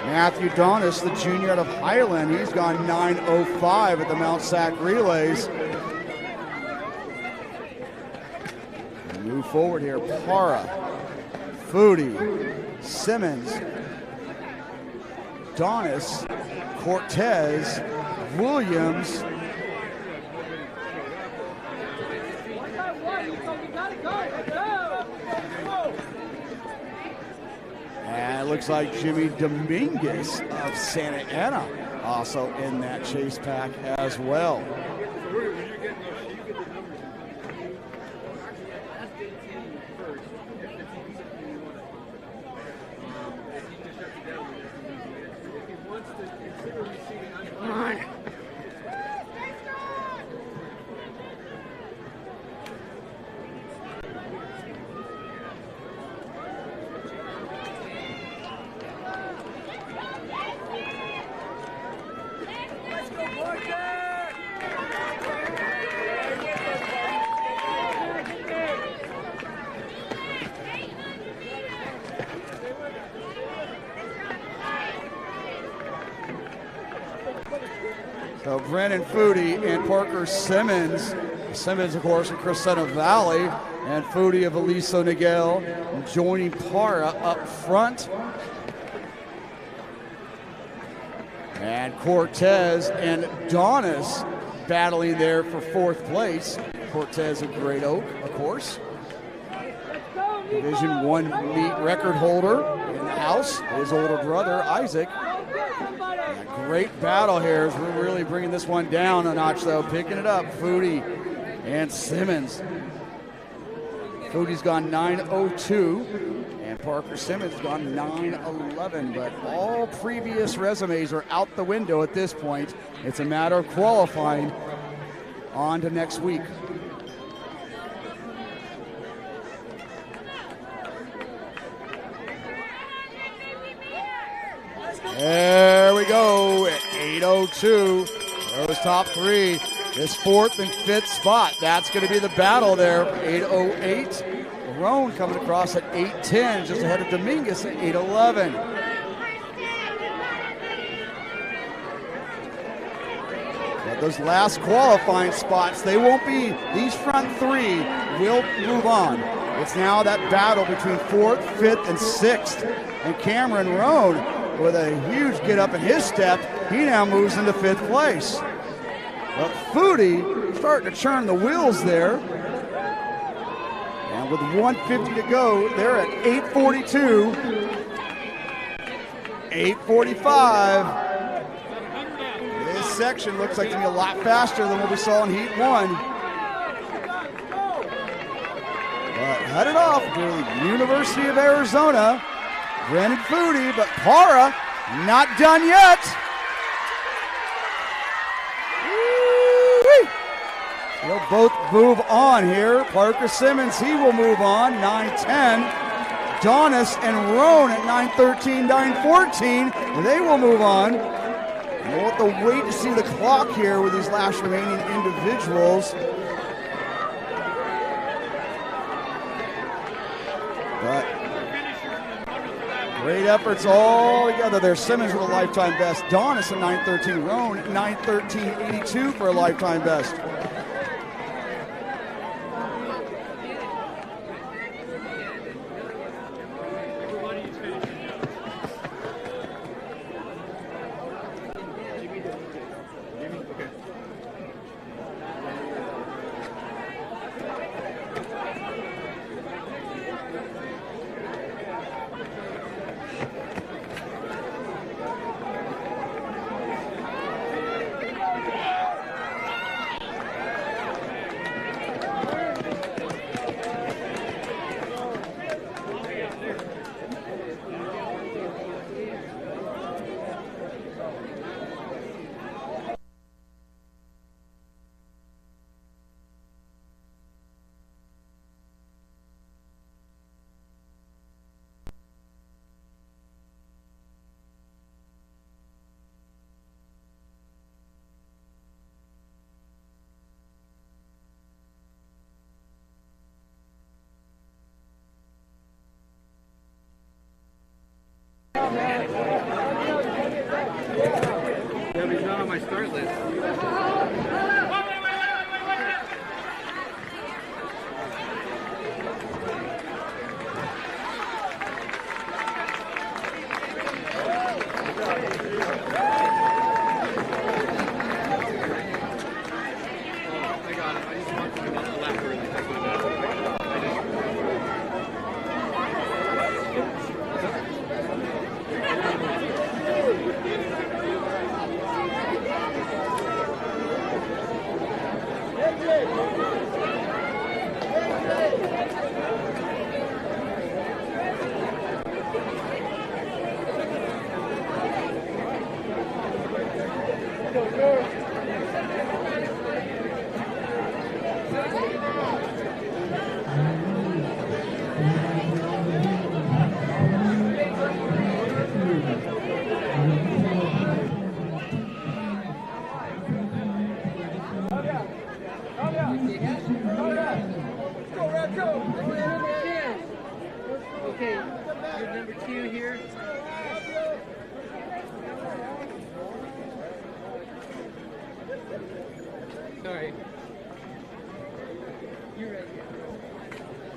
Matthew Donis, the junior out of Highland, he's gone 9:05 at the Mount Sac Relays. Move forward here. Para, Foodie, Simmons, Donis, Cortez, Williams, and it looks like Jimmy Dominguez of Santa Ana also in that chase pack as well. So Brennan Foodie and Parker Simmons. Simmons, of course, of Crescenta Valley, and Foodie of Aliso Niguel joining Para up front. And Cortez and Donis battling there for fourth place. Cortez of Great Oak, of course. Division I meet record holder in the house, his older brother, Isaac. A great battle here as we're really bringing this one down a notch, though. Picking it up, Foodie and Simmons. Foodie's gone 9.02, and Parker Simmons has gone 9.11. But all previous resumes are out the window at this point. It's a matter of qualifying on to next week. There we go at 8.02. Those top three. This fourth and fifth spot. That's going to be the battle there. 8.08. Roan coming across at 8.10, just ahead of Dominguez at 8.11. But those last qualifying spots, they won't be, these front three will move on. It's now that battle between fourth, fifth, and sixth. And Cameron Roan, with a huge get up in his step, he now moves into fifth place. But Foodie starting to churn the wheels there. And with 150 to go, they're at 8:42, 8:45. This section looks like it's going to be a lot faster than what we saw in Heat 1. But headed off to the University of Arizona, Brennan Foodie, but Para not done yet. Woo-wee. They'll both move on here. Parker Simmons, he will move on, 9:10. Donis and Roan at 9:13, 9:14, they will move on. And we'll have to wait to see the clock here with these last remaining individuals. But great efforts all together there. Simmons with a lifetime best. Donis at 9:13. Roan at 9:13.82 for a lifetime best. Yeah, he's not on my start list. Sorry. You're right.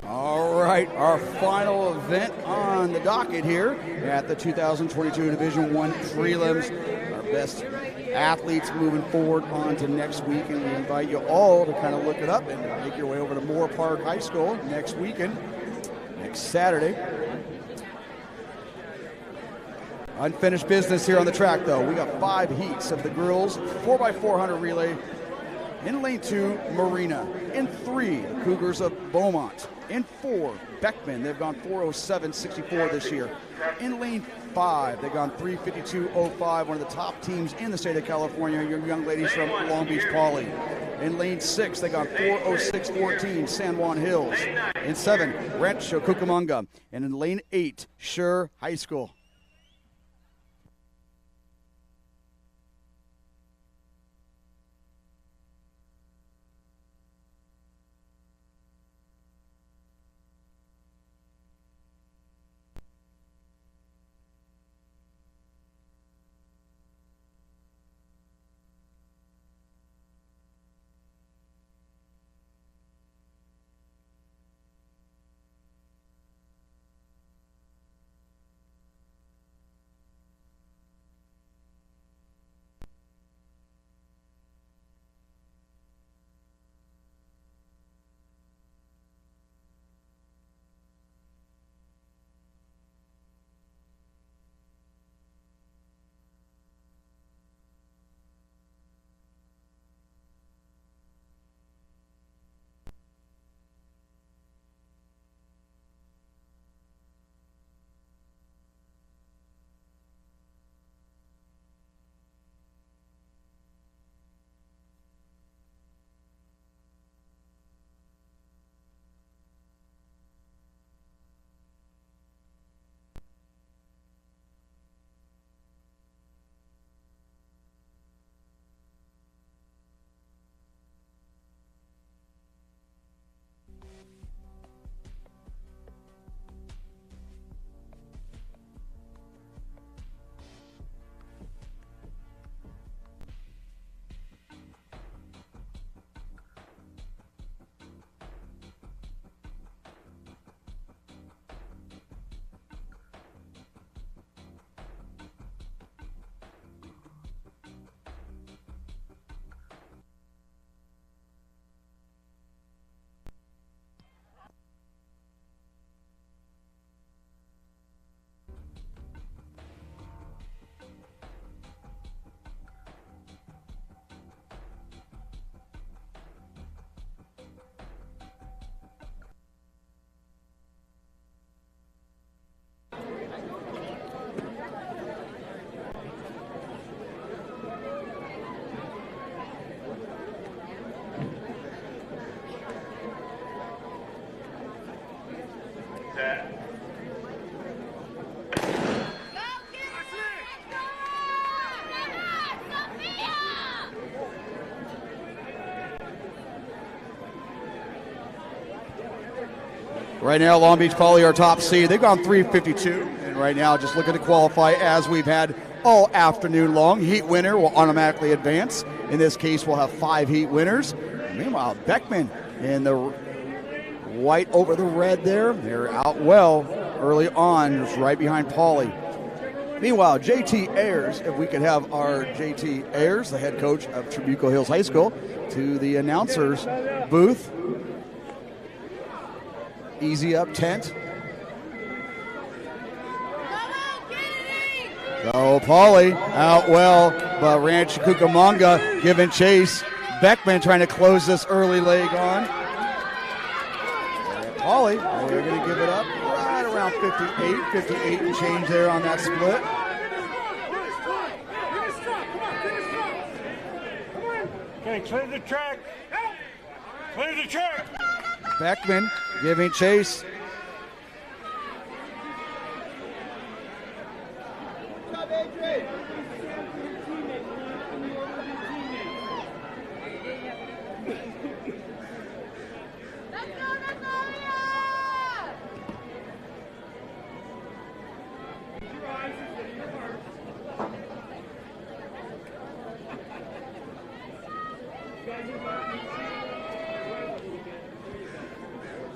All right, our final event on the docket here at the 2022 Division I Prelims. Our best athletes moving forward on to next week, and we invite you all to kind of look it up and make your way over to Moore Park High School next weekend, next Saturday. Unfinished business here on the track, though. We got 5 heats of the girls 4x400 relay. In lane 2, Marina. In 3, Cougars of Beaumont. In 4, Beckman. They've gone 4:07.64 this year. In lane 5, they've gone 3:52.05. One of the top teams in the state of California. Young ladies from Long Beach Poly. In lane 6, they've gone 4:06.14. San Juan Hills. In 7, Rancho Cucamonga. And in lane 8, Sure High School. Right now, Long Beach Poly, our top seed. They've gone 3:52, and right now, just looking to qualify as we've had all afternoon long. Heat winner will automatically advance. In this case, we'll have 5 heat winners. Meanwhile, Beckman in the white over the red there. They're out well early on, just right behind Poly. Meanwhile, JT Ayers, if we could have our JT Ayers, the head coach of Trabuco Hills High School, to the announcers booth. Easy up tent. So Poly out well, but Rancho Cucamonga giving chase. Beckman trying to close this early leg on. Poly, they're going to give it up right around 58 and change there on that split. Okay, clear the track. Clear the track. Beckman giving chase.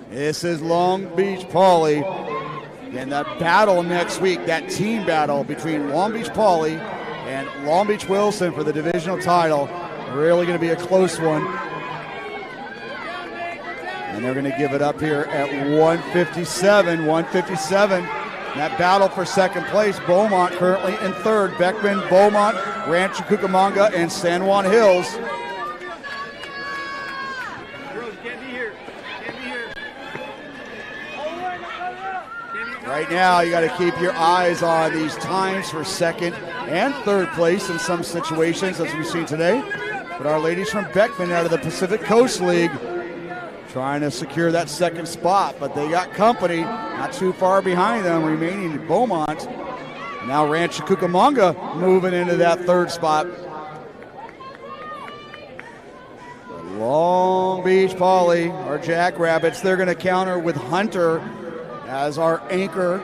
This is Long Beach Poly. And that battle next week, that team battle between Long Beach Poly and Long Beach Wilson for the divisional title, really going to be a close one. And they're going to give it up here at 157. 157. That battle for second place, Beaumont currently in third. Beckman, Beaumont, Rancho Cucamonga, and San Juan Hills. Right now, you got to keep your eyes on these times for second and third place in some situations, as we've seen today. But our ladies from Beckman out of the Pacific Coast League trying to secure that second spot, but they got company not too far behind them, remaining in Beaumont. Now Rancho Cucamonga moving into that third spot. Long Beach Poly, our Jackrabbits, they're going to counter with Hunter as our anchor.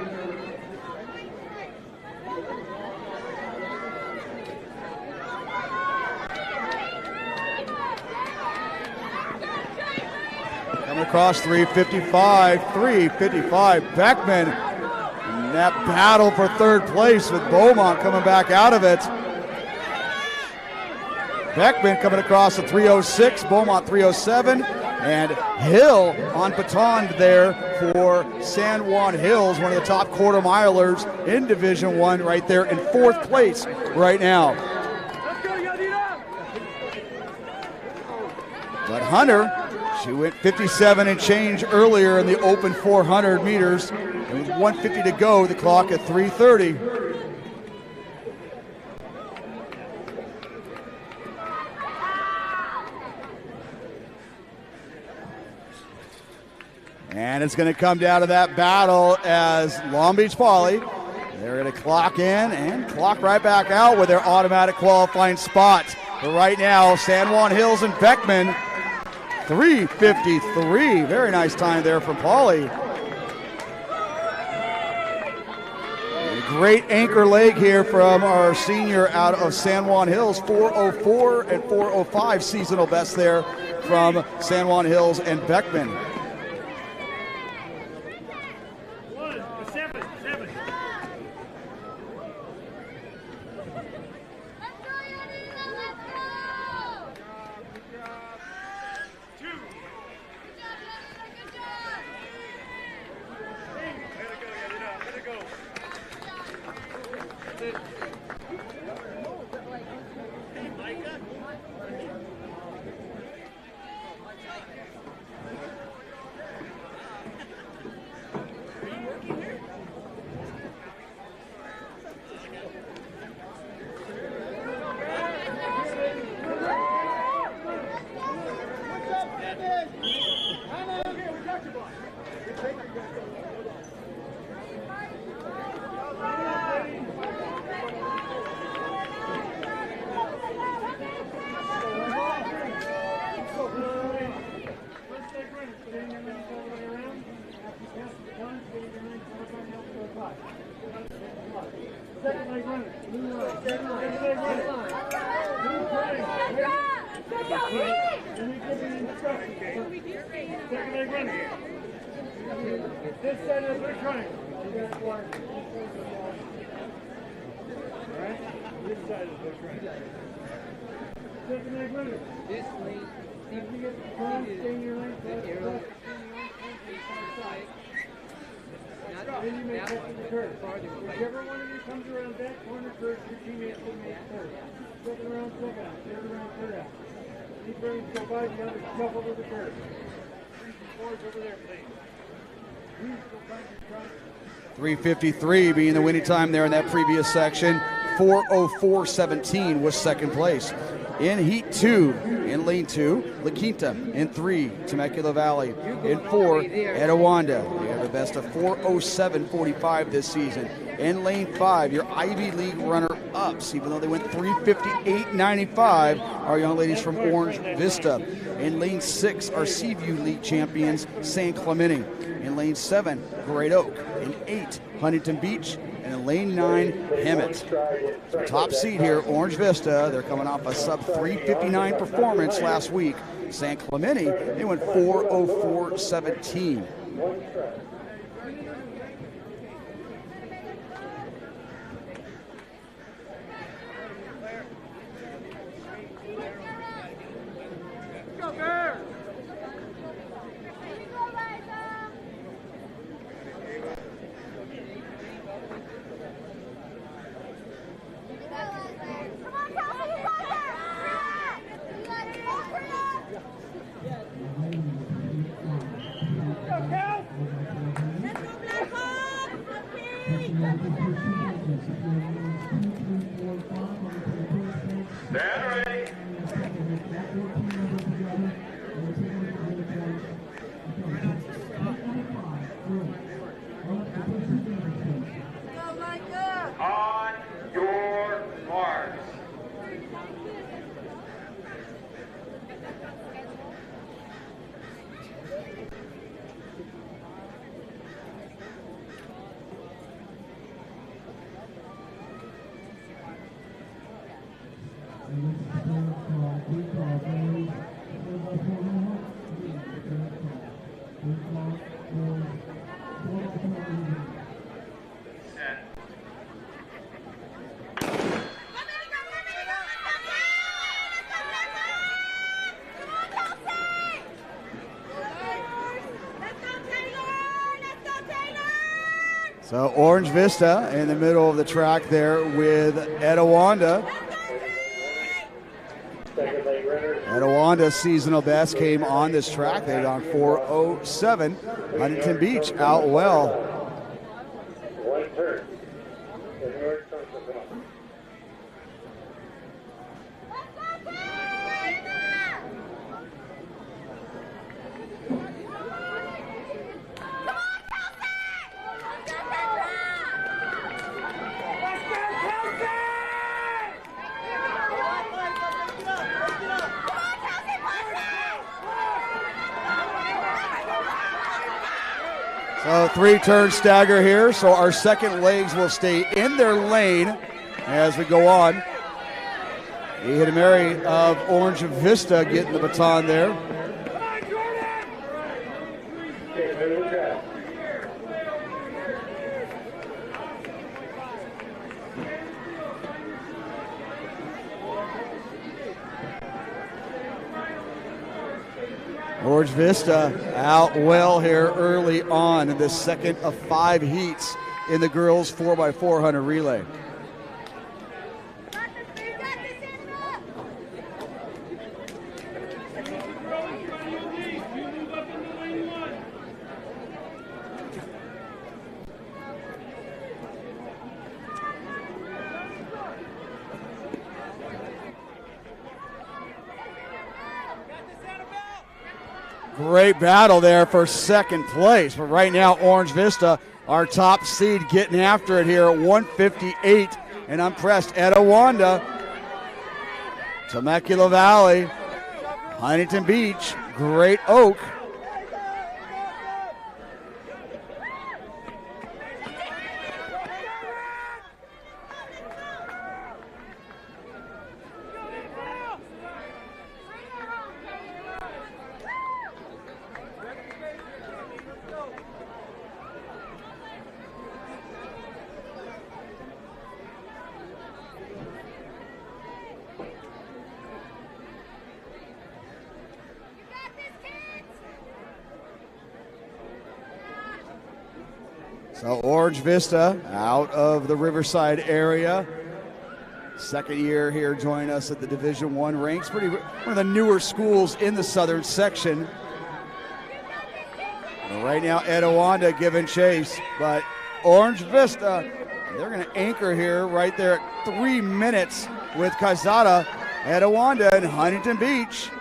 Coming across 355 Beckman. And that battle for third place with Beaumont coming back out of it. Beckman coming across the 306, Beaumont 307. And Hill on baton there for San Juan Hills, one of the top quarter milers in Division I, right there in fourth place right now. But Hunter, she went 57 and change earlier in the open 400 meters. It was 150 to go, the clock at 3:30. And it's going to come down to that battle as Long Beach Poly, they're going to clock in and clock right back out with their automatic qualifying spots. But right now, San Juan Hills and Beckman, 3:53. Very nice time there from Poly. A great anchor leg here from our senior out of San Juan Hills, 4:04 and 4:05 seasonal best there from San Juan Hills and Beckman. Whichever one of you comes around that corner first, your teammates will make third. Second round, second out. Third round, third out. Keep ready to go by, the others shuffle to the curve. 3 and 4s over there, please. 3:53 being the winning time there in that previous section. 4:04.17 was second place. In Heat 2, in Lane 2, La Quinta. In 3, Temecula Valley. In 4, Etiwanda. We have the best of 4:07.45 this season. In Lane 5, your Ivy League runner-ups, even though they went 3:58.95, our young ladies from Orange Vista. In Lane 6, our Seaview League champions, San Clemente. In Lane 7, Great Oak. In 8, Huntington Beach. and in lane 9, Hemet. So top seed here, Orange Vista. They're coming off a sub 3:59 performance last week. San Clemente, they went 4:04.17. So Orange Vista in the middle of the track there with Etiwanda. Etiwanda's seasonal best came on this track. They gone 4:07. Huntington Beach out well. So 3-turn stagger here, so our second legs will stay in their lane as we go on. Mary of Orange Vista getting the baton there. Orange Vista out well here early on in the second of 5 heats in the girls 4x400 relay. Great battle there for second place. But right now, Orange Vista, our top seed, getting after it here at 158. And I'm pressed. Etiwanda, Temecula Valley, Huntington Beach, Great Oak. So Orange Vista out of the Riverside area. Second year here joining us at the Division I ranks. One of the newer schools in the southern section. And right now Etiwanda giving chase, but Orange Vista, they're going to anchor here right there at 3 minutes with Calzada, Etiwanda, and Huntington Beach.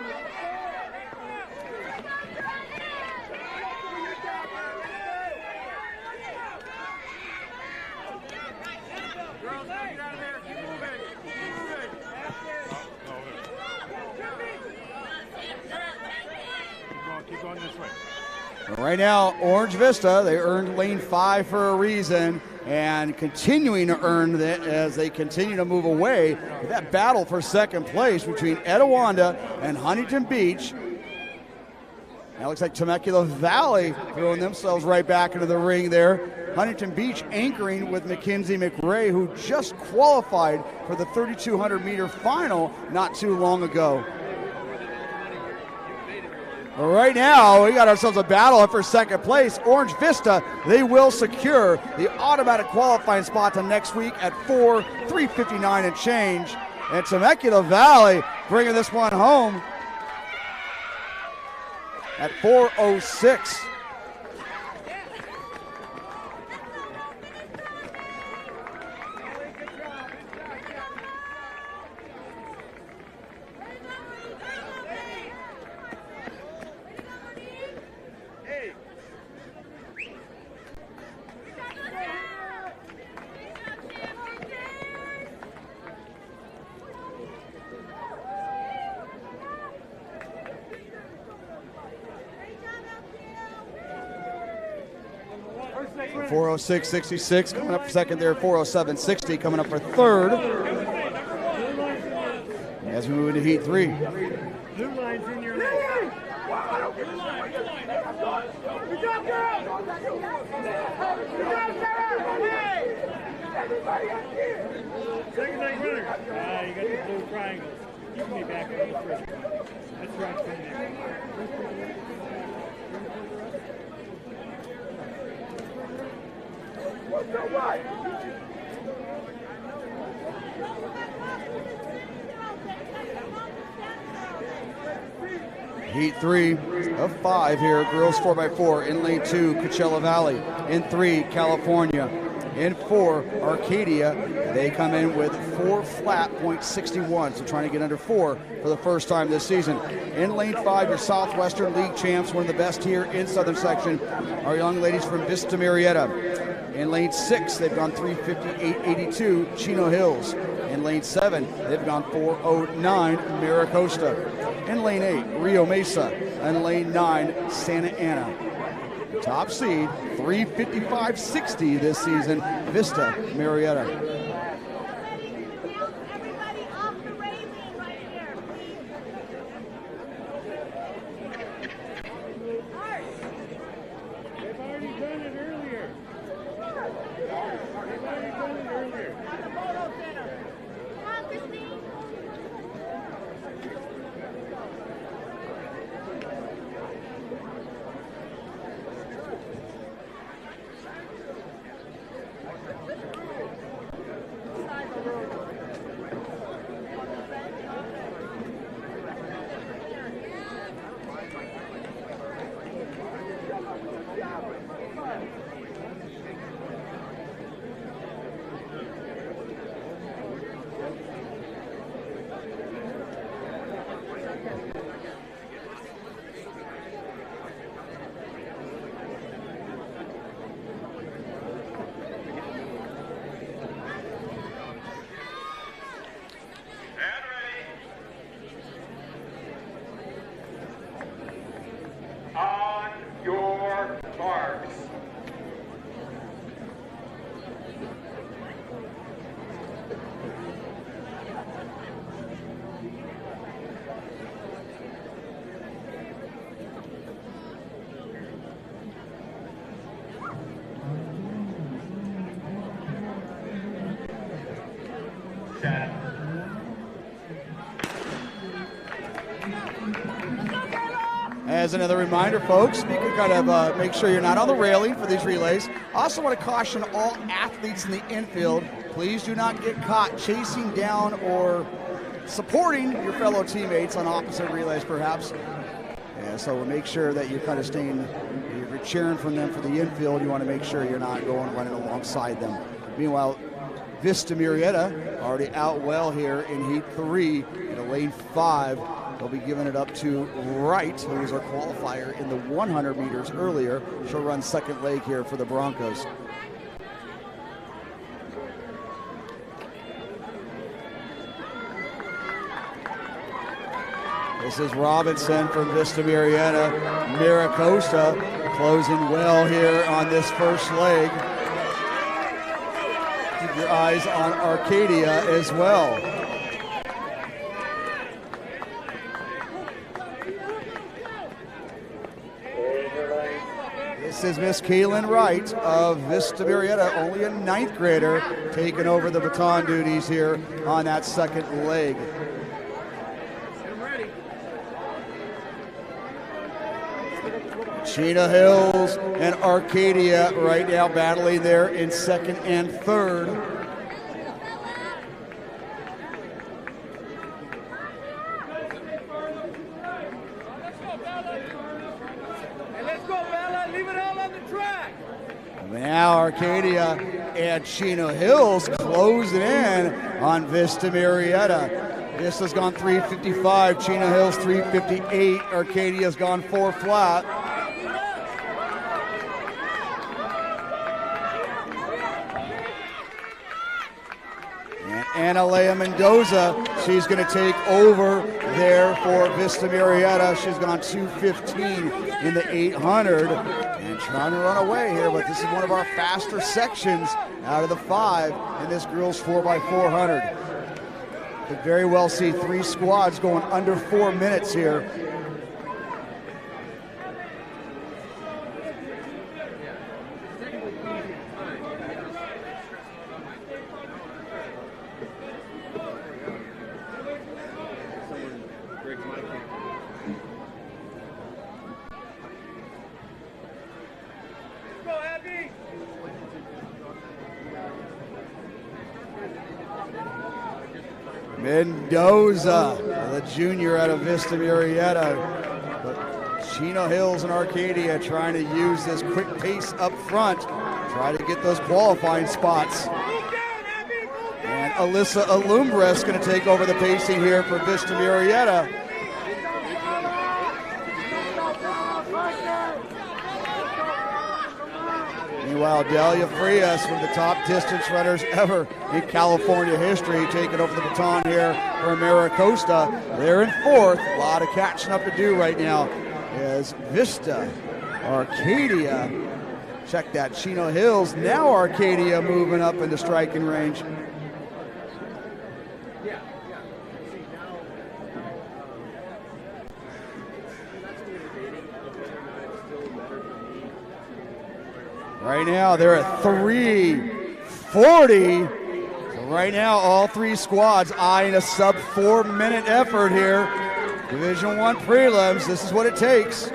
Right now, Orange Vista, they earned lane 5 for a reason. and continuing to earn that as they continue to move away. That battle for second place between Etiwanda and Huntington Beach. Now looks like Temecula Valley throwing themselves right back into the ring there. Huntington Beach anchoring with Mackenzie McRae, who just qualified for the 3,200 meter final not too long ago. Right now, we got ourselves a battle for second place. Orange Vista, they will secure the automatic qualifying spot to next week at 3:59 and change. And Temecula Valley bringing this one home at 4:06. .406.66 coming up for second there. 407.60 coming up for third. As we move into heat 3. Blue line's in your lane. Second leg runner. You got the blue triangles. Give me back on the first one. That's right. Heat 3 of 5 here. Girls 4x4 in lane 2, Coachella Valley. In 3, California. In 4, Arcadia. They come in with 4 flat, .61, so trying to get under 4 for the first time this season. In lane 5, your Southwestern League champs, one of the best here in Southern Section, our young ladies from Vista Marietta. In lane 6, they've gone 3:58.82, Chino Hills. In lane 7, they've gone 4:09, Maricosta. In lane 8, Rio Mesa. And lane 9, Santa Ana. Top seed, 3:55.60 this season, Vista Marietta. As another reminder, folks, you can kind of make sure you're not on the railing for these relays. I also want to caution all athletes in the infield, please do not get caught chasing down or supporting your fellow teammates on opposite relays, perhaps. And so make sure that you're kind of staying, you're cheering from them for the infield. You want to make sure you're not running alongside them. Meanwhile, Vista Marietta already out well here in Heat 3 in lane 5. They'll be giving it up to Wright, who was our qualifier in the 100 meters earlier. She'll run second leg here for the Broncos. This is Robinson from Vista Marietta. Maricosta closing well here on this first leg. your eyes on Arcadia as well. This is Miss Kaylin Wright of Vista Marietta, only a 9th grader, taking over the baton duties here on that second leg. Chino Hills and Arcadia right now battling there in 2nd and 3rd. Now Arcadia and Chino Hills closing in on Vista Marietta. Vista's gone 355, Chino Hills 358, Arcadia's gone 4 flat. And Analea Mendoza, she's going to take over there for Vista Marietta. She's gone 215 in the 800 and trying to run away here, but this is one of our faster sections out of the 5 in this girls 4x400. Could very well see 3 squads going under 4 minutes here. Mendoza, the junior out of Vista Marietta. But Chino Hills and Arcadia trying to use this quick pace up front, try to get those qualifying spots. And Alyssa Alumbra is going to take over the pacing here for Vista Marietta. Meanwhile, Delia Frias, one of the top distance runners ever in California history, taking over the baton here for Maricosta. They're in 4th. A lot of catching up to do right now as Vista, Arcadia. Check that, Chino Hills. Now Arcadia moving up into striking range. Right now, they're at 340. So right now, all 3 squads eyeing a sub 4 minute effort here. Division I prelims, this is what it takes.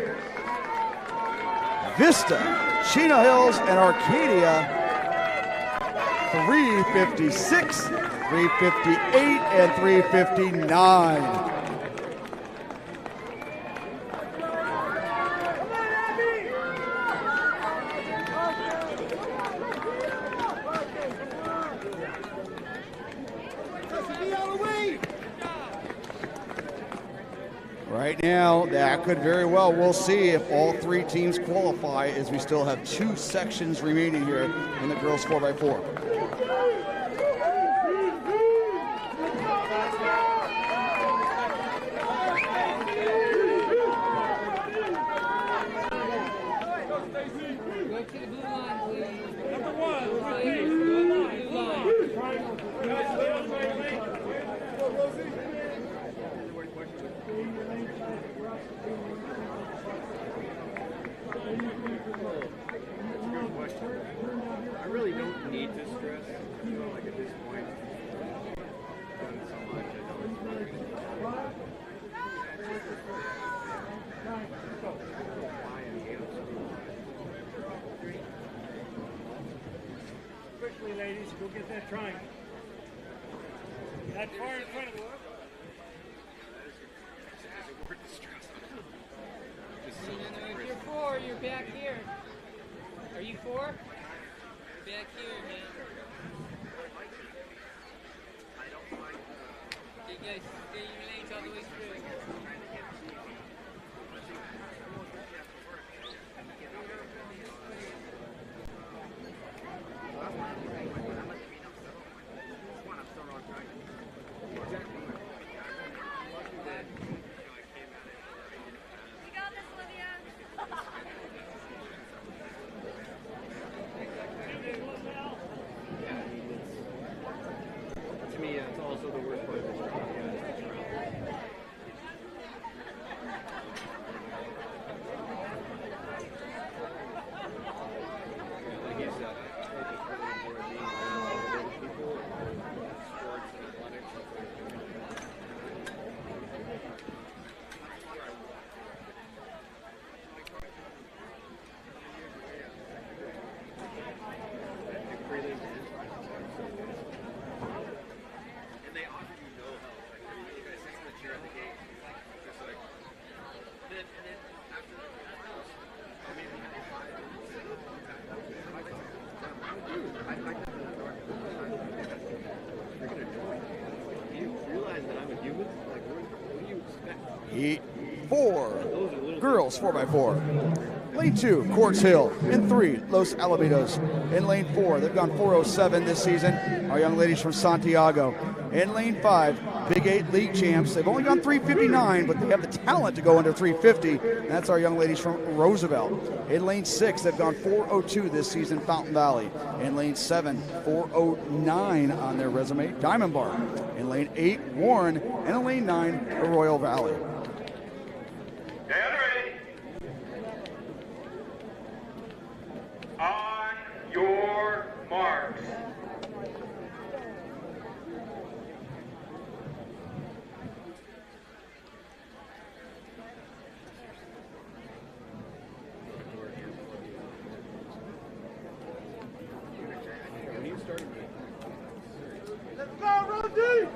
Vista, Chino Hills, and Arcadia, 356, 358, and 359. Right now, that could very well, we'll see if all 3 teams qualify, as we still have 2 sections remaining here in the girls 4x4. I really don't need to stress, like at this point. Done so much, I know it's really Quickly, ladies, go get that triangle. That far in front of us. If you're 4, you're back here. Are you 4? You're back here, man. You guys stay your lanes all the way through. Heat 4, girls 4x4. Lane 2, Quartz Hill. In 3, Los Alamitos. In lane 4, they've gone 4:07 this season, our young ladies from Santiago. In lane 5, Big 8 league champs. They've only gone 3:59, but they have the talent to go under 3:50. And that's our young ladies from Roosevelt. In lane 6, they've gone 4:02 this season, Fountain Valley. In lane 7, 4:09 on their resume, Diamond Bar. In lane 8, Warren. And in lane 9, Royal Valley. On your marks. Let's go, Rosie!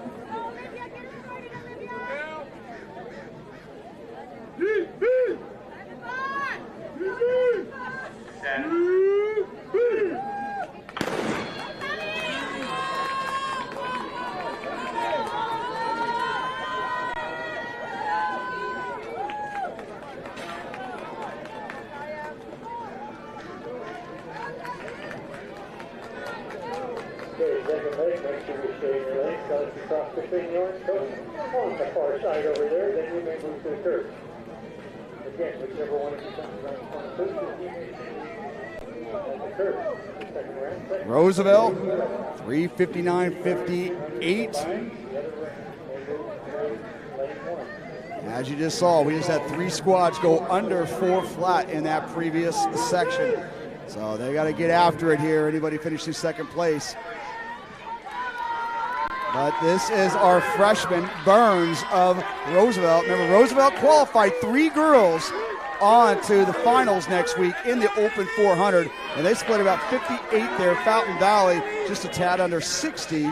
Second leg, make sure you stay in your lane. Got to cross the thing you're on the far side over there, then you may move to the curb. Again, whichever one of you comes around the corner first, at the curb. Second round. Roosevelt, 3:59.58. As you just saw, we just had 3 squads go under 4 flat in that previous section. So they got to get after it here. Anybody finishing second place. But this is our freshman, Burns of Roosevelt. Remember, Roosevelt qualified 3 girls on to the finals next week in the Open 400. And they split about 58 there. Fountain Valley just a tad under 60.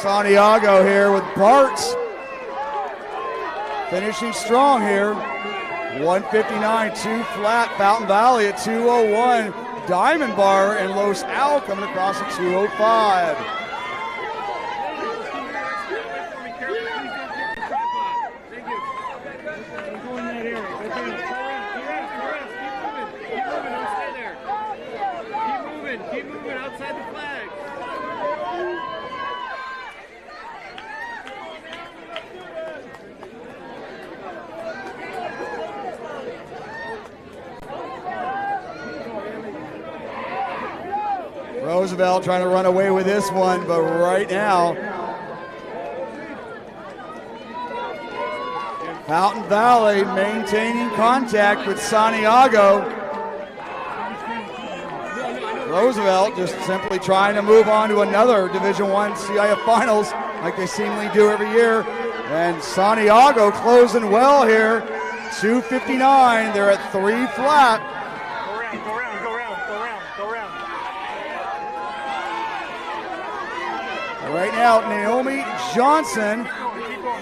Santiago here with Bartz finishing strong here. 159, 2 flat. Fountain Valley at 201. Diamond Bar and Los Al coming across at 205. Keep moving outside the flag. Roosevelt trying to run away with this one, but right now, Fountain Valley maintaining contact with Santiago. Roosevelt just simply trying to move on to another Division I CIF Finals like they seemingly do every year. And Santiago closing well here, 259. They're at 3 flat. Right now, Naomi Johnson,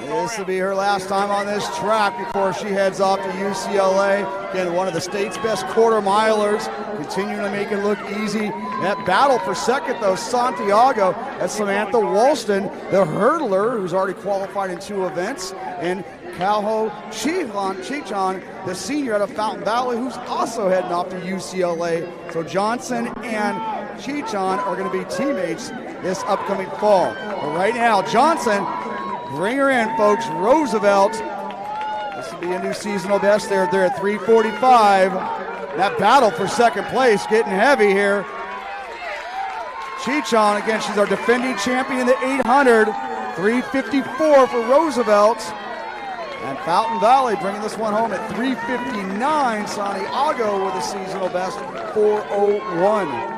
this will be her last time on this track before she heads off to UCLA. Again, one of the state's best quarter milers, continuing to make it look easy. That battle for second, though, Santiago, that's Samantha Walston, the hurdler, who's already qualified in 2 events, and Calho Chichon, the senior out of Fountain Valley, who's also heading off to UCLA. So Johnson and Chichon are going to be teammates this upcoming fall. But right now, Johnson, bring her in, folks. Roosevelt, this will be a new seasonal best there. They're at 345. That battle for second place getting heavy here. Chichon, again, she's our defending champion in the 800. 3:54 for Roosevelt. And Fountain Valley bringing this one home at 3:59. Santiago with a seasonal best 4:01.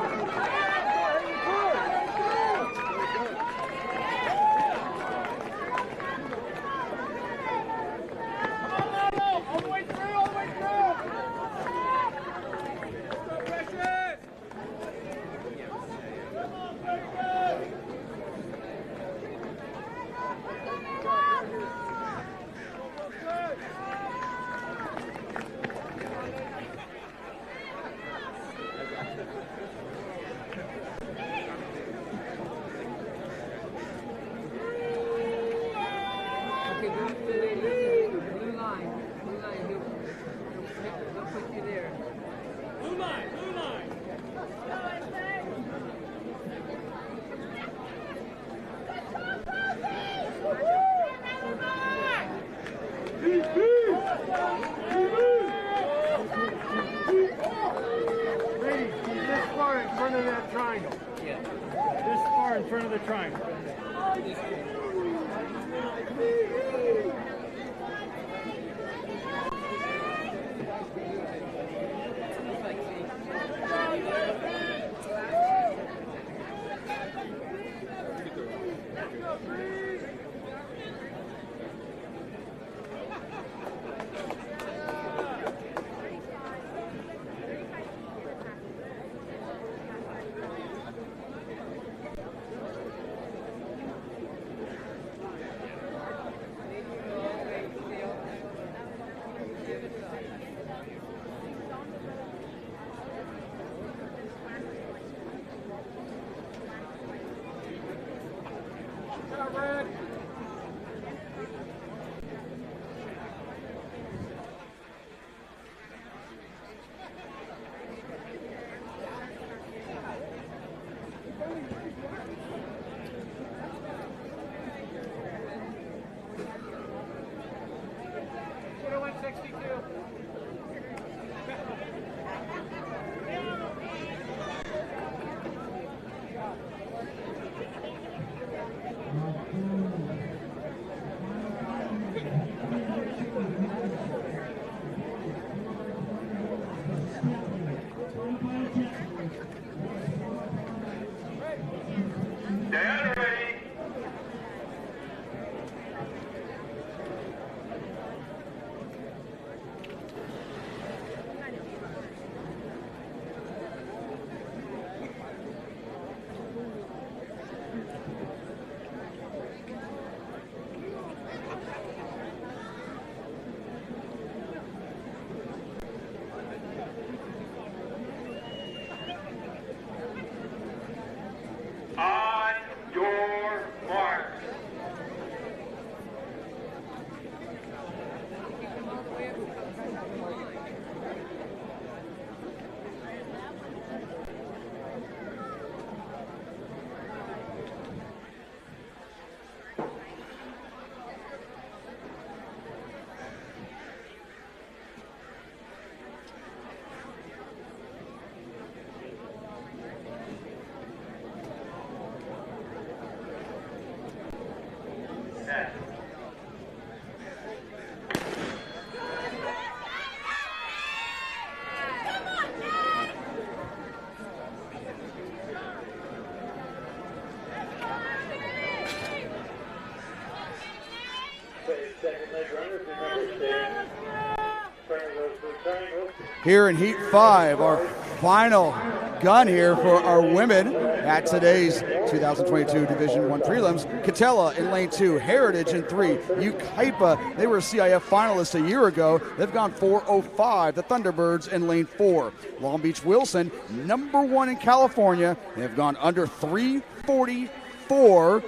Here in Heat 5, our final gun here for our women at today's 2022 Division I Prelims. Catella in lane 2, Heritage in 3, Ukaipa, they were CIF finalists a year ago. They've gone 4:05. The Thunderbirds in lane 4. Long Beach Wilson, number 1 in California. They've gone under 3:44.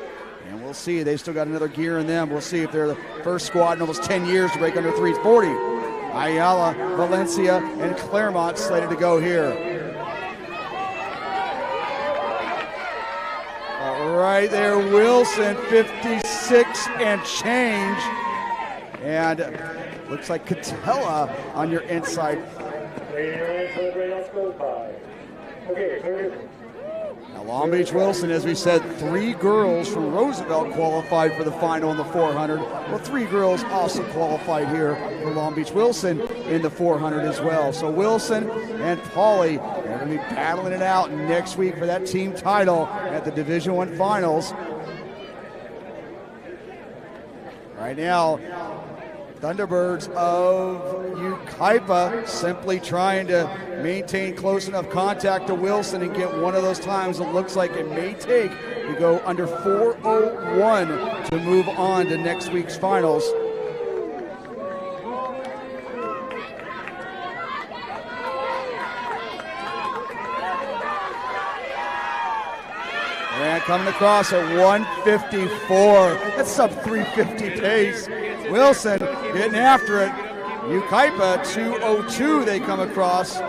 And we'll see, they've still got another gear in them. We'll see if they're the first squad in almost 10 years to break under 3:40. Ayala, Valencia, and Claremont slated to go here. All right there, Wilson, 56 and change. And looks like Catella on your inside. Okay, Now, Long Beach Wilson, as we said, 3 girls from Roosevelt qualified for the final in the 400. Well, 3 girls also qualified here for Long Beach Wilson in the 400 as well. So Wilson and Pauly are going to be battling it out next week for that team title at the Division I Finals. Right now, Thunderbirds of Yucaipa simply trying to maintain close enough contact to Wilson and get one of those times it looks like it may take to go under 4:01 to move on to next week's finals. And coming across at 154. That's sub 350 pace. Wilson getting after it. Yucaipa 202 they come across.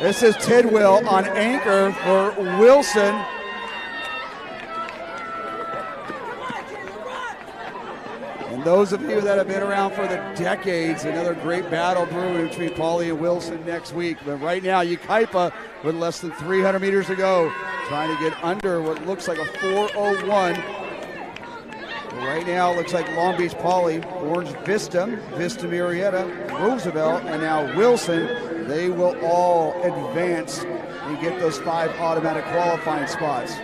This is Tidwell on anchor for Wilson. And those of you that have been around for the decades, another great battle brewing between Pauly and Wilson next week. But right now, Yucaipa with less than 300 meters to go, trying to get under what looks like a 4:01. Right now, it looks like Long Beach Pauly, Orange Vista, Vista Murrieta, Roosevelt, and now Wilson. They will all advance and get those 5 automatic qualifying spots.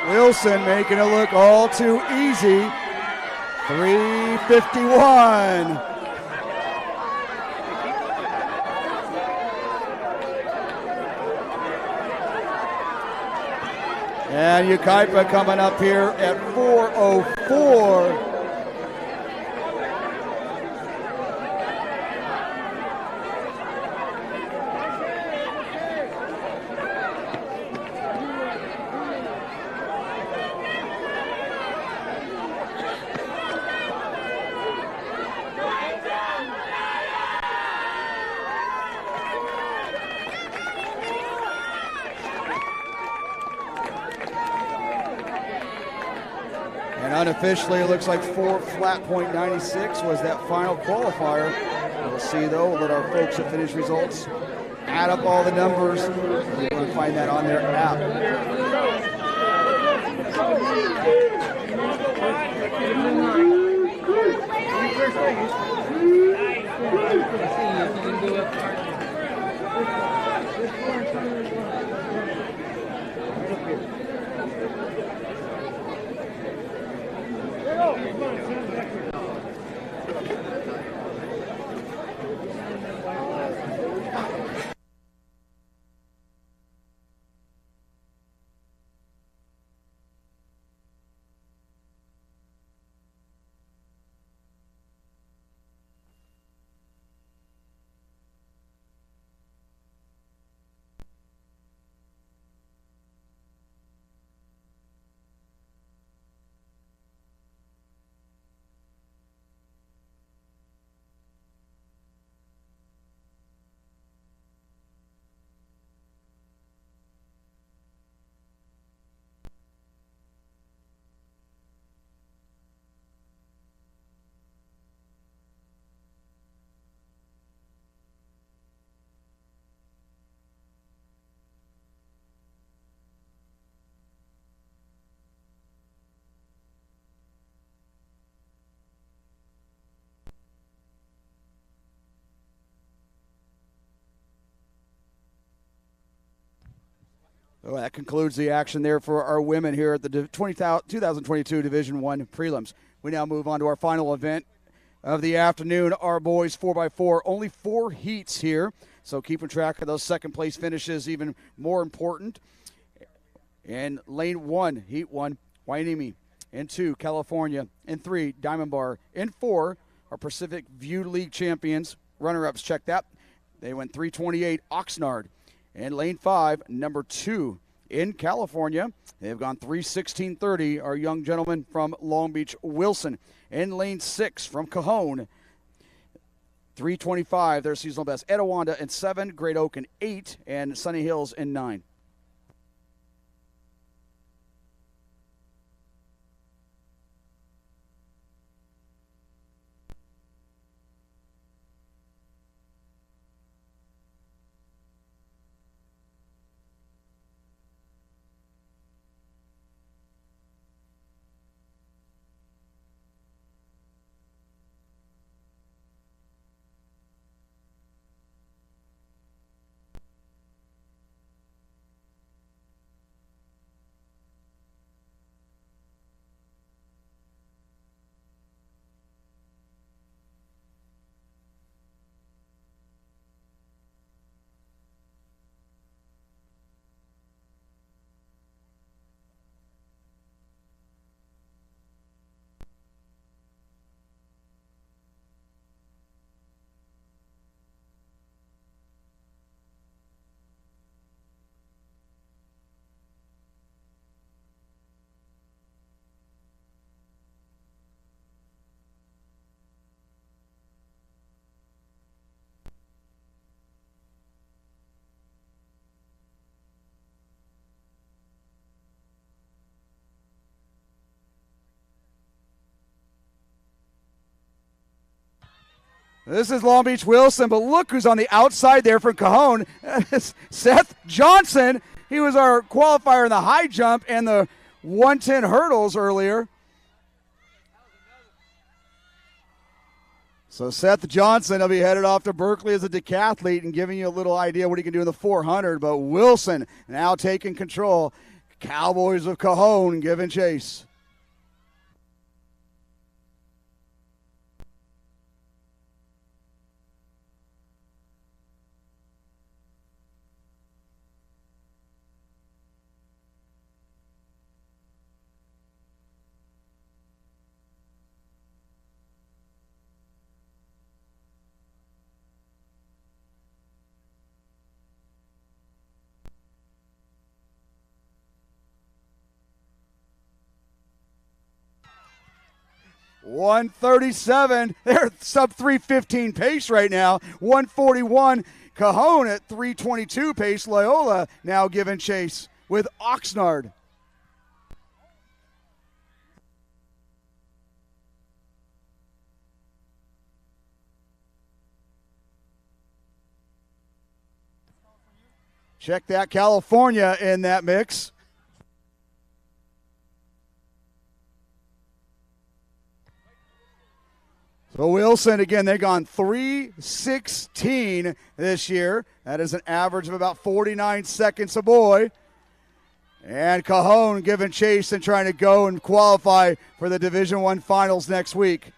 Wilson making it look all too easy. 3:51. And Yucaipa coming up here at 4:04. Unofficially, it looks like 4 flat point 96 was that final qualifier. We'll see, though, let our folks at Finish Results add up all the numbers. You're going to find that on their app. Well, that concludes the action there for our women here at the 2022 Division I Prelims. We now move on to our final event of the afternoon, our boys 4x4. Only 4 heats here, so keeping track of those second-place finishes even more important. In lane 1, heat 1, Wyoming. In 2, California. In 3, Diamond Bar. In 4, our Pacific View League champions. Runner-ups, check that. They went 3:28, Oxnard. In lane 5, number 2 in California. They've gone 3:16.30, our young gentleman from Long Beach, Wilson. In lane 6 from Cajon, 3:25, their seasonal best. Etiwanda in 7, Great Oak in 8, and Sunny Hills in 9. This is Long Beach Wilson, but look who's on the outside there from Cajon. Seth Johnson. He was our qualifier in the high jump and the 110 hurdles earlier. So Seth Johnson will be headed off to Berkeley as a decathlete and giving you a little idea what he can do in the 400. But Wilson now taking control. Cowboys of Cajon giving chase. .137. They're sub 3:15 pace right now. 1:41. Cajon at 3:22 pace. Loyola now giving chase with Oxnard. Check that, California in that mix. So Wilson, again, they've gone 3:16 this year. That is an average of about 49 seconds a boy. And Cajon giving chase and trying to go and qualify for the Division I Finals next week.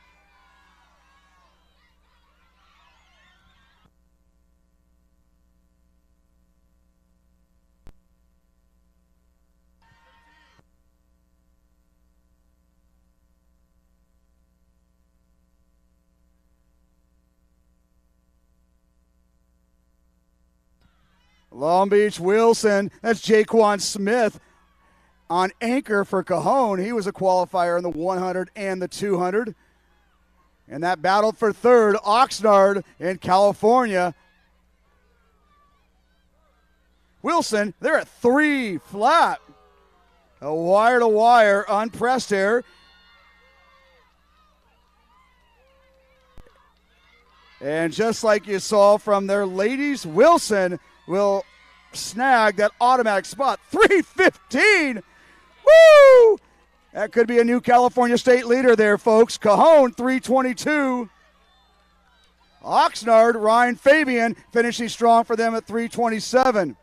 Long Beach Wilson, that's Jaquan Smith on anchor for Cajon. He was a qualifier in the 100 and the 200. And that battle for third, Oxnard in California. Wilson, they're at 3 flat. A wire-to-wire, unpressed here. And just like you saw from their ladies, Wilson will snag that automatic spot. 3:15. Woo! That could be a new California state leader there, folks. Cajon, 3:22. Oxnard, Ryan Fabian, finishing strong for them at 3:27.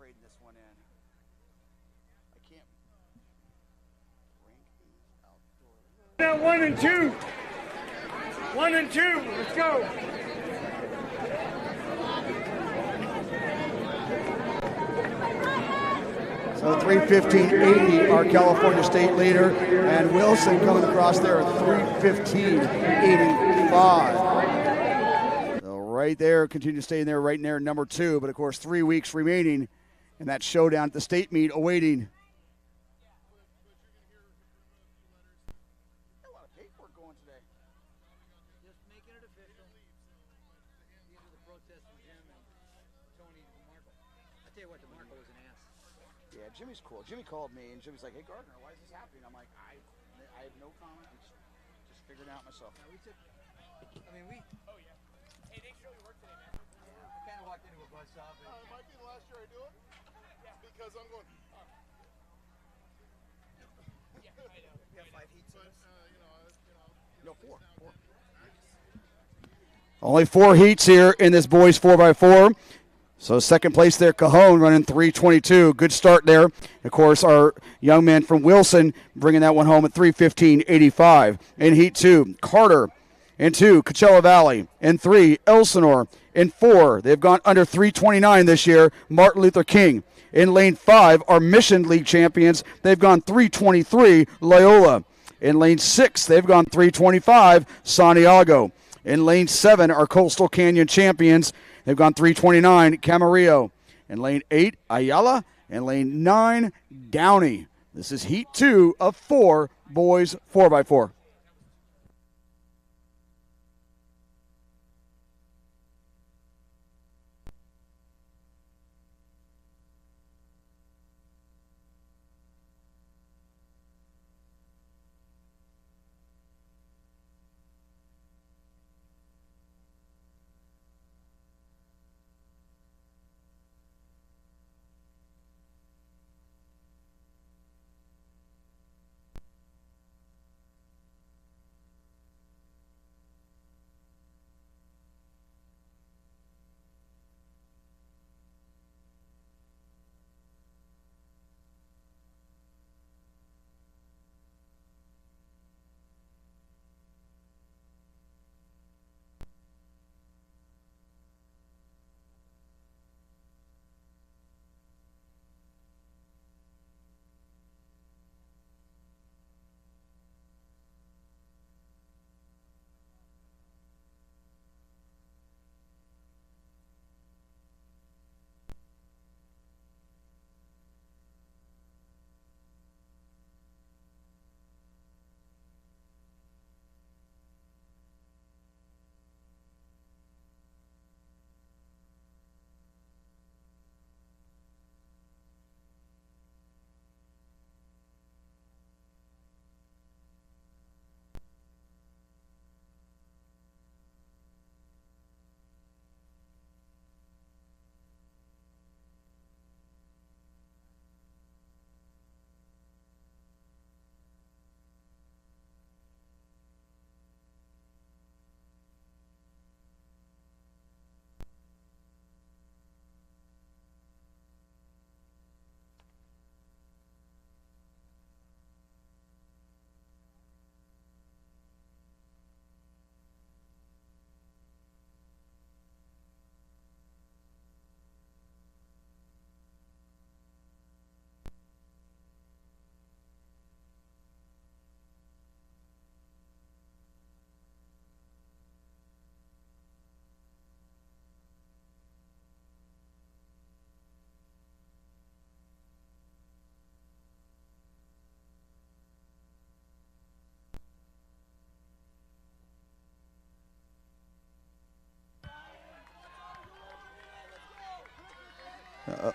trading this one in. I can't rank these outdoor. Now 1 and 2. 1 and 2. Let's go. So 3:15.80, our California State leader, and Wilson coming across there at 3:15.85. So right there, continue staying there right near number 2, but of course 3 weeks remaining in that showdown at the state meet awaiting. A lot of paperwork going today. Just making it official. These are the protests from Jim and Tony and DeMarco. I tell you what, DeMarco was an ass. Yeah, Jimmy's cool. Jimmy called me, and Jimmy's like, "Hey, Gardner, why is this happening?" I'm like, I have no comment. I'm just figuring it out myself. We took, Oh, yeah. Hey, thanks for all your work today, man. I kind of walked into a bus stop. It might be the last year I do it. Yeah. Because I'm going. Yeah, I know. We have 5 heats in us. No, four. Only 4 heats here in this boys 4x4. So second place there, Cajon running 3:22. Good start there. Of course, our young man from Wilson bringing that one home at 3:15.85. In heat 2, Carter. In 2, Coachella Valley. In 3, Elsinore. In 4, they've gone under 3:29 this year, Martin Luther King. In lane 5, our Mission League champions. They've gone 3:23, Loyola. In lane 6, they've gone 3:25, Santiago. In lane 7, our Coastal Canyon champions. They've gone 3:29, Camarillo. In lane 8, Ayala. In lane 9, Downey. This is heat 2 of 4 boys 4x4.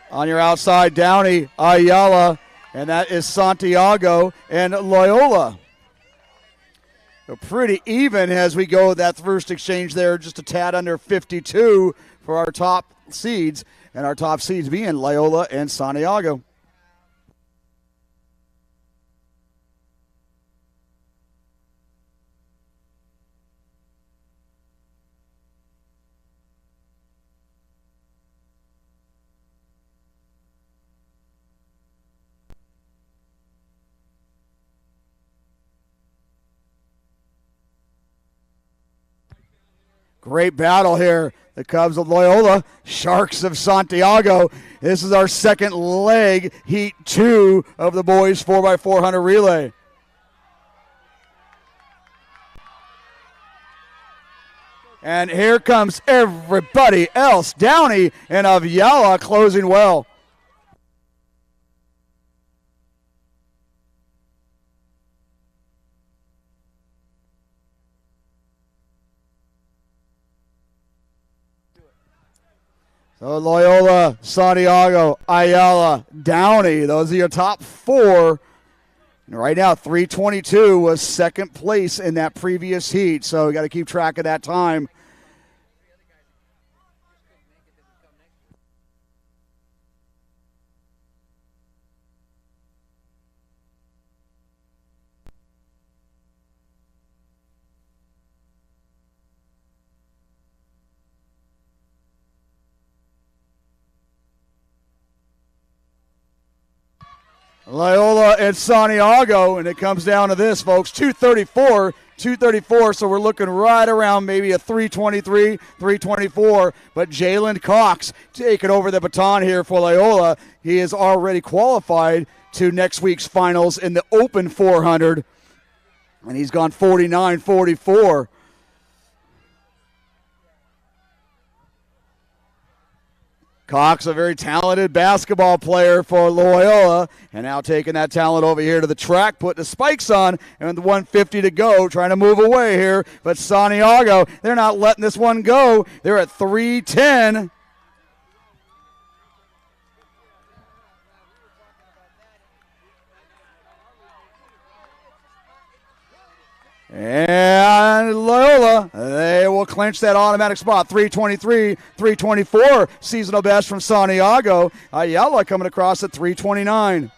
On your outside, Downey, Ayala, and that is Santiago and Loyola. So pretty even as we go with that first exchange there, just a tad under 52 for our top seeds, and our top seeds being Loyola and Santiago. Great battle here. The Cubs of Loyola, Sharks of Santiago. This is our second leg, Heat 2 of the boys 4x400 relay. And here comes everybody else. Downey and Aviala closing well. So Loyola, Santiago, Ayala, Downey. Those are your top four. And right now, 3:22 was second place in that previous heat. So we got to keep track of that time. Loyola and Santiago, and it comes down to this, folks, 234, so we're looking right around maybe a 323, 324, but Jalen Cox taking over the baton here for Loyola. He is already qualified to next week's finals in the Open 400, and he's gone 49-44. Cox, a very talented basketball player for Loyola, and now taking that talent over here to the track, putting the spikes on, and the 150 to go, trying to move away here. But Santiago, they're not letting this one go. They're at 310. And Loyola, they will clinch that automatic spot. 323, 324, seasonal best from Santiago. Ayala coming across at 329.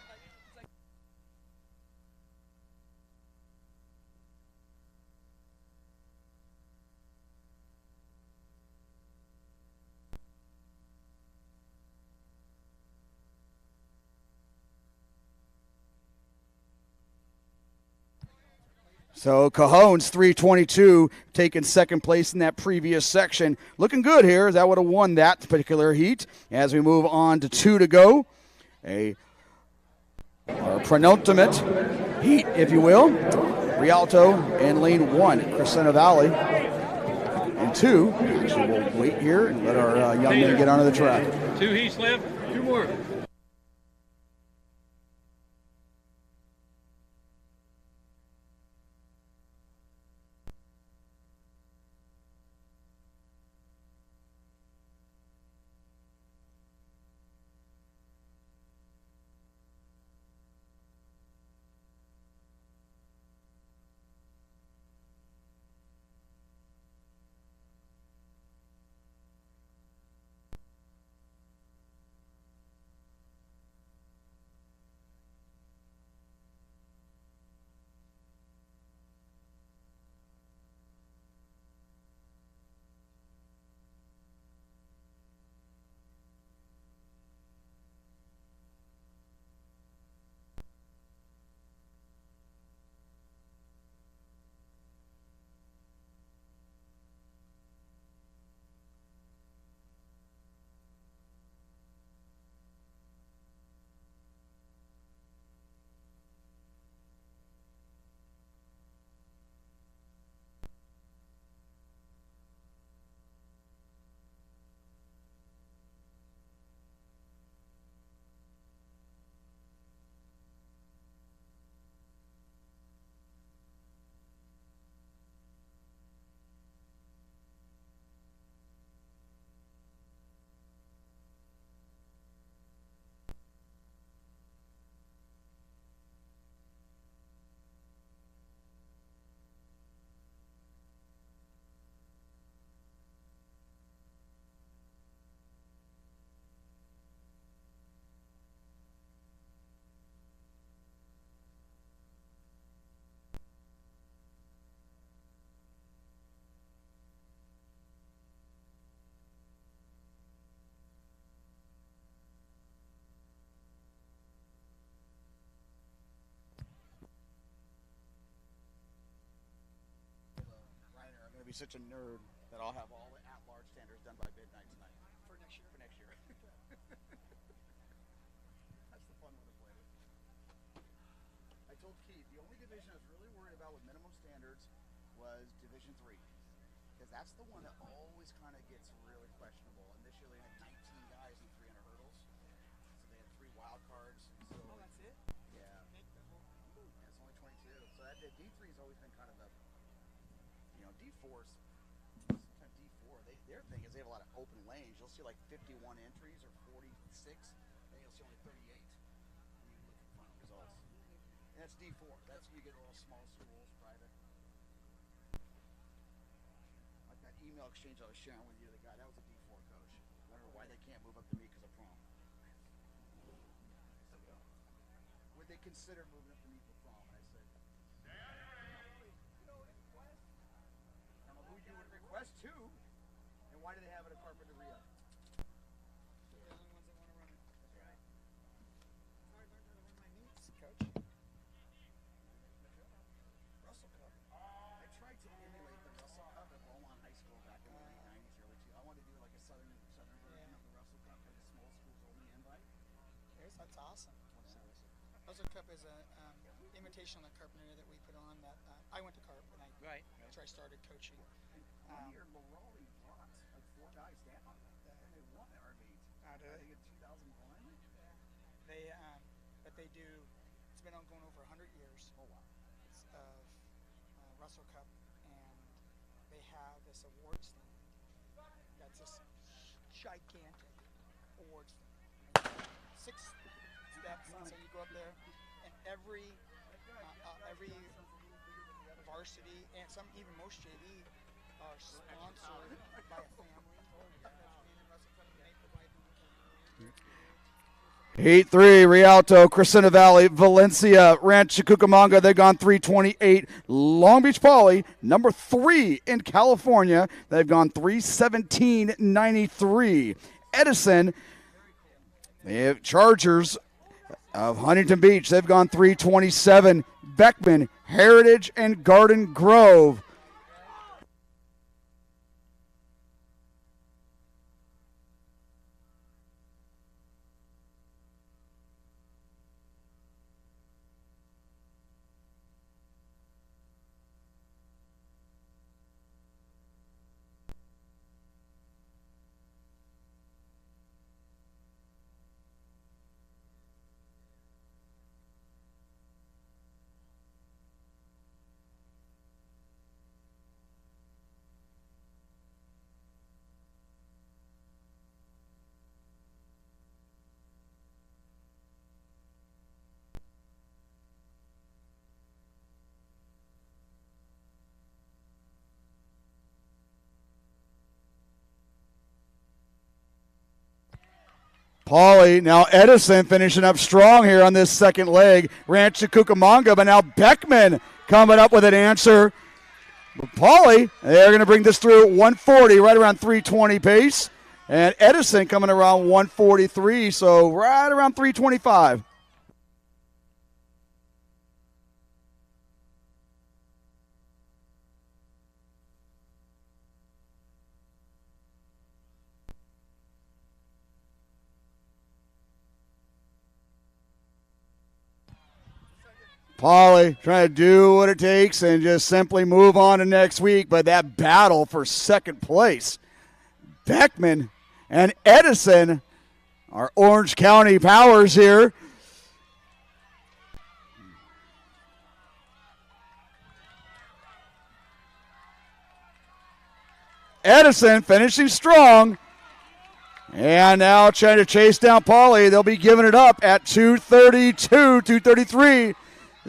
So Cajones, 322, taking second place in that previous section. Looking good here, as that would have won that particular heat. As we move on to 2 to go, our penultimate heat, if you will. Rialto in lane 1, Crescenta Valley. And 2, actually we'll wait here and let our young men get onto the track. 2 heats left, 2 more. Be such a nerd. that I'll have all the at-large standards done by midnight tonight. For next year? For next year. That's the fun one to play with. I told Keith, the only division I was really worried about with minimum standards was Division 3. Because that's the one that always kind of gets really questionable. And this year they had 19 guys in 300 hurdles. So they had 3 wild cards. So that's it? Yeah. Yeah, it's only 22. So that D3 has always been kind of the, D4's, sometimes D4, their thing is they have a lot of open lanes. You'll see like 51 entries or 46, then you'll see only 38 when you look at final results. And that's D4. That's when you get all small schools, private. Like that email exchange I was sharing with you, the guy, that was a D4 coach. Wondering why they can't move up to me because of prom. Would they consider moving up to me for prom? And I said, I don't know who you would request to, and why do they have it at Carpinteria? They're the only ones that want to run it. That's right. I learned how to run my meets, coach. Russell Cup. I tried to emulate the Russell Cup at Beaumont High School back in the late 90s, early 2000s. I wanted to do like a southern version of the Russell Cup for the small schools only invite. Yes, that's awesome. Russell Cup is a imitation on the Carpinteria that we put on. That I went to Carp and that's where I started coaching. One year, Lorali brought like 4 guys down, and they won our meet. I think in 2001. But they do. It's been going over 100 years. Oh wow! It's of Russell Cup, and they have this award stand. That's this gigantic award stand. 6 steps, and so you go up there, and every varsity and some even most JV are sponsored by a family. Heat 3, Rialto, Crescenta Valley, Valencia, Rancho Cucamonga. They've gone 3:28. Long Beach Poly, number 3 in California. They've gone 3:17.93. Edison, they have Chargers of Huntington Beach. They've gone 3:27. Beckman, Heritage, and Garden Grove. Pauly, now Edison finishing up strong here on this second leg. Rancho Cucamonga, but now Beckman coming up with an answer. But Pauly, they're going to bring this through 140, right around 320 pace. And Edison coming around 143, so right around 325. Pauly trying to do what it takes and just simply move on to next week. But that battle for second place, Beckman and Edison, our Orange County powers here. Edison finishing strong. And now trying to chase down Pauly. They'll be giving it up at 232, 233.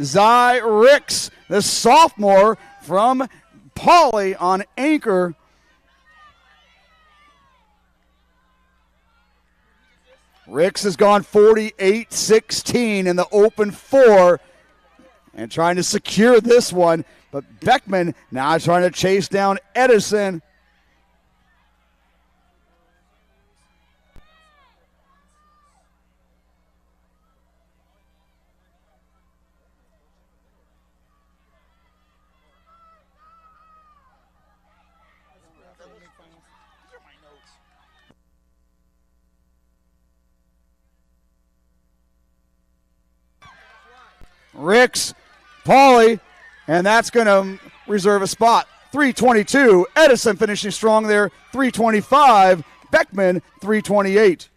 Zy Ricks, the sophomore from Pauly on anchor. Ricks has gone 48-16 in the open 4 and trying to secure this one. But Beckman now trying to chase down Edison. Ricks, Pauly, and that's going to reserve a spot. 3:22. Edison finishing strong there. 3:25. Beckman, 3:28.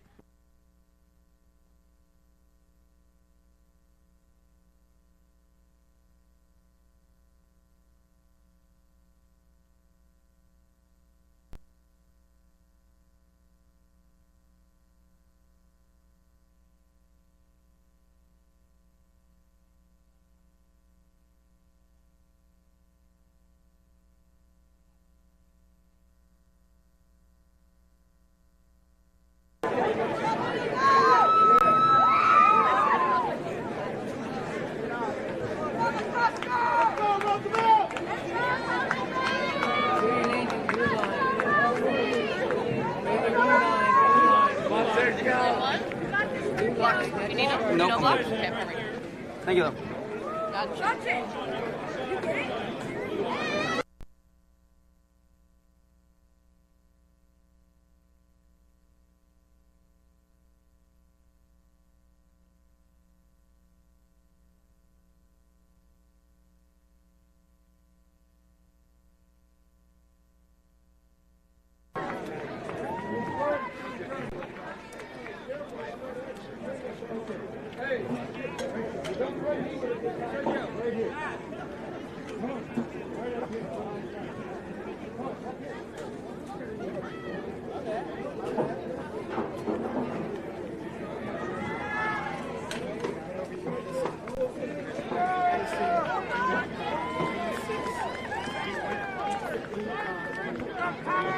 Thank you.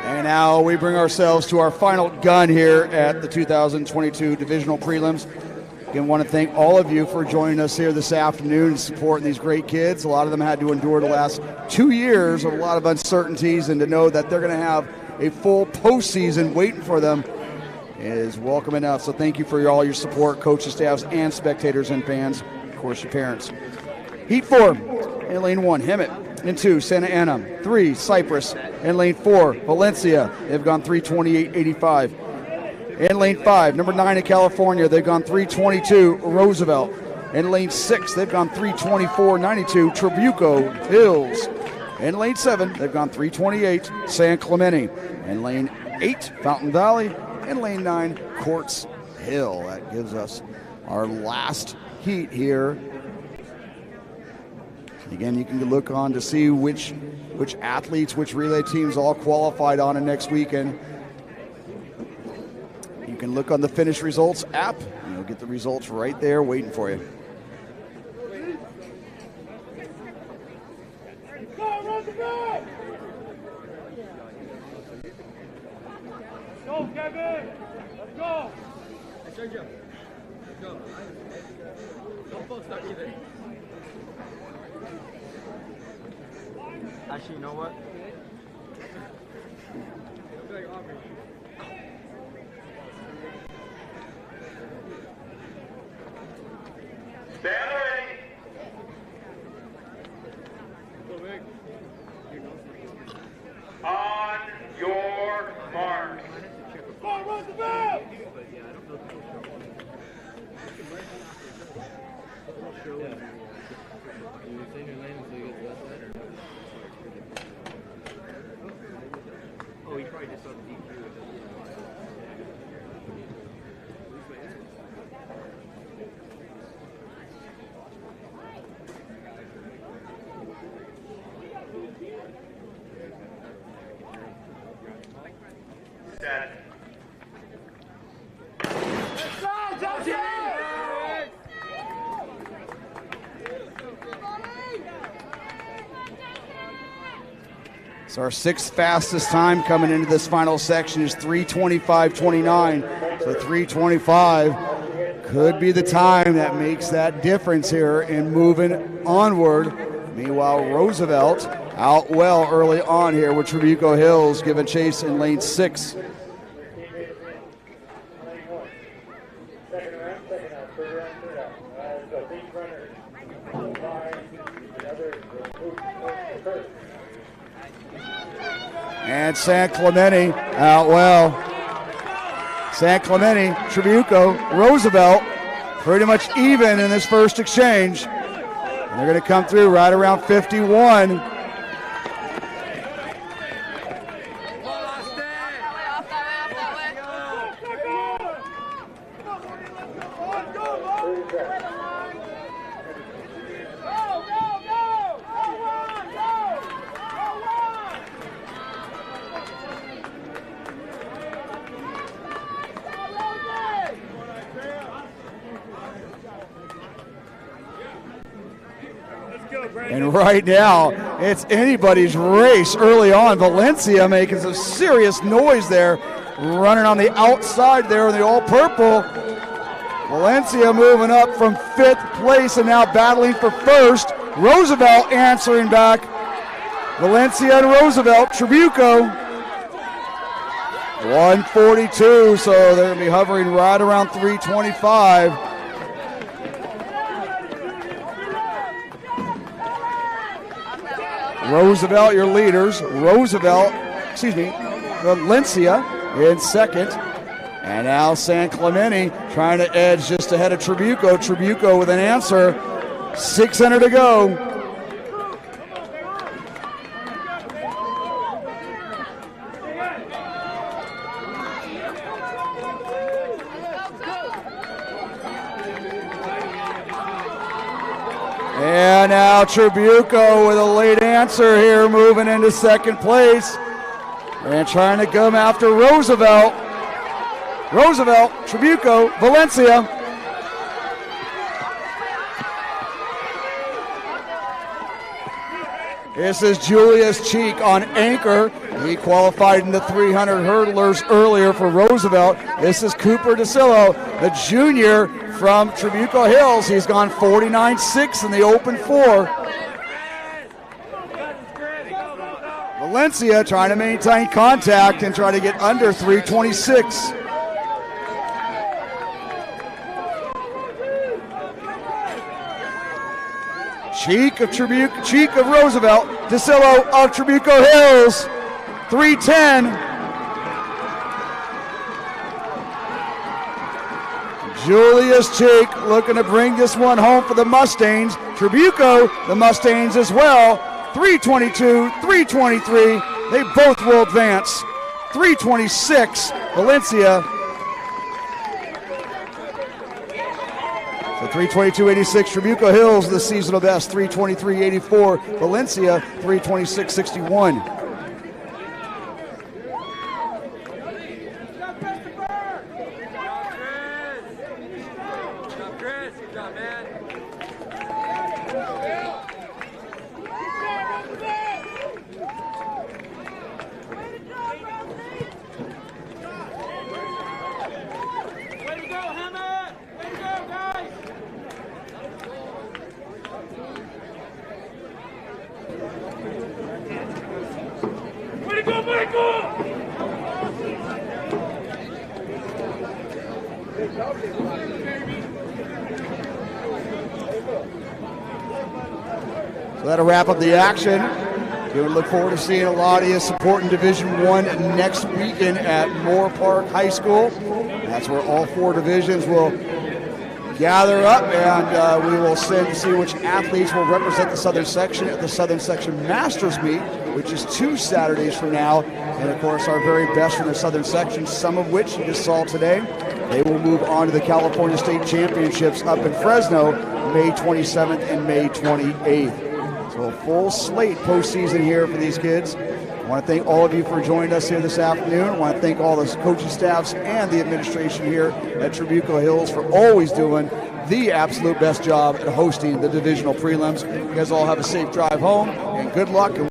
And now we bring ourselves to our final gun here at the 2022 Divisional Prelims. Again, want to thank all of you for joining us here this afternoon and supporting these great kids. A lot of them had to endure the last 2 years of a lot of uncertainties, and to know that they're going to have a full postseason waiting for them is welcome enough. So thank you for all your support, coaches, staffs, and spectators and fans. Of course, your parents. Heat 4 in lane 1, Hemet. In 2, Santa Ana. 3, Cypress. In lane 4, Valencia. They've gone 3:28.85. In lane 5, number 9 in California, they've gone 3:22, Roosevelt. In lane 6, they've gone 3:24.92, Trabuco Hills. In lane 7, they've gone 3:28, San Clemente. In lane 8, Fountain Valley. In lane 9, Quartz Hill. That gives us our last heat here. Again, you can look on to see which athletes, which relay teams all qualified on it next weekend. You can look on the Finish Results app, and you'll get the results right there waiting for you. Go, Kevin! Let's go! Let's go. Don't post that either. Actually, you know what? Stand ready. On your mark. Run the ball! Oh, he probably just saw the DQ. Set. So our sixth fastest time coming into this final section is 3:25.29. So 3:25 could be the time that makes that difference here in moving onward. Meanwhile, Roosevelt out well early on here with Trabuco Hills giving chase in lane 6. And San Clemente out well. San Clemente, Trabuco, Roosevelt pretty much even in this first exchange. And they're going to come through right around 51. And right now, it's anybody's race early on. Valencia making some serious noise there, running on the outside there in the all-purple. Valencia moving up from 5th place and now battling for 1st. Roosevelt answering back. Valencia and Roosevelt, Trabuco. 142, so they're going to be hovering right around 325. Roosevelt, your leaders. Valencia in 2nd. And now San Clemente trying to edge just ahead of Trabuco. Trabuco with an answer. 600 to go. And now Trabuco with a late answer here, moving into 2nd place. And trying to come after Roosevelt. Roosevelt, Trabuco, Valencia. This is Julius Cheek on anchor. He qualified in the 300 hurdlers earlier for Roosevelt. This is Cooper DeCillo, the junior from Trabuco Hills. He's gone 49.6 in the open 4. Valencia trying to maintain contact and try to get under 326. Cheek of Roosevelt, DeCillo of Trabuco Hills, 310. Julius Cheek looking to bring this one home for the Mustangs. Trabuco, the Mustangs as well, 322, 323. They both will advance. 326, Valencia. So 322.86, Trabuco Hills, the seasonal best, 323.84, Valencia, 326.61. So that'll wrap up the action. We look forward to seeing a lot of you supporting Division 1 next weekend at Moore Park High School. That's where all 4 divisions will gather up, and we will see which athletes will represent the Southern Section at the Southern Section Masters Meet, which is 2 Saturdays from now. And of course, our very best from the Southern Section, some of which you just saw today. They will move on to the California State Championships up in Fresno, May 27th and May 28th. So a full slate postseason here for these kids. I want to thank all of you for joining us here this afternoon. I want to thank all the coaching staffs and the administration here at Trabuco Hills for always doing the absolute best job at hosting the divisional prelims. You guys all have a safe drive home, and good luck.